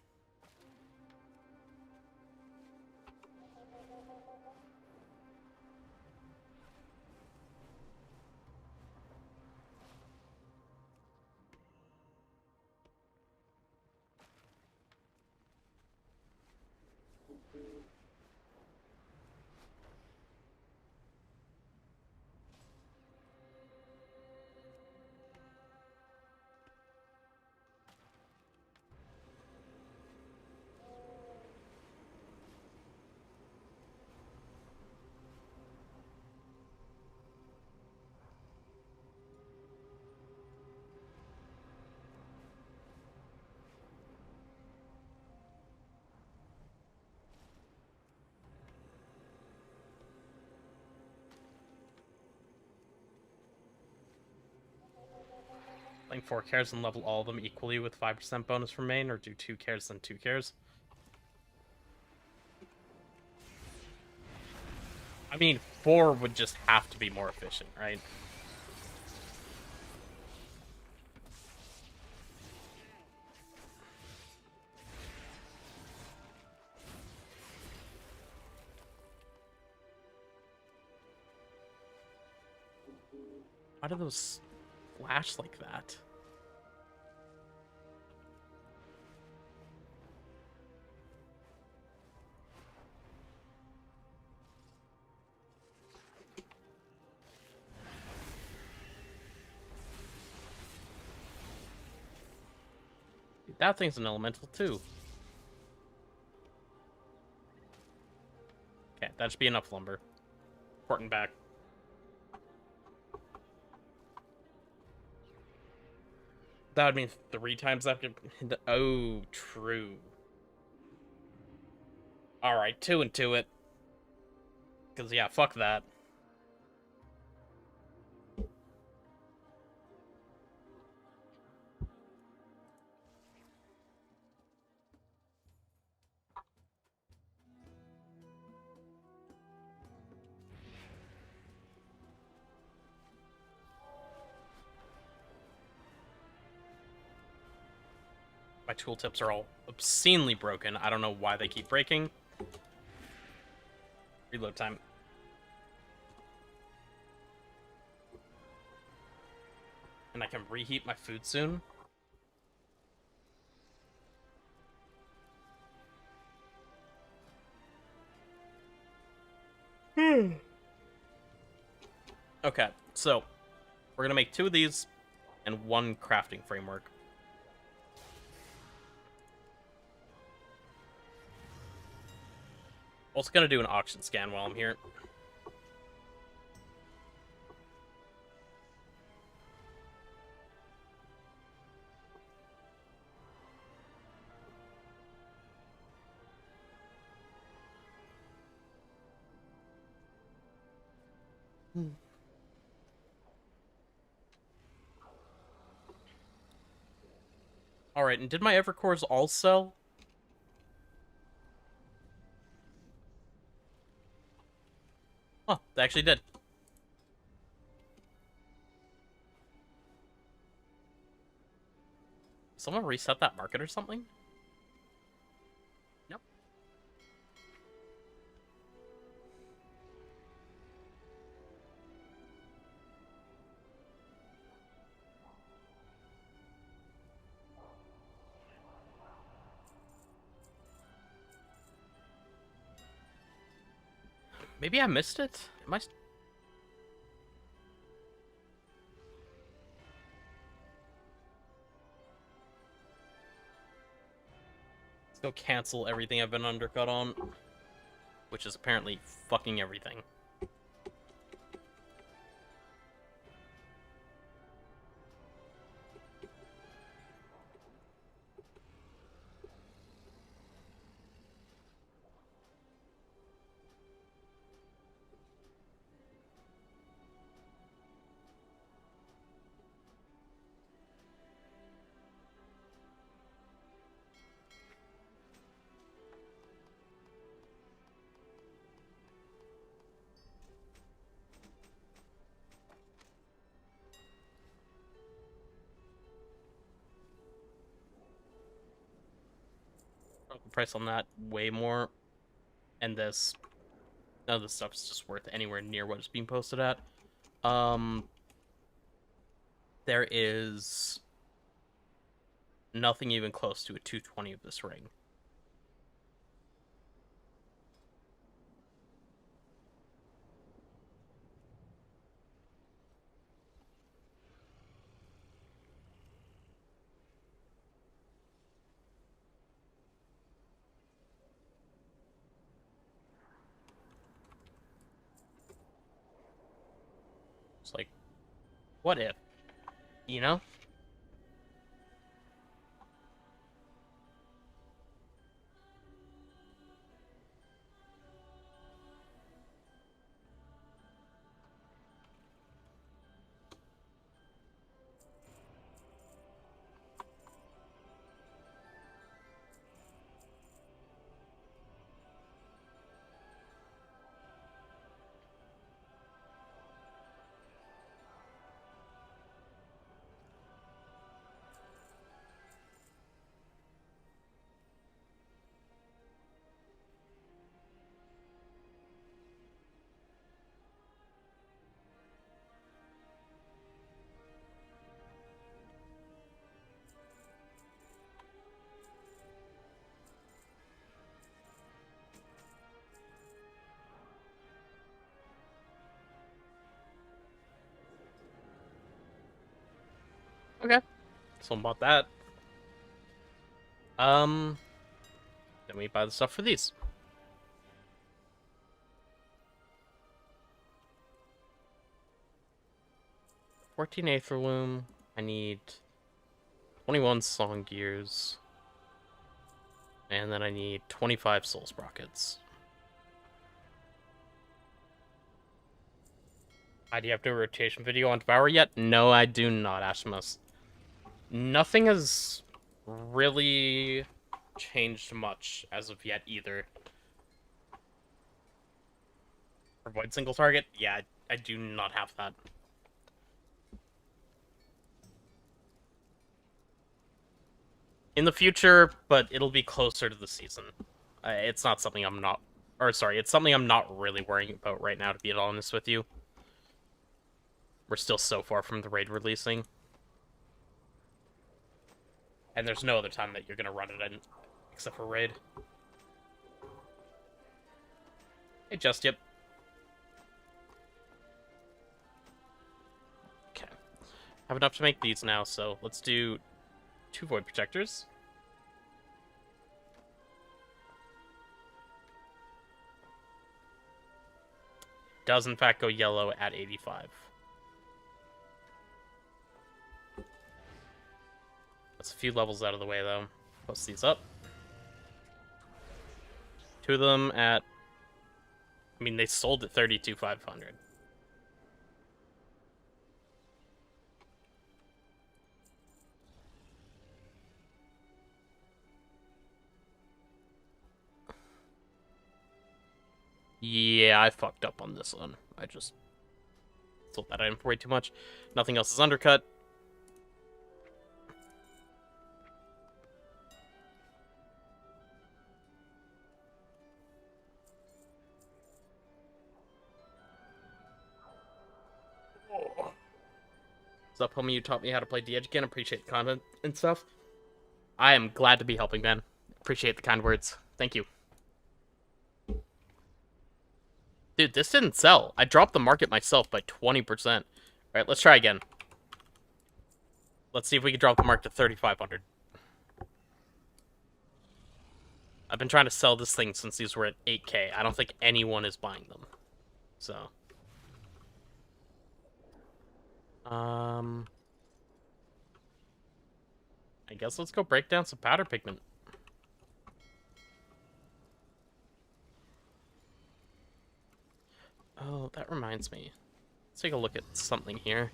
Playing 4 cares and level all of them equally with 5% bonus from main, or do 2 cares then 2 cares? I mean, 4 would just have to be more efficient, right? Why do those flash like that? Dude, that thing's an elemental too. Okay, that should be enough lumber. Porting back. That would mean 3 times after. Oh, true. Alright, 2 into it. Because, yeah, fuck that. My tooltips are all obscenely broken. I don't know why they keep breaking. Reload time. And I can reheat my food soon. Okay, so we're gonna make 2 of these and 1 crafting framework. Also gonna do an auction scan while I'm here. Alright, and did my Evercores all sell? Oh, they actually did. Someone reset that market or something? Nope. Maybe I missed it? Am I... Let's go cancel everything I've been undercut on. Which is apparently fucking everything. The price on that way more. And this. None of this stuff's just worth anywhere near what it's being posted at. There is nothing even close to a 220 of this ring. It's like, what if? You know? Okay. Someone bought that. Then we buy the stuff for these. $14 Aetherloom. I need 21 song gears. And then I need 25 soul sprockets. Do you have to do a rotation video on Devour yet? No, I do not, Ashimus. Nothing has really changed much as of yet either. Avoid single target? Yeah, I do not have that. In the future, but it'll be closer to the season. It's not something I'm not... Or, sorry, it's something I'm not really worrying about right now, to be honest with you. We're still so far from the raid releasing. And there's no other time that you're gonna run it in, except for raid. Hey, Just Yep. Okay. Have enough to make these now, so let's do 2 void projectors. Does in fact go yellow at 85. That's a few levels out of the way, though. Post these up. 2 of them at... I mean, they sold at 32,500. Yeah, I fucked up on this one. I just sold that item for way too much. Nothing else is undercut. What's up, homie? You taught me how to play D-Edge again. Appreciate the content and stuff. I am glad to be helping, man. Appreciate the kind words. Thank you. Dude, this didn't sell. I dropped the market myself by 20%. Alright, let's try again. Let's see if we can drop the mark to 3,500. I've been trying to sell this thing since these were at 8K. I don't think anyone is buying them. So. I guess let's go break down some powder pigment. Oh, that reminds me. Let's take a look at something here.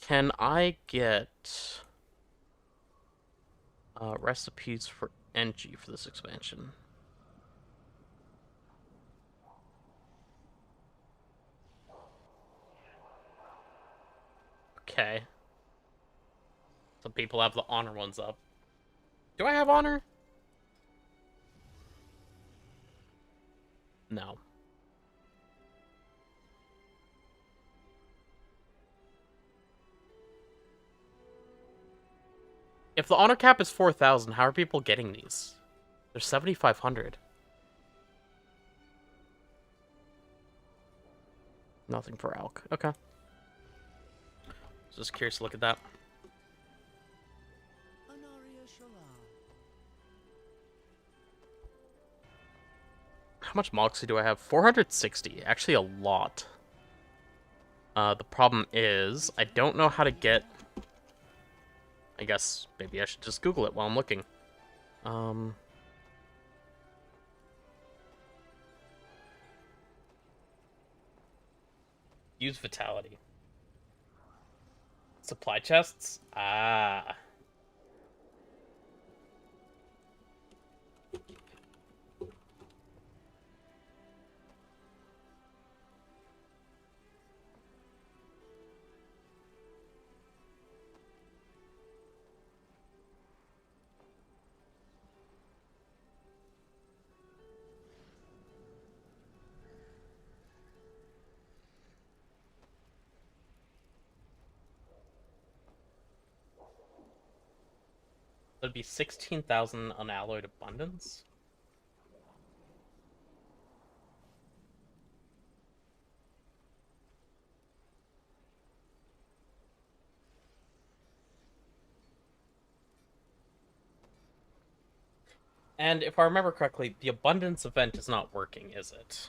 Can I get recipes for NG for this expansion? Okay. Some people have the honor ones up. Do I have honor? No. If the honor cap is 4,000, how are people getting these? They're 7,500. Nothing for Alk. Okay. Just curious to look at that. How much Moxie do I have? 460. Actually, a lot. The problem is, I don't know how to get... I guess maybe I should just Google it while I'm looking. Use Vitality. Supply chests? Ah. That'd be 16,000 unalloyed abundance. And if I remember correctly, the abundance event is not working, is it?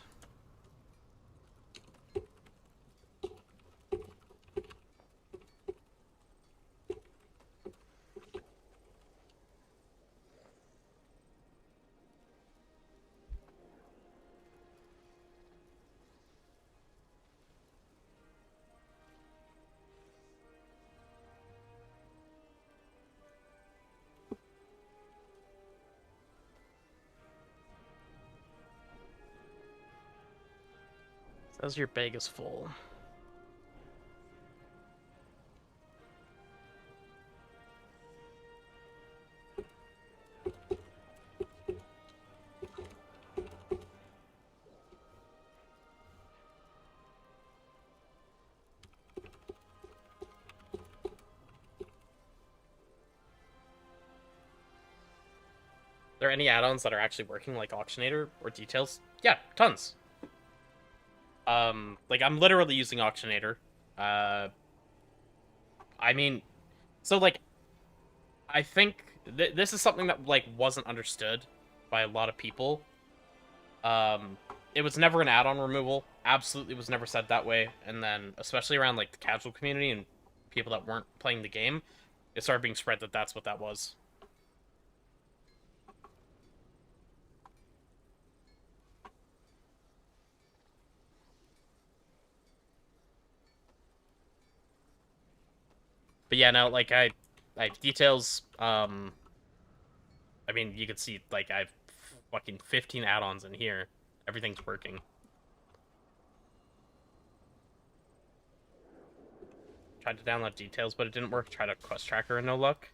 Says your bag is full. Are there any add-ons that are actually working, like Auctionator or Details? Yeah, tons. Like I'm literally using Auctionator. I mean, so like I think this is something that like wasn't understood by a lot of people. Um, it was never an add-on removal. Absolutely was never said that way. And then especially around like the casual community and people that weren't playing the game, it started being spread that that's what that was. But yeah, no, like I have details. I mean, you can see like I have fucking 15 add-ons in here. Everything's working. Tried to download details, but it didn't work. Tried a quest tracker and no luck.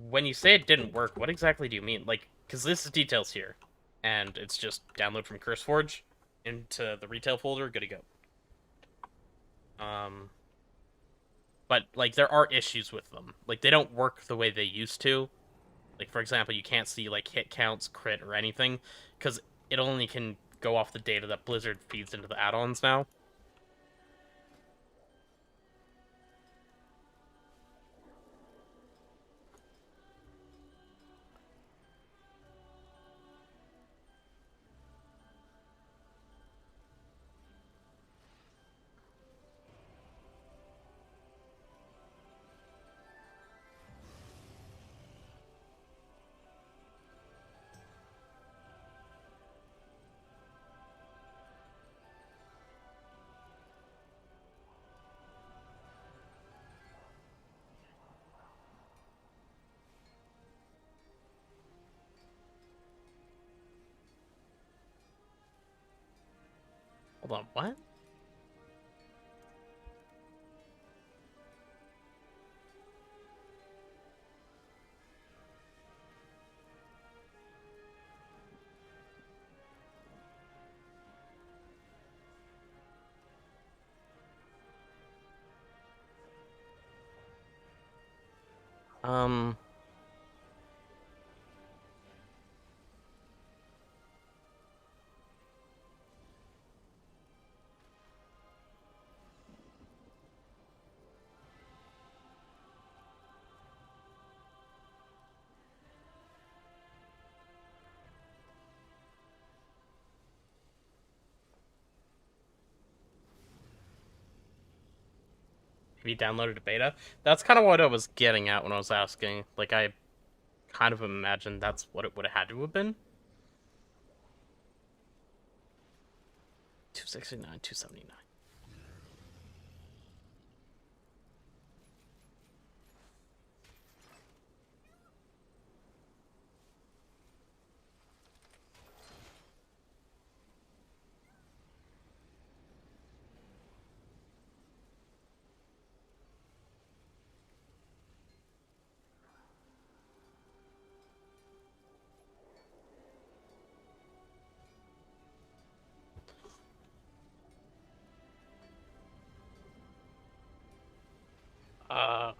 When you say it didn't work, what exactly do you mean? Like, because this is details here, and it's just download from CurseForge into the retail folder, good to go. But like there are issues with them. Like they don't work the way they used to. Like for example, you can't see like hit counts, crit, or anything, because it only can go off the data that Blizzard feeds into the add-ons now. Hold on, what? Um, have you downloaded a beta? That's kind of what I was getting at when I was asking. Like, I kind of imagined that's what it would have had to have been. 269, 279. Uh,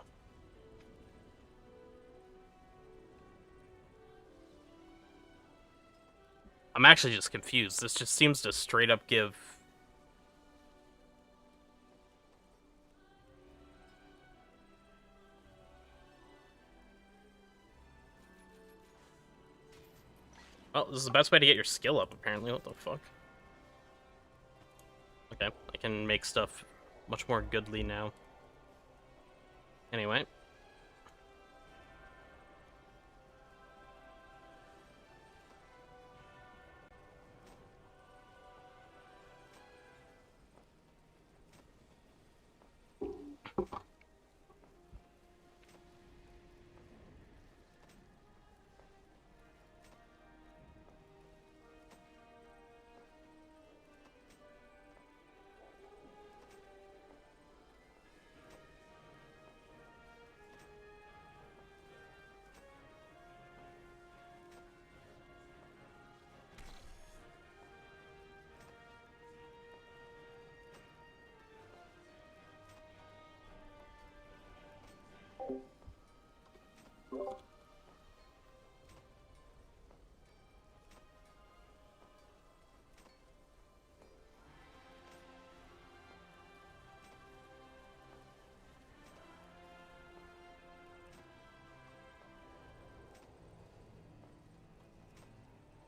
I'm actually just confused. This just seems to straight up give. Well, this is the best way to get your skill up, apparently. What the fuck? Okay, I can make stuff much more goodly now. Anyway.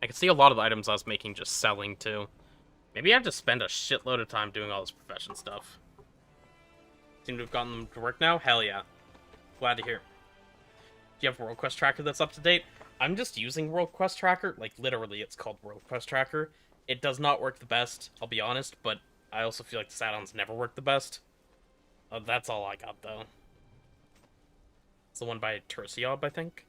I can see a lot of the items I was making just selling, too. Maybe I have to spend a shitload of time doing all this profession stuff. Seem to have gotten them to work now? Hell yeah. Glad to hear. Do you have World Quest Tracker that's up to date? I'm just using World Quest Tracker. Like, literally, it's called World Quest Tracker. It does not work the best, I'll be honest, but I also feel like the add-ons never work the best. That's all I got, though. It's the one by Tursiob, I think.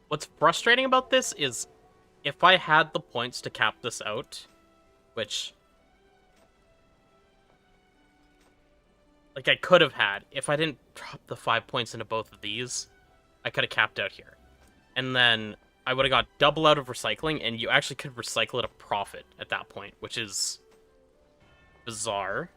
What's frustrating about this is if I had the points to cap this out, which, like, I could have had. If I didn't drop the 5 points into both of these, I could have capped out here. And then I would have got double out of recycling, and you actually could recycle at a profit at that point, which is bizarre.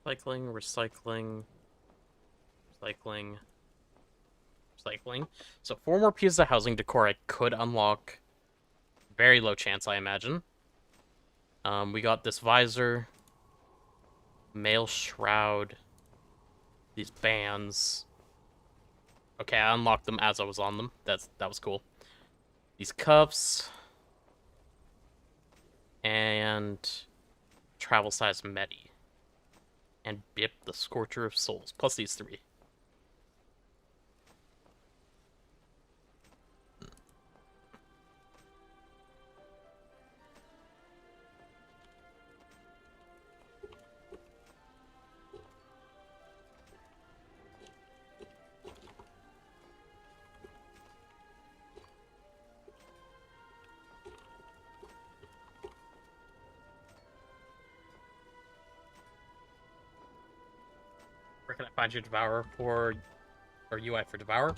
Recycling. So 4 more pieces of housing decor I could unlock. Very low chance, I imagine. We got this visor. Mail shroud. These bands. Okay, I unlocked them as I was on them. That was cool. These cuffs. And travel size medi. And Bip, the Scorcher of Souls. Plus these 3. Where can I find your Devourer for, or UI for Devour?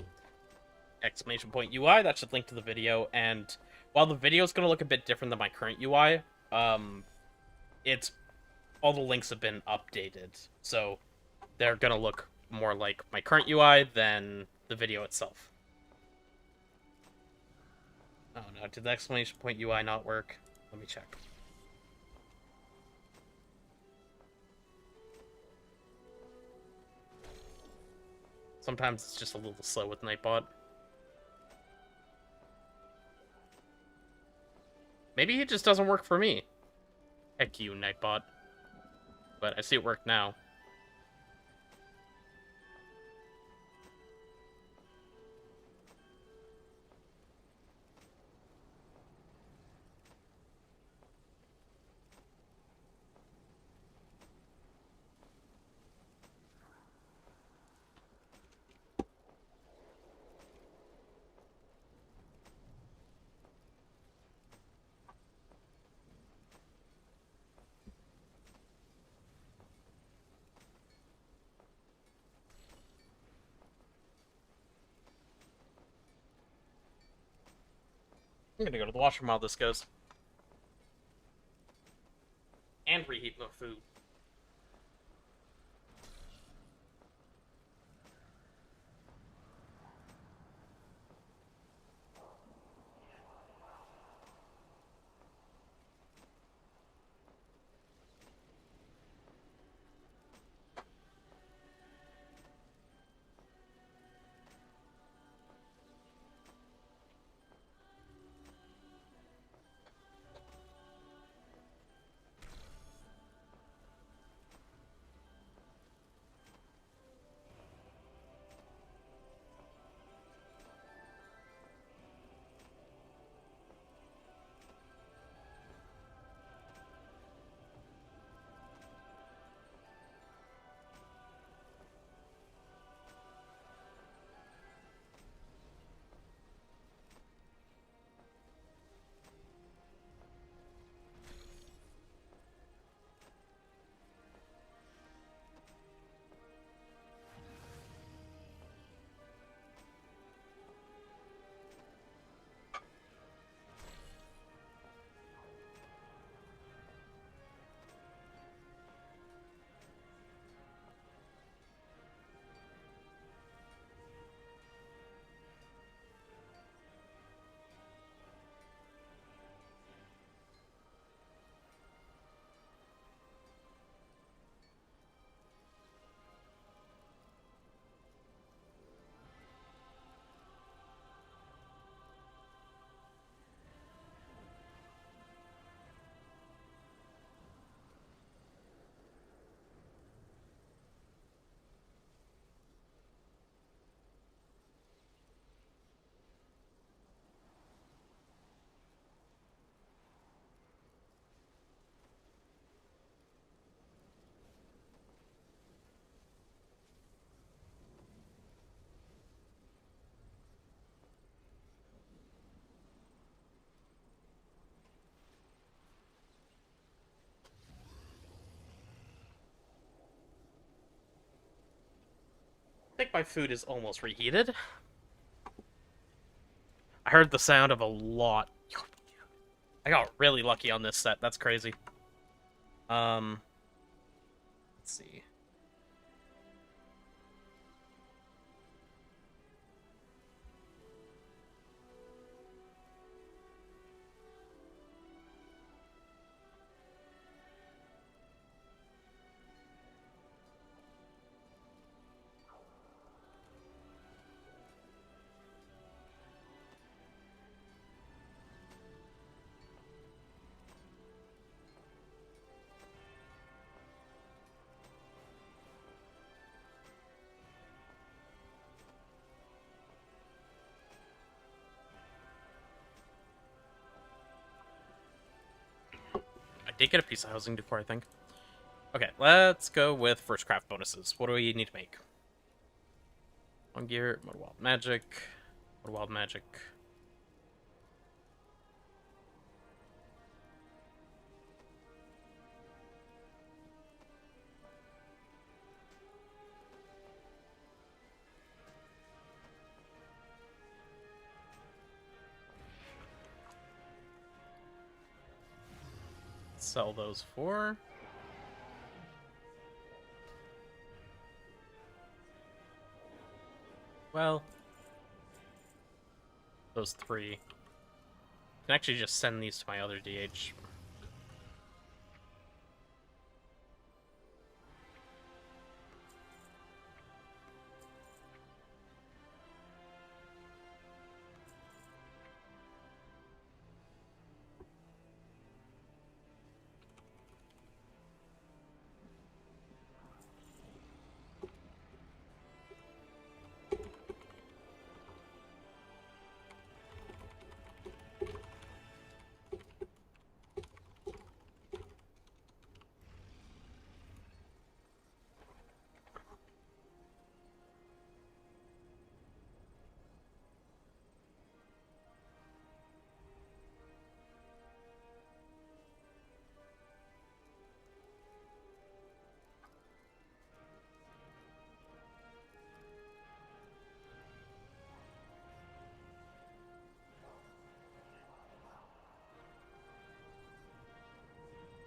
Exclamation point UI, that should link to the video, and while the video is going to look a bit different than my current UI, it's, all the links have been updated, so they're going to look more like my current UI than the video itself. Oh no, did the exclamation point UI not work? Let me check. Sometimes it's just a little slow with Nightbot. Maybe it just doesn't work for me. Heck you, Nightbot. But I see it work now. I'm gonna go to the washroom while this goes. And reheat the food. think my food is almost reheated. I heard the sound of a lot. I got really lucky on this set. That's crazy. Let's see. I did get a piece of housing before, I think. Okay, let's go with first craft bonuses. What do we need to make? One gear, Mud Wild Magic. Mud Wild Magic. Sell those for. Well, those 3. I can actually just send these to my other DH.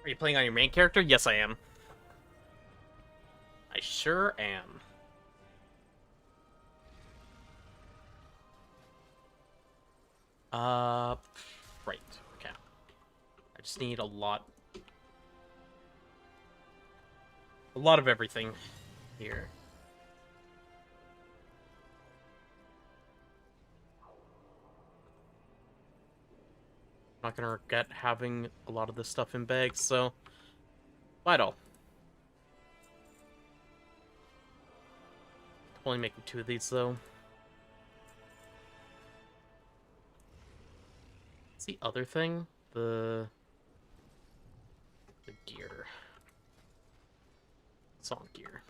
Are you playing on your main character? Yes, I am. I sure am. Right. Okay. I just need a lot of everything here. Not gonna regret having a lot of this stuff in bags, so vital. Only making 2 of these though. What's the other thing? The gear. Song gear.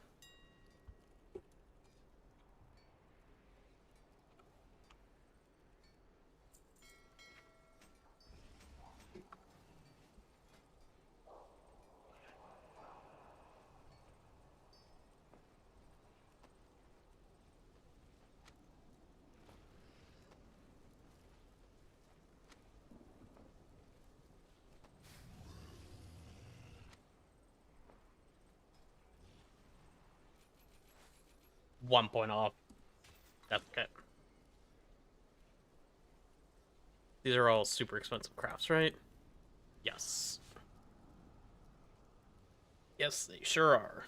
One point off. That's okay. These are all super expensive crafts, right? Yes. Yes, they sure are.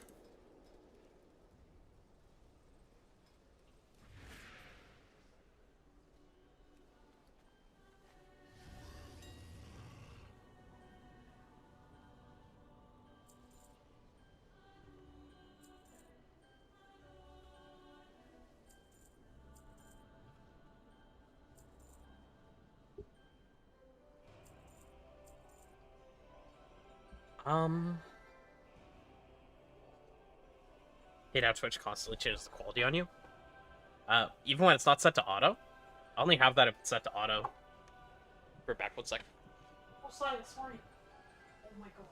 Hate how Twitch constantly changes the quality on you. Even when it's not set to auto. I only have that if it's set to auto. We're back 1 second. Oh, silence, sorry. Oh my god.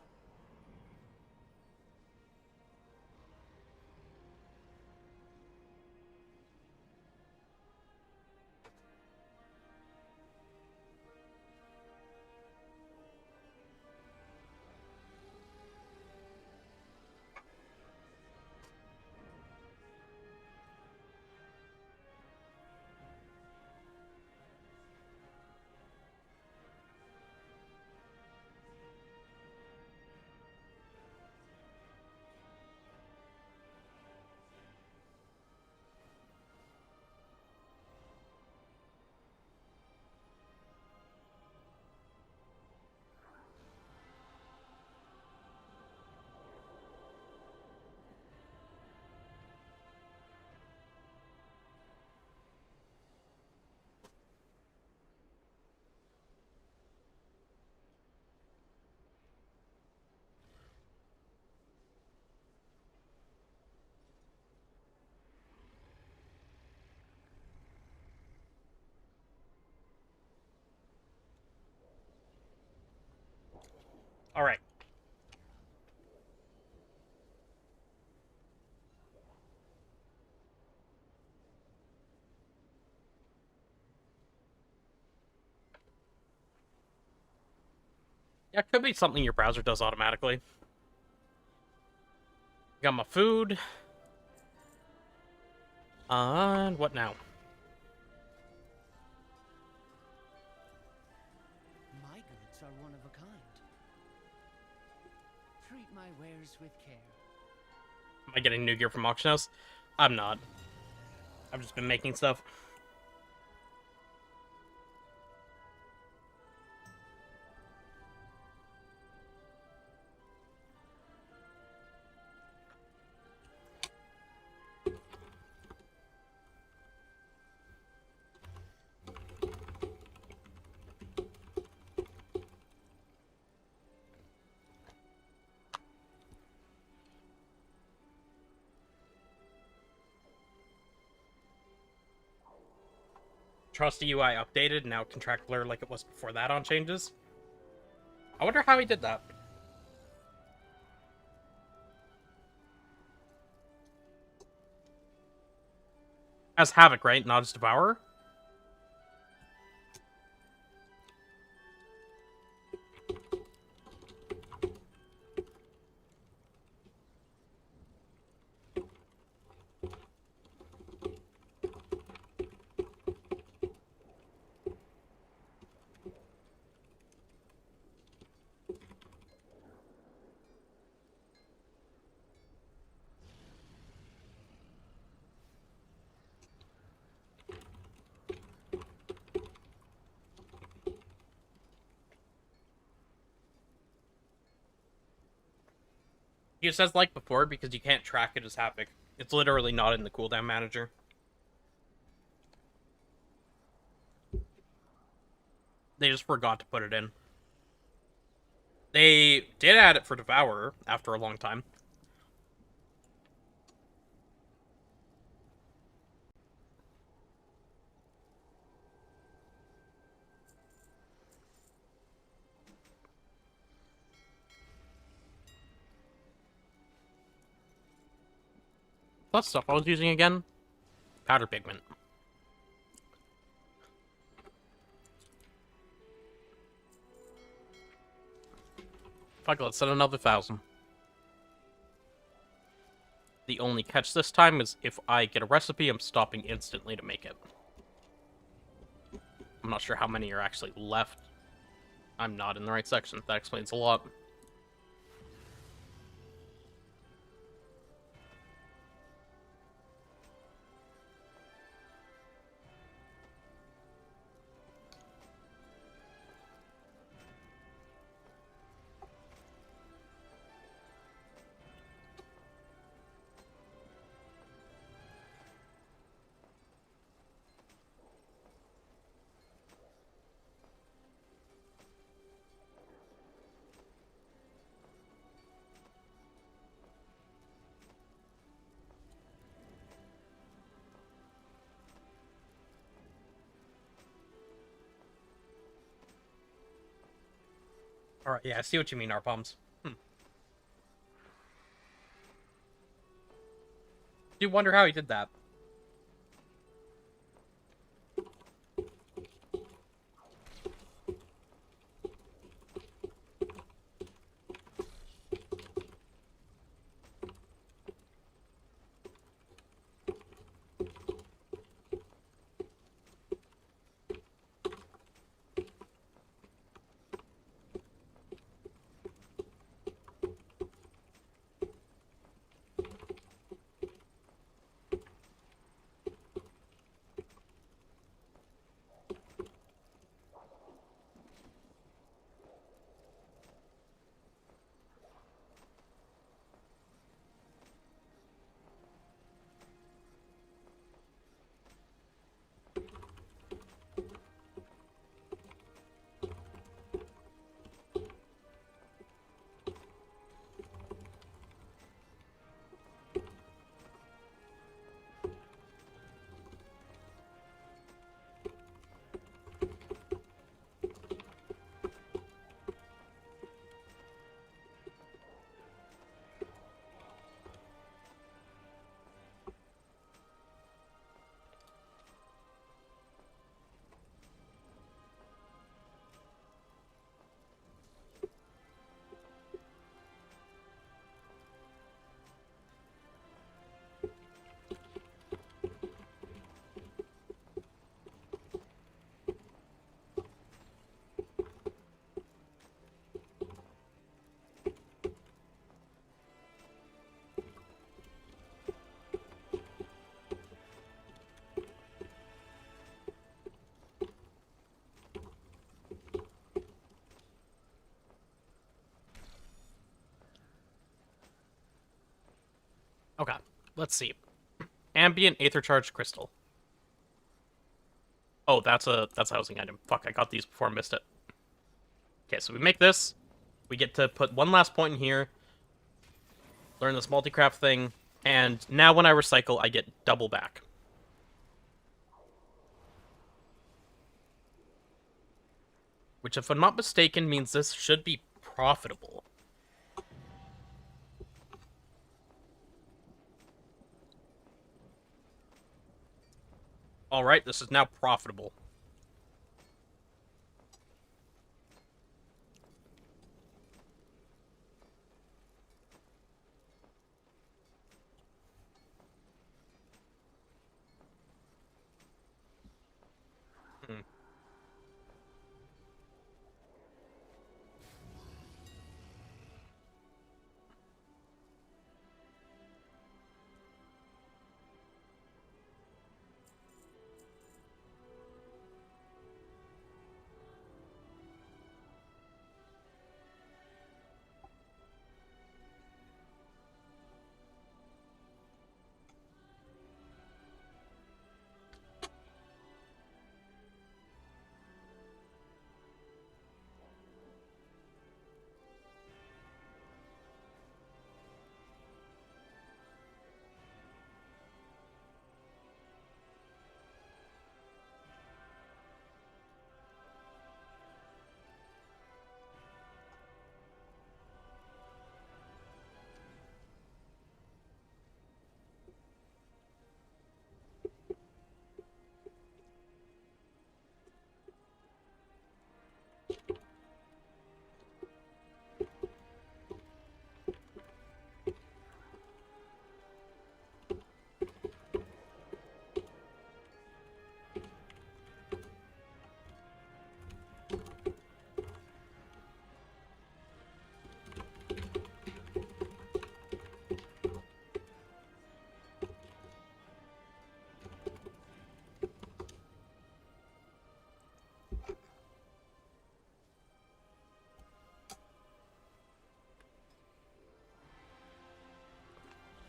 Alright. Yeah, it could be something your browser does automatically. Got my food. And what now? My goods are one of a kind. Treat my wares with care. Am I getting new gear from auction house? I'm not. I've just been making stuff. Trusty UI updated, now contract blur like it was before that on changes. I wonder how he did that. As Havoc, right? Not as Devourer? It says like before because you can't track it as Havoc. It's literally not in the cooldown manager. They just forgot to put it in. They did add it for Devourer after a long time. Plus stuff I was using again. Powder pigment. Fuck, let's set another 1,000. The only catch this time is if I get a recipe, I'm stopping instantly to make it. I'm not sure how many are actually left. I'm not in the right section. That explains a lot. Alright, yeah, I see what you mean, Arpoms. Do wonder how he did that. let's see. Ambient Aether Charge Crystal. Oh, that's a housing item. Fuck, I got these before I missed it. Okay, so we make this. We get to put one last point in here. Learn this multi-craft thing. And now when I recycle, I get double back. Which, if I'm not mistaken, means this should be profitable. Alright, this is now profitable.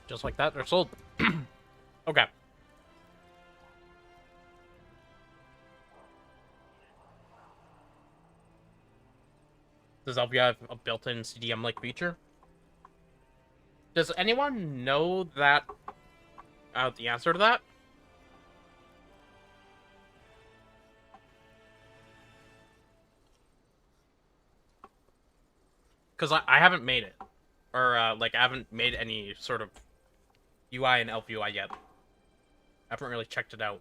Just like that, they're sold. Okay. Does LV have a built-in CDM-like feature? Does anyone know that... the answer to that? Because I haven't made it. Or, like, I haven't made any sort of UI in Elf UI yet. I haven't really checked it out.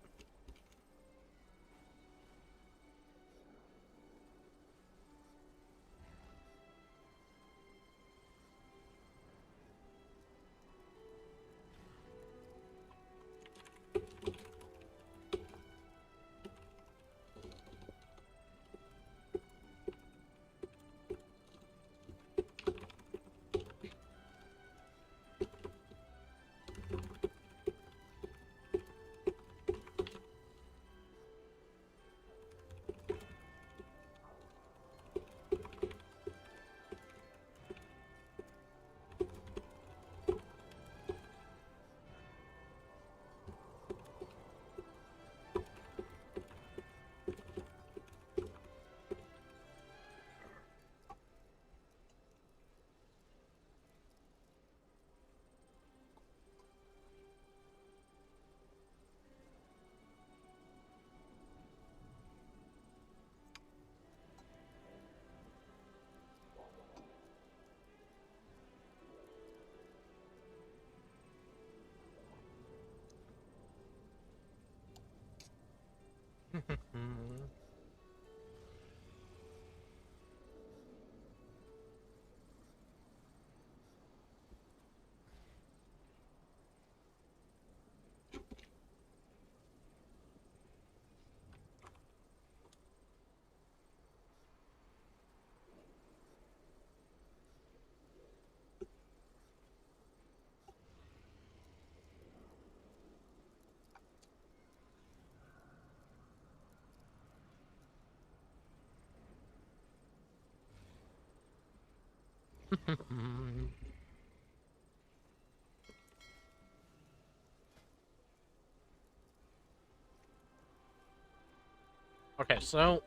Okay, so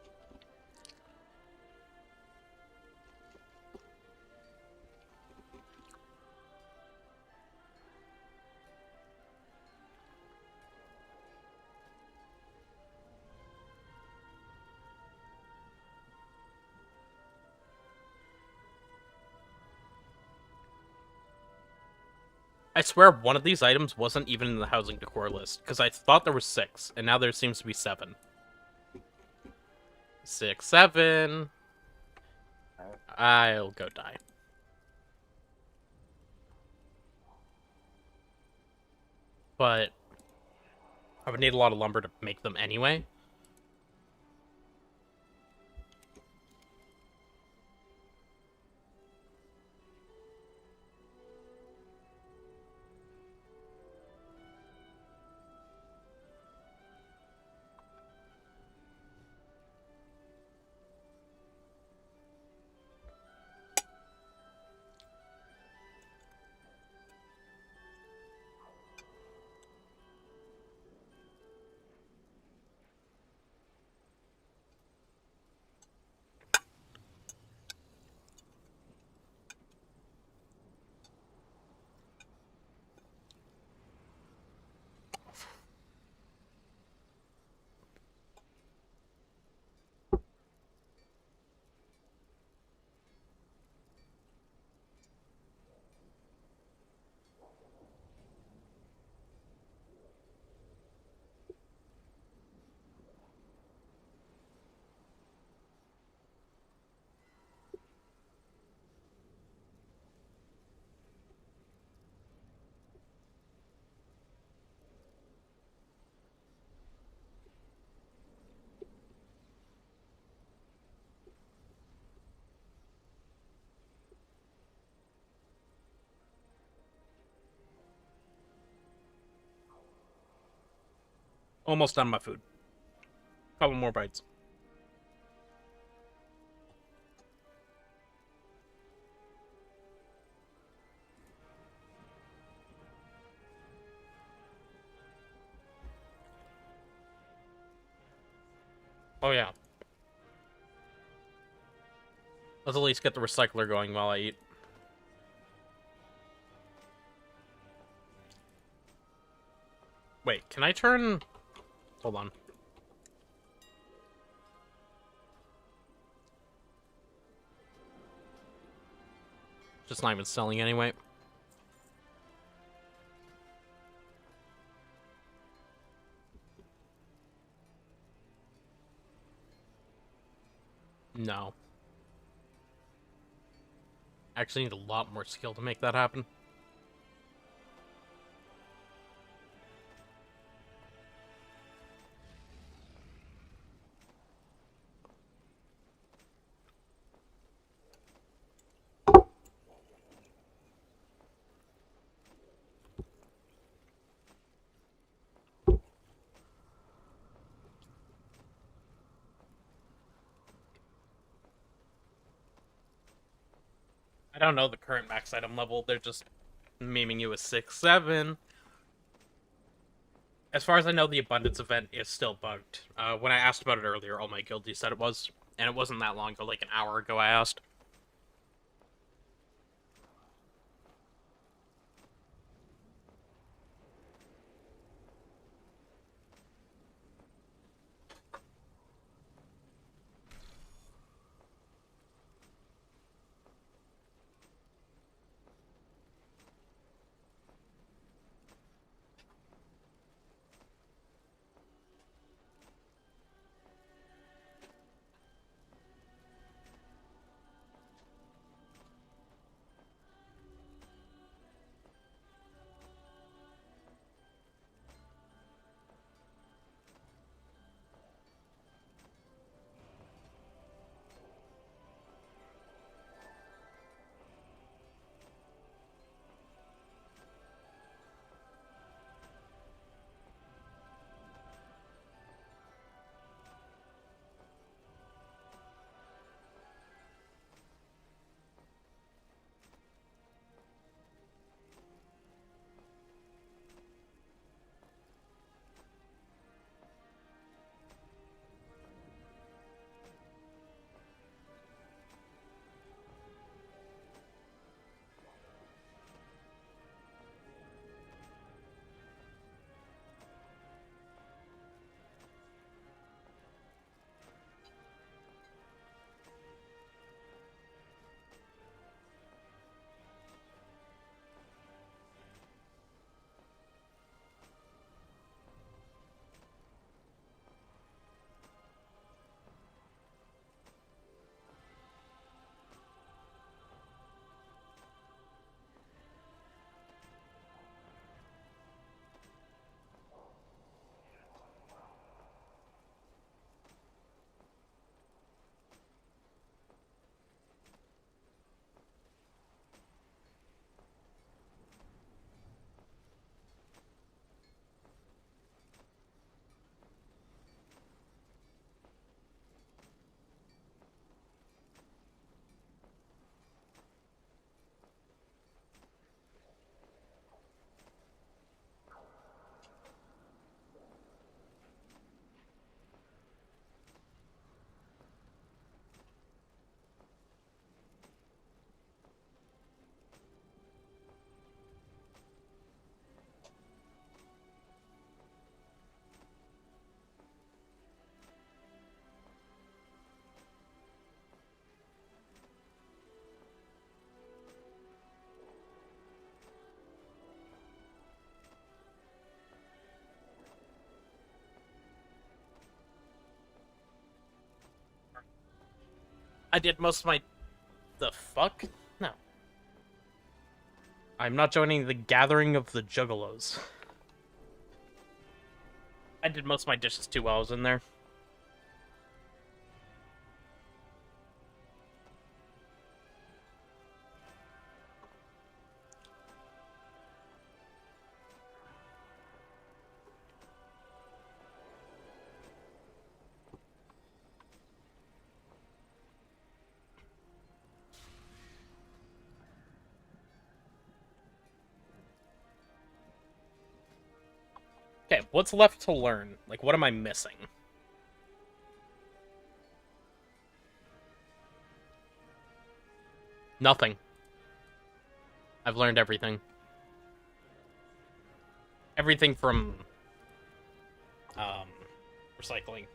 I swear one of these items wasn't even in the housing decor list, because I thought there was 6, and now there seems to be 7. 6, 7. I'll go die. But I would need a lot of lumber to make them anyway. Almost done my food. Couple more bites. Oh yeah. Let's at least get the recycler going while I eat. Wait, can I turn... Hold on. Just not even selling anyway. No. Actually need a lot more skill to make that happen. I don't know the current max item level, they're just memeing you as 6, 7. As far as I know, the abundance event is still bugged. When I asked about it earlier, all my guildies said it was. And it wasn't that long ago, like an hour ago I asked. I did most of my... The fuck? No. I'm not joining the gathering of the juggalos. I did most of my dishes too while I was in there. Okay, what's left to learn? Like, what am I missing? Nothing. I've learned everything. Everything from... recycling.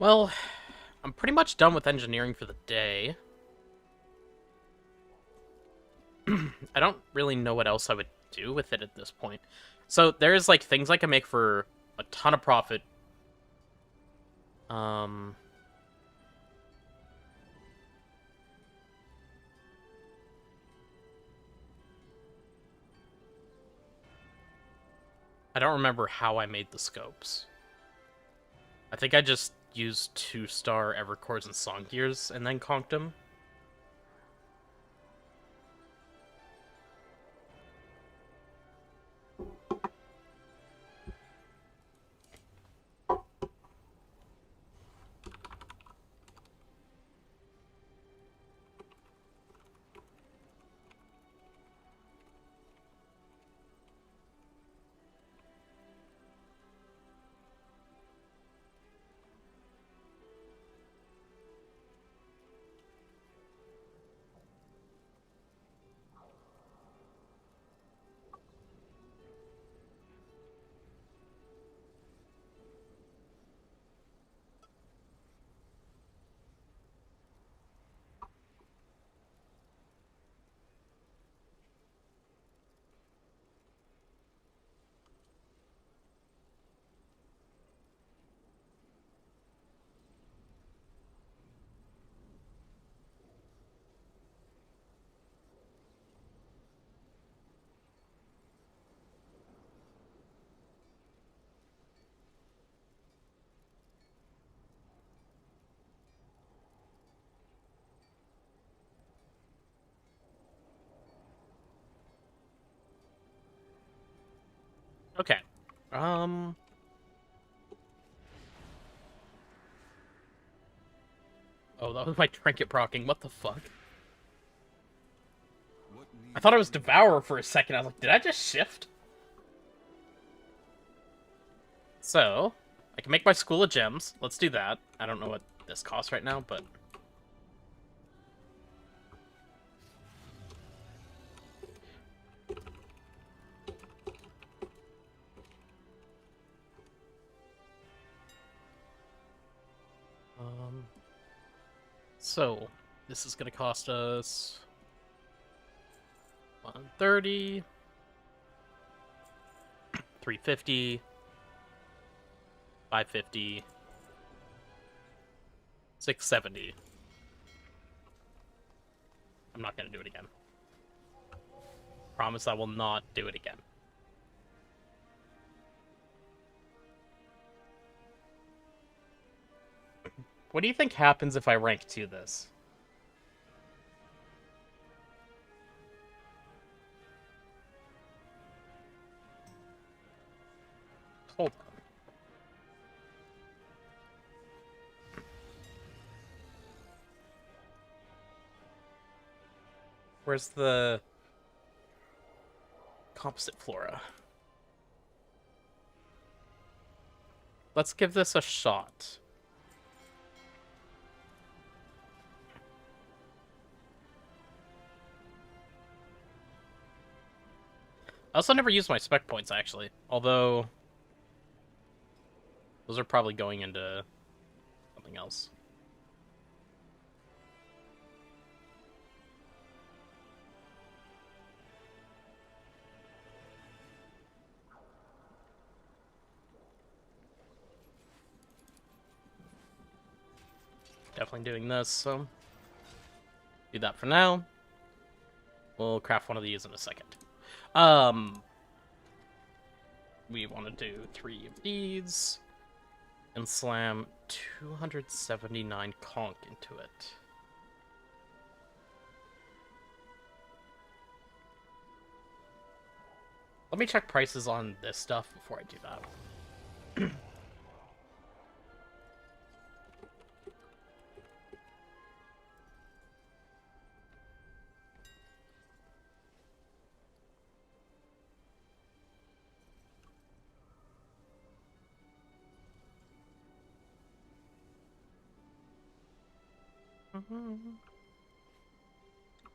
Well, I'm pretty much done with engineering for the day. I don't really know what else I would do with it at this point. So there's like things I can make for a ton of profit. I don't remember how I made the scopes. I think I just used 2-star Evercores and Song Gears and then conked them. Okay. Oh, that was my trinket procking. What the fuck? I thought it was Devourer for a second. I was like, did I just shift? So, I can make my School of Gems. Let's do that. I don't know what this costs right now, but... So, this is going to cost us 130, 350, 550, 670. I'm not going to do it again. Promise I will not do it again. What do you think happens if I rank 2 this? Hold on. Where's the composite flora? Let's give this a shot. I also never used my spec points, actually. Although, those are probably going into something else. Definitely doing this, so do that for now. We'll craft one of these in a second. We want to do 3 of these and slam 279 conch into it. Let me check prices on this stuff before I do that.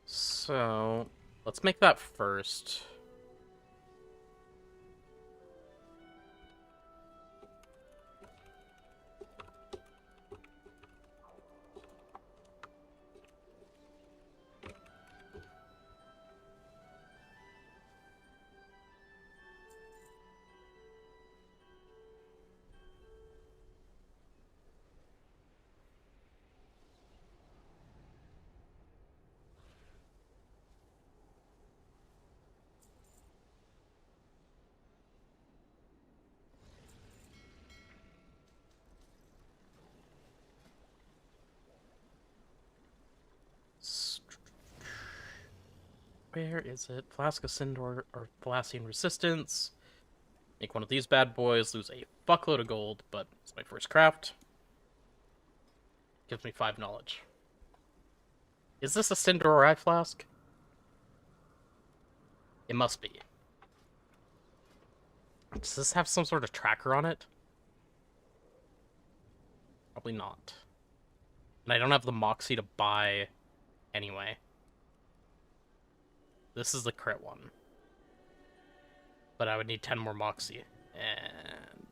So, let's make that first. Where is it? Flask of Sindor or Thalassian Resistance. Make one of these bad boys, lose a fuckload of gold, but it's my first craft. Gives me 5 knowledge. Is this a Sindor or Eye Flask? It must be. Does this have some sort of tracker on it? Probably not. And I don't have the Moxie to buy anyway. This is the crit one. But I would need 10 more Moxie. And...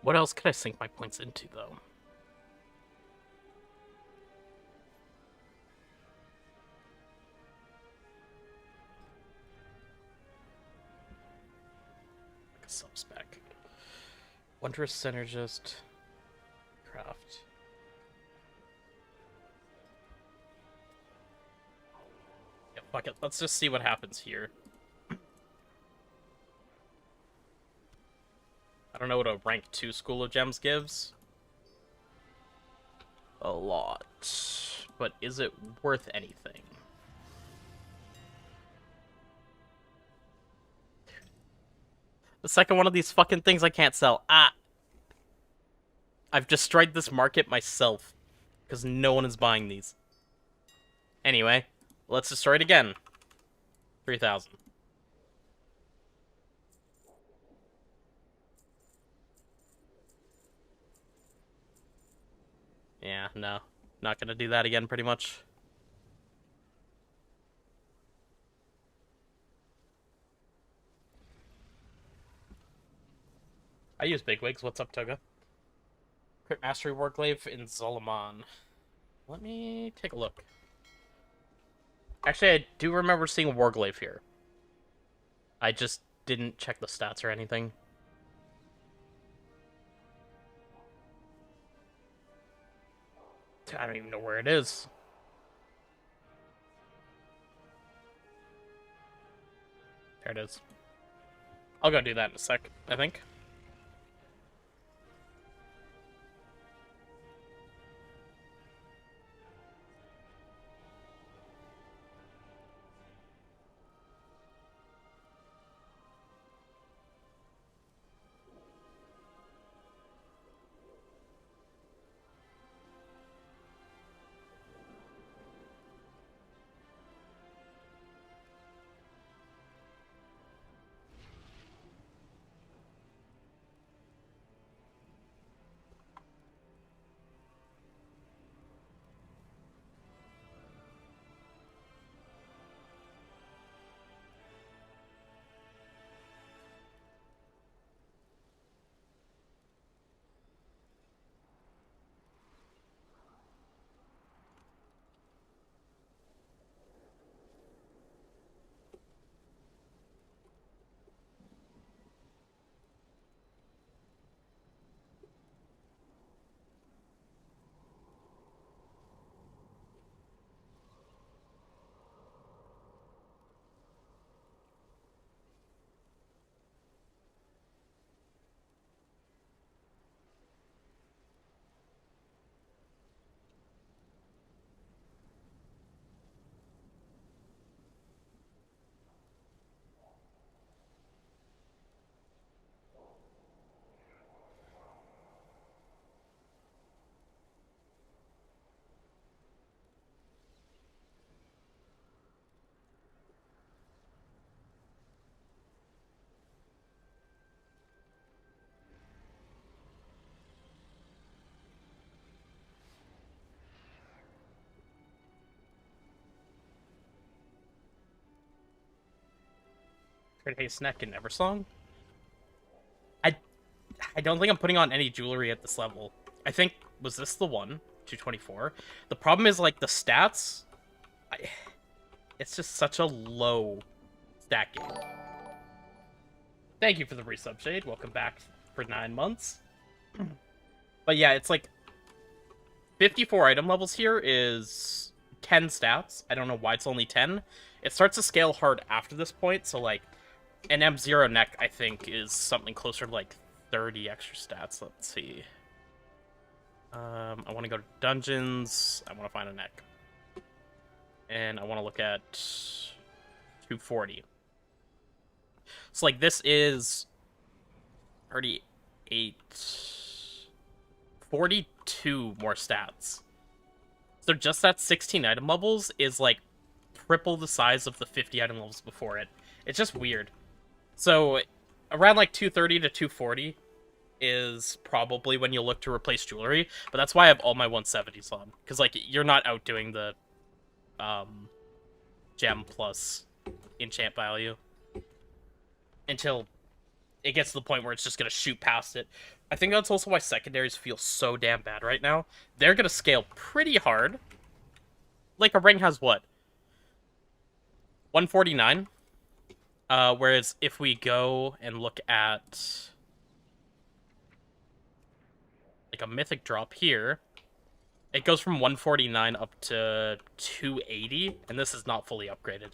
What else could I sink my points into, though? Like a sub-spec. Wondrous Synergist. Craft. Yeah, fuck it. Let's just see what happens here. I don't know what a rank 2 School of Gems gives. A lot. But is it worth anything? The second one of these fucking things I can't sell. Ah! I've destroyed this market myself. Because no one is buying these. Anyway, let's destroy it again. 3,000. Yeah, no. Not gonna do that again, pretty much. I use bigwigs. What's up, Toga? Crit Mastery Warglaive in Zolaman. Let me take a look. Actually, I do remember seeing a Warglaive here. I just didn't check the stats or anything. I don't even know where it is. There it is. I'll go do that in a sec, I think. Crit Haste Neck in Eversong? I I don't think I'm putting on any jewelry at this level. I think, was this the one? 224? The problem is, like, the stats... it's just such a low stat game. Thank you for the resub, Shade. Welcome back for 9 months. But yeah, it's like... 54 item levels here is 10 stats. I don't know why it's only 10. It starts to scale hard after this point, so, like, an M0 neck, I think, is something closer to, like, 30 extra stats. Let's see. I want to go to dungeons. I want to find a neck. And I want to look at 240. So, like, this is 38... 42 more stats. So just that 16 item levels is, like, triple the size of the 50 item levels before it. It's just weird. So, around, like, 230 to 240 is probably when you'll look to replace jewelry, but that's why I have all my 170s on. Because, like, you're not outdoing the gem plus enchant value until it gets to the point where it's just going to shoot past it. I think that's also why secondaries feel so damn bad right now. They're going to scale pretty hard. Like, a ring has what? 149? Whereas if we go and look at like a mythic drop here, it goes from 149 up to 280, and this is not fully upgraded.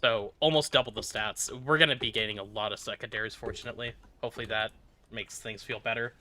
So almost double the stats. We're going to be gaining a lot of secondaries, fortunately. Hopefully that makes things feel better.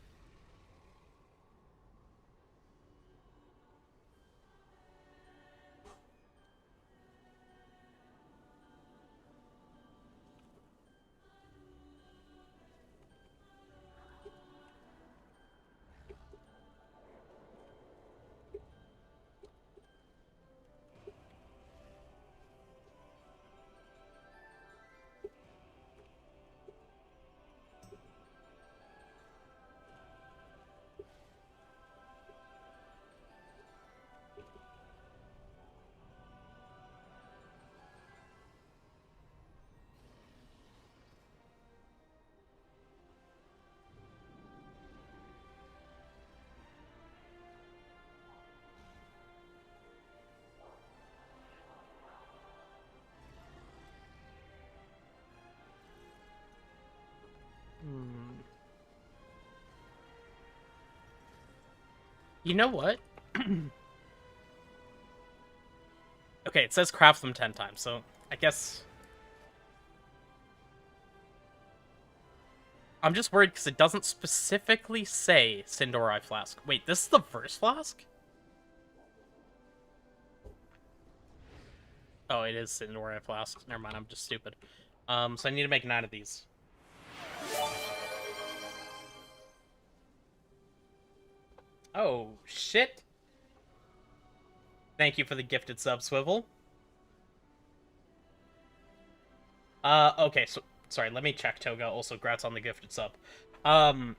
You know what? Okay, it says craft them 10 times, so I guess... I'm just worried because it doesn't specifically say Sindori Flask. Wait, this is the first flask? Oh, it is Sindori Flask. Never mind, I'm just stupid. So I need to make 9 of these. Oh, shit. Thank you for the gifted sub, Swivel. Okay, so... Sorry, let me check, Toga. Also, grats on the gifted sub. I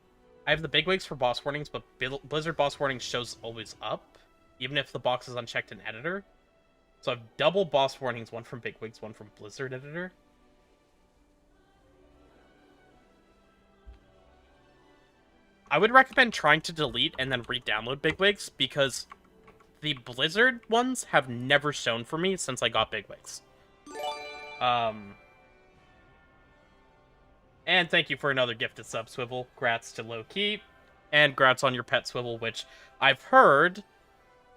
have the bigwigs for boss warnings, but Blizzard boss warnings shows always up, even if the box is unchecked in editor. So I have double boss warnings, one from bigwigs, one from Blizzard editor. I would recommend trying to delete and then re-download bigwigs, because the Blizzard ones have never shown for me since I got bigwigs. And thank you for another gifted sub, Swivel. Grats to Low Key. And grats on your pet Swivel, which I've heard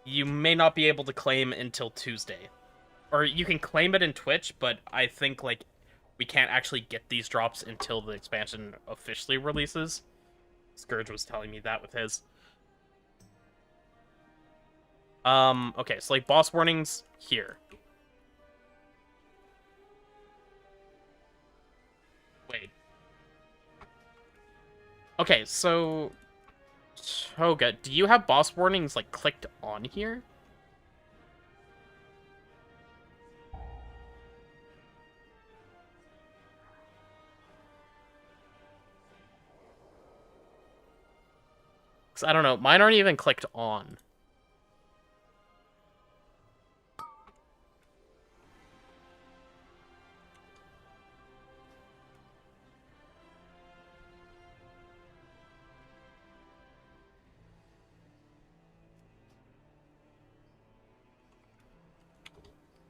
you may not be able to claim until Tuesday. Or you can claim it in Twitch, but I think, like, we can't actually get these drops until the expansion officially releases. Scourge was telling me that with his. Okay, so, like, boss warnings here. Wait. Okay, so... Toga, do you have boss warnings, like, clicked on here? Because, I don't know, mine aren't even clicked on.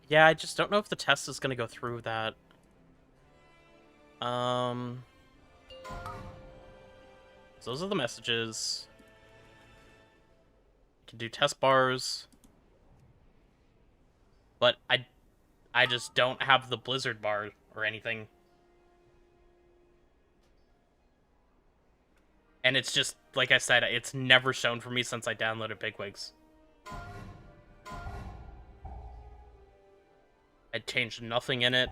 Yeah, I just don't know if the test is going to go through that. So those are the messages. You can do test bars. But I just don't have the Blizzard bar or anything. And it's just, like I said, it's never shown for me since I downloaded Bigwigs. I changed nothing in it.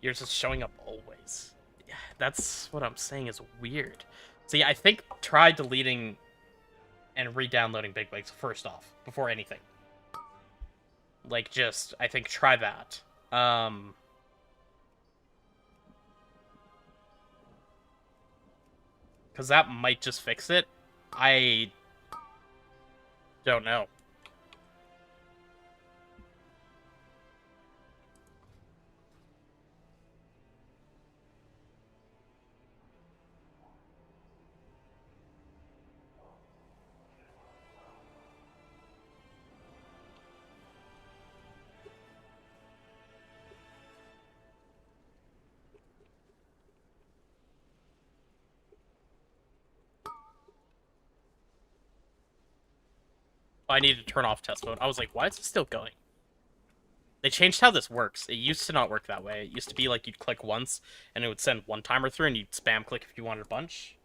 Yours is showing up always. Yeah, that's what I'm saying is weird. So yeah, I think try deleting and re-downloading Bigwigs first off, before anything. Like, just, I think, try that. Because that might just fix it. I don't know. I need to turn off test mode. I was like, why is it still going? They changed how this works. It used to not work that way. It used to be like you'd click once, and it would send one timer through, and you'd spam click if you wanted a bunch.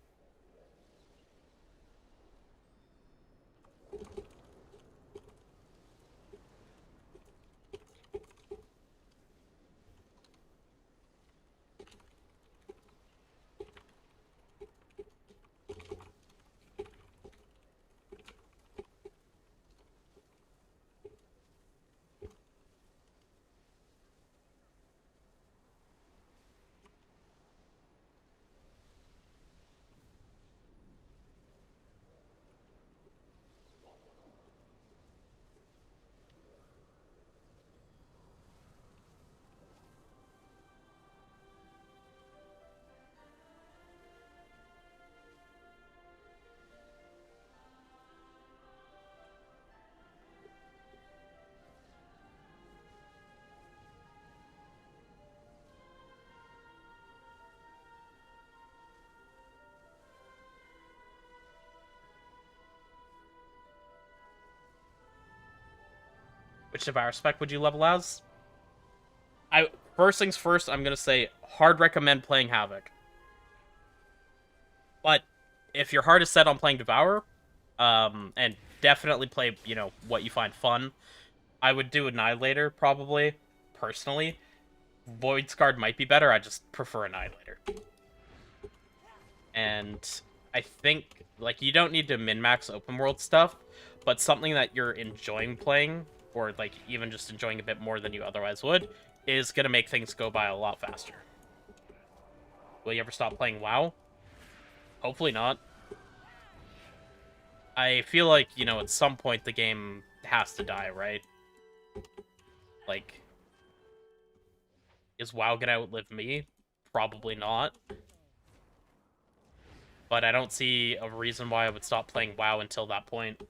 Which Devour spec would you level as? First things first, I'm gonna say hard recommend playing Havoc. But if your heart is set on playing Devour, and definitely play, what you find fun, I would do Annihilator, probably, personally. Void Scarred might be better, I just prefer Annihilator. And I think, like, you don't need to min-max open world stuff, but something that you're enjoying playing, or, like, even just enjoying a bit more than you otherwise would, is gonna make things go by a lot faster. Will you ever stop playing WoW? Hopefully not. I feel like, at some point the game has to die, right? Like, is WoW gonna outlive me? Probably not. But I don't see a reason why I would stop playing WoW until that point.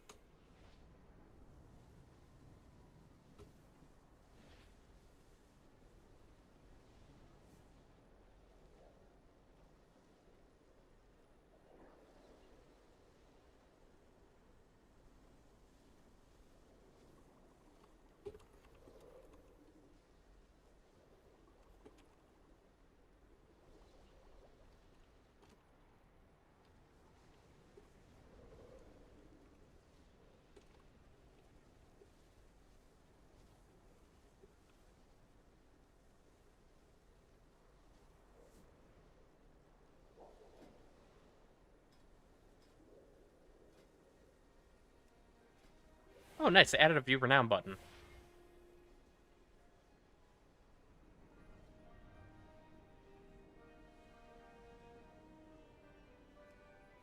Oh, nice. They added a view renown button.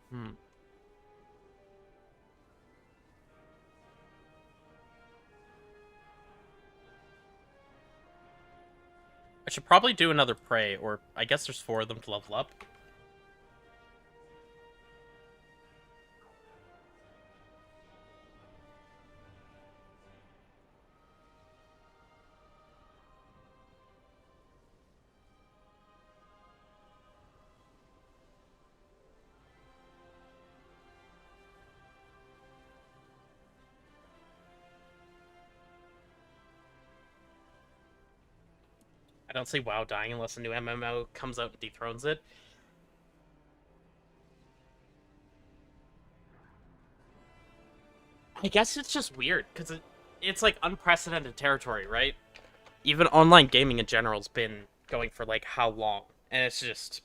Hmm. I should probably do another Prey, or I guess there's 4 of them to level up. I don't see WoW dying unless a new MMO comes out and dethrones it. I guess it's just weird, because it's like unprecedented territory, right? Even online gaming in general has been going for like how long? And it's just...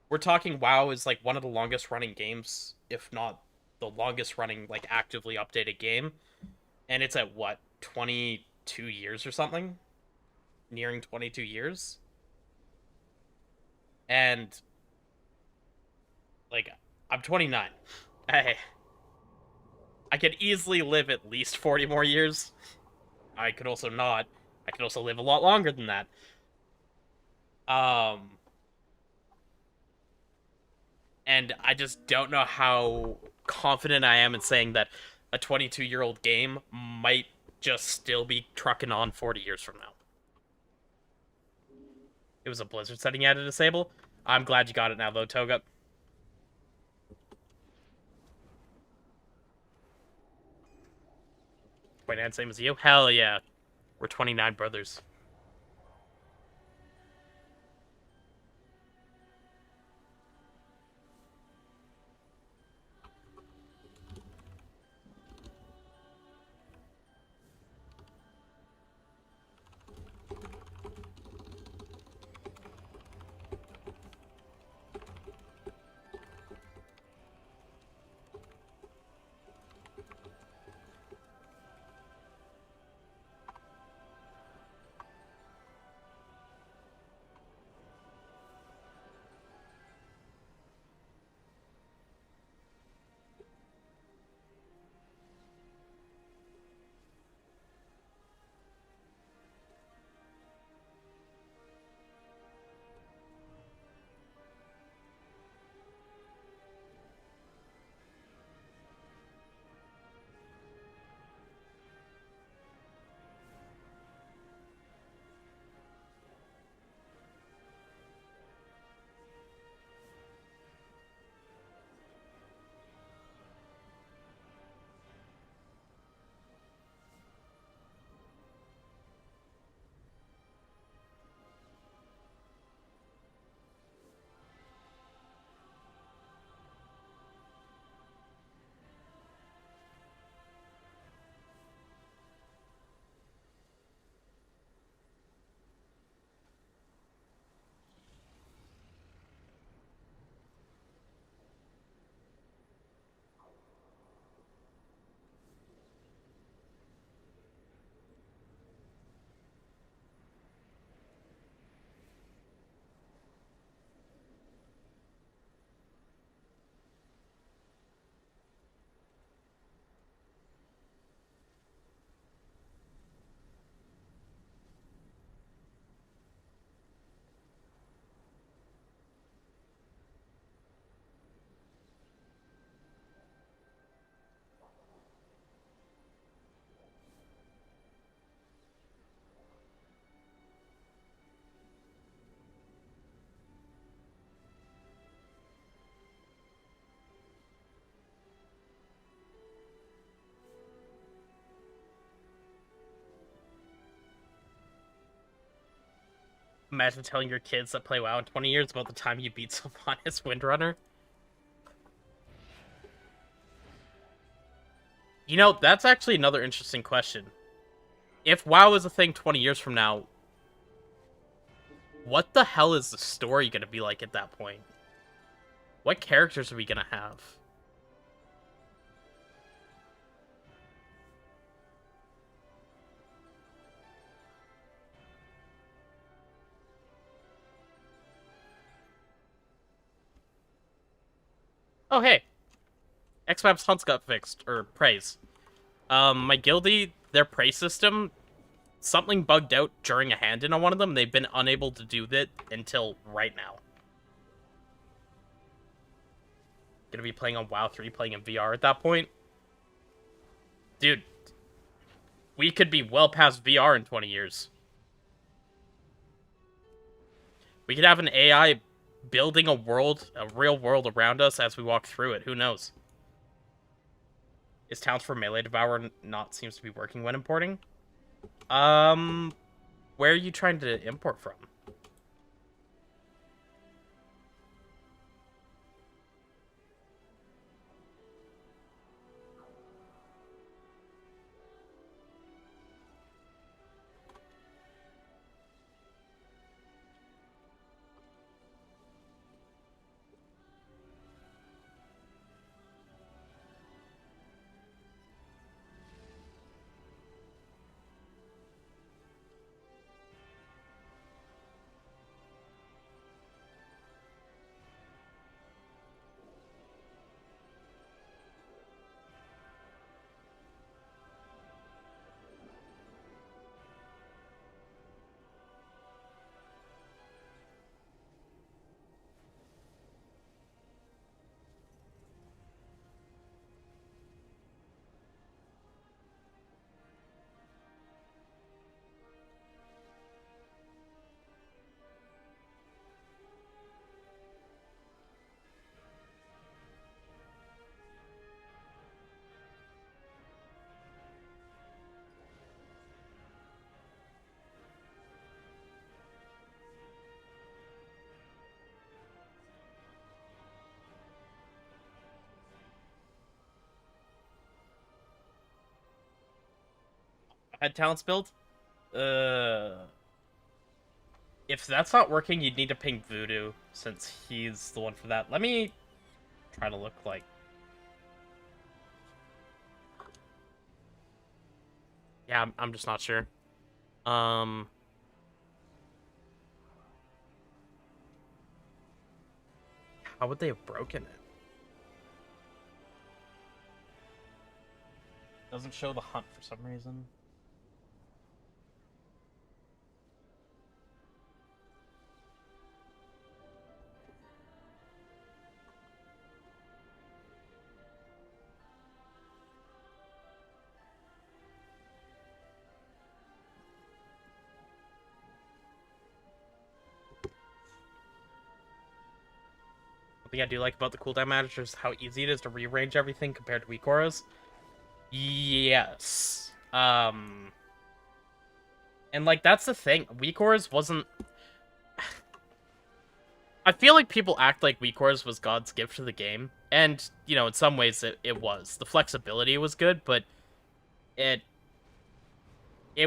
We're talking WoW is like one of the longest running games, if not the longest running like actively updated game. And it's at what, 22 years or something? Nearing 22 years? And like I'm 29. I could easily live at least 40 more years. I could also not. I could also live a lot longer than that. And I just don't know how confident I am in saying that a 22-year-old game might just still be trucking on 40 years from now. It was a Blizzard setting you had to disable. I'm glad you got it now, though, Toga. Wait, and same as you? Hell yeah. We're 29 brothers. Imagine telling your kids that play WoW in 20 years about the time you beat Sylvanas Windrunner. You know, that's actually another interesting question. If WoW is a thing 20 years from now, what the hell is the story going to be like at that point? What characters are we going to have? Oh, hey. XMAP's hunts got fixed, or praise. My guildie, their prey system, something bugged out during a hand-in on one of them. They've been unable to do that until right now. Gonna be playing on WoW 3, playing in VR at that point. Dude, we could be well past VR in 20 years. We could have an AI building a world, a real world around us as we walk through it. Who knows? Is Towns for Melee Devour not seems to be working when importing? Where are you trying to import from? Had talents build? If that's not working, you'd need to ping Voodoo, since he's the one for that. Let me try to look like... Yeah, I'm just not sure. How would they have broken it? Doesn't show the hunt for some reason. One thing I do like about the cooldown manager is how easy it is to rearrange everything compared to weak auras. Yes. And like that's the thing. Weak auras wasn't. I feel like people act like weak auras was God's gift to the game, and you know, in some ways it was. The flexibility was good, but it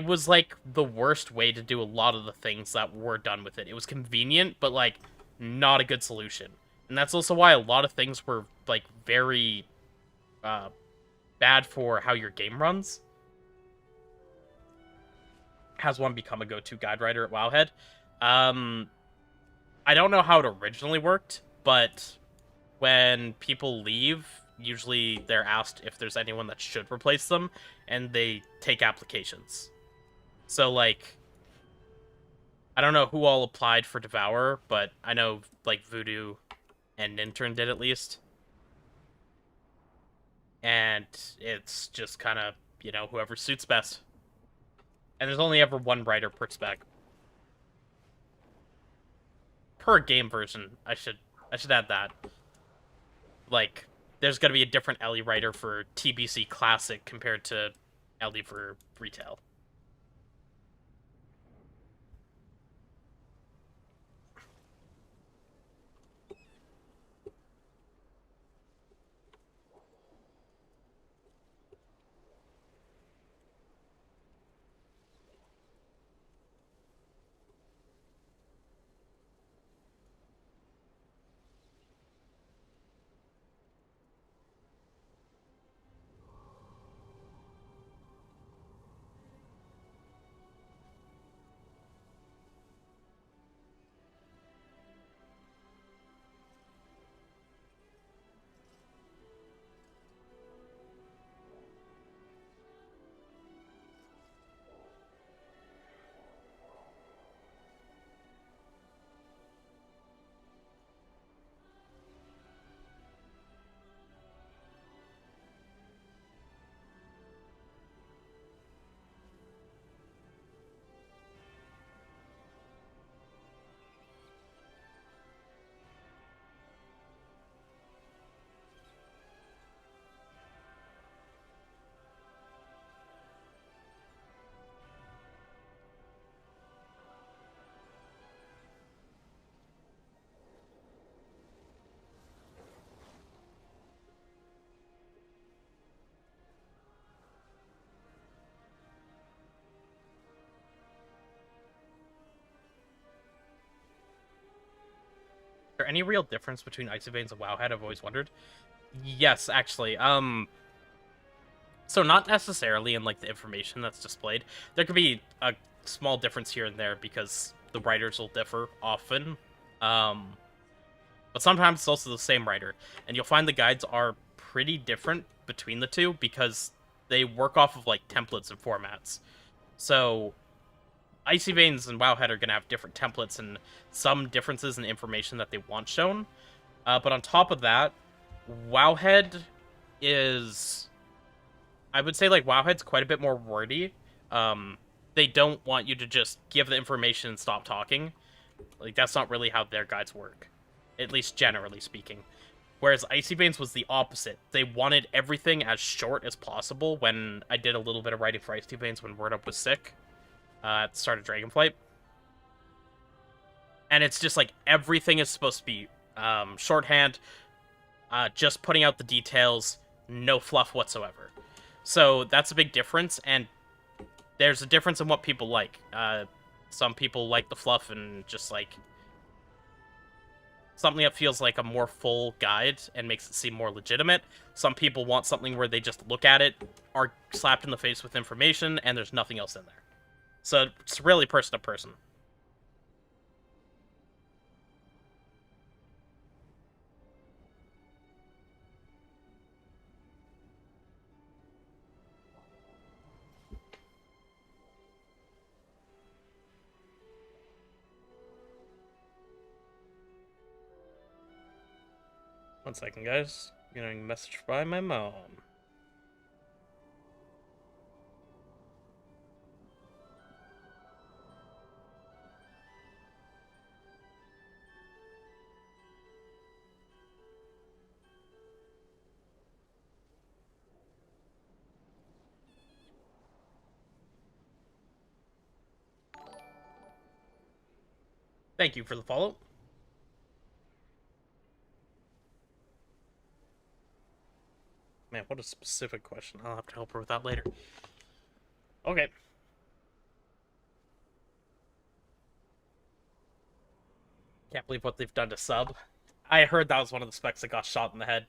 was like the worst way to do a lot of the things that were done with it. It was convenient, but like not a good solution. And that's also why a lot of things were like very bad for how your game runs. Has one become a go-to guide writer at Wowhead? I don't know how it originally worked, but when people leave, usually they're asked if there's anyone that should replace them, and they take applications. So, like, I don't know who all applied for Devour, but I know, like, Voodoo and Nintern did at least. And it's just kind of, you know, whoever suits best. And there's only ever one writer per spec. Per game version, I should add that. Like, there's gonna be a different Ellie writer for TBC Classic compared to Ellie for retail. any real difference between Icy Veins and Wowhead? I've always wondered. Yes, actually. So not necessarily in like the information that's displayed. There could be a small difference here and there because the writers will differ often. But sometimes it's also the same writer, and you'll find the guides are pretty different between the two because they work off of like templates and formats. So Icy Veins and Wowhead are going to have different templates and some differences in information that they want shown. But on top of that, Wowhead is... I would say, like, Wowhead's quite a bit more wordy. They don't want you to just give the information and stop talking. Like, that's not really how their guides work. At least generally speaking. Whereas Icy Veins was the opposite. They wanted everything as short as possible when I did a little bit of writing for Icy Veins when Word Up was sick. At the start of Dragonflight. And it's just like everything is supposed to be shorthand, just putting out the details, no fluff whatsoever. So that's a big difference, and there's a difference in what people like. Some people like the fluff and just like something that feels like a more full guide and makes it seem more legitimate. Some people want something where they just look at it, are slapped in the face with information, and there's nothing else in there. So it's really person to person. One second, guys. Getting a message by my mom. Thank you for the follow. Man, what a specific question. I'll have to help her with that later. Okay. Can't believe what they've done to Sub. I heard that was one of the specs that got shot in the head.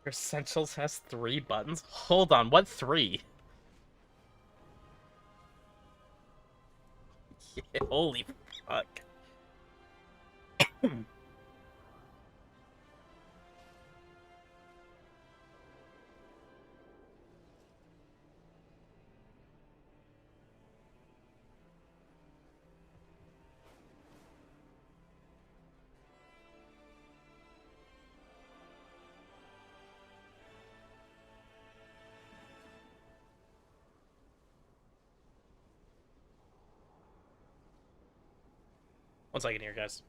Your Essentials has 3 buttons? Hold on, what 3? Yeah, holy fuck. One second here, guys.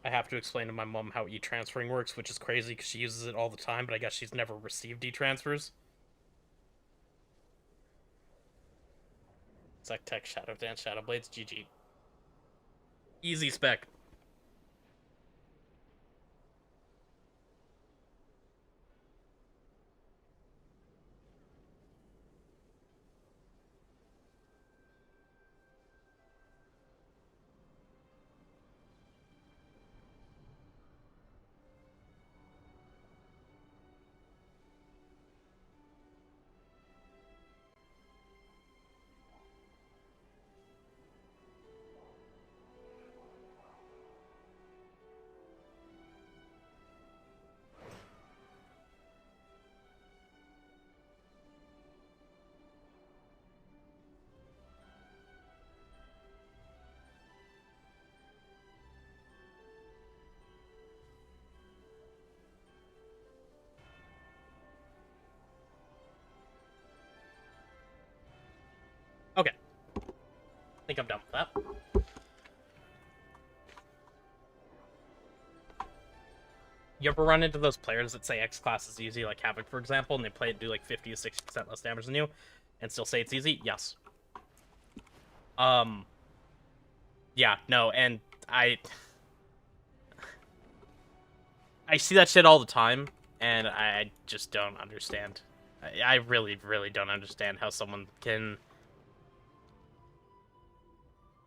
I have to explain to my mom how e-transferring works, which is crazy because she uses it all the time, but I guess she's never received e-transfers. Zek Tech, Shadow Dance, Shadow Blades, GG. Easy spec. think I'm done with that. You ever run into those players that say X class is easy, like Havoc, for example, and they play it do like 50 to 60% less damage than you, and still say it's easy? Yes. Yeah, no, and I see that shit all the time, and I just don't understand. I really, really don't understand how someone can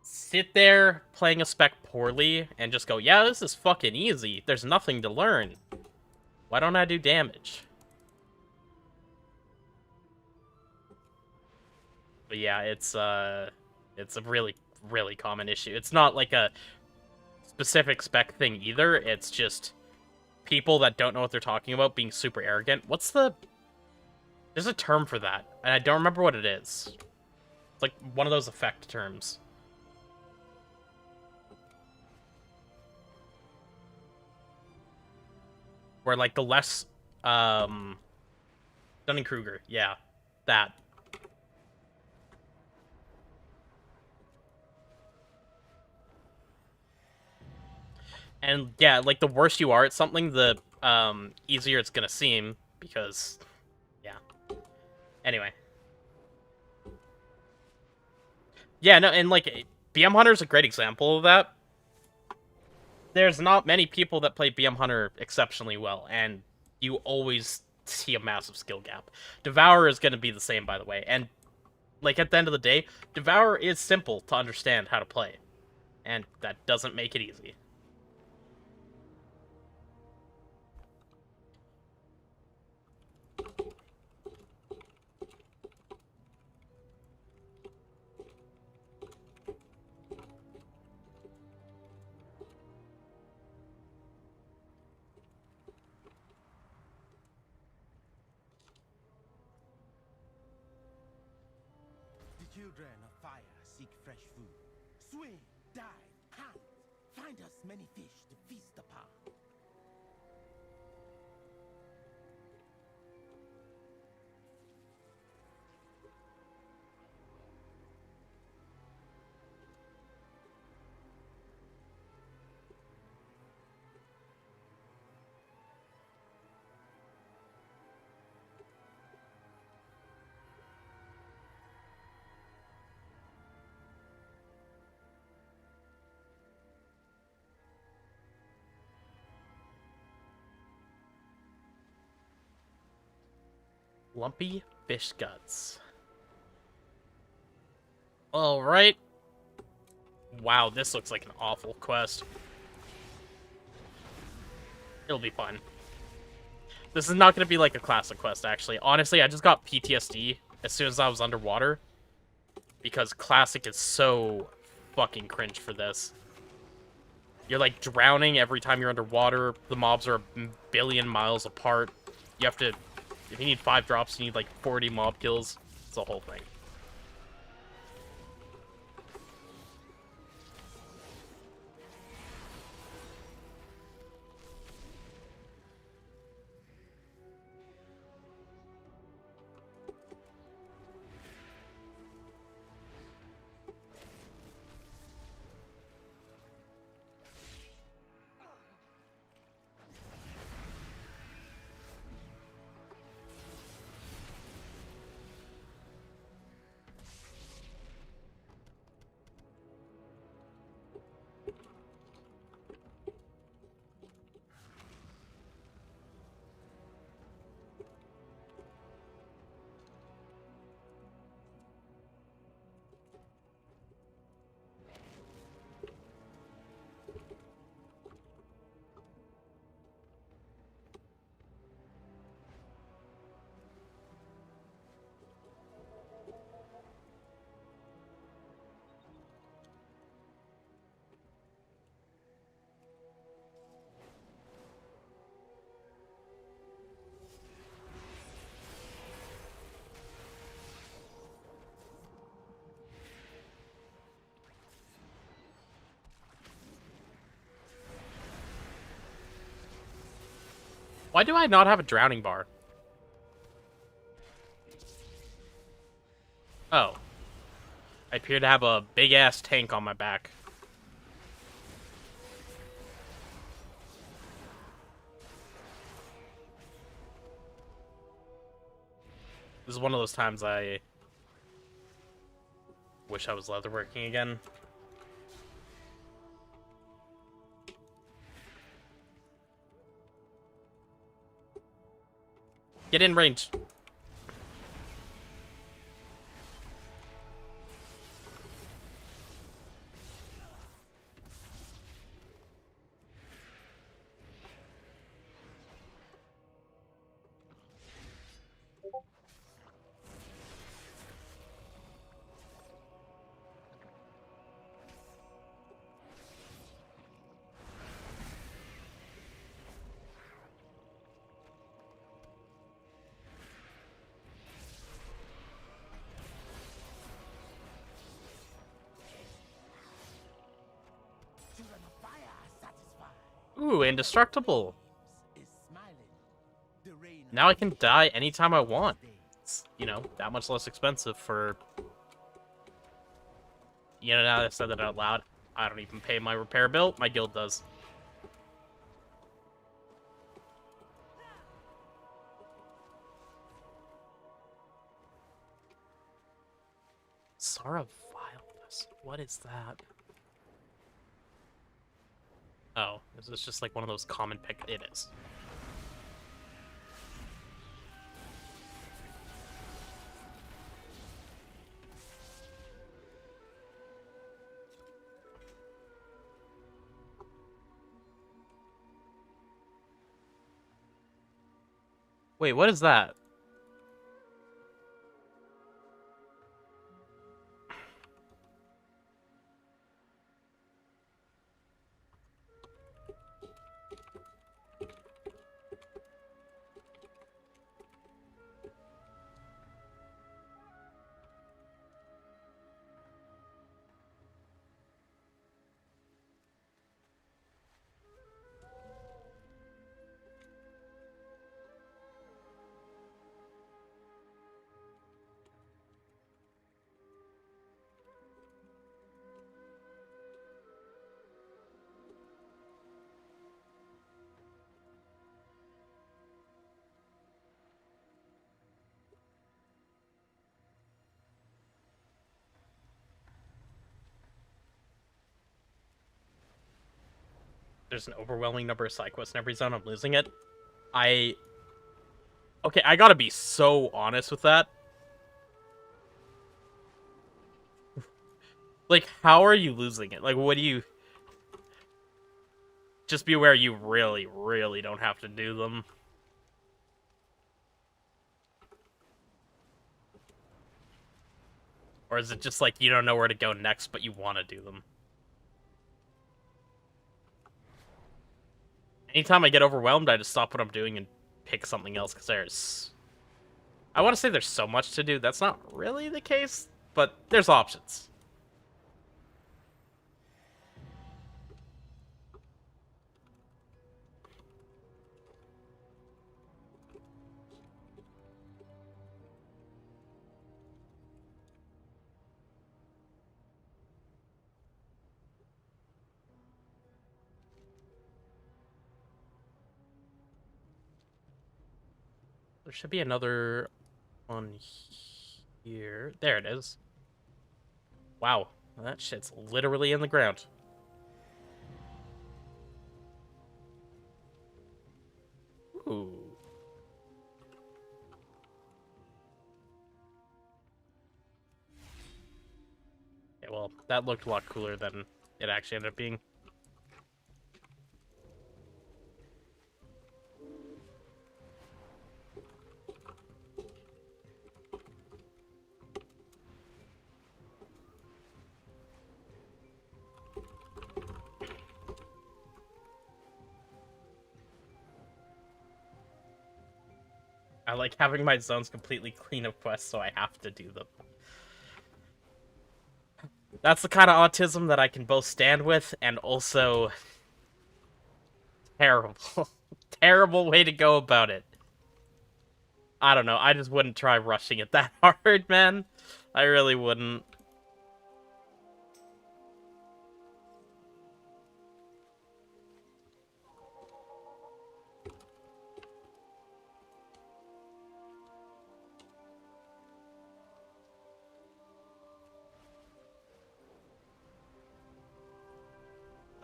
sit there playing a spec poorly and just go, yeah, this is fucking easy. There's nothing to learn. Why don't I do damage? But yeah, it's a really, really common issue. It's not like a specific spec thing either. It's just people that don't know what they're talking about being super arrogant. There's a term for that, and I don't remember what it is. It's like one of those effect terms. Where, like, the less, Dunning-Kruger, yeah, that. And, yeah, like, the worse you are at something, the, easier it's gonna seem, because, yeah. Anyway. Yeah, no, and, like, BM Hunter's a great example of that. There's not many people that play BM Hunter exceptionally well, and you always see a massive skill gap. Devour is going to be the same, by the way, and, like, at the end of the day, Devour is simple to understand how to play, and that doesn't make it easy. The children of fire seek fresh food. Swim, dive, hunt. Find us many fish to feast upon. Lumpy fish guts. Alright. Wow, this looks like an awful quest. It'll be fun. This is not going to be like a classic quest, actually. Honestly, I just got PTSD as soon as I was underwater. Because classic is so fucking cringe for this. You're, like, drowning every time you're underwater. The mobs are a billion miles apart. You have to... If you need 5 drops, you need, like, 40 mob kills. It's the whole thing. Why do I not have a drowning bar? Oh. I appear to have a big-ass tank on my back. This is one of those times I wish I was leatherworking again. Get in range. Children of fire are satisfied. Ooh, indestructible. Is smiling. The rain Now I can die anytime I want. It's, you know, that much less expensive for... You know, now that I said that out loud, I don't even pay my repair bill. My guild does. Sara Vileness. What is that? Oh, is this just like one of those common pick? It is. Wait, what is that? There's an overwhelming number of side quests in every zone. I'm losing it. Okay, I gotta be so honest with that. Like, how are you losing it? Like, what do you... Just be aware you really, really don't have to do them. Or is it just like you don't know where to go next, but you want to do them? Anytime I get overwhelmed, I just stop what I'm doing and pick something else, because there's... I want to say there's so much to do. That's not really the case, but there's options. There should be another one here. There it is. Wow, that shit's literally in the ground. Ooh. Yeah, well, that looked a lot cooler than it actually ended up being. I like having my zones completely clean of quests, so I have to do them. That's the kind of autism that I can both stand with and also... Terrible. Terrible way to go about it. I don't know, I just wouldn't try rushing it that hard, man. I really wouldn't.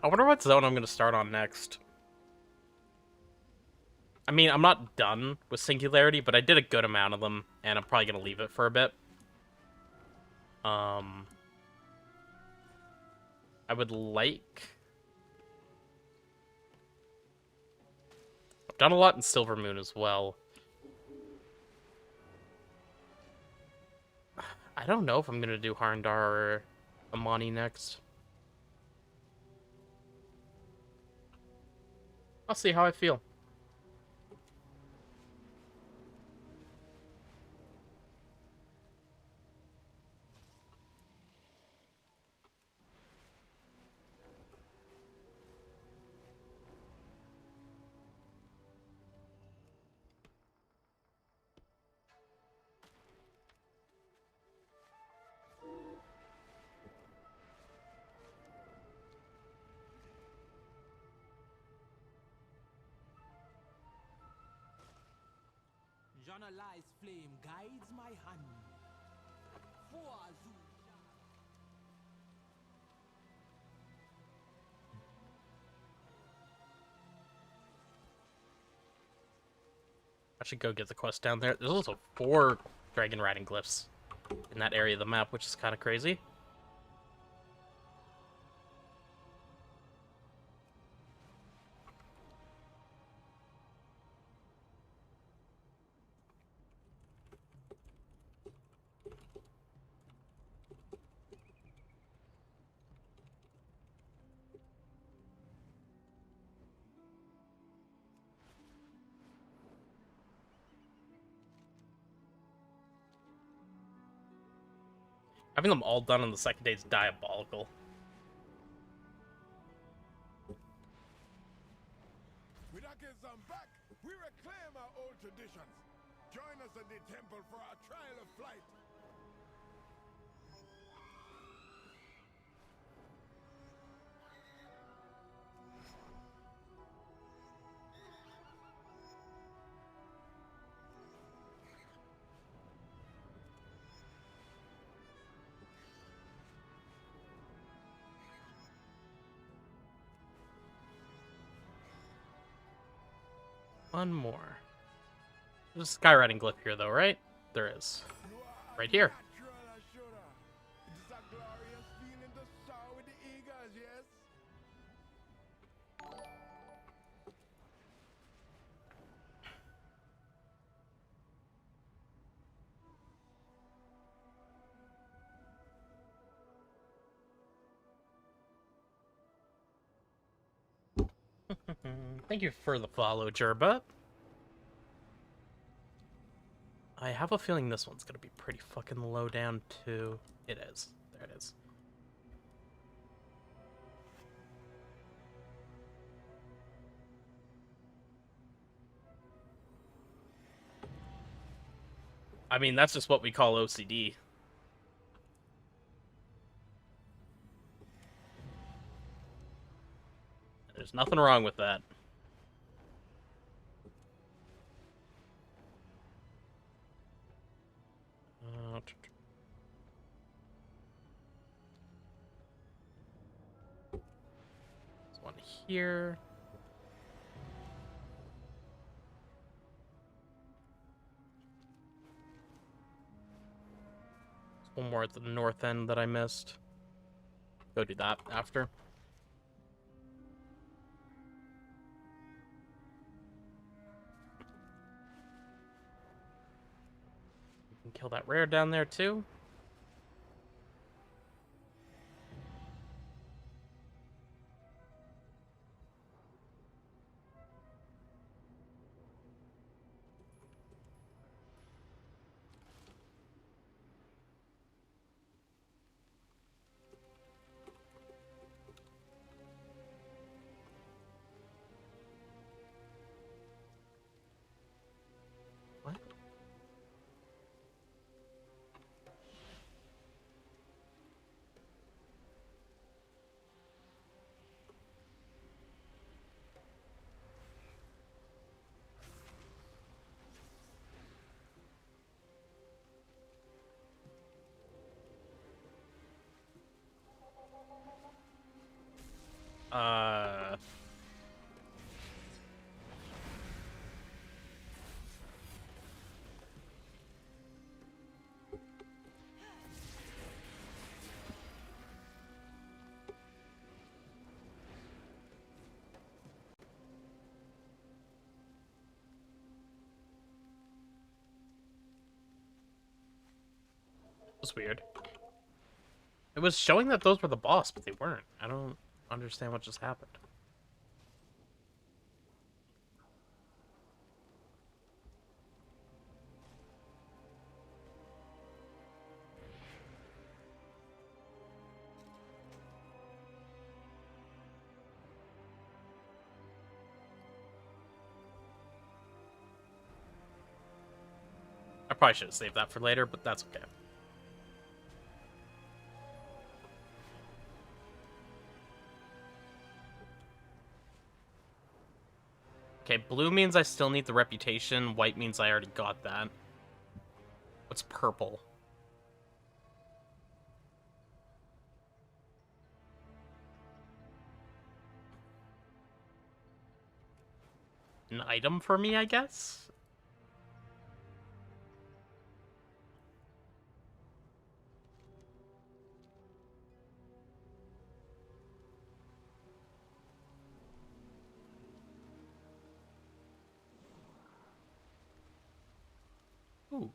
I wonder what zone I'm going to start on next. I mean, I'm not done with Singularity, but I did a good amount of them, and I'm probably going to leave it for a bit. I would like... I've done a lot in Silver Moon as well. I don't know if I'm going to do Harndar or Amani next. I'll see how I feel. Janalai's flame guides my hand. I should go get the quest down there. There's also 4 dragon riding glyphs in that area of the map, which is kind of crazy. Having them all done on the second day is diabolical. With Akizam back, we reclaim our old traditions. Join us at the temple for our trial of flight. One more. There's a skywriting glyph here, though, right? There is. Right here. It is a glorious feeling to soar with the eagles, yes? Thank you for the follow, Jerba. I have a feeling this one's gonna be pretty fucking low down, too. It is. There it is. I mean, that's just what we call OCD. There's nothing wrong with that. There's one here. There's one more at the north end that I missed. Go do that after. You can kill that rare down there too. Uh... was weird. It was showing that those were the boss, but they weren't. I don't understand what just happened. I probably should have saved that for later, but that's okay. Okay, blue means I still need the reputation. White means I already got that. What's purple? An item for me, I guess? Ooh.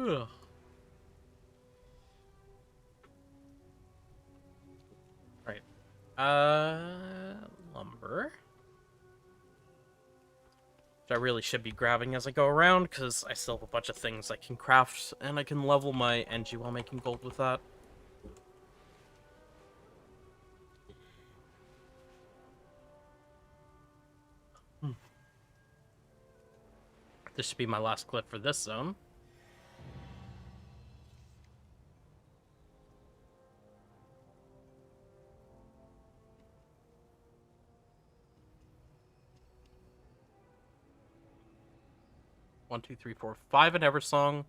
Ugh. Right. Lumber. Which I really should be grabbing as I go around, because I still have a bunch of things I can craft, and I can level my NG while making gold with that. This should be my last clip for this zone. One, two, three, four, 5 in Eversong,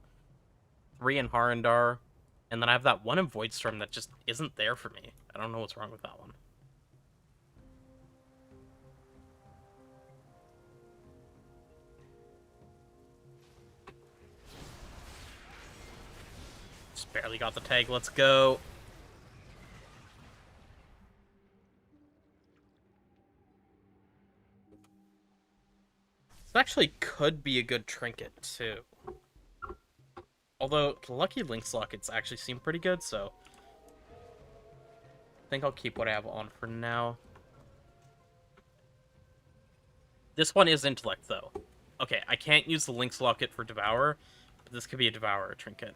3 in Harandar, and then I have that one in Voidstorm that just isn't there for me. I don't know what's wrong with that one. Just barely got the tag, let's go. This actually could be a good trinket, too. Although, the Lucky Link's lockets actually seem pretty good, so... I think I'll keep what I have on for now. This one is Intellect, though. Okay, I can't use the Link's locket for Devour, but this could be a Devourer trinket.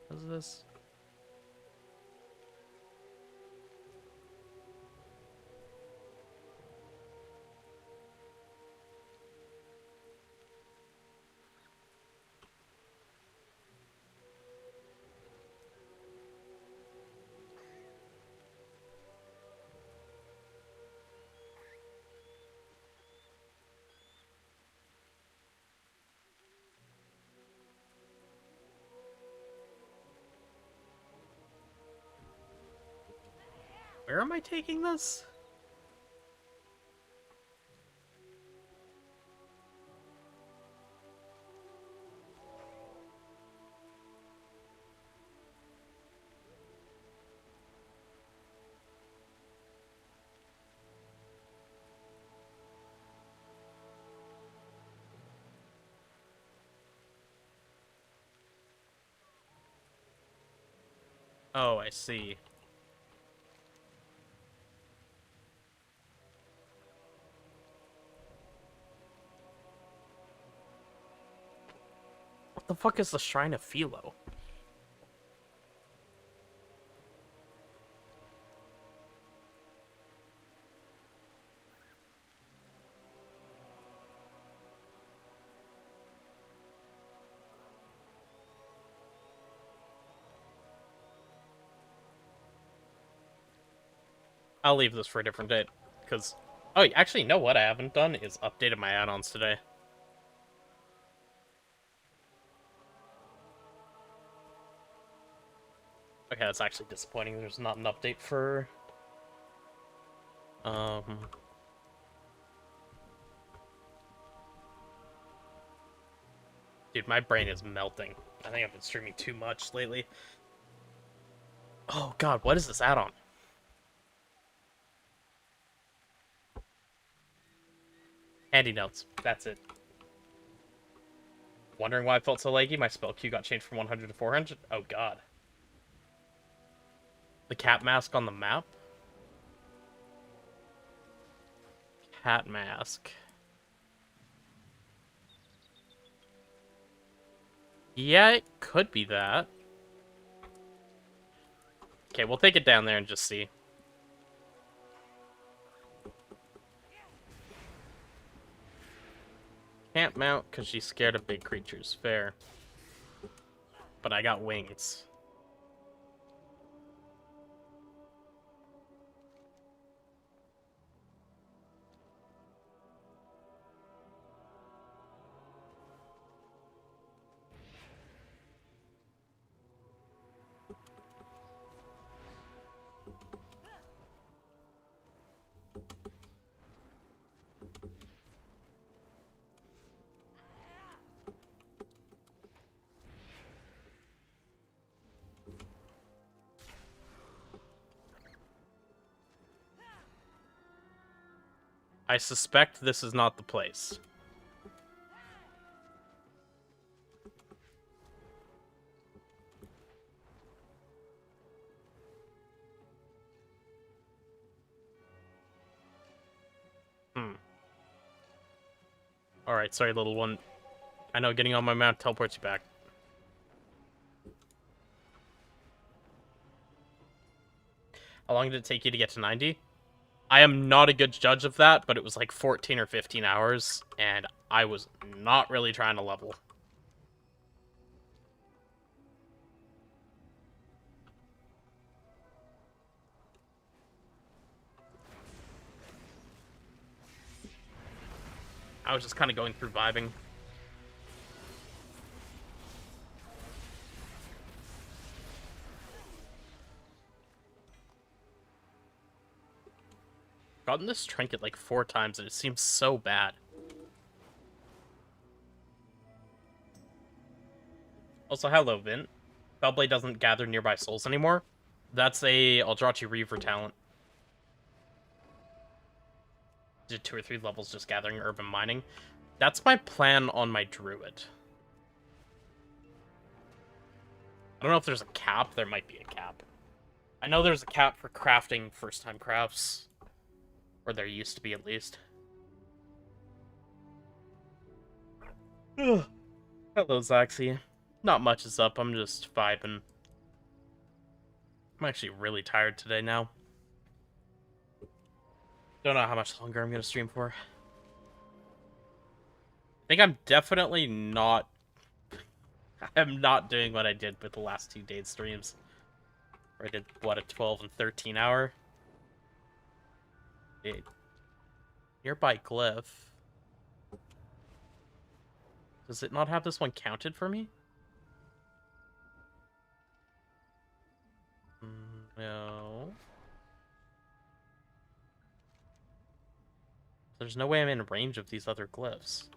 What is this? Where am I taking this? Oh, I see. What the fuck is the Shrine of Philo? I'll leave this for a different date, because... Oh, actually, you know what I haven't done is updated my add-ons today. Okay, that's actually disappointing. There's not an update for... Dude, my brain is melting. I think I've been streaming too much lately. Oh god, what is this add-on? Handy notes. That's it. Wondering why I felt so laggy? My spell queue got changed from 100 to 400? Oh god. The cat mask on the map? Cat mask. Yeah, it could be that. Okay, we'll take it down there and just see. Can't mount because she's scared of big creatures. Fair. But I got wings. I suspect this is not the place. Alright, sorry, little one. I know getting on my mount teleports you back. How long did it take you to get to 90? I am not a good judge of that, but it was like 14 or 15 hours, and I was not really trying to level. I was just kind of going through vibing. Gotten this trinket like 4 times, and it seems so bad. Also, hello, Vint. Bellblade doesn't gather nearby souls anymore. That's a Eldrachi Reaver talent. Did 2 or 3 levels just gathering urban mining. That's my plan on my druid. I don't know if there's a cap. There might be a cap. I know there's a cap for crafting first-time crafts. Or there used to be, at least. Ugh. Hello, Zaxi. Not much is up. I'm just vibing. I'm actually really tired today now. Don't know how much longer I'm going to stream for. I think I'm definitely not... I'm not doing what I did with the last 2 days streams. Where I did, what, a 12 and 13 hour? Nearby glyph. Does it not have this one counted for me? No. There's no way I'm in range of these other glyphs.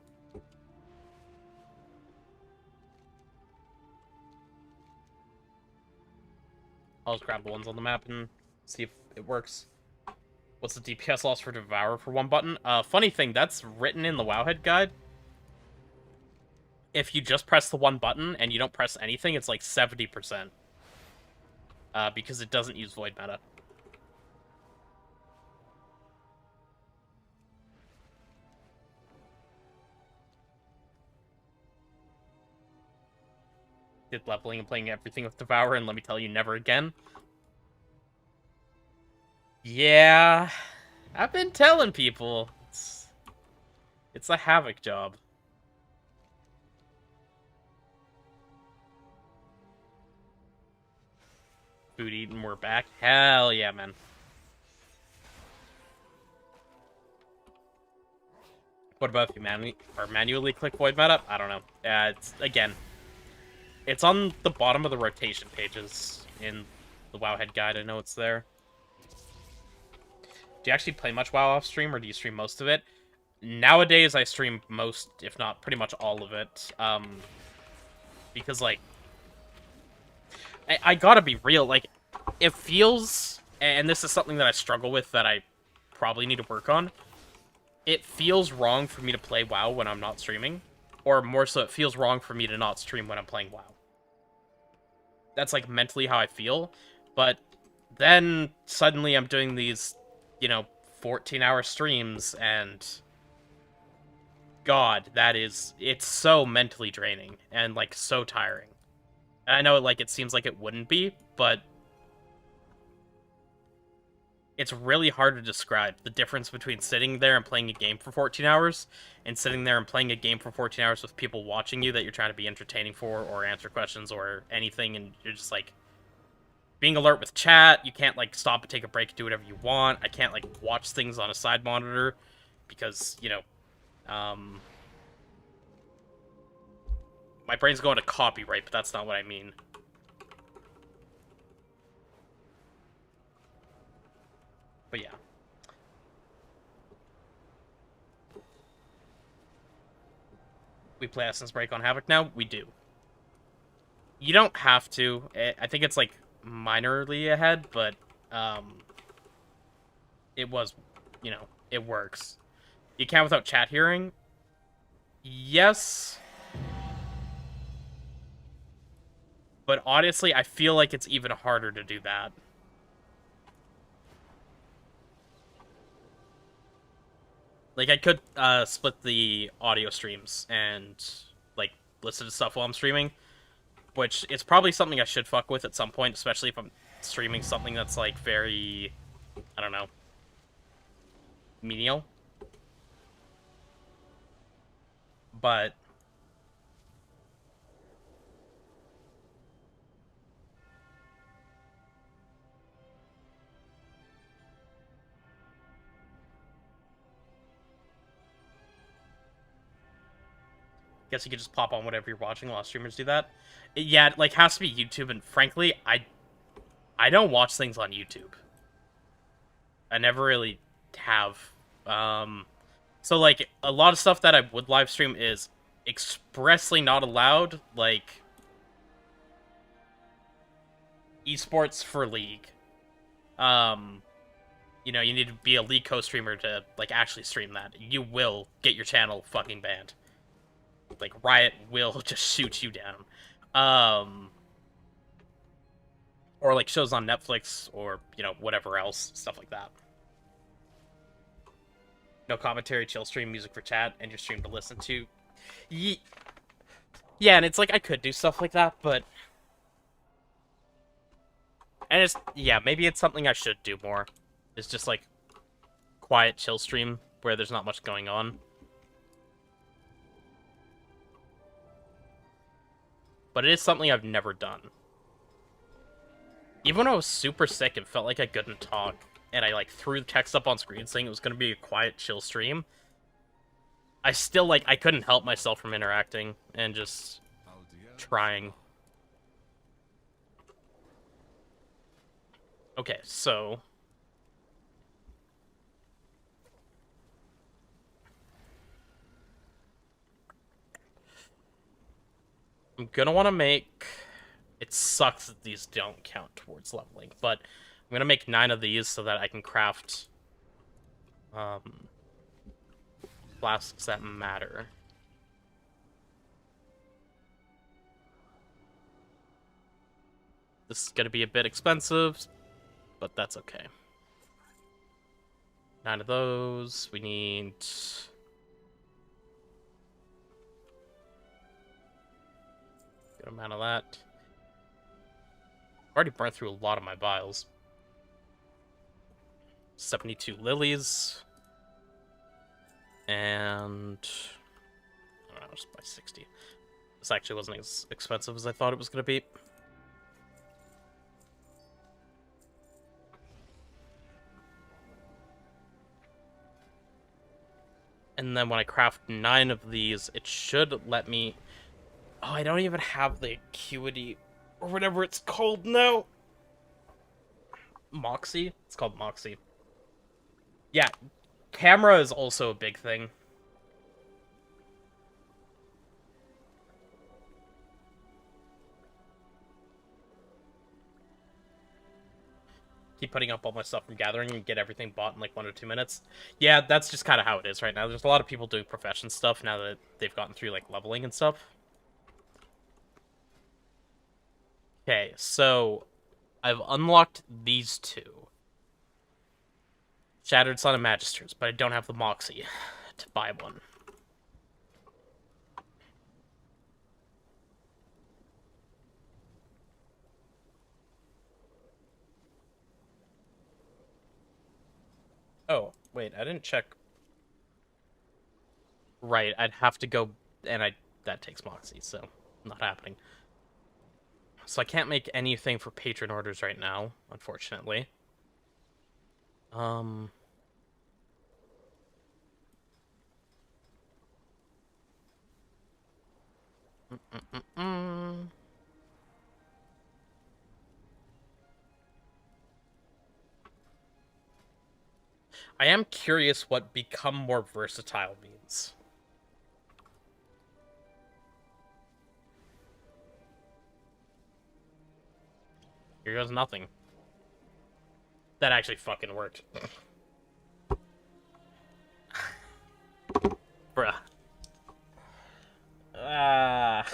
I'll just grab the ones on the map and see if it works. What's the DPS loss for Devour for 1 button? Funny thing, that's written in the Wowhead guide. If you just press the 1 button and you don't press anything, it's like 70%. Because it doesn't use Void Meta. Did leveling and playing everything with Devour, and let me tell you, never again. Yeah, I've been telling people. It's a Havoc job. Food eaten, we're back. Hell yeah, man. What about if you manually click void meta? I don't know. It's again, it's on the bottom of the rotation pages in the Wowhead guide. I know it's there. Do you actually play much WoW off stream, or do you stream most of it? Nowadays, I stream most, if not pretty much all of it. Because like, I gotta be real. Like, it feels, and this is something that I struggle with that I probably need to work on. It feels wrong for me to play WoW when I'm not streaming, or more so, it feels wrong for me to not stream when I'm playing WoW. That's like mentally how I feel, but then suddenly I'm doing these, 14-hour streams, and God, it's so mentally draining and like so tiring. And I know like it seems like it wouldn't be, but it's really hard to describe the difference between sitting there and playing a game for 14 hours and sitting there and playing a game for 14 hours with people watching you that you're trying to be entertaining for or answer questions or anything, and you're just like being alert with chat. You can't like stop and take a break and do whatever you want. I can't like watch things on a side monitor because, my brain's going to copyright, but that's not what I mean. But yeah. We play Essence Break on Havoc now? We do. You don't have to. I think it's, like, minorly ahead, but, it was, it works. You can without chat hearing? Yes. But honestly, I feel like it's even harder to do that. Like, I could split the audio streams and, like, listen to stuff while I'm streaming, which is probably something I should fuck with at some point, especially if I'm streaming something that's, like, very, I don't know, menial. But guess you could just pop on whatever you're watching. A lot of streamers do that. Yeah, it, like, has to be YouTube, and frankly, I don't watch things on YouTube. I never really have. So, like, a lot of stuff that I would live stream is expressly not allowed, like esports for League. You need to be a League co-streamer to, like, actually stream that. You will get your channel fucking banned. Like, Riot will just shoot you down. Or, like, shows on Netflix or, whatever else. Stuff like that. No commentary, chill stream, music for chat, and your stream to listen to. Yeah, and it's like, I could do stuff like that, but... And it's... Yeah, maybe it's something I should do more. It's just, like, quiet, chill stream, where there's not much going on. But it is something I've never done. Even when I was super sick and felt like I couldn't talk, and I, like, threw the text up on screen saying it was going to be a quiet, chill stream, I still, like, I couldn't help myself from interacting and just trying. Okay, so... I'm gonna want to make... It sucks that these don't count towards leveling, but I'm gonna make 9 of these so that I can craft flasks that matter. This is gonna be a bit expensive, but that's okay. 9 of those. We need... Good amount of that. I've already burned through a lot of my vials. 72 lilies. And... I don't know, just buy 60. This actually wasn't as expensive as I thought it was going to be. And then when I craft 9 of these, it should let me... Oh, I don't even have the acuity, or whatever it's called now. Moxie? It's called Moxie. Yeah, camera is also a big thing. Keep putting up all my stuff from gathering and get everything bought in like 1 or 2 minutes. Yeah, that's just kind of how it is right now. There's a lot of people doing profession stuff now that they've gotten through like leveling and stuff. Okay, so I've unlocked these 2. Shattered Son and Magisters, but I don't have the Moxie to buy one. Oh, wait, I didn't check. Right, I'd have to go, and that takes Moxie, so not happening. So I can't make anything for patron orders right now, unfortunately. I am curious what become more versatile means. Here goes nothing. That actually fucking worked. Bruh. Ah.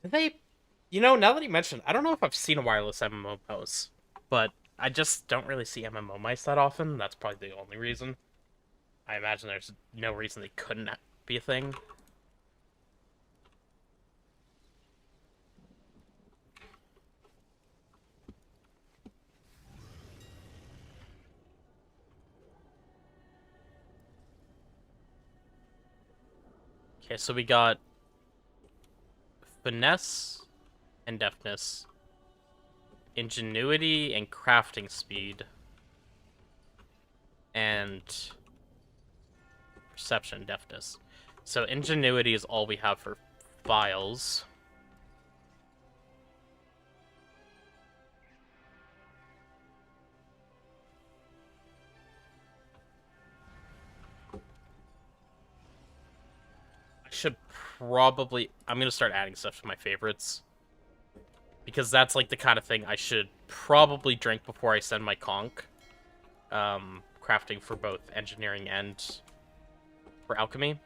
Did they... You know, now that you mentioned, I don't know if I've seen a wireless MMO pose, but I just don't really see MMO mice that often. That's probably the only reason. I imagine there's no reason they couldn't be a thing. Okay, so we got finesse and deftness, ingenuity and crafting speed, and perception and deftness. So ingenuity is all we have for files. I should probably... I'm going to start adding stuff to my favorites. Because that's like the kind of thing I should probably drink before I send my conch. Crafting for both engineering and for alchemy.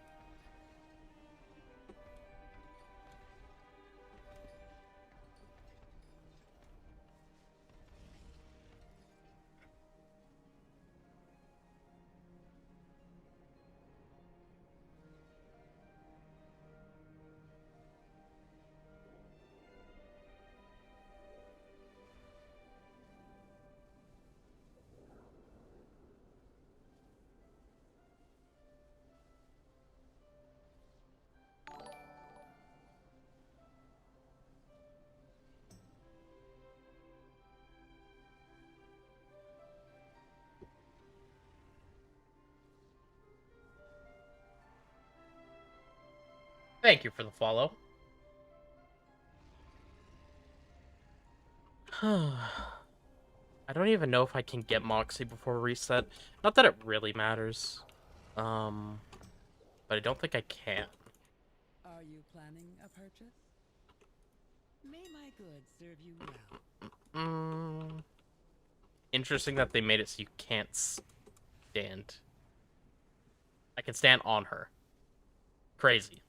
Thank you for the follow. I don't even know if I can get Moxie before reset. Not that it really matters. But I don't think I can. Are you planning a purchase? May my goods serve you well. Interesting that they made it so you can't stand. I can stand on her. Crazy.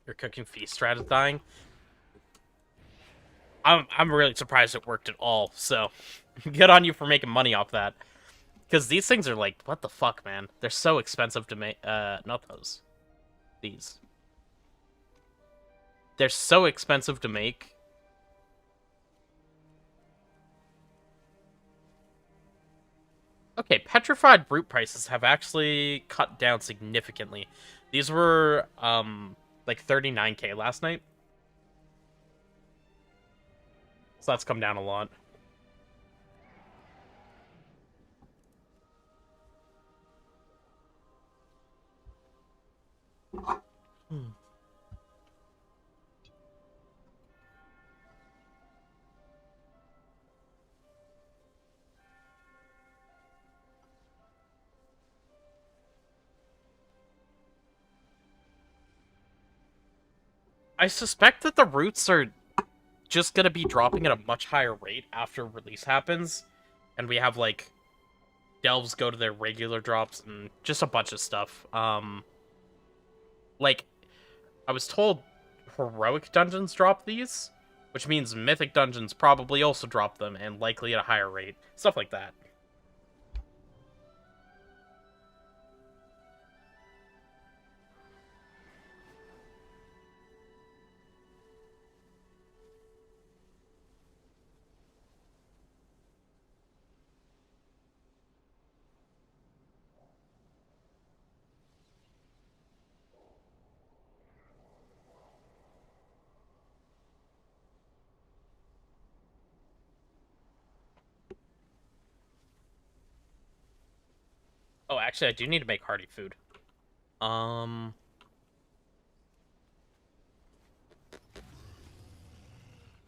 Your cooking feast strat is dying. I'm really surprised it worked at all, so good on you for making money off that. Because these things are like, what the fuck, man? They're so expensive to make. Not those. These. They're so expensive to make. Okay, petrified brute prices have actually cut down significantly. These were, like 39k last night. So that's come down a lot. I suspect that the roots are just gonna be dropping at a much higher rate after release happens. And we have, like, delves go to their regular drops and just a bunch of stuff. Like, I was told heroic dungeons drop these, which means mythic dungeons probably also drop them, and likely at a higher rate. Stuff like that. Oh, actually, I do need to make hearty food. Let's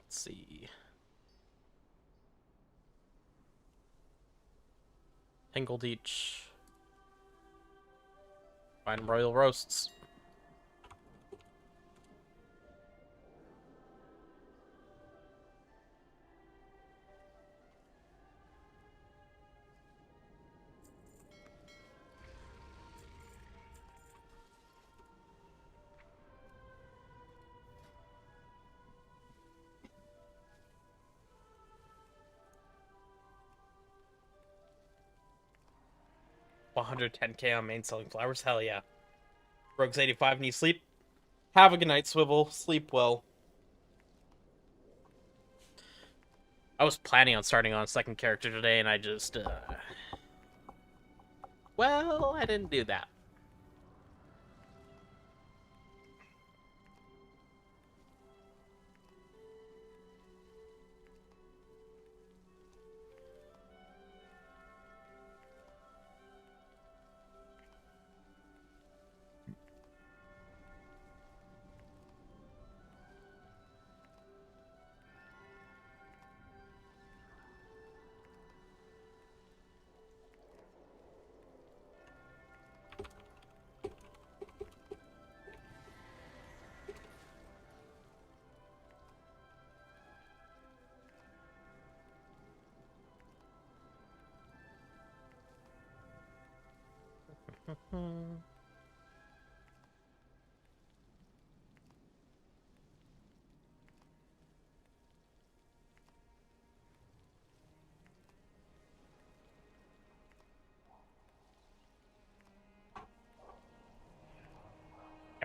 see. Tingled each. Fine royal roasts. $110k on main selling flowers? Hell yeah. Rogues 85, need sleep? Have a good night, Swivel. Sleep well. I was planning on starting on a second character today, and I just, well, I didn't do that.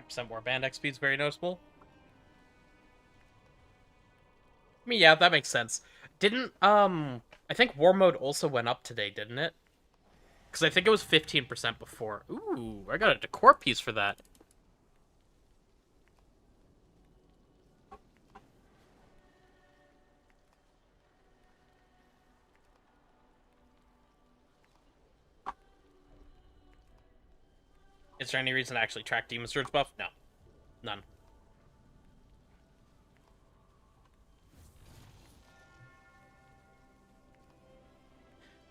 Percent more band XP is very noticeable. I mean, yeah, that makes sense. Didn't I think War Mode also went up today, didn't it? Because I think it was 15% before. Ooh, I got a decor piece for that. Is there any reason to actually track Demon Surge buff? No. None.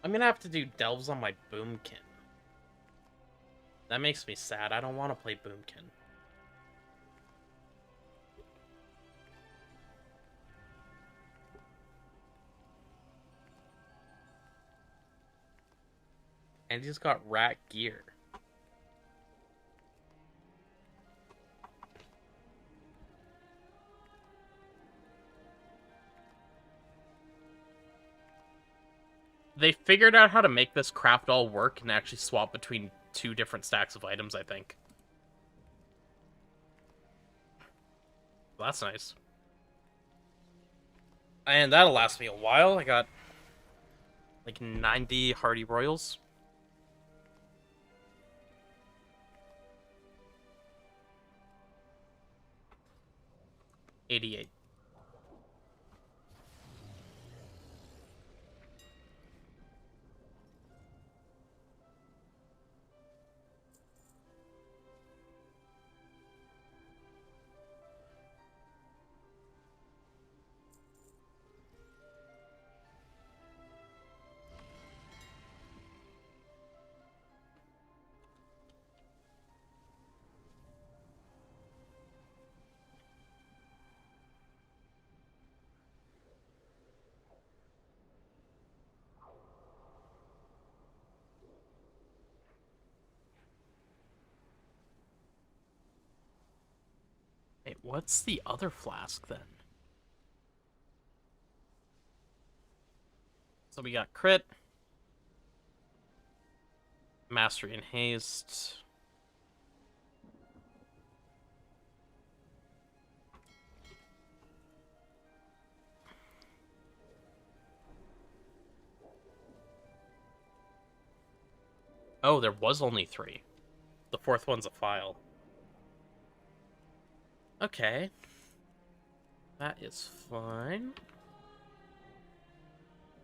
I'm gonna have to do delves on my Boomkin. That makes me sad. I don't want to play Boomkin. And he's got rat gear. They figured out how to make this craft all work and actually swap between 2 different stacks of items, I think. Well, that's nice. And that'll last me a while. I got like 90 Hardy Royals. 88. Wait, what's the other flask then? So we got crit, mastery and haste. Oh, there was only 3. The 4th one's a file. Okay. That is fine.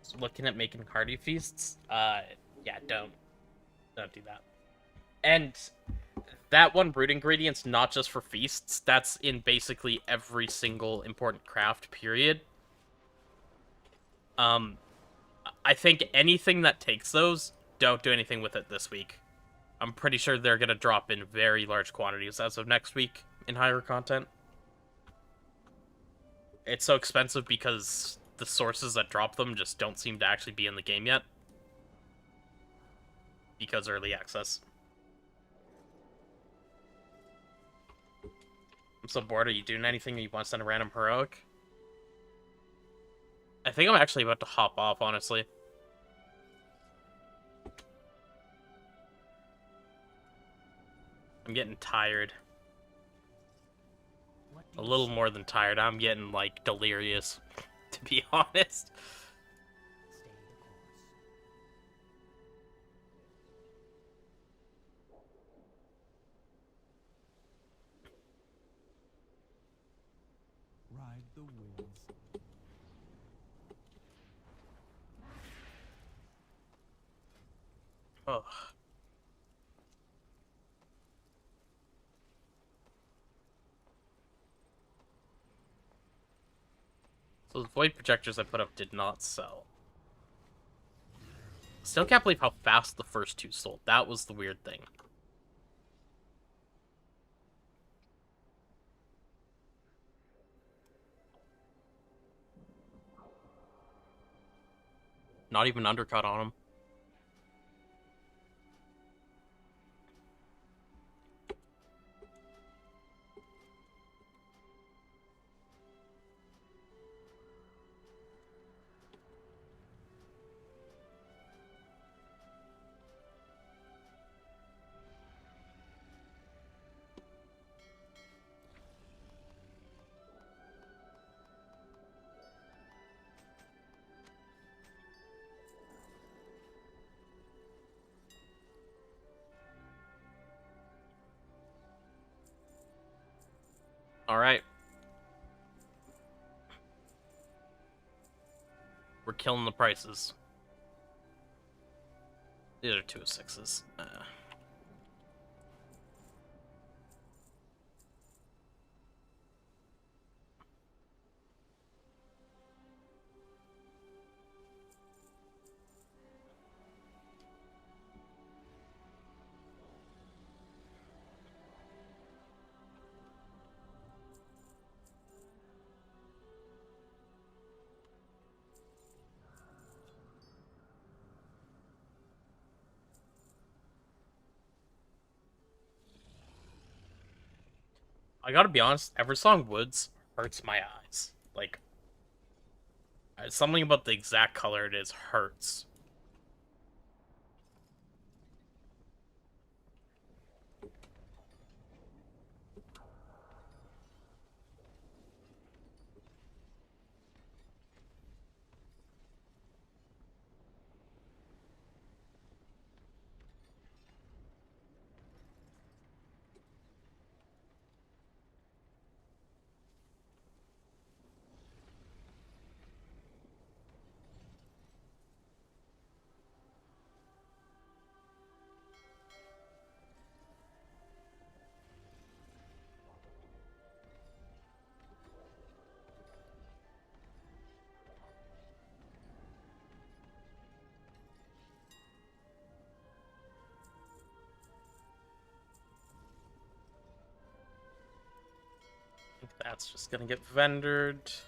So looking at making Hardy feasts, yeah, don't do that. And that one root ingredient's not just for feasts, that's in basically every single important craft, period. I think anything that takes those, don't do anything with it this week. I'm pretty sure they're gonna drop in very large quantities as of next week in higher content. It's so expensive because the sources that drop them just don't seem to actually be in the game yet. Because early access. I'm so bored. Are you doing anything? You want to send a random heroic? I think I'm actually about to hop off, honestly. I'm getting tired. A little more than tired. I'm getting, like, delirious, to be honest. Ride the winds. Ugh. So the void projectors I put up did not sell. Still can't believe how fast the first 2 sold. That was the weird thing. Not even undercut on them. Alright. We're killing the prices. These are 2 of 6s. I gotta be honest, Eversong Woods hurts my eyes. Like, something about the exact color it is hurts. I think that's just gonna get vendored.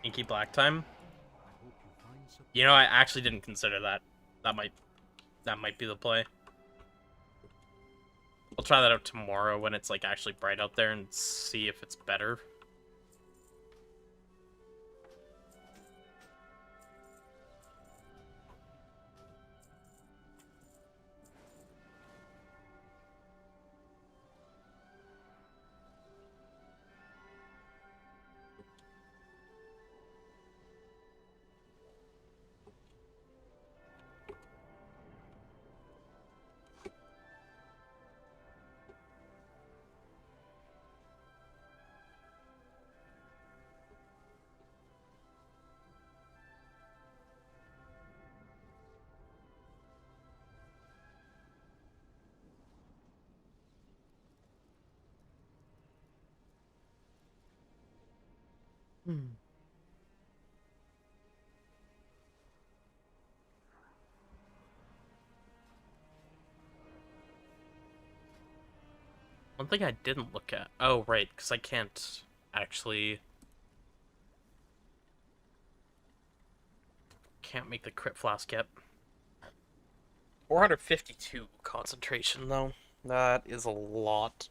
Inky Black Time. You know, I actually didn't consider that. That might be the play. I'll try that out tomorrow when it's like actually bright out there and see if it's better. One thing I didn't look at. Oh, right, because I can't actually... Can't make the crit flask yet. 452 concentration, though. That is a lot.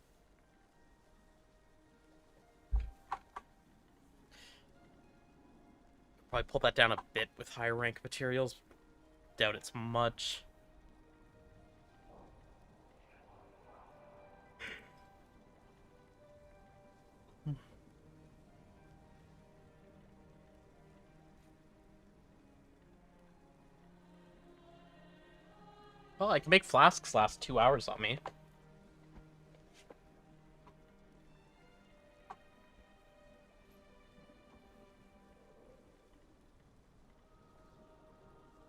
Probably pull that down a bit with higher rank materials. Doubt it's much. Well, I can make flasks last 2 hours on me.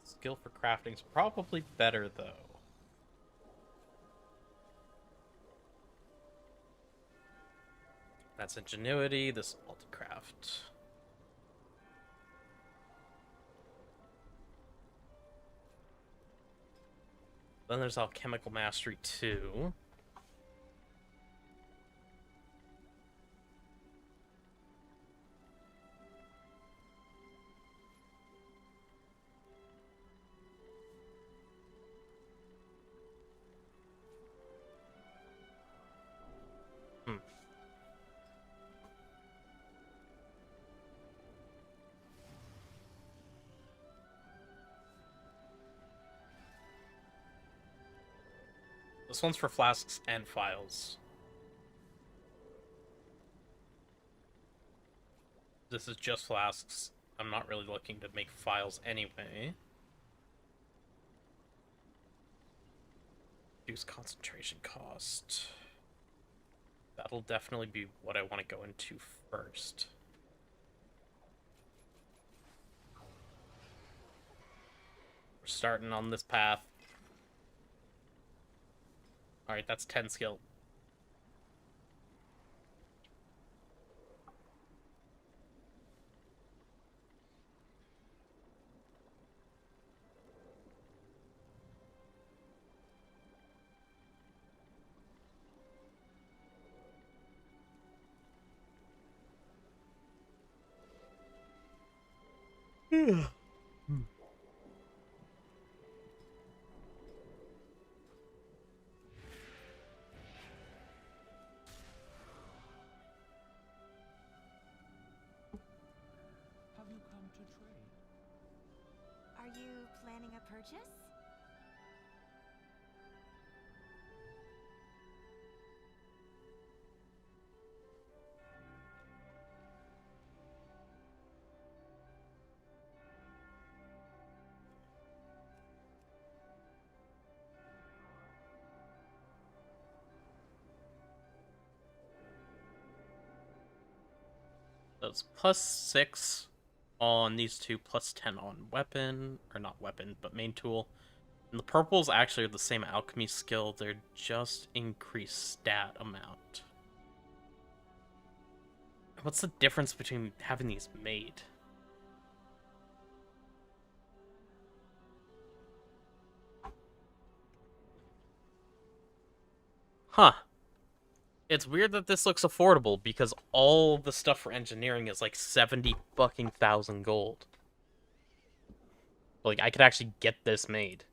Skill for crafting's probably better, though. That's ingenuity, this is multi-craft. Then there's alchemical mastery 2. This one's for flasks and files. This is just flasks. I'm not really looking to make files anyway. Reduce concentration cost. That'll definitely be what I want to go into first. We're starting on this path. Alright, that's 10 skill. Have you come to trade? Are you planning a purchase? That's +6 on these two, +10 on weapon, or not weapon, but main tool. And the purples actually are the same alchemy skill, they're just increased stat amount. What's the difference between having these made? Huh. It's weird that this looks affordable because all the stuff for engineering is like 70 fucking thousand gold. Like, I could actually get this made.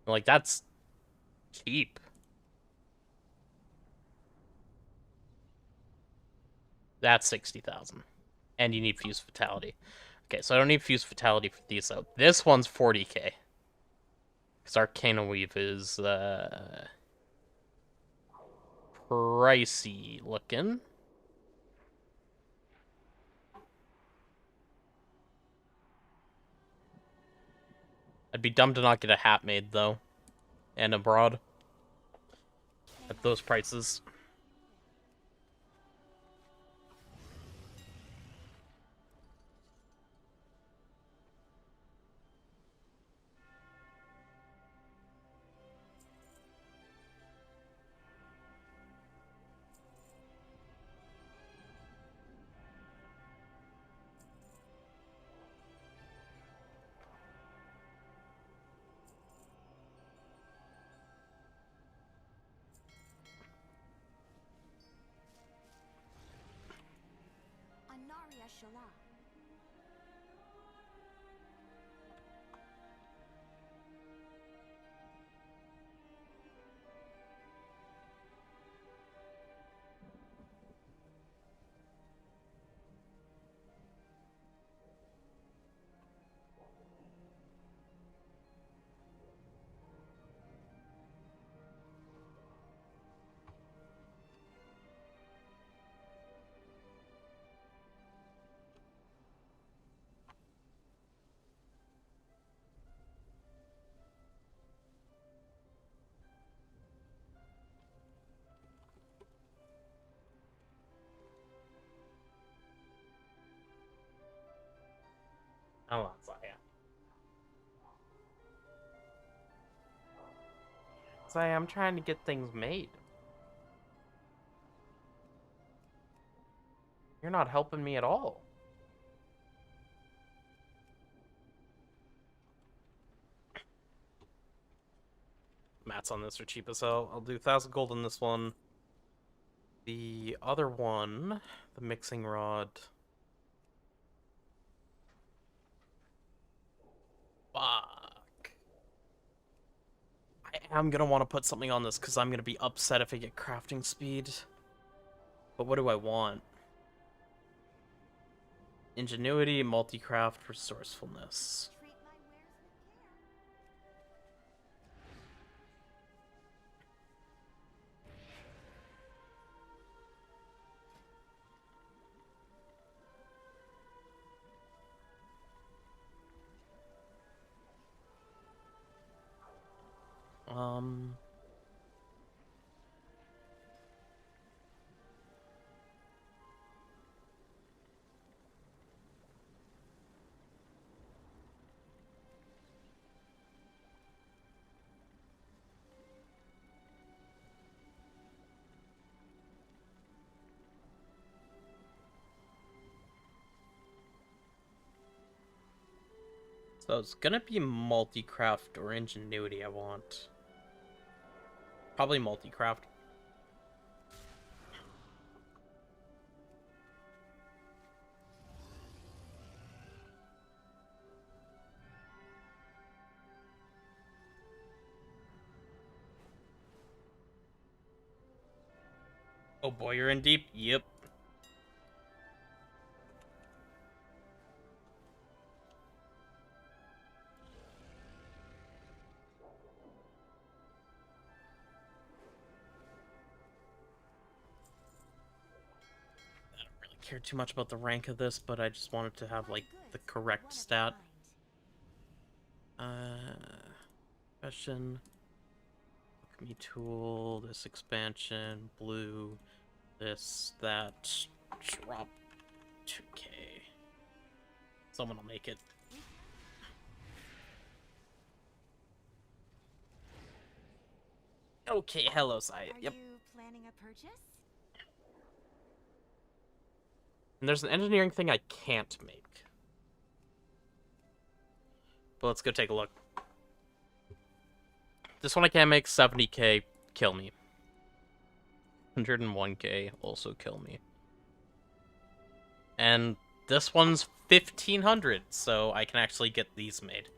Like, that's cheap. That's 60,000. And you need Fuse Fatality. Okay, so I don't need Fuse Fatality for these, though. This one's 40k. Because Arcana Weave is, pricey looking. I'd be dumb to not get a hat made, though. And abroad. At those prices. Anaria Shala. Hold on, Zaya. Zaya, I'm trying to get things made. You're not helping me at all. Mats on this are cheap as hell. I'll do 1,000 gold on this one. The other one, the mixing rod. Fuck. I am gonna want to put something on this because I'm gonna be upset if I get crafting speed. But what do I want? Ingenuity, multi-craft, resourcefulness. Treat my wares with care. So it's gonna be multi-craft or ingenuity I want. Probably multi-craft. Oh boy, you're in deep? Yep. I don't really care too much about the rank of this, but I just wanted to have, like, the correct stat. Question. Me tool, this expansion, blue, this, that, drop 2k. Someone will make it. Okay, hello, Sai. Yep. Are you planning a purchase? And there's an engineering thing I can't make. But let's go take a look. This one I can't make, 70k, kill me. 101k, also kill me. And this one's 1500, so I can actually get these made.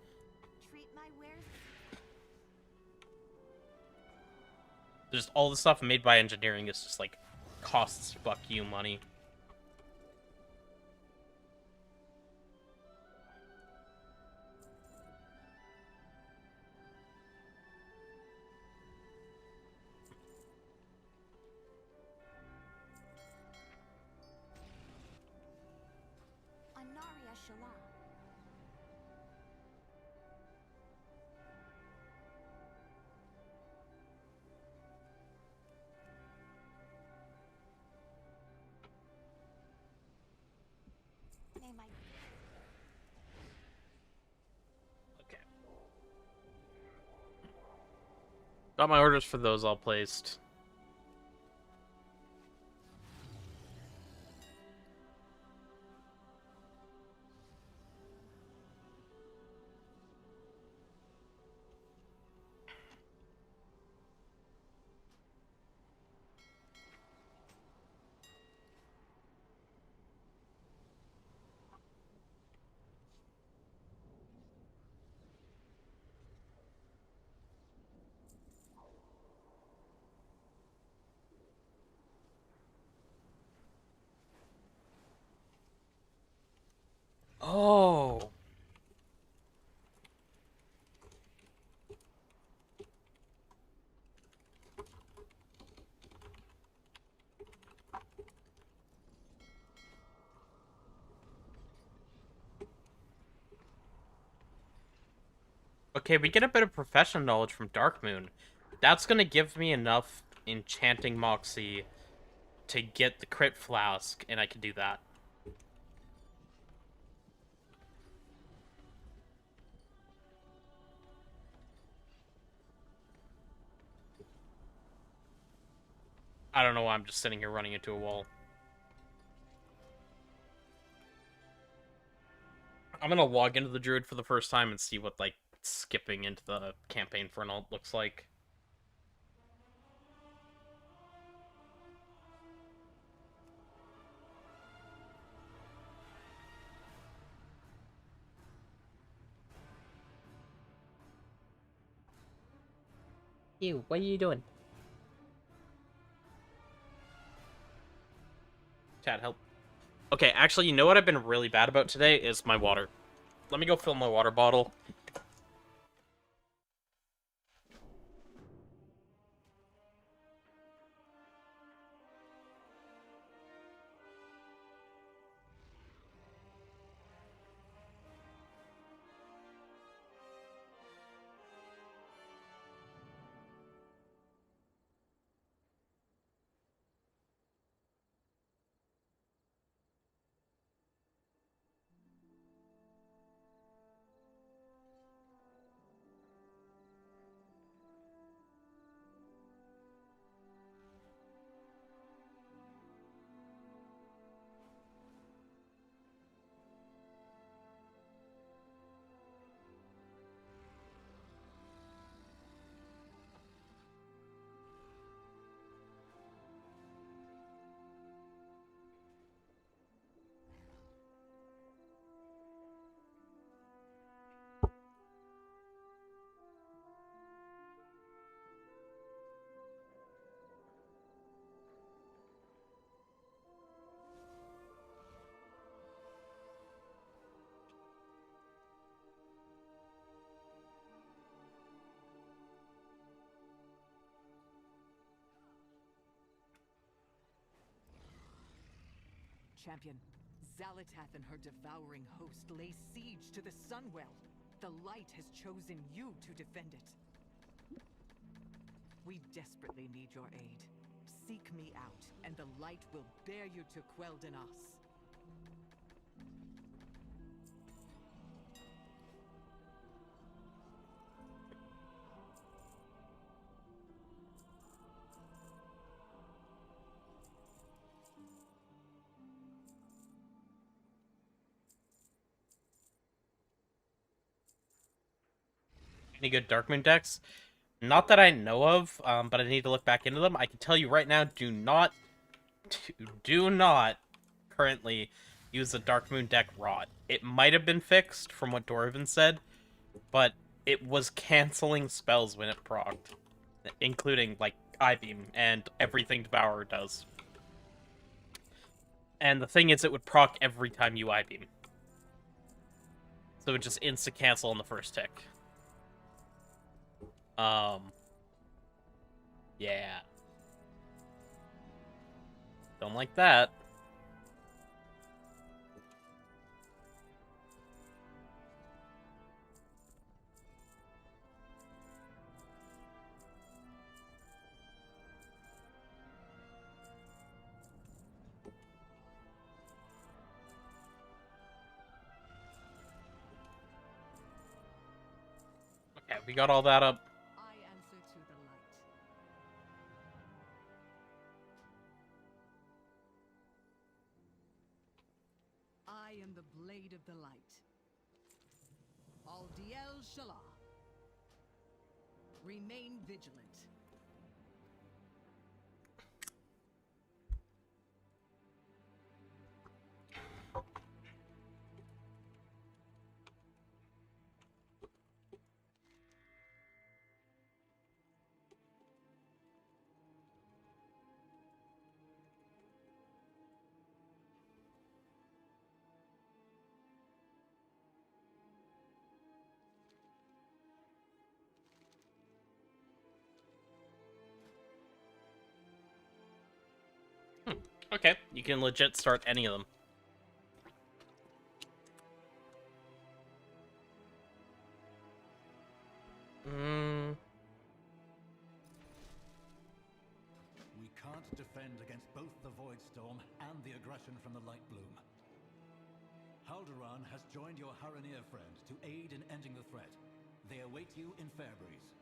Treat my wares. Just all the stuff made by engineering is just like costs fuck you money. Anaria Shala. May my Okay. Got my orders for those all placed. Oh. Okay, we get a bit of professional knowledge from Dark Moon. That's gonna give me enough enchanting moxie to get the crit flask, and I can do that. I don't know why I'm just sitting here running into a wall. I'm gonna log into the Druid for the first time and see what, like, skipping into the campaign for an alt looks like. You, what are you doing? Chat, help. Okay, actually, you know what I've been really bad about today is my water. Let me go fill my water bottle. champion. Zalatath and her devouring host lay siege to the Sunwell. The light has chosen you to defend it. We desperately need your aid. Seek me out, and the light will bear you to Quel'Danas. Any good Darkmoon decks? Not that I know of, but I need to look back into them. I can tell you right now, do not currently use the Darkmoon deck Rot. It might have been fixed from what Dorvin said, but it was canceling spells when it procced, including, like, I-Beam and everything Devourer does. And the thing is, it would proc every time you I-Beam. So it would just insta-cancel on the first tick. Yeah. Don't like that. Okay, we got all that up. I answer to the light. I am the blade of the light. Aldiel Shalah. Remain vigilant. Okay, you can legit start any of them. We can't defend against both the Void Storm and the aggression from the Light Bloom. Haldoran has joined your Haranir friend to aid in ending the threat. They await you in Fairbreeze.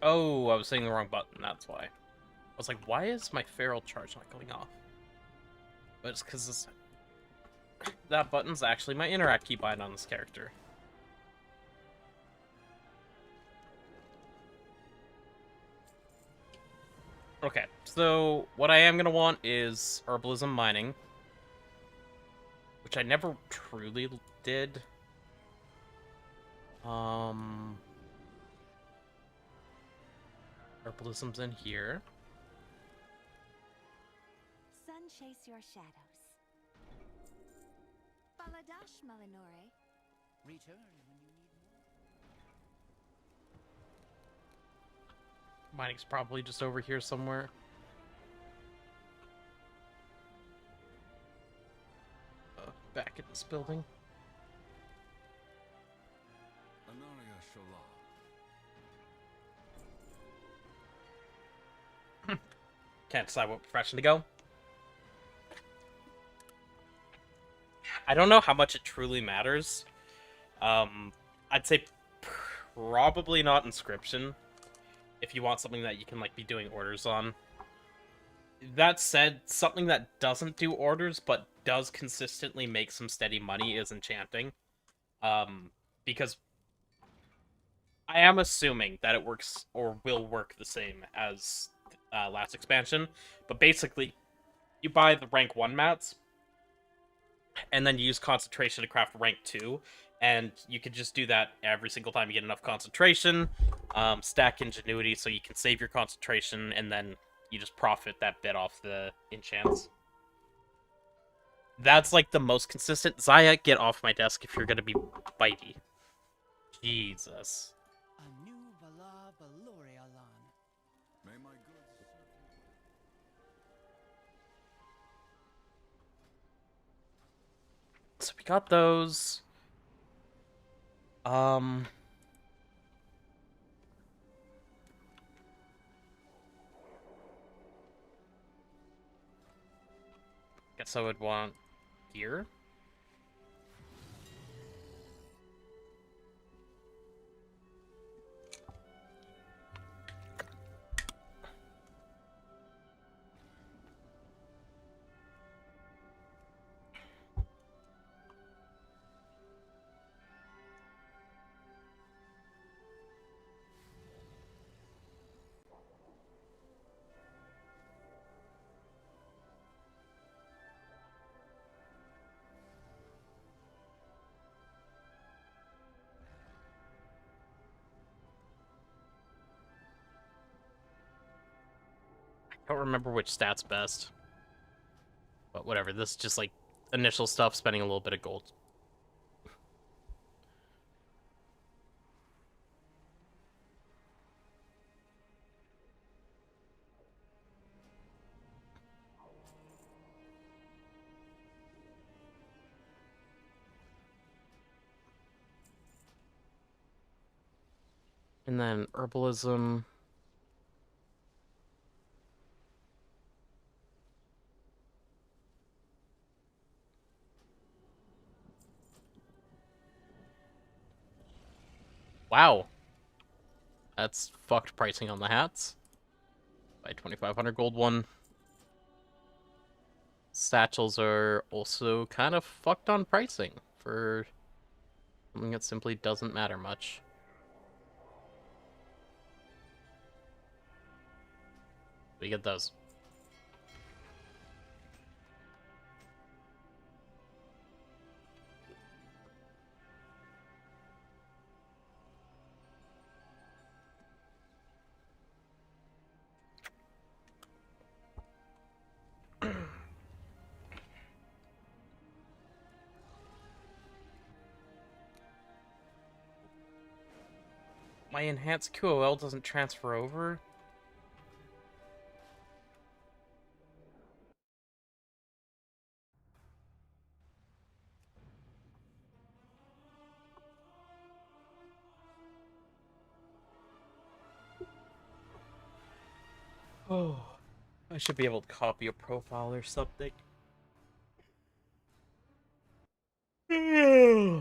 Oh, I was saying the wrong button, that's why. I was like, why is my feral charge not going off? But it's because that button's actually my interact keybind on this character. Okay, so what I am going to want is Herbalism Mining, which I never truly did. Herbalism's in here. Sun chase your shadows. Baladash, Malinore. Return when you need more. Mining's probably just over here somewhere. Back in this building. Anaria Shola. Can't decide what profession to go. I don't know how much it truly matters. I'd say probably not inscription, if you want something that you can like be doing orders on. That said, something that doesn't do orders but does consistently make some steady money is enchanting. Because I am assuming that it works or will work the same as last expansion, but basically you buy the rank 1 mats and then you use concentration to craft rank 2, and you can just do that every single time you get enough concentration. Stack ingenuity so you can save your concentration and then you just profit that bit off the enchants. That's like the most consistent. Zaya, get off my desk if you're gonna be bitey. Jesus. A new Vala Valorialan. May my goods serve you. So we got those. Guess I would want gear. I don't remember which stat's best. But whatever, this is just like initial stuff, spending a little bit of gold. And then herbalism. Wow. That's fucked pricing on the hats. By 2,500 gold one. Satchels are also kind of fucked on pricing for something that simply doesn't matter much. We get those. My enhanced QOL doesn't transfer over? Oh, I should be able to copy a profile or something. Hmm.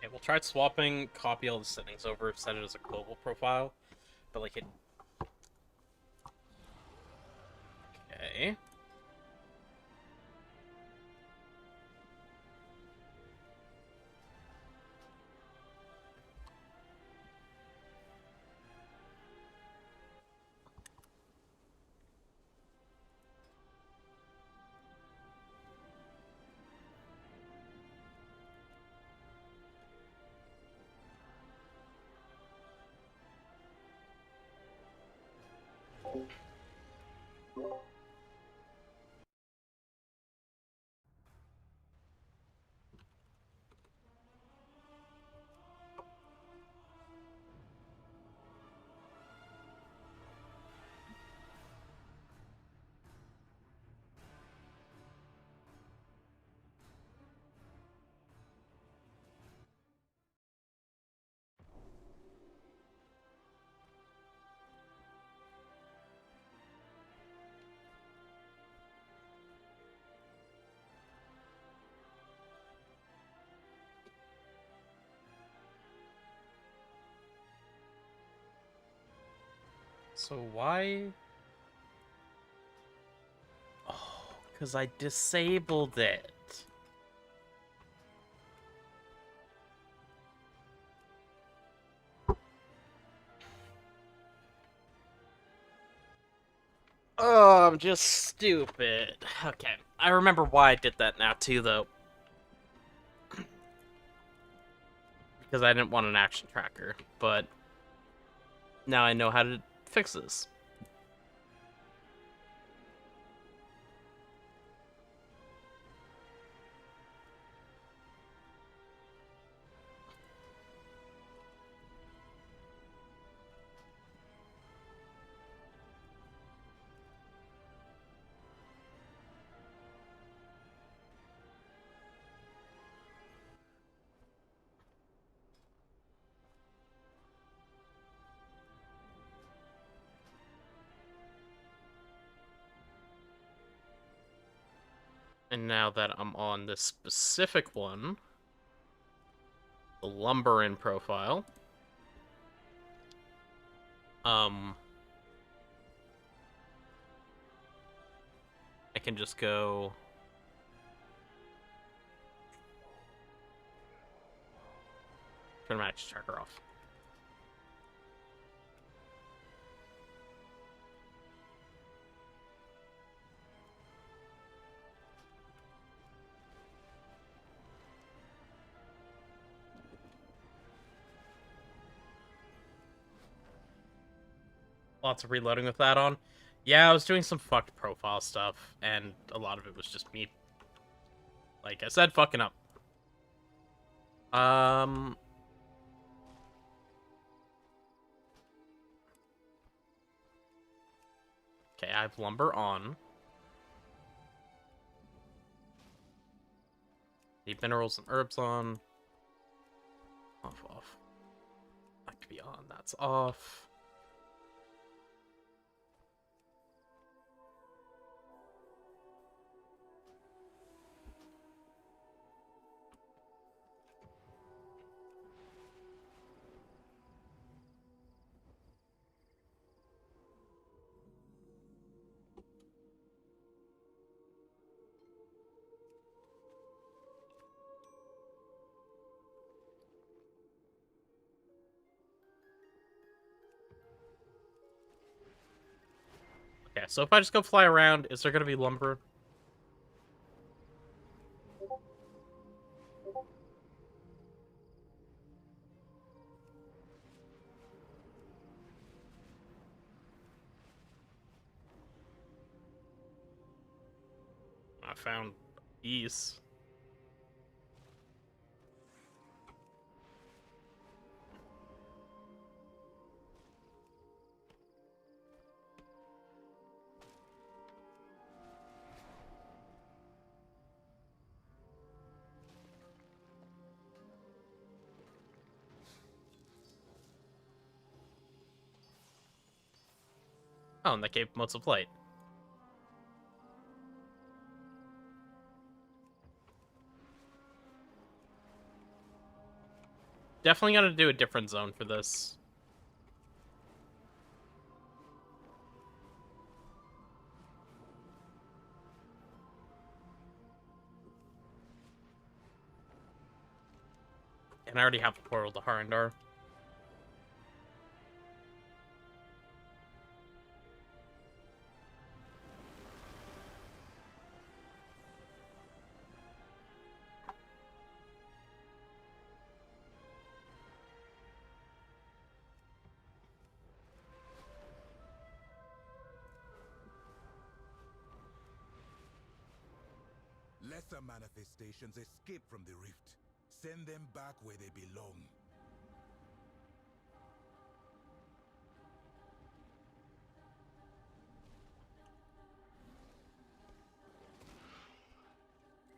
Okay, we'll try swapping, copy all the settings over, set it as a global profile, but like it. Okay. So why? Oh, because I disabled it. Oh, I'm just stupid. Okay, I remember why I did that now too, though. Because I didn't want an action tracker, but now I know how to fix this. And now that I'm on this specific one, the lumber in profile, I can just go turn my action tracker off. Lots of reloading with that on. Yeah, I was doing some fucked profile stuff, and a lot of it was just me, like I said, fucking up. Okay, I have lumber on. Need minerals and herbs on. Off, off. That could be on, that's off. Okay, so if I just go fly around, is there gonna be lumber? I found these. Oh, and that gave motes of light. Definitely gotta do a different zone for this. And I already have the portal to Harandar. Lesser manifestations escape from the rift. Send them back where they belong.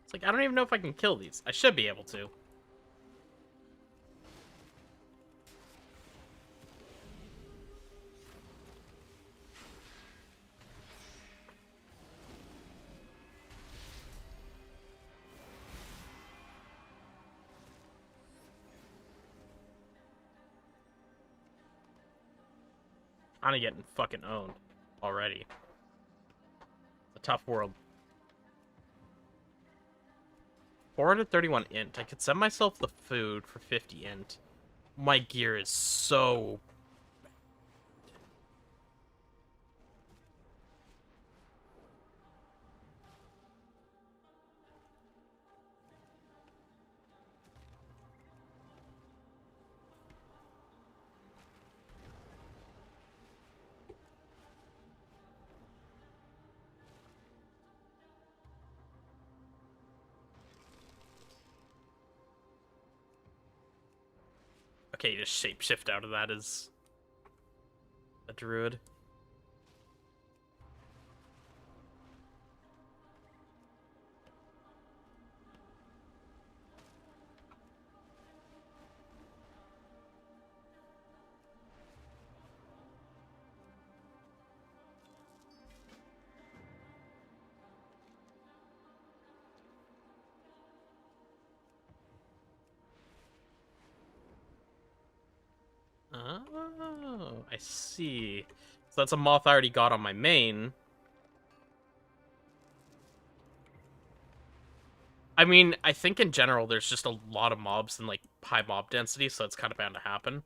It's like, I don't even know if I can kill these. I should be able to. I'm getting fucking owned already. It's a tough world. 431 int. I could send myself the food for 50 int. My gear is so... Okay, just shapeshift out of that as a druid. Oh, I see. So that's a moth I already got on my main. I mean, I think in general there's just a lot of mobs and like high mob density, so it's kind of bound to happen.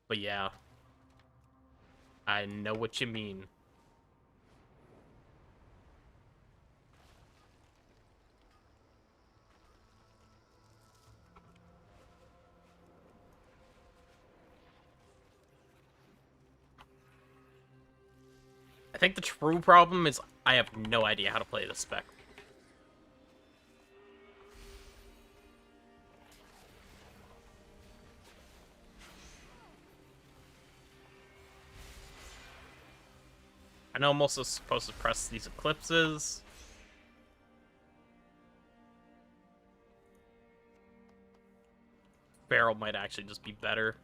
But yeah. I know what you mean. I think the true problem is I have no idea how to play this spec. I know I'm also supposed to press these eclipses. Barrel might actually just be better.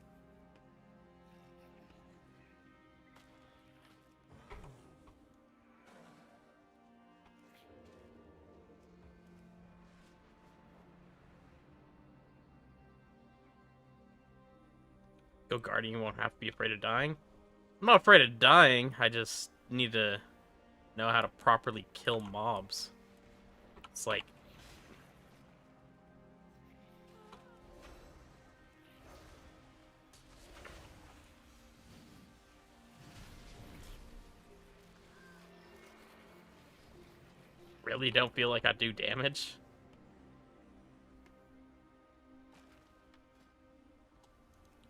Go Guardian, you won't have to be afraid of dying. I'm not afraid of dying, I just need to know how to properly kill mobs. It's like... Really don't feel like I do damage?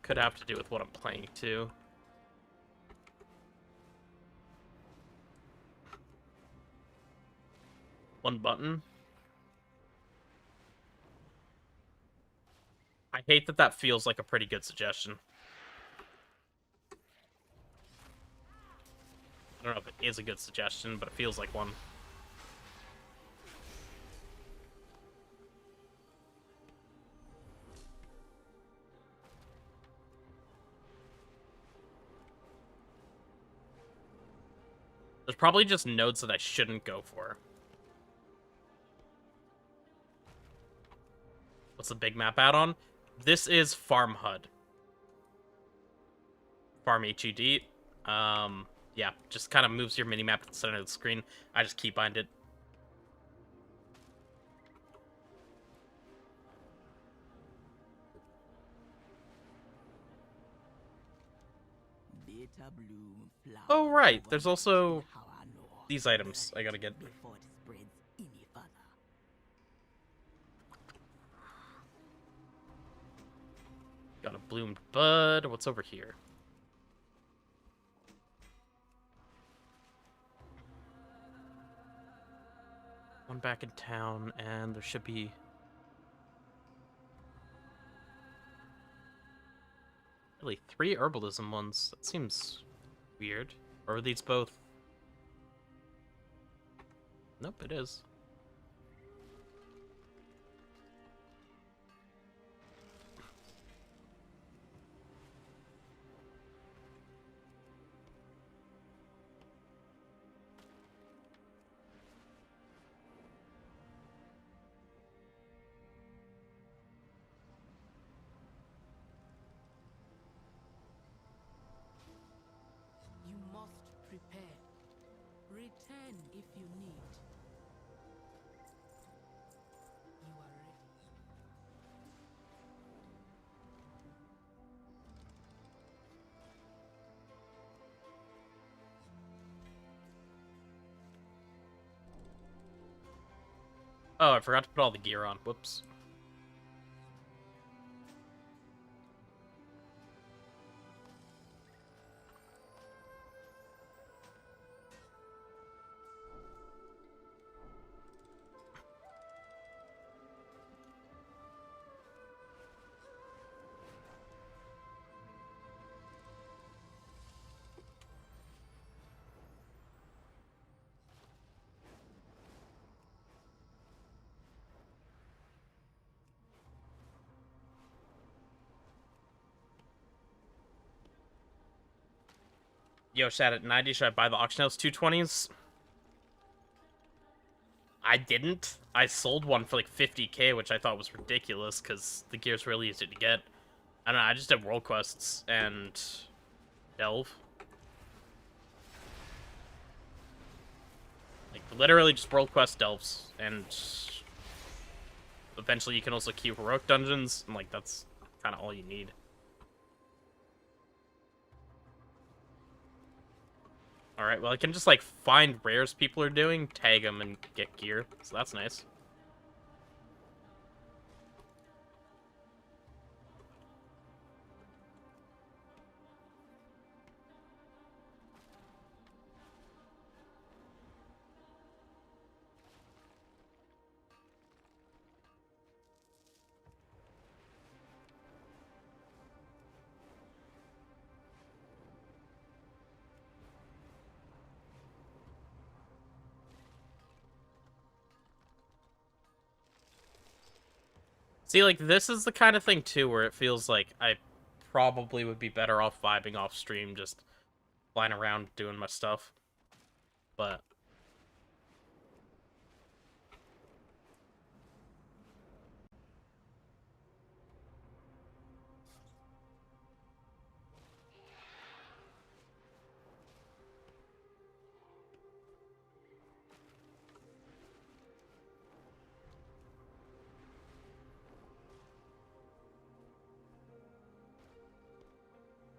Could have to do with what I'm playing, too. One button. I hate that that feels like a pretty good suggestion. I don't know if it is a good suggestion, but it feels like one. There's probably just nodes that I shouldn't go for. What's the big map add-on? This is Farm HUD. Farm HUD. Yeah, just kind of moves your mini-map to the center of the screen. I just keybind it. Oh, right. There's also these items I gotta get. Got a bloomed bud. What's over here? One back in town, and there should be... really 3 herbalism ones. That seems weird. Or are these both? Nope, it is. 10 if you need. You are ready. Oh, I forgot to put all the gear on. Whoops. Yo, Shat at 90, should I buy the auction house 220s? I didn't. I sold one for like 50k, which I thought was ridiculous because the gear's really easy to get. I don't know, I just did world quests and delve. Like, literally just world quest delves, and eventually you can also queue heroic dungeons, and like, that's kind of all you need. Alright, well I can just like find rares people are doing, tag them, and get gear, so that's nice. See, like, this is the kind of thing, too, where it feels like I probably would be better off vibing off stream, just flying around doing my stuff. But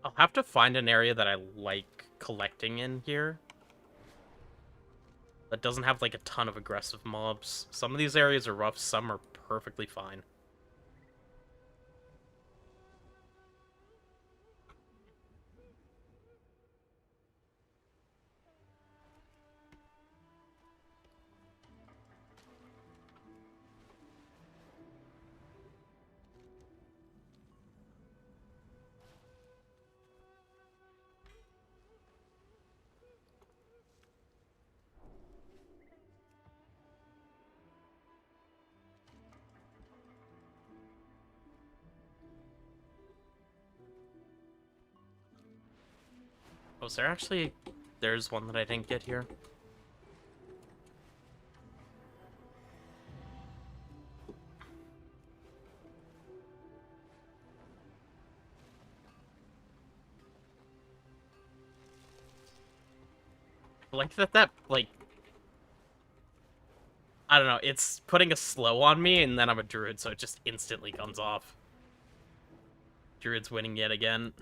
I'll have to find an area that I like collecting in here that doesn't have, like, a ton of aggressive mobs. Some of these areas are rough, some are perfectly fine. Oh, is there actually... There's one that I didn't get here. I like that, like... I don't know, it's putting a slow on me, and then I'm a druid, so it just instantly comes off. Druid's winning yet again.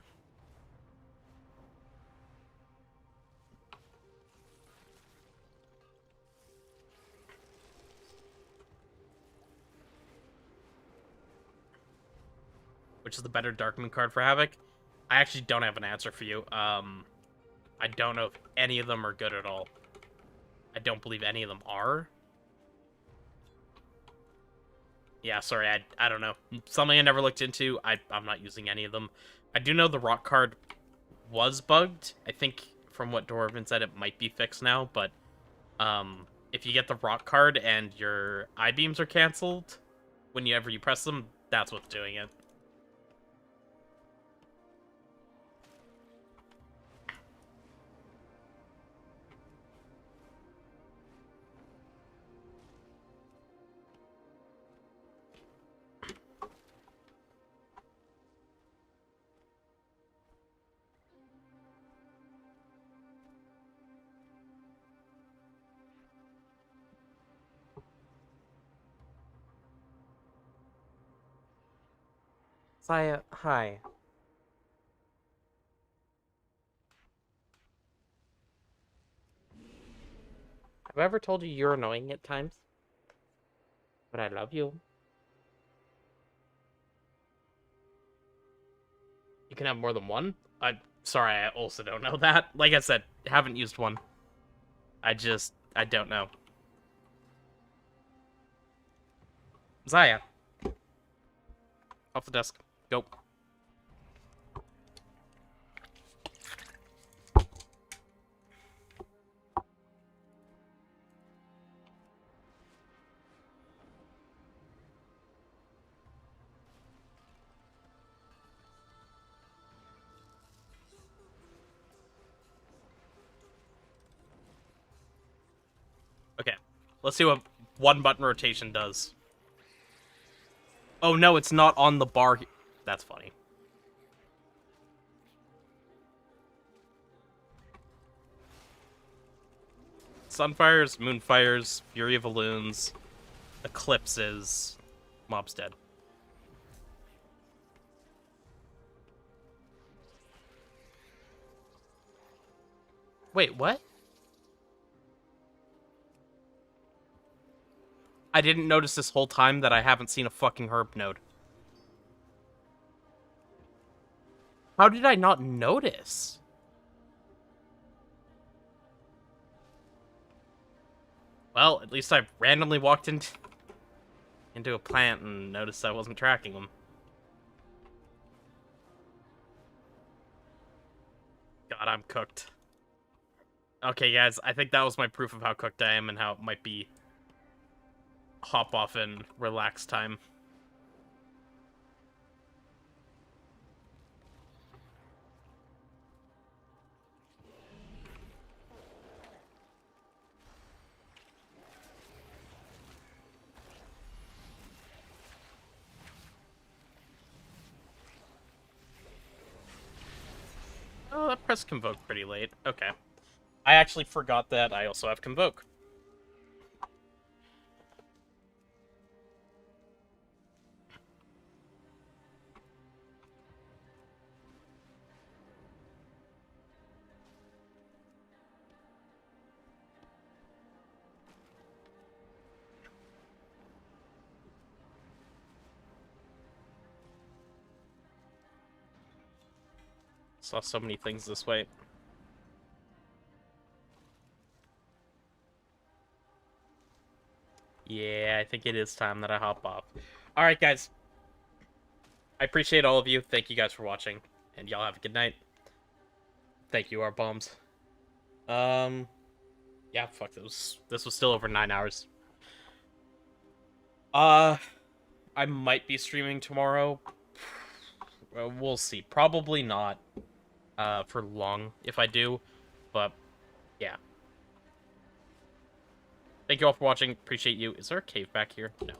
Which is the better Darkmoon card for Havoc? I actually don't have an answer for you. I don't know if any of them are good at all. I don't believe any of them are. Yeah, sorry, I don't know. Something I never looked into. I'm not using any of them. I do know the rock card was bugged. I think from what Dwarven said, it might be fixed now, but if you get the rock card and your I-beams are canceled whenever you press them, that's what's doing it. Saya, hi. Have I ever told you you're annoying at times? But I love you. You can have more than one? Sorry, I also don't know that. Like I said, haven't used one. I don't know. Zaya. Off the desk. Go. Okay. Let's see what one button rotation does. Oh no, it's not on the bar. That's funny. Sunfires, Moonfires, Fury of Balloons, Eclipses, Mob's dead. Wait, what? I didn't notice this whole time that I haven't seen a fucking herb node. How did I not notice? Well, at least I randomly walked into a plant and noticed I wasn't tracking them. God, I'm cooked. Okay, guys, I think that was my proof of how cooked I am and how it might be hop off and relax time. Oh, that press Convoke pretty late. Okay. I actually forgot that I also have Convoke. Saw so many things this way. Yeah, I think it is time that I hop off. Alright, guys. I appreciate all of you. Thank you guys for watching. And y'all have a good night. Thank you, our bombs. Yeah, fuck, this was still over 9 hours. I might be streaming tomorrow. We'll see. Probably not for long if I do, but yeah. Thank you all for watching. Appreciate you. Is there a cave back here? No.